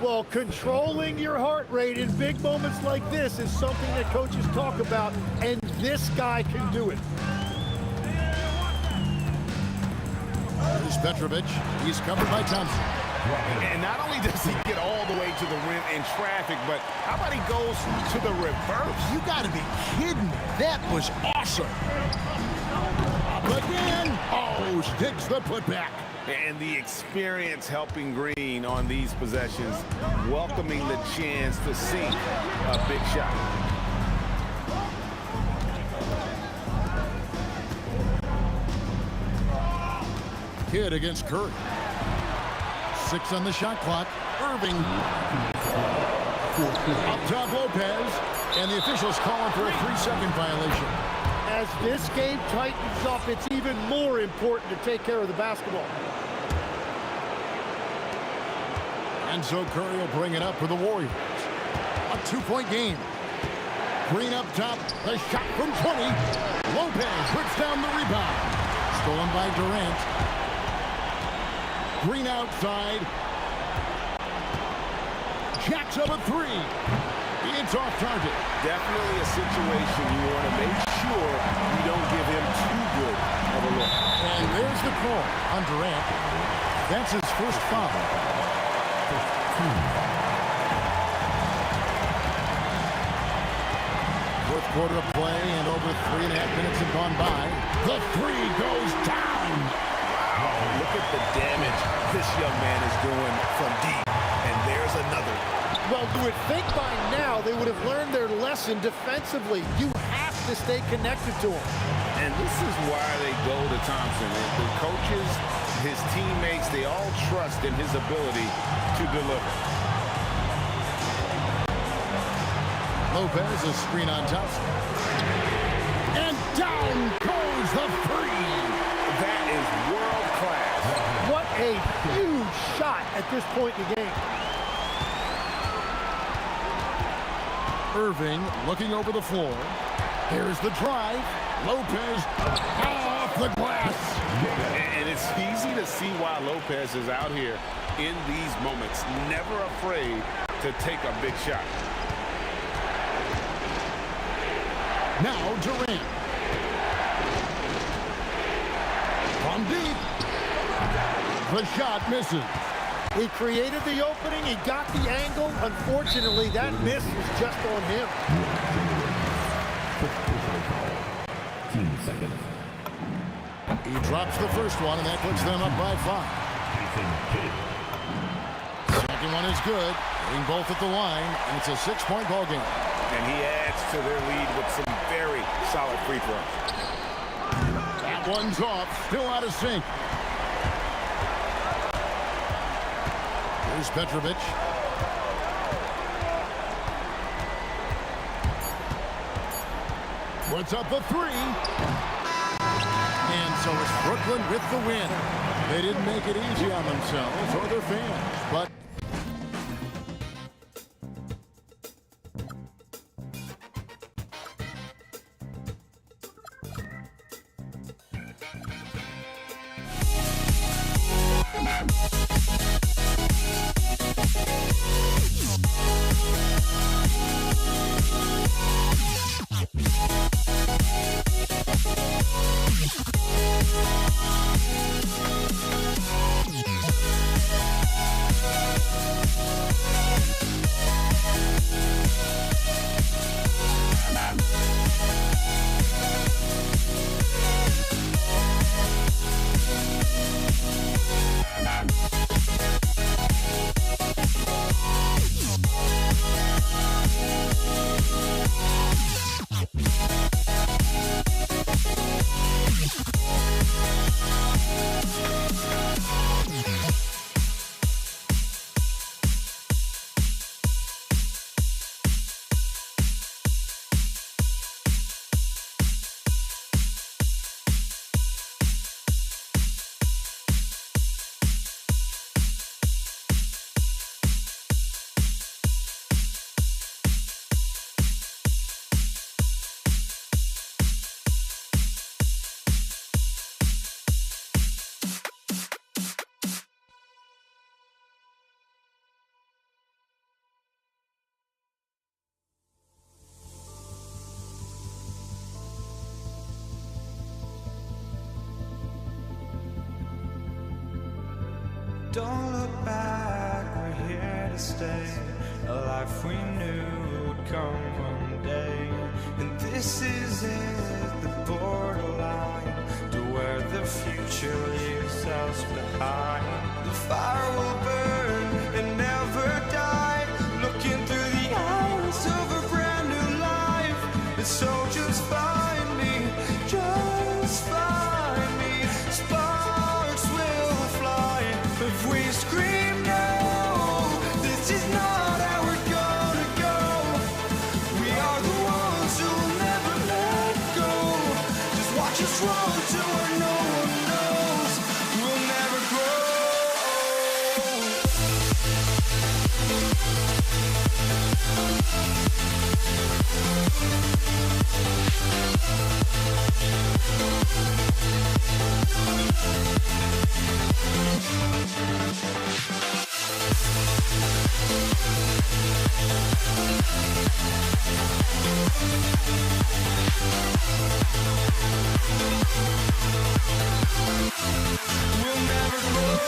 Well, controlling your heart rate in big moments like this is something that coaches talk about, and this guy can do it. There's Petrovic. He's covered by Thompson. And not only does he get all the way to the rim in traffic, but how about he goes to the reverse? You got to be kidding me. That was awesome. Up again. Oh, sticks the putback. And the experience helping Green on these possessions, welcoming the chance to sink a big shot. Kidd against Curry. 6 on the shot clock. Irving. Up top Lopez. And the officials calling for a 3-second violation. As this game tightens up, it's even more important to take care of the basketball. And so Curry will bring it up for the Warriors. A 2-point game. Green up top. The shot from 20. Lopez puts down the rebound. Stolen by Durant. Green outside. Jacks up a 3. It's off target. Definitely a situation you want to make sure you don't give him too good of a look. And there's the call on Durant. That's his first foul. Fourth quarter of play and over 3.5 minutes have gone by. The 3 goes down. Wow, look at the damage this young man is doing from deep. And there's another. Well, you would think by now they would have learned their lesson defensively. You have to stay connected to him. And this is why they go to Thompson. The coaches, his teammates, they all trust in his ability to deliver. Lopez, a screen on Thompson. And down goes the 3. That is world class. What a huge shot at this point in the game. Irving looking over the floor. Here's the drive. Lopez off the glass. And it's easy to see why Lopez is out here in these moments, never afraid to take a big shot. Now Durant. From deep. The shot misses. He created the opening. He got the angle. Unfortunately, that miss was just on him. 15 seconds. He drops the first one, and that puts them up by 5. Second one is good. Hitting both at the line, and it's a 6-point ball game. And he adds to their lead with some very solid free throws. That one's off. Still out of sync. Here's Petrovic. Puts up a 3. And so it's Brooklyn with the win. They didn't make it easy on themselves or their fans, but Don't look back, we're here to stay. A life we knew would come one day. And this is it, the borderline to where where the future leaves us behind. The fire will burn and never die, looking through the eyes of a brand new life. And so just find me, just find me. Sparks will fly if we scream no. This is not how we're gonna go. We are the ones who will never let go. Just watch us run to where no one knows. We'll never grow. We'll never grow.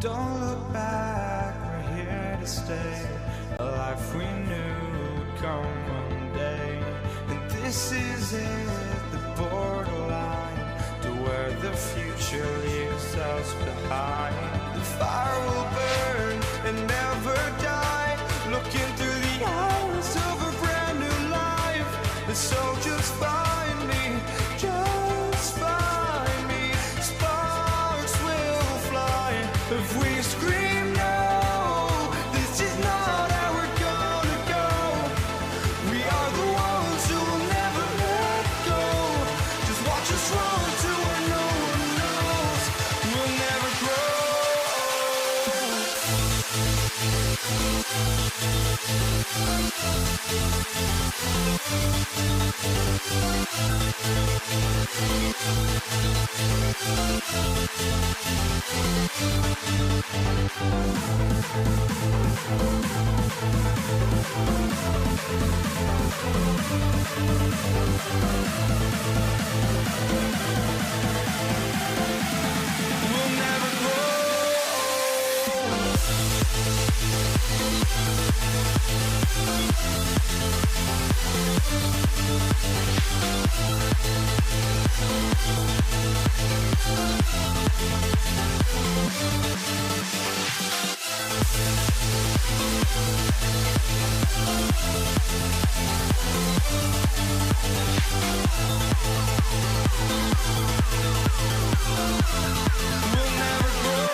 Don't look back, we're here to stay. A life we knew would come one day. And this is it, the borderline to where the future leaves us behind. The fire will burn and never die, looking through the eyes of a brand new life. And so just find me, just find me. Sparks will fly if we scream no. This is not how we're gonna go. We are the ones who will never let go. Just watch us run to where no one knows. We'll never grow. We'll never grow. We'll never grow.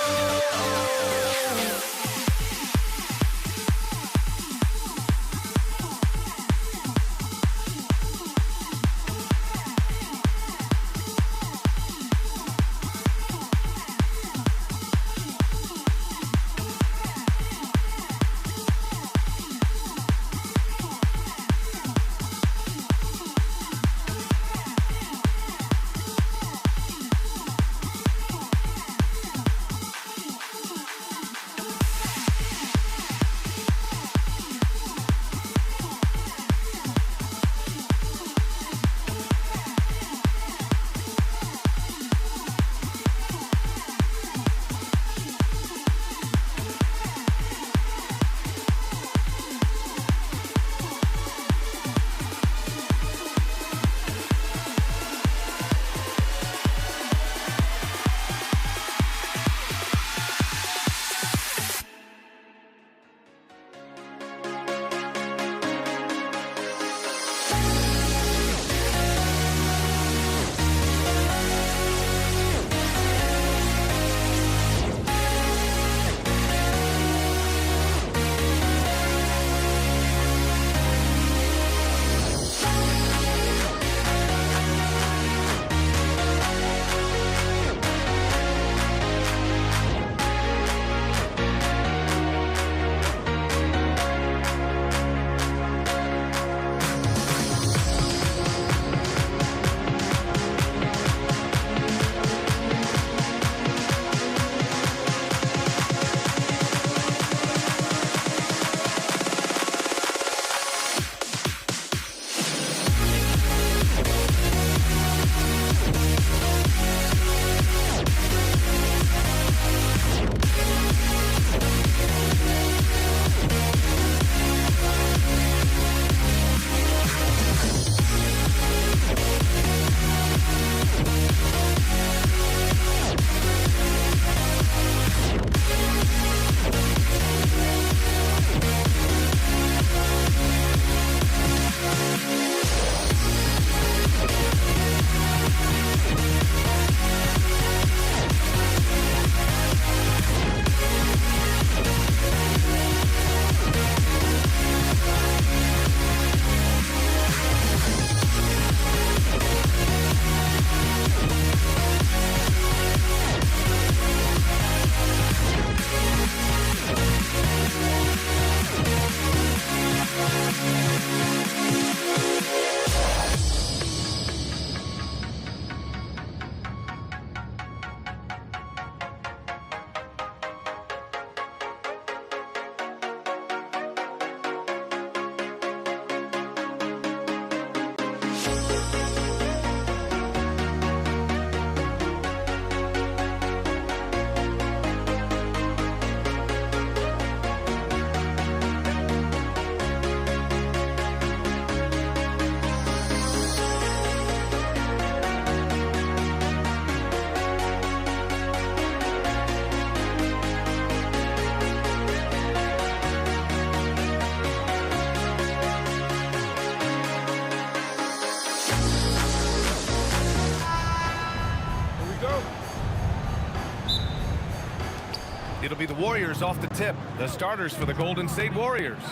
It'll be the Warriors off the tip, the starters for the Golden State Warriors.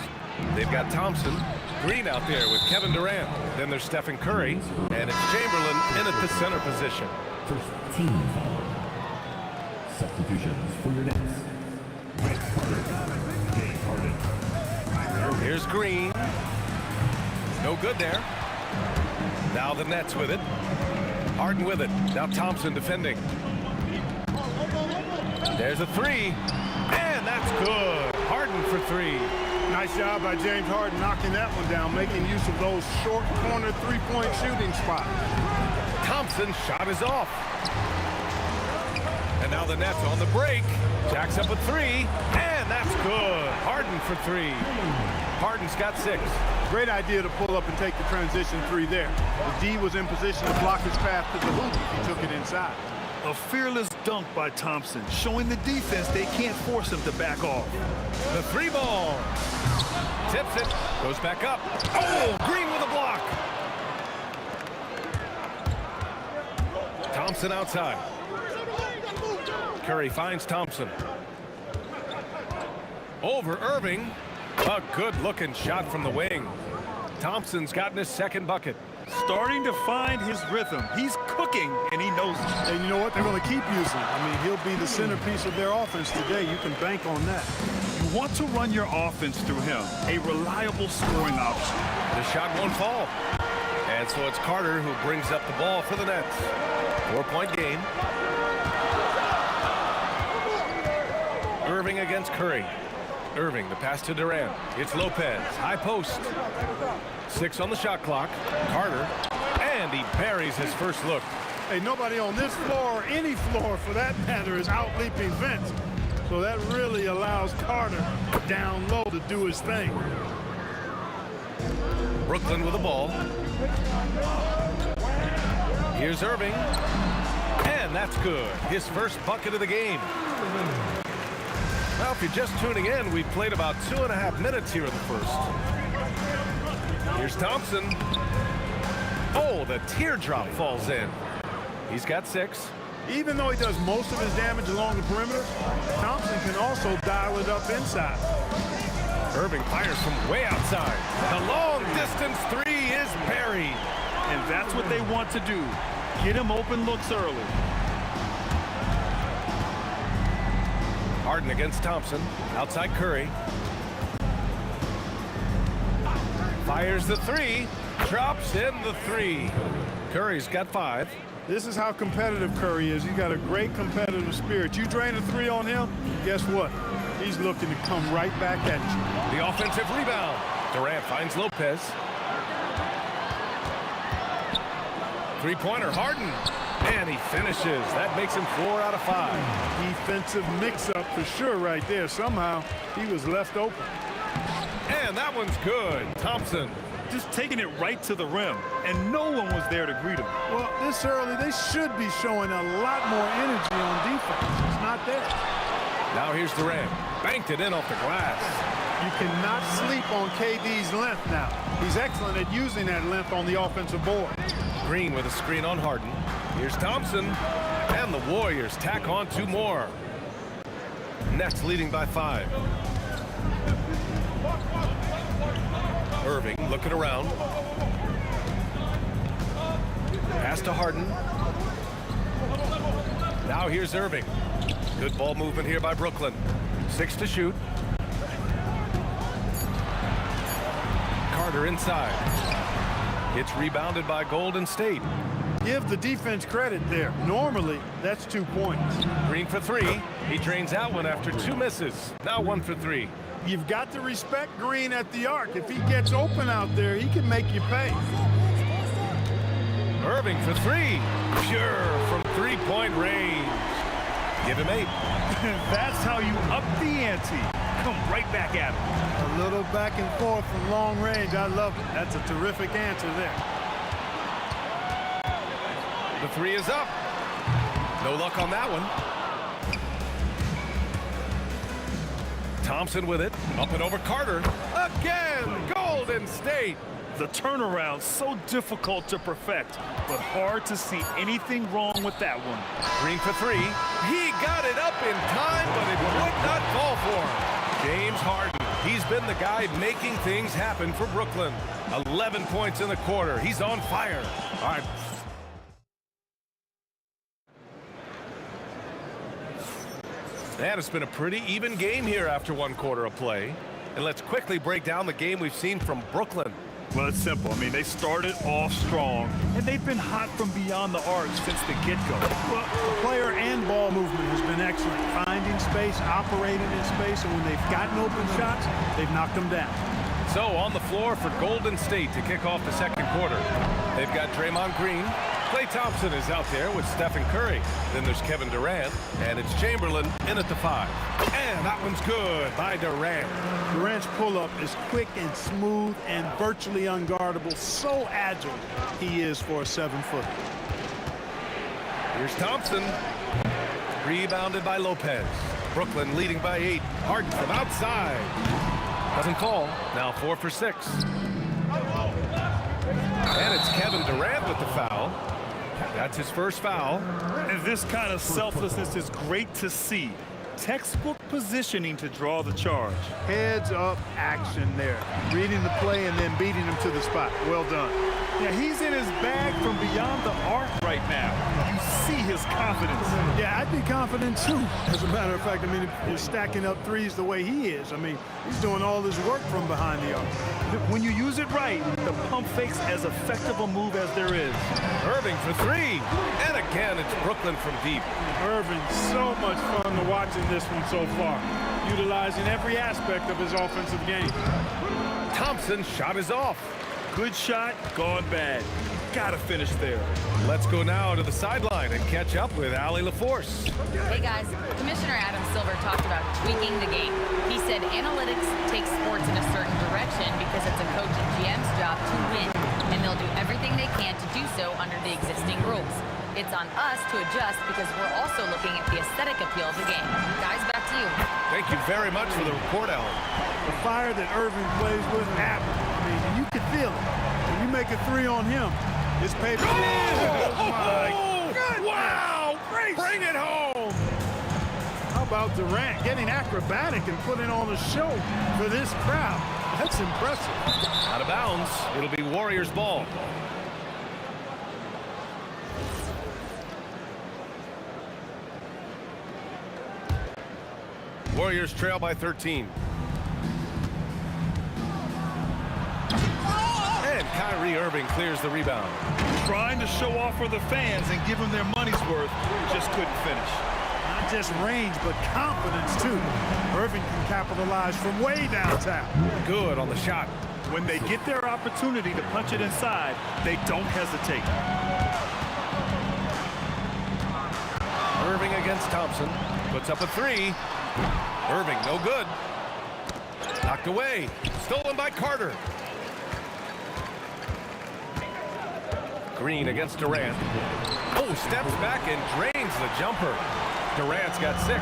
They've got Thompson, Green out there with Kevin Durant. Then there's Stephen Curry, and it's Chamberlain in at the center position. First team foul. Substitutions for your Nets. Here's Green. No good there. Now the Nets with it. Harden with it. Now Thompson defending. There's a three, and that's good. Harden for three. Nice job by James Harden knocking that one down, making use of those short corner three-point shooting spots. Thompson's shot is off. And now the Nets on the break. Jacks up a three, and that's good. Harden for three. Harden's got 6. Great idea to pull up and take the transition three there. The D was in position to block his path to the hoop if he took it inside. A fearless dunk by Thompson, showing the defense they can't force him to back off. The 3 ball. Tips it. Goes back up. Oh, Green with a block. Thompson outside. Curry finds Thompson. Over Irving. A good-looking shot from the wing. Thompson's gotten his second bucket. Starting to find his rhythm. He's cooking, and he knows it. And you know what? They're going to keep using him. I mean, he'll be the centerpiece of their offense today. You can bank on that. You want to run your offense through him. A reliable scoring option. The shot won't fall. And so it's Carter who brings up the ball for the Nets. 4-point game. Irving against Curry. Irving, the pass to Durant. It's Lopez. High post. 6 on the shot clock. Carter. And he buries his first look. Hey, nobody on this floor, or any floor for that matter, is out-leaping Vince. So that really allows Carter down low to do his thing. Brooklyn with the ball. Here's Irving. And that's good. His first bucket of the game. Well, if you're just tuning in, we've played about 2.5 minutes here in the first. Here's Thompson. Oh, the teardrop falls in. He's got 6. Even though he does most of his damage along the perimeter, Thompson can also dial it up inside. Irving fires from way outside. The long distance 3 is buried. And that's what they want to do. Get him open looks early. Harden against Thompson. Outside Curry. Fires the 3. Drops in the 3. Curry's got 5. This is how competitive Curry is. He's got a great competitive spirit. You drain a 3 on him, guess what? He's looking to come right back at you. The offensive rebound. Durant finds Lopez. 3-pointer, Harden. And he finishes. That makes him 4 out of 5. Defensive mix-up for sure right there. Somehow he was left open. And that one's good. Thompson. Just taking it right to the rim, and no one was there to greet him. Well, this early, they should be showing a lot more energy on defense. It's not there. Now here's Durant. Banked it in off the glass. You cannot sleep on KD's length now. He's excellent at using that length on the offensive board. Green with a screen on Harden. Here's Thompson. And the Warriors tack on 2 more. Nets leading by 5. Irving looking around. Pass to Harden. Now here's Irving. Good ball movement here by Brooklyn. 6 to shoot. Carter inside. It's rebounded by Golden State. Give the defense credit there. Normally, that's 2 points. Green for 3. He drains that one after 2 misses. Now 1 for 3. You've got to respect Green at the arc. If he gets open out there, he can make you pay. Irving for three. Pure from three-point range. Give him 8. That's how you up the ante. Come right back at him. A little back and forth from long range. I love it. That's a terrific answer there. The three is up. No luck on that one. Thompson with it. Up and over Carter. Again, Golden State. The turnaround so difficult to perfect, but hard to see anything wrong with that one. Green for three. He got it up in time, but it would not fall for him. James Harden. He's been the guy making things happen for Brooklyn. 11 points in the quarter. He's on fire. All right. And it's been a pretty even game here after one quarter of play. And let's quickly break down the game we've seen from Brooklyn. Well, it's simple. I mean, they started off strong, and they've been hot from beyond the arc since the get-go. Well, player and ball movement has been excellent. Finding space, operating in space, and when they've gotten open shots, they've knocked them down. So on the floor for Golden State to kick off the second quarter. They've got Draymond Green. Klay Thompson is out there with Stephen Curry. Then there's Kevin Durant, and it's Chamberlain in at the 5. And that one's good by Durant. Durant's pull-up is quick and smooth and virtually unguardable. So agile he is for a 7-footer. Here's Thompson. Rebounded by Lopez. Brooklyn leading by 8. Harden from outside. Doesn't fall. Now 4 for 6. And it's Kevin Durant with the foul. That's his first foul. And this kind of selflessness is great to see. Textbook positioning to draw the charge. Heads up action there. Reading the play and then beating him to the spot. Well done. Yeah, he's in his bag from beyond the arc right now. You see his confidence. Yeah, I'd be confident too. As a matter of fact, I mean, if you're stacking up threes the way he is, I mean, he's doing all his work from behind the arc. When you use it right, the pump fake's as effective a move as there is. Irving for 3. And again, it's Brooklyn from deep. Irving, so much fun to watch in this one so far. Utilizing every aspect of his offensive game. Thompson's shot is off. Good shot, gone bad. Gotta finish there. Let's go now to the sideline and catch up with Allie LaForce. Hey guys, Commissioner Adam Silver talked about tweaking the game. He said analytics takes sports in a certain direction because it's a coach and GM's job to win, and they'll do everything they can to do so under the existing rules. It's on us to adjust because we're also looking at the aesthetic appeal of the game. Guys, back to you. Thank you very much for the report, Allie. The fire that Irving plays with, I mean, you can feel it. When you make a 3 on him, it's paper. Oh, my God. Wow! Great. Bring it home! How about Durant getting acrobatic and putting on a show for this crowd? That's impressive. Out of bounds. It'll be Warriors ball. Warriors trail by 13. And Kyrie Irving clears the rebound. Trying to show off for the fans and give them their money's worth, just couldn't finish. Not just range, but confidence, too. Irving can capitalize from way downtown. Good on the shot. When they get their opportunity to punch it inside, they don't hesitate. Irving against Thompson. Puts up a 3. Irving, no good. Knocked away. Stolen by Carter. Green against Durant. Oh, steps back and drains the jumper. Durant's got 6.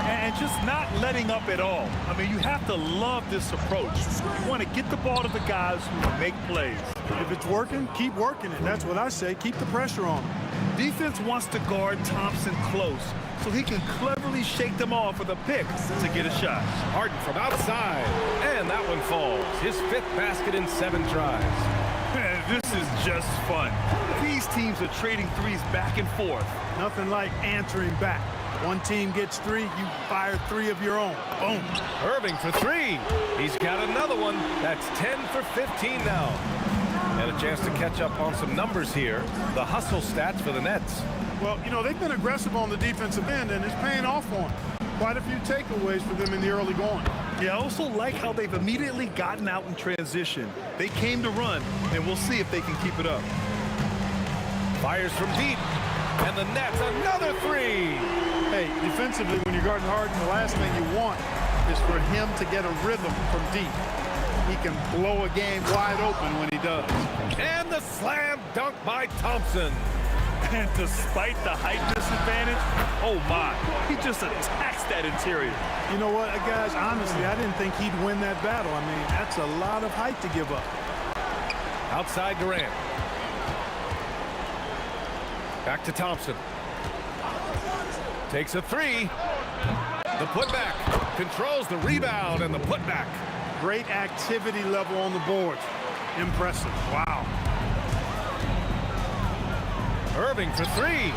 And just not letting up at all. I mean, you have to love this approach. You want to get the ball to the guys who make plays. If it's working, keep working it. That's what I say. Keep the pressure on him. Defense wants to guard Thompson close so he can cleverly shake them off with a pick to get a shot. Harden from outside. And that one falls. His 5th basket in 7 tries. This is just fun. These teams are trading threes back and forth. Nothing like answering back. One team gets 3, you fire 3 of your own. Boom. Irving for 3. He's got another one. That's 10 for 15 now. And a chance to catch up on some numbers here. The hustle stats for the Nets. Well, you know, they've been aggressive on the defensive end, and it's paying off for them. Quite a few takeaways for them in the early going. Yeah, I also like how they've immediately gotten out in transition. They came to run, and we'll see if they can keep it up. Fires from deep. And the net's another three. Hey, defensively, when you're guarding Harden, the last thing you want is for him to get a rhythm from deep. He can blow a game wide open when he does. And the slam dunk by Thompson. And despite the height disadvantage, oh my, he just attacks that interior. You know what, guys, honestly, I didn't think he'd win that battle. I mean, that's a lot of height to give up. Outside Durant. Back to Thompson. Takes a three. The putback. Controls the rebound and the putback. Great activity level on the boards. Impressive. Wow. Irving for three.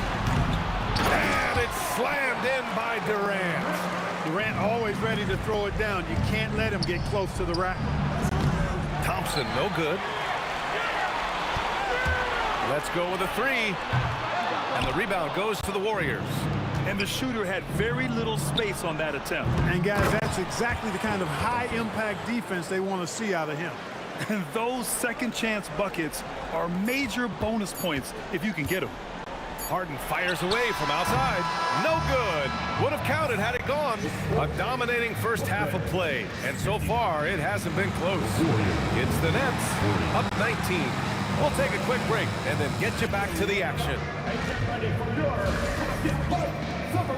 And it's slammed in by Durant. Durant always ready to throw it down. You can't let him get close to the rack. Thompson, no good. Let's go with a three. And the rebound goes to the Warriors. And the shooter had very little space on that attempt. And guys, that's exactly the kind of high-impact defense they want to see out of him. And those second-chance buckets are major bonus points if you can get them. Harden fires away from outside. No good. Would have counted had it gone. A dominating first half of play. And so far, it hasn't been close. It's the Nets up 19. We'll take a quick break and then get you back to the action. Get ready for your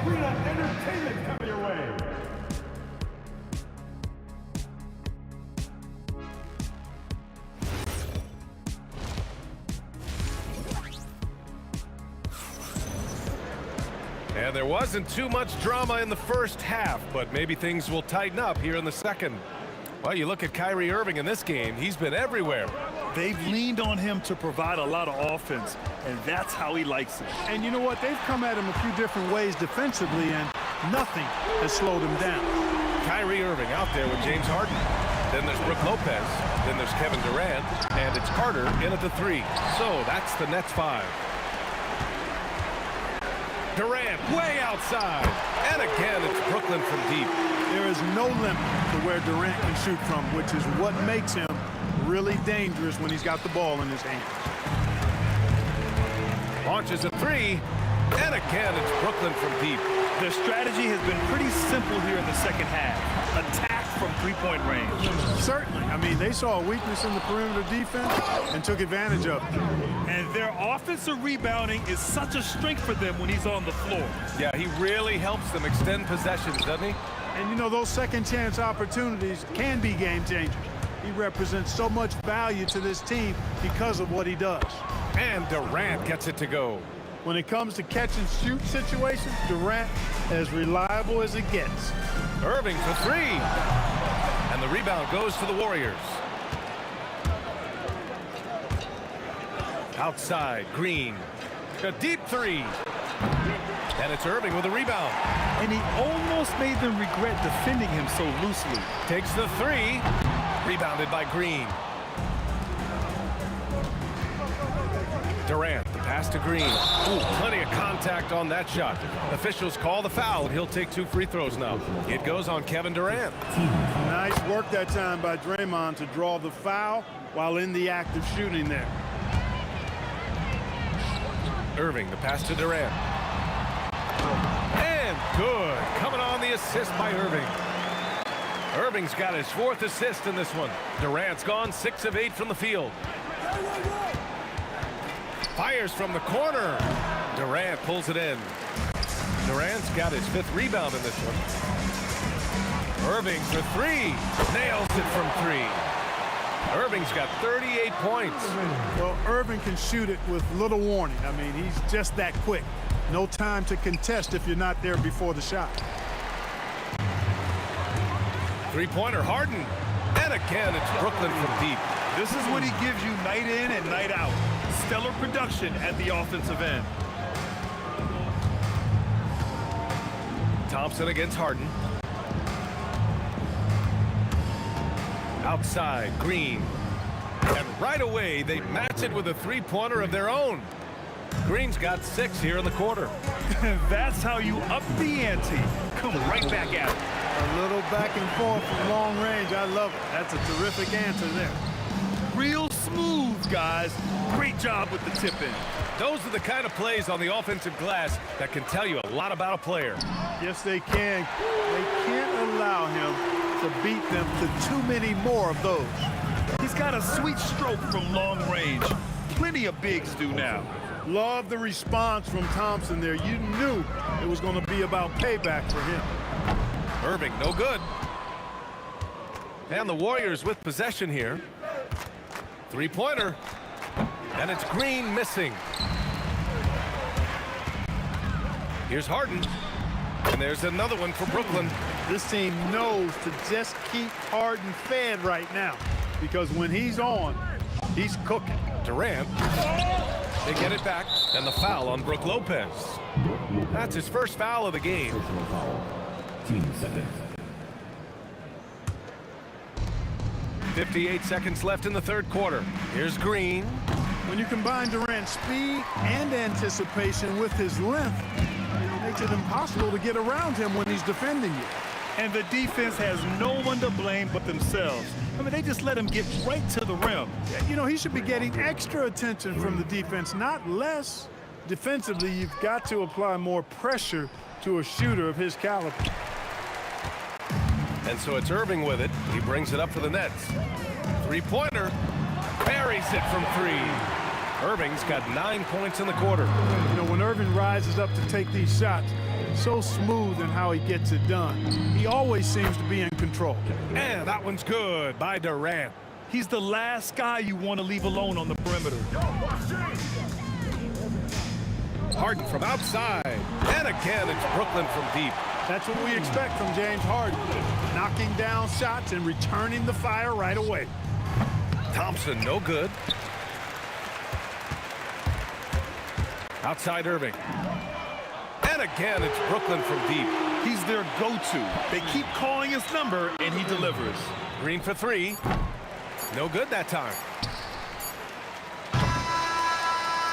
Arena Entertainment coming your way. And there wasn't too much drama in the first half, but maybe things will tighten up here in the second. Well, you look at Kyrie Irving in this game, he's been everywhere. They've leaned on him to provide a lot of offense, and that's how he likes it. And you know what? They've come at him a few different ways defensively, and nothing has slowed him down. Kyrie Irving out there with James Harden. Then there's Brook Lopez. Then there's Kevin Durant. And it's Carter in at the three. So that's the Nets 5. Durant way outside. And again, it's Brooklyn from deep. There is no limit to where Durant can shoot from, which is what makes him really dangerous when he's got the ball in his hands. Launches a three. And again, it's Brooklyn from deep. Their strategy has been pretty simple here in the second half. Attack from three-point range. Certainly. I mean, they saw a weakness in the perimeter defense and took advantage of it. And their offensive rebounding is such a strength for them when he's on the floor. Yeah, he really helps them extend possessions, doesn't he? And, you know, those second-chance opportunities can be game changers. He represents so much value to this team because of what he does. And Durant gets it to go. When it comes to catch-and-shoot situations, Durant as reliable as it gets. Irving for three. And the rebound goes to the Warriors. Outside, Green. A deep three. And it's Irving with a rebound. And he almost made them regret defending him so loosely. Takes the three. Rebounded by Green. Durant, the pass to Green. Ooh, plenty of contact on that shot. Officials call the foul. He'll take 2 free throws now. It goes on Kevin Durant. Nice work that time by Draymond to draw the foul while in the act of shooting there. Irving, the pass to Durant. And good. Coming on the assist by Irving. Irving's got his 4th assist in this one. Durant's gone 6 of 8 from the field. Fires from the corner. Durant pulls it in. Durant's got his 5th rebound in this one. Irving for three. Nails it from three. Irving's got 38 points. Well, Irving can shoot it with little warning. I mean, he's just that quick. No time to contest if you're not there before the shot. Three-pointer, Harden. And again, it's Brooklyn from deep. This is what he gives you night in and night out. Stellar production at the offensive end. Thompson against Harden. Outside, Green. And right away, they match it with a three-pointer of their own. Green's got 6 here in the quarter. That's how you up the ante. Come right back at it. A little back and forth from long range. I love it. That's a terrific answer there. real smooth, guys. Great job with the tip-in. Those are the kind of plays on the offensive glass that can tell you a lot about a player. Yes, they can. They can't allow him to beat them to too many more of those. He's got a sweet stroke from long range. Plenty of bigs do now. Love the response from Thompson there. You knew it was going to be about payback for him. Irving, no good. And the Warriors with possession here. Three-pointer. And it's Green missing. Here's Harden. And there's another one for Brooklyn. This team knows to just keep Harden fed right now, because when he's on, he's cooking. Durant. They get it back. And the foul on Brook Lopez. That's his first foul of the game. 58 seconds left in the third quarter. Here's Green. When you combine Durant's speed and anticipation with his length, it makes it impossible to get around him when he's defending you. And the defense has no one to blame but themselves. I mean, they just let him get right to the rim. You know, he should be getting extra attention from the defense, not less. Defensively, you've got to apply more pressure to a shooter of his caliber. And so it's Irving with it. He brings it up for the Nets. Three-pointer. Buries it from three. Irving's got 9 points in the quarter. You know, when Irving rises up to take these shots, so smooth in how he gets it done. He always seems to be in control. And that one's good by Durant. He's the last guy you want to leave alone on the perimeter. Harden from outside. And again, it's Brooklyn from deep. That's what we expect from James Harden. Knocking down shots and returning the fire right away. Thompson, no good. Outside Irving. And again, it's Brooklyn from deep. He's their go-to. They keep calling his number, and he delivers. Green for three. No good that time.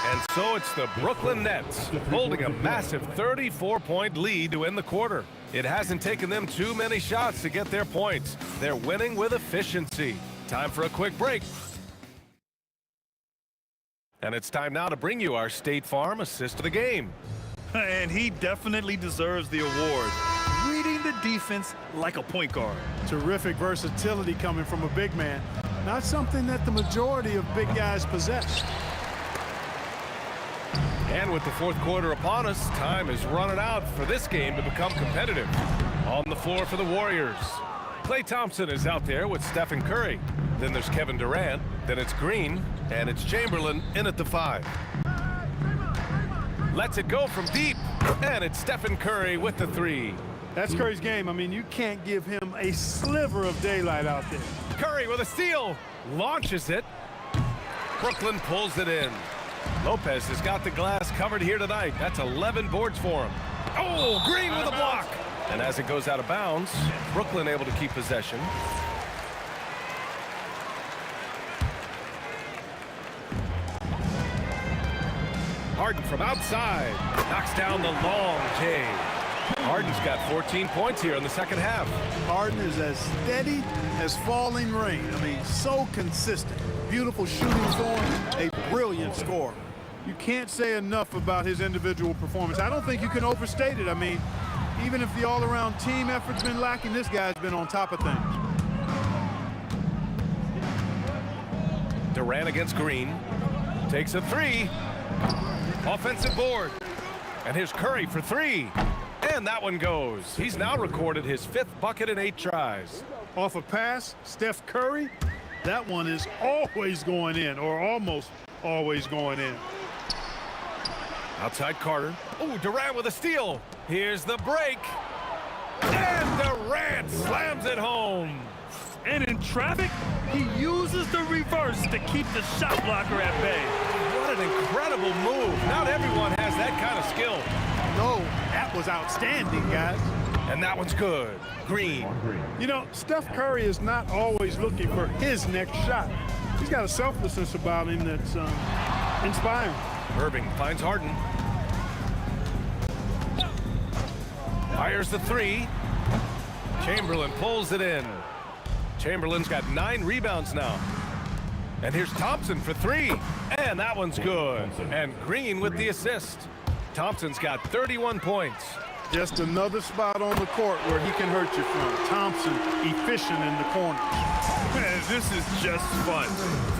And so it's the Brooklyn Nets holding a massive 34-point lead to end the quarter. It hasn't taken them too many shots to get their points. They're winning with efficiency. Time for a quick break. And it's time now to bring you our State Farm assist of the game. And he definitely deserves the award. Reading the defense like a point guard. Terrific versatility coming from a big man. Not something that the majority of big guys possess. And with the fourth quarter upon us, time is running out for this game to become competitive. On the floor for the Warriors. Klay Thompson is out there with Stephen Curry. Then there's Kevin Durant. Then it's Green. And it's Chamberlain in at the 5. Lets it go from deep. And it's Stephen Curry with the 3. That's Curry's game. I mean, you can't give him a sliver of daylight out there. Curry with a steal. Launches it. Brooklyn pulls it in. Lopez has got the glass covered here tonight. That's 11 boards for him. Oh, Green with a block. And as it goes out of bounds, Brooklyn able to keep possession. Harden from outside. Knocks down the long J. Harden's got 14 points here in the second half. Harden is as steady as falling rain. I mean, so consistent. Beautiful shooting form, a brilliant scorer. You can't say enough about his individual performance. I don't think you can overstate it. I mean, even if the all-around team effort's been lacking, this guy's been on top of things. Durant against Green. Takes a 3. Offensive board. And here's Curry for 3. And that one goes. He's now recorded his 5th bucket in 8 tries. Off a pass, Steph Curry, that one is always going in, or almost always going in. Outside Carter. Oh, Durant with a steal. Here's the break. And Durant slams it home. And in traffic, he uses the reverse to keep the shot blocker at bay. What an incredible move. Not everyone has that kind of skill. No, that was outstanding, guys. And that one's good. Green. You know, Steph Curry is not always looking for his next shot. He's got a selflessness about him that's inspiring. Irving finds Harden. Fires the 3. Chamberlain pulls it in. Chamberlain's got 9 rebounds now. And here's Thompson for three. And that one's good. And Green with the assist. Thompson's got 31 points. Just another spot on the court where he can hurt you from. Thompson, efficient in the corner. Man, this is just fun.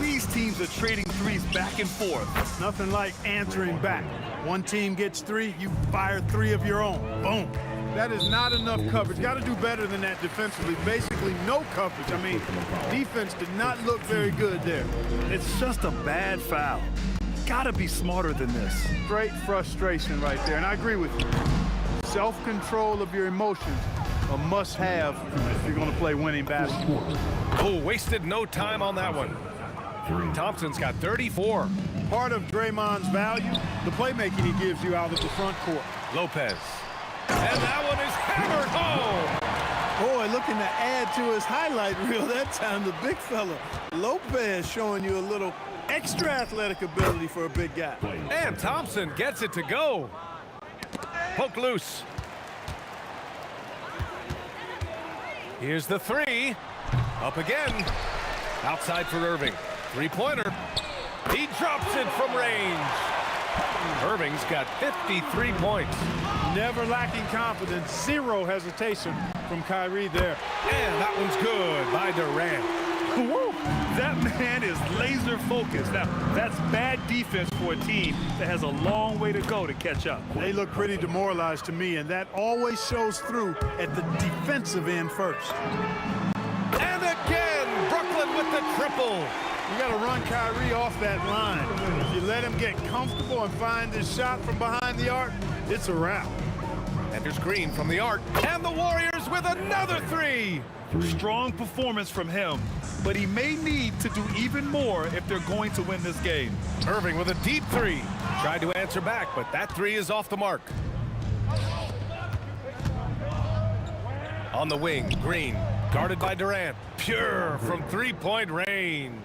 These teams are trading threes back and forth. Nothing like answering back. One team gets three, you fire three of your own. Boom. That is not enough coverage. Got to do better than that defensively. Basically, no coverage. I mean, defense did not look very good there. It's just a bad foul. Gotta be smarter than this. Great frustration right there, and I agree with you. Self-control of your emotions, a must-have if you're going to play winning basketball. Oh, wasted no time on that one. Thompson's got 34. Part of Draymond's value, the playmaking he gives you out of the front court. Lopez. And that one is hammered home. Boy, looking to add to his highlight reel that time, the big fella. Lopez showing you a little extra athletic ability for a big guy. And Thompson gets it to go. Poke loose. Here's the three. Up again. Outside for Irving. Three-pointer. He drops it from range. Irving's got 53 points. Never lacking confidence. Zero hesitation from Kyrie there. And that one's good by Durant. Whoa, that man is laser focused. Now, that's bad defense for a team that has a long way to go to catch up. They look pretty demoralized to me, and that always shows through at the defensive end first. And again, Brooklyn with the triple. You got to run Kyrie off that line. If you let him get comfortable and find his shot from behind the arc, it's a wrap. And there's Green from the arc. And the Warriors with another three. Strong performance from him, but he may need to do even more if they're going to win this game. Irving with a deep three. Tried to answer back, but that three is off the mark. On the wing, Green, guarded by Durant. Pure from three-point range.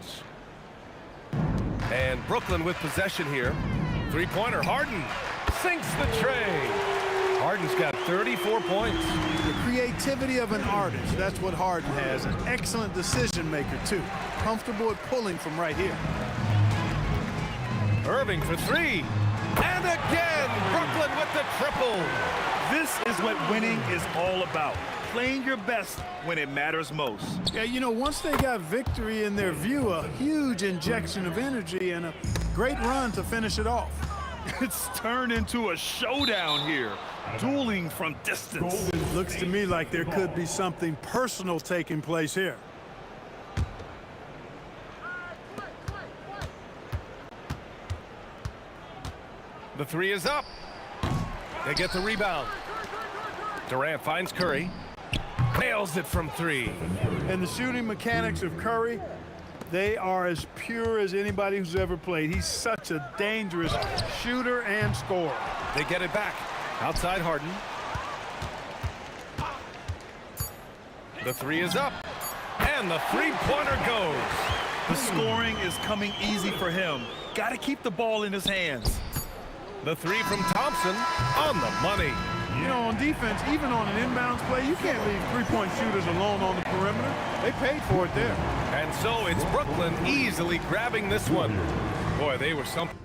And Brooklyn with possession here. Three-pointer, Harden sinks the tray. Harden's got 34 points. The creativity of an artist, that's what Harden has. An excellent decision maker, too. Comfortable at pulling from right here. Irving for three. And again, Brooklyn with the triple. This is what winning is all about. Playing your best when it matters most. Yeah, you know, once they got victory in their view, a huge injection of energy and a great run to finish it off. It's turned into a showdown here. Dueling from distance. Looks to me like there could be something personal taking place here. The three is up. They get the rebound. Durant finds Curry. Nails it from three. And the shooting mechanics of Curry, they are as pure as anybody who's ever played. He's such a dangerous shooter and scorer. They get it back. Outside Harden. The three is up. And the three-pointer goes. The scoring is coming easy for him. Got to keep the ball in his hands. The three from Thompson on the money. You know, on defense, even on an inbounds play, you can't leave three-point shooters alone on the perimeter. They paid for it there. And so it's Brooklyn easily grabbing this one. Boy, they were something.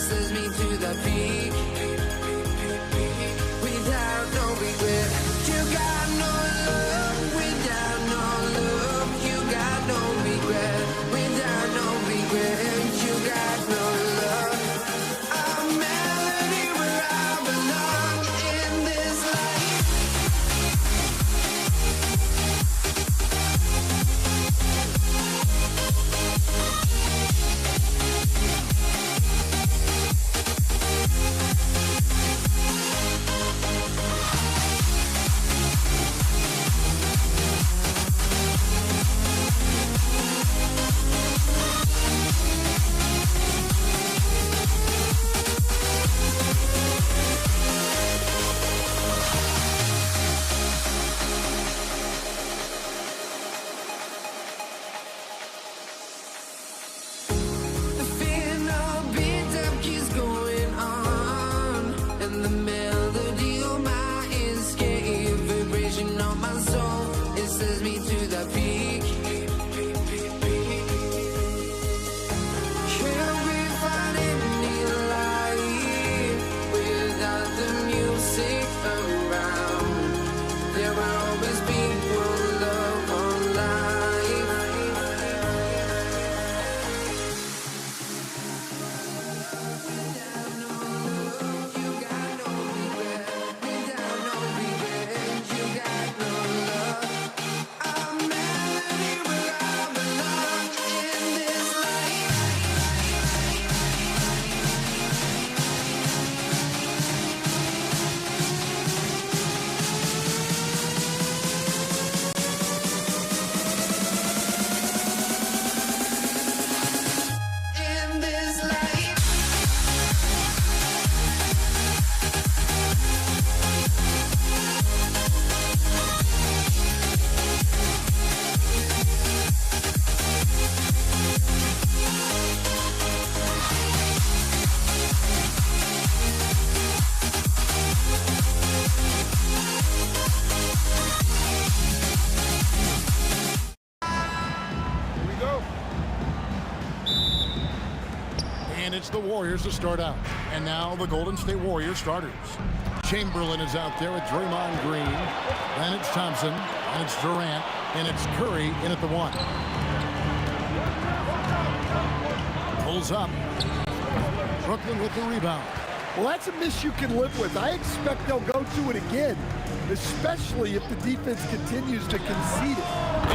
sends me to the peak. Without no regret, you got no love. Without no love, you got no regret. Without no regret, you got no love. A melody where I belong in this life. The final beat up keeps going on, and the melody on my escape, vibration on my soul, it sends me to the peak. Can't we find any light without the music around? There will always be one love on life. In this life. Here we go. And it's the Warriors to start out. And now the Golden State Warriors starters. Chamberlain is out there with Draymond Green. Then it's Thompson. And it's Durant. And it's Curry in at the 1. Pulls up. Brooklyn with the rebound. Well, that's a miss you can live with. I expect they'll go to it again, especially if the defense continues to concede it.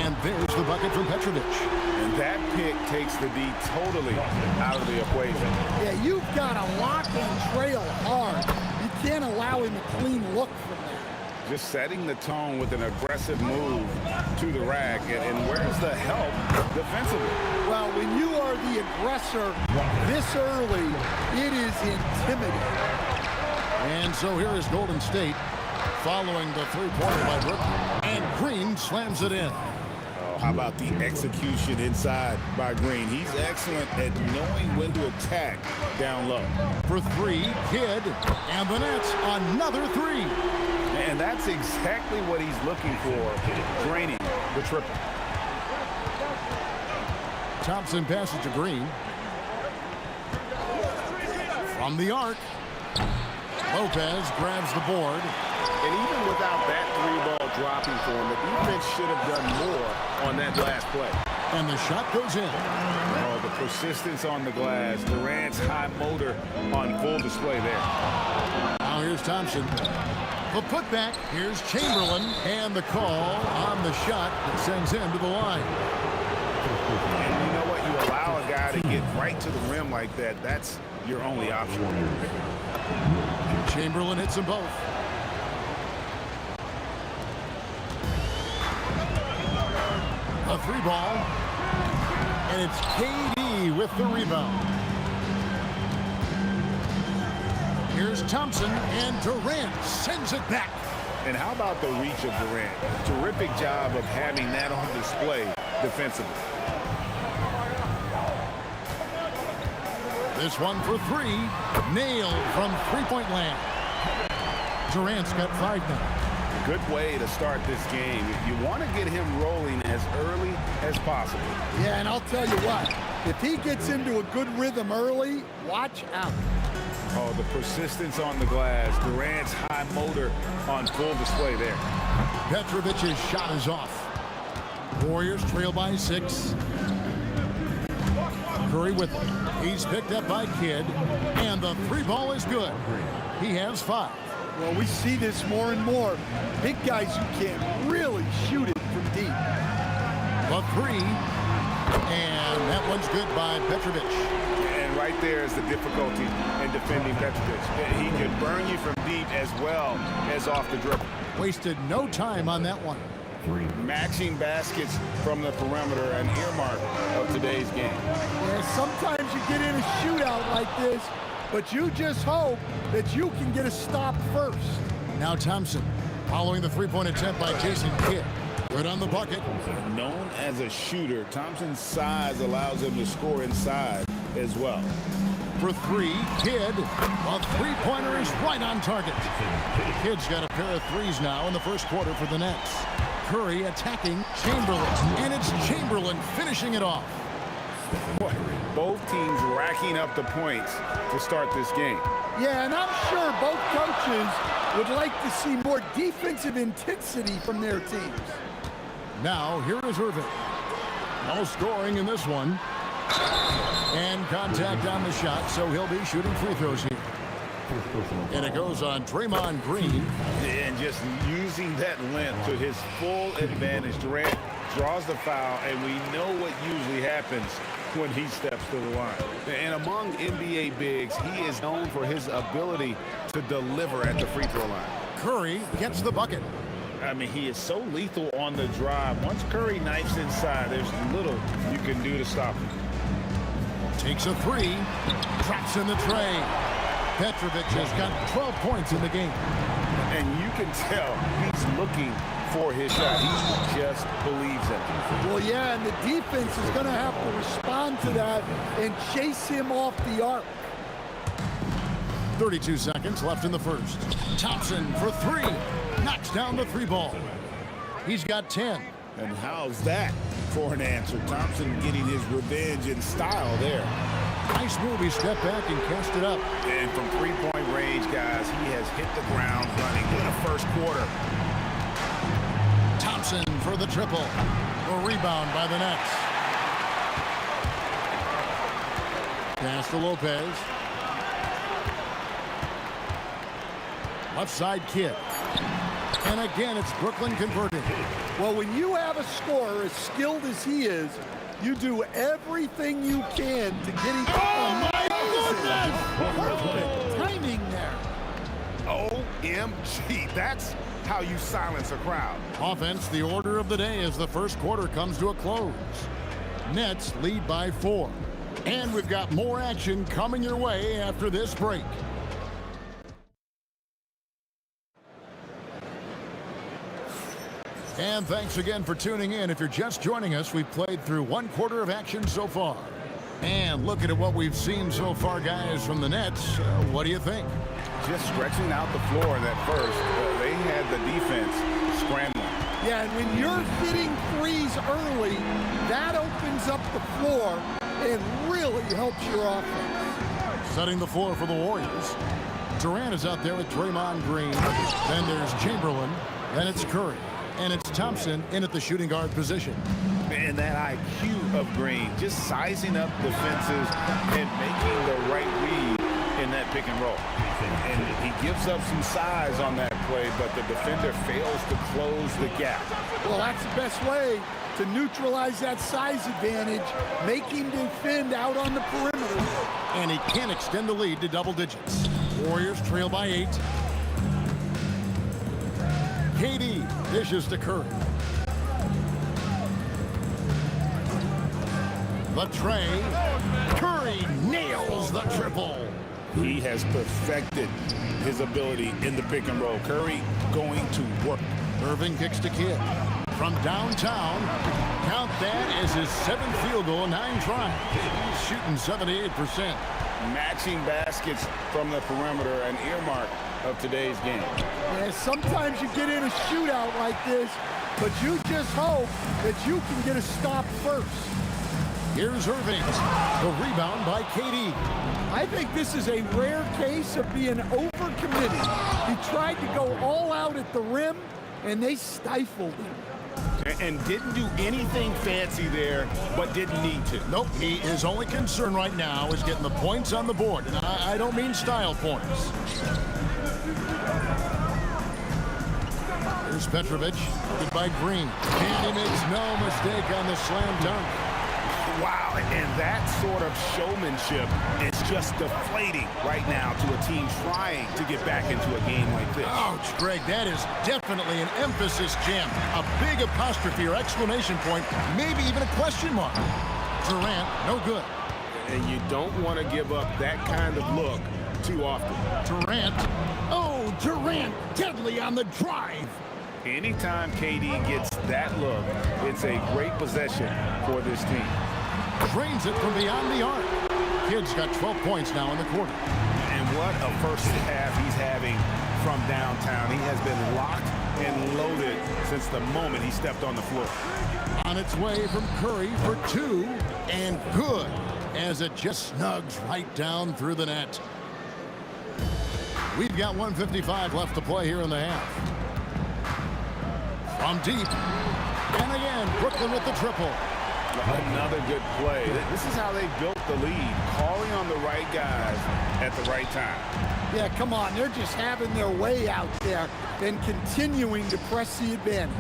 And there's the bucket from Petrovic. And that pick takes the D totally out of the equation. Yeah, you've got to lock and trail hard. You can't allow him a clean look from that. Just setting the tone with an aggressive move to the rack. And where's the help defensively? Well, when you are the aggressor this early, it is intimidating. And so here is Golden State following the three-pointer by Brooklyn. And Green slams it in. How about the execution inside by Green? He's excellent at knowing when to attack down low. For 3, Kidd, and the Nets, another 3. And that's exactly what he's looking for, draining the triple. Thompson passes to Green. From the arc, Lopez grabs the board. And even without that 3-ball dropping for him, the defense should have done more on that last play. And the shot goes in. Oh, the persistence on the glass. Durant's high motor on full display there. Now here's Thompson. The putback. Here's Chamberlain. And the call on the shot that sends him to the line. And you know what? You allow a guy to get right to the rim like that. That's your only option. Chamberlain hits them both. A 3-ball. And it's KD with the rebound. Here's Thompson, and Durant sends it back. And how about the reach of Durant? Terrific job of having that on display defensively. This one for 3. Nailed from three-point land. Durant's got 5 now. Good way to start this game. You want to get him rolling as early as possible. Yeah, and I'll tell you what, if he gets into a good rhythm early, watch out. Oh, the persistence on the glass. Durant's high motor on full display there. Petrovic's shot is off. Warriors trail by 6. Curry with it. He's picked up by Kidd, and the 3-ball is good. He has 5. Well, we see this more and more. Big guys who can really shoot it from deep. The 3, and that one's good by Petrovic. And right there is the difficulty in defending Petrovic. He can burn you from deep as well as off the dribble. Wasted no time on that one. Matching baskets from the perimeter, an earmark of today's game. Yeah, sometimes you get in a shootout like this, but you just hope that you can get a stop first. Now Thompson, following the 3-point attempt by Jason Kidd. Good on the bucket. Known as a shooter, Thompson's size allows him to score inside as well. For 3, Kidd. A 3-pointer is right on target. Kidd's got a pair of 3s now in the first quarter for the Nets. Curry attacking Chamberlain, and it's Chamberlain finishing it off. Both teams racking up the points to start this game. Yeah, and I'm sure both coaches would like to see more defensive intensity from their teams. Now, here is Irving. No scoring in this one. And contact on the shot, so he'll be shooting free throws here. And it goes on Draymond Green. And just using that length to his full advantage. Durant draws the foul, and we know what usually happens when he steps to the line. And among NBA bigs, he is known for his ability to deliver at the free throw line. Curry gets the bucket. I mean, he is so lethal on the drive. Once Curry knifes inside, there's little you can do to stop him. Takes a 3, drops in the tray. Petrovic has got 12 points in the game. And you can tell he's looking for his shot. He just believes in it. Well, yeah, and the defense is going to have to respond to that and chase him off the arc. 32 seconds left in the first. Thompson for 3. Knocks down the 3-ball. He's got 10. And how's that for an answer? Thompson getting his revenge in style there. Nice move. He stepped back and cast it up. And from 3-point range, guys, he has hit the ground running in the first quarter. Thompson for the triple. A rebound by the Nets. Pass to Lopez. Left side Kidd. And again, it's Brooklyn converting. Well, when you have a scorer as skilled as he is, you do everything you can to get him. Oh, my goodness! Perfect timing there. OMG, that's how you silence a crowd. Offense, the order of the day as the first quarter comes to a close. Nets lead by 4. And we've got more action coming your way after this break. And thanks again for tuning in. If you're just joining us, we've played through 1 quarter of action so far. And looking at what we've seen so far, guys, from the Nets, what do you think? Just stretching out the floor in that first. They had the defense scrambling. Yeah, and when you're hitting 3s early, that opens up the floor and really helps your offense. Setting the floor for the Warriors. Durant is out there with Draymond Green. Then there's Chamberlain. Then it's Curry. And it's Thompson in at the shooting guard position. And that IQ of Green, just sizing up defenses and making the right read in that pick and roll. And he gives up some size on that play, but the defender fails to close the gap. Well, that's the best way to neutralize that size advantage, make him defend out on the perimeter. And he can extend the lead to double digits. Warriors trail by 8. KD dishes to Curry. The tray. Curry nails the triple. He has perfected his ability in the pick and roll. Curry going to work. Irving kicks to Kidd. From downtown, count that as his 7th field goal in 9 tries. He's shooting 78%. Matching baskets from the perimeter, an earmark of today's game. Yeah, sometimes you get in a shootout like this, but you just hope that you can get a stop first. Here's Irving. The rebound by KD. I think this is a rare case of being overcommitted. He tried to go all out at the rim, and they stifled him. And didn't do anything fancy there, but didn't need to. Nope, his only concern right now is getting the points on the board, and I don't mean style points. Here's Petrovic, good by Green, and he makes no mistake on the slam dunk. Wow, and that sort of showmanship is just deflating right now to a team trying to get back into a game like this. Ouch, Greg, that is definitely an emphasis jam. A big apostrophe or exclamation point, maybe even a question mark. Durant, no good. And you don't want to give up that kind of look too often. Durant, oh, Durant, deadly on the drive. Anytime KD gets that look, it's a great possession for this team. Drains it from beyond the arc. Kid's got 12 points now in the quarter. And what a first half he's having from downtown. He has been locked and loaded since the moment he stepped on the floor. On its way from Curry for 2, and good, as it just snugs right down through the net. We've got 1:55 left to play here in the half. From deep, and again, Brooklyn with the triple. Another good play. This is how they built the lead, calling on the right guys at the right time. Yeah, come on. They're just having their way out there and continuing to press the advantage.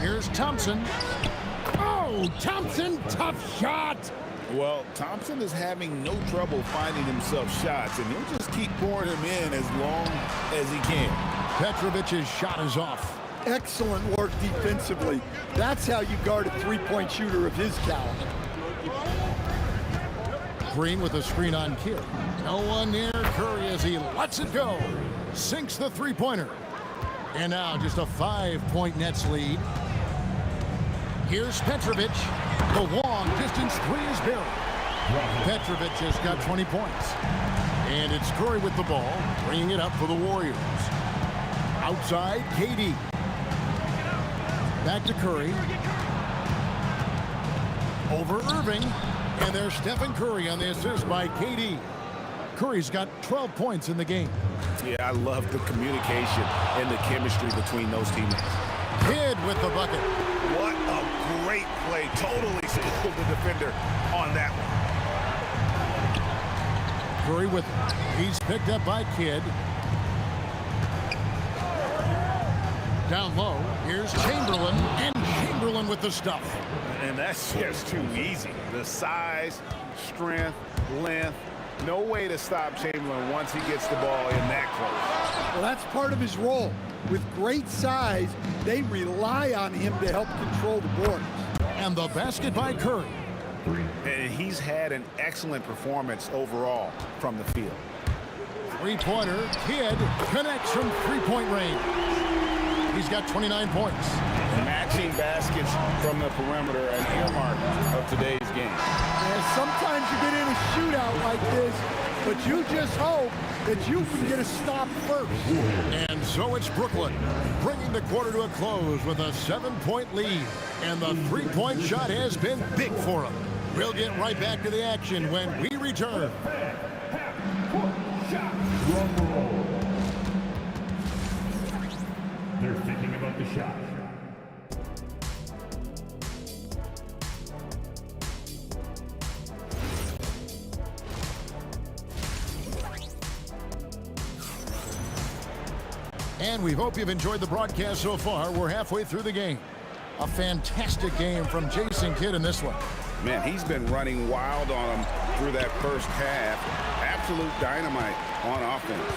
Here's Thompson. Oh, Thompson, tough shot. Well, Thompson is having no trouble finding himself shots, and he'll just keep pouring them in as long as he can. Petrovic's shot is off. Excellent work defensively. That's how you guard a three-point shooter of his caliber. Green with a screen on Kidd. No one near Curry as he lets it go. Sinks the three-pointer. And now just a 5-point Nets lead. Here's Petrovic. The long distance three is buried. Petrovic has got 20 points. And it's Curry with the ball, bringing it up for the Warriors. Outside, KD. Back to Curry. Over Irving. And there's Stephen Curry on the assist by KD. Curry's got 12 points in the game. Yeah, I love the communication and the chemistry between those teammates. Kidd with the bucket. What a great play. Totally schooled the defender on that one. Curry with it. He's picked up by Kidd. Down low, here's Chamberlain, and Chamberlain with the stuff. And that's just too easy. The size, strength, length, no way to stop Chamberlain once he gets the ball in that close. Well, that's part of his role. With great size, they rely on him to help control the boards. And the basket by Curry. And he's had an excellent performance overall from the field. Three-pointer, Kidd connects from three-point range. He's got 29 points. Matching baskets from the perimeter, an earmark of today's game. And sometimes you get in a shootout like this, but you just hope that you can get a stop first. And so it's Brooklyn, bringing the quarter to a close with a 7-point lead. And the three-point shot has been big for them. We'll get right back to the action when we return. They're thinking about the shot. And we hope you've enjoyed the broadcast so far. We're halfway through the game. A fantastic game from Jason Kidd in this one. Man, he's been running wild on him through that first half. Absolute dynamite on offense.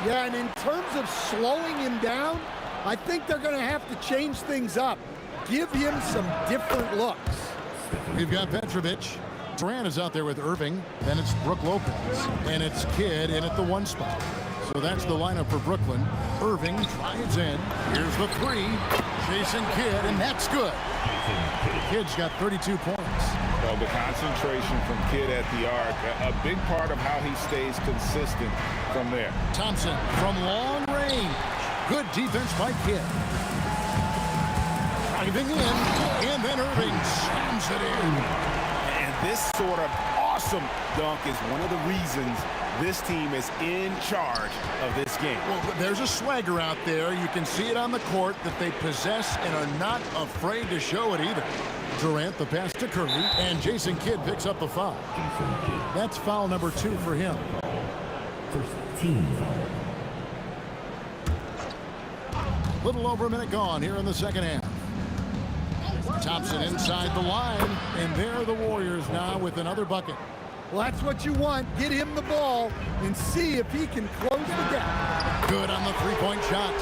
Yeah, and in terms of slowing him down, I think they're going to have to change things up. Give him some different looks. We've got Petrovic. Durant is out there with Irving. Then it's Brook Lopez. And it's Kidd in at the one spot. So that's the lineup for Brooklyn. Irving drives in. Here's the three. Jason Kidd, and that's good. Kidd's got 32 points. Well, the concentration from Kidd at the arc, a big part of how he stays consistent from there. Thompson from long range. Good defense by Kidd. Driving in, and then Irving slams it in. And this sort of awesome dunk is one of the reasons this team is in charge of this game. Well, there's a swagger out there. You can see it on the court that they possess and are not afraid to show it either. Durant, the pass to Curry, and Jason Kidd picks up the foul. That's foul number 2 for him. First team foul. Little over a minute gone here in the second half. Thompson inside the line, and there are the Warriors now with another bucket. Well, that's what you want. Get him the ball and see if he can close the gap. Good on the three-point shot.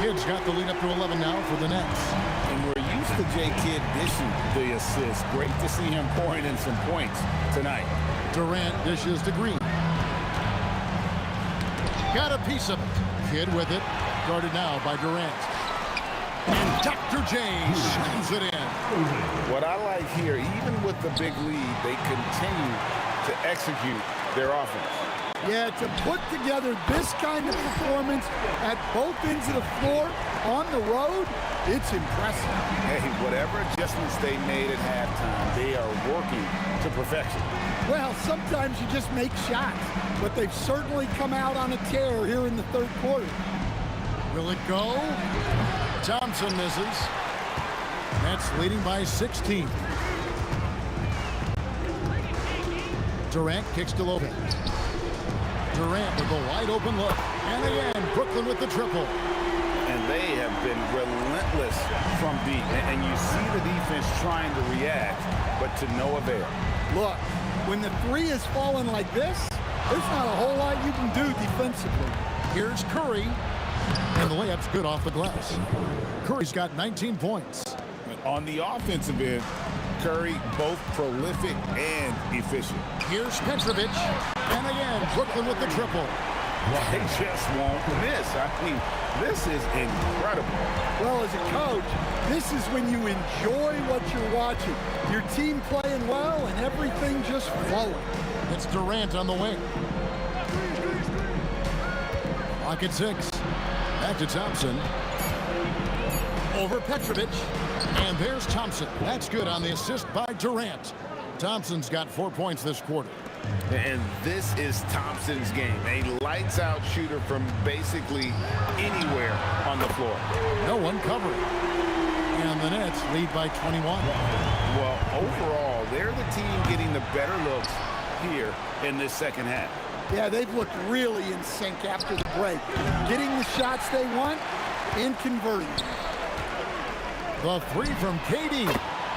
Kidd's got the lead up to 11 now for the Nets. And we're used to J. Kidd dishing the assist. Great to see him pouring in some points tonight. Durant dishes to Green. Got a piece of it. Kidd with it. Guarded now by Durant. And Dr. J shines it in. What I like here, even with the big lead, they continue to execute their offense. Yeah, to put together this kind of performance at both ends of the floor on the road, it's impressive. Hey, whatever adjustments they made at halftime, they are working to perfection. Well, sometimes you just make shots, but they've certainly come out on a tear here in the third quarter. Will it go? Thompson misses. Nets leading by 16. Durant kicks to Lopez. Durant with a wide open look. And again, Brooklyn with the triple. And they have been relentless from deep. And you see the defense trying to react, but to no avail. Look, when the three is falling like this, there's not a whole lot you can do defensively. Here's Curry. And the layup's good off the glass. Curry's got 19 points. On the offensive end, Curry both prolific and efficient. Here's Petrovic. And again, Brooklyn with the triple. They just won't miss. I mean, this is incredible. Well, as a coach, this is when you enjoy what you're watching. Your team playing well and everything just flowing. It's Durant on the wing. Clock at 6. Back to Thompson. Over Petrovic. And there's Thompson. That's good on the assist by Durant. Thompson's got 4 points this quarter. And this is Thompson's game. A lights-out shooter from basically anywhere on the floor. No one covering. And the Nets lead by 21. Well, overall, they're the team getting the better looks here in this second half. Yeah, they've looked really in sync after the break. Getting the shots they want and converting. The three from KD.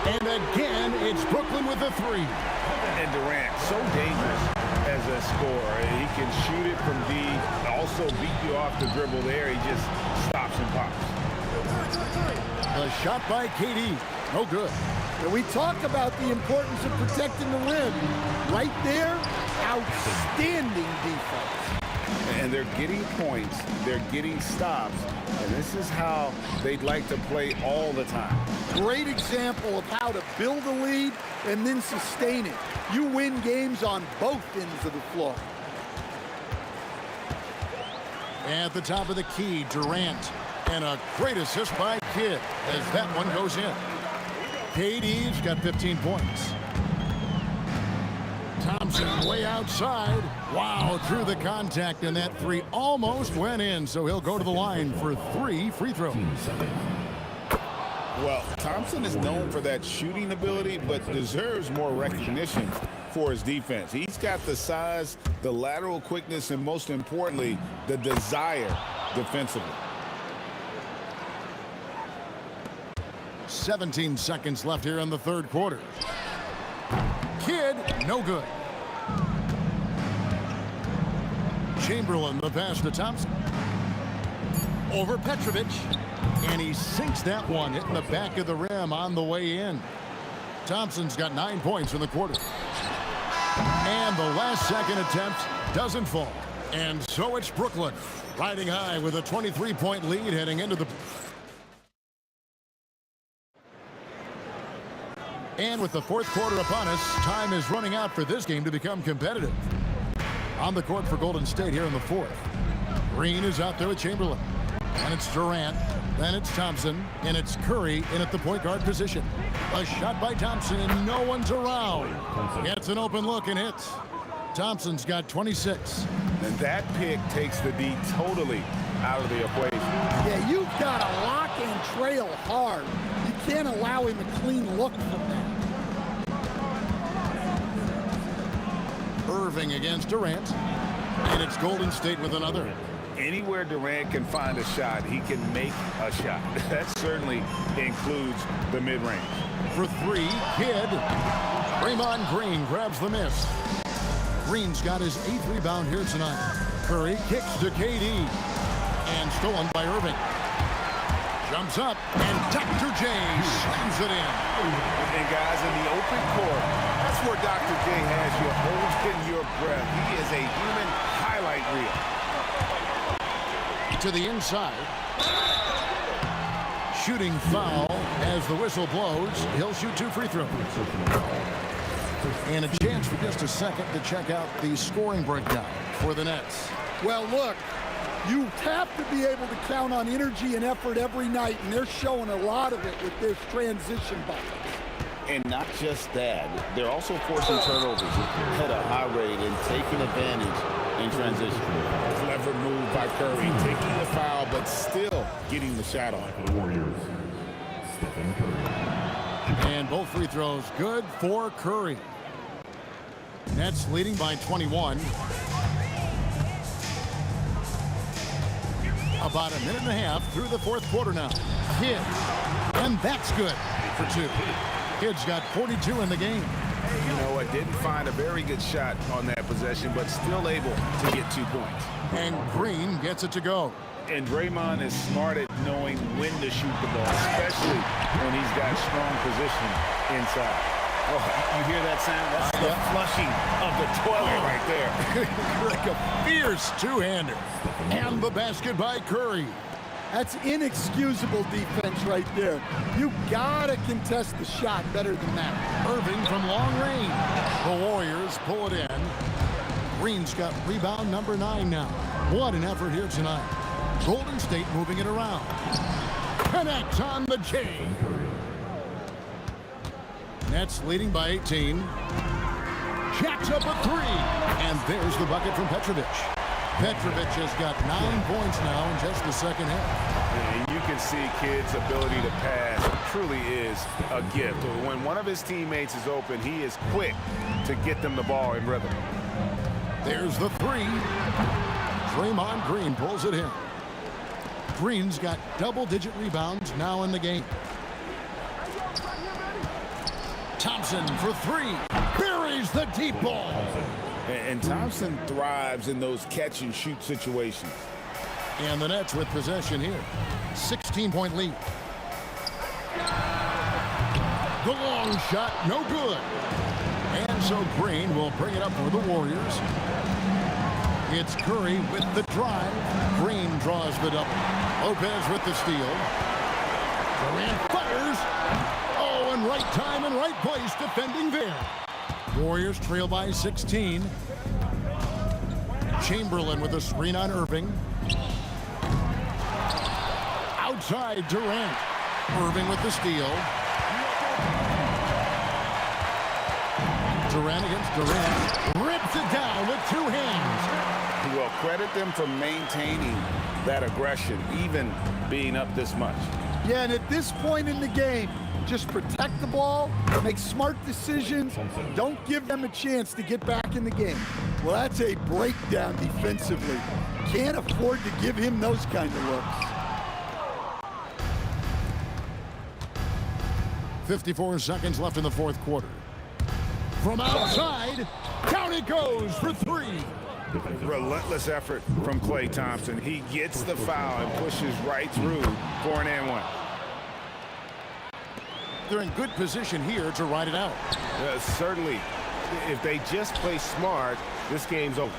And again, it's Brooklyn with the three. And Durant, so dangerous as a scorer. He can shoot it from deep, also beat you off the dribble there. He just stops and pops. The shot by KD. No good. And we talk about the importance of protecting the rim. Right there, outstanding defense. And they're getting points. They're getting stops. And this is how they'd like to play all the time. Great example of how to build a lead and then sustain it. You win games on both ends of the floor. At the top of the key, Durant. And a great assist by Kidd as that one goes in. KD's got 15 points. Thompson way outside. Wow, through the contact, and that three almost went in, so he'll go to the line for 3 free throws. Well, Thompson is known for that shooting ability, but deserves more recognition for his defense. He's got the size, the lateral quickness, and most importantly, the desire defensively. 17 seconds left here in the third quarter. Kidd, no good. Chamberlain, the pass to Thompson. Over Petrovic. And he sinks that one, hitting the back of the rim on the way in. Thompson's got 9 points in the quarter. And the last second attempt doesn't fall. And so it's Brooklyn, riding high with a 23-point lead heading into the... And with the fourth quarter upon us, time is running out for this game to become competitive. On the court for Golden State here in the fourth. Green is out there with Chamberlain. And it's Durant. Then it's Thompson. And it's Curry in at the point guard position. A shot by Thompson, and no one's around. Gets an open look and hits. Thompson's got 26. And that pick takes the D totally out of the equation. Yeah, you've got to lock and trail hard. You can't allow him a clean look from that. Irving against Durant. And it's Golden State with another. Anywhere Durant can find a shot, he can make a shot. That certainly includes the mid-range. For three, Kidd. Draymond Green grabs the miss. Green's got his 8th rebound here tonight. Curry kicks to KD. And stolen by Irving. Jumps up, and Dr. J slams it in. And guys, in the open court, that's where Dr. J has you holding your breath. He is a human highlight reel. To the inside. Shooting foul as the whistle blows. He'll shoot 2 free throws. And a chance for just a second to check out the scoring breakdown for the Nets. Well, look, you have to be able to count on energy and effort every night, and they're showing a lot of it with their transition buckets. And not just that, they're also forcing turnovers at a high rate and taking advantage in transition. Clever move by Curry, taking the foul, but still getting the shot on. For the Warriors, Stephen Curry. And both free throws good for Curry. Nets leading by 21. About a minute and a half through the 4th quarter now. Kidd, and that's good for 2. Kidd's got 42 in the game. You know, I didn't find a very good shot on that possession, but still able to get 2 points. And Green gets it to go. And Draymond is smart at knowing when to shoot the ball, especially when he's got strong position inside. Oh, you hear that sound? That's the flushing of the toilet right there. Like a fierce two-hander. And the basket by Curry. That's inexcusable defense right there. You gotta contest the shot better than that. Irving from long range. The Warriors pull it in. Green's got rebound number 9 now. What an effort here tonight. Golden State moving it around. Connects on the J. Nets leading by 18. Jacks up a 3. And there's the bucket from Petrovic. Petrovic has got 9 points now in just the second half. And you can see Kidd's ability to pass truly is a gift. When one of his teammates is open, he is quick to get them the ball in rhythm. There's the 3. Draymond Green pulls it in. Green's got double-digit rebounds now in the game. Thompson for 3. Buries the deep ball. And Thompson thrives in those catch-and-shoot situations. And the Nets with possession here. 16-point lead. The long shot, no good. And so Green will bring it up for the Warriors. It's Curry with the drive. Green draws the double. Lopez with the steal. Durant fires. Oh, and right time and right place defending there. Warriors trail by 16. Chamberlain with a screen on Irving. Outside Durant. Irving with the steal. Durant against Durant. Rips it down with 2 hands. Well, credit them for maintaining that aggression, even being up this much. Yeah, and at this point in the game, just protect the ball, make smart decisions, don't give them a chance to get back in the game. Well, that's a breakdown defensively. Can't afford to give him those kind of looks. 54 seconds left in the 4th quarter. From outside, down it goes for 3. Relentless effort from Klay Thompson. He gets the foul and pushes right through for an and-one. They're in good position here to ride it out. Certainly, if they just play smart, this game's over.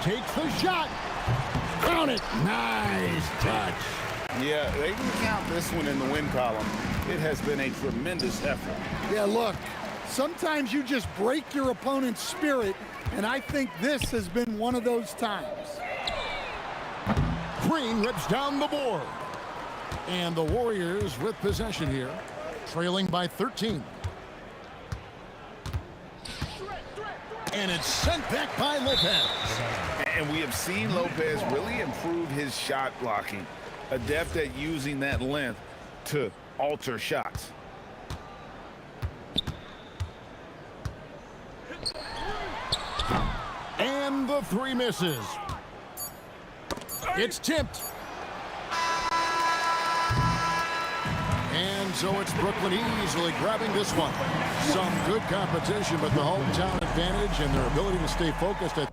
Takes the shot. Count it. Nice touch. Yeah, they can count this one in the win column. It has been a tremendous effort. Yeah, look, sometimes you just break your opponent's spirit, and I think this has been one of those times. Green rips down the board. And the Warriors with possession here, trailing by 13. And it's sent back by Lopez. And we have seen Lopez really improve his shot blocking, adept at using that length to alter shots. And the three misses. It's tipped. And so it's Brooklyn easily grabbing this one. Some good competition, but the hometown advantage and their ability to stay focused at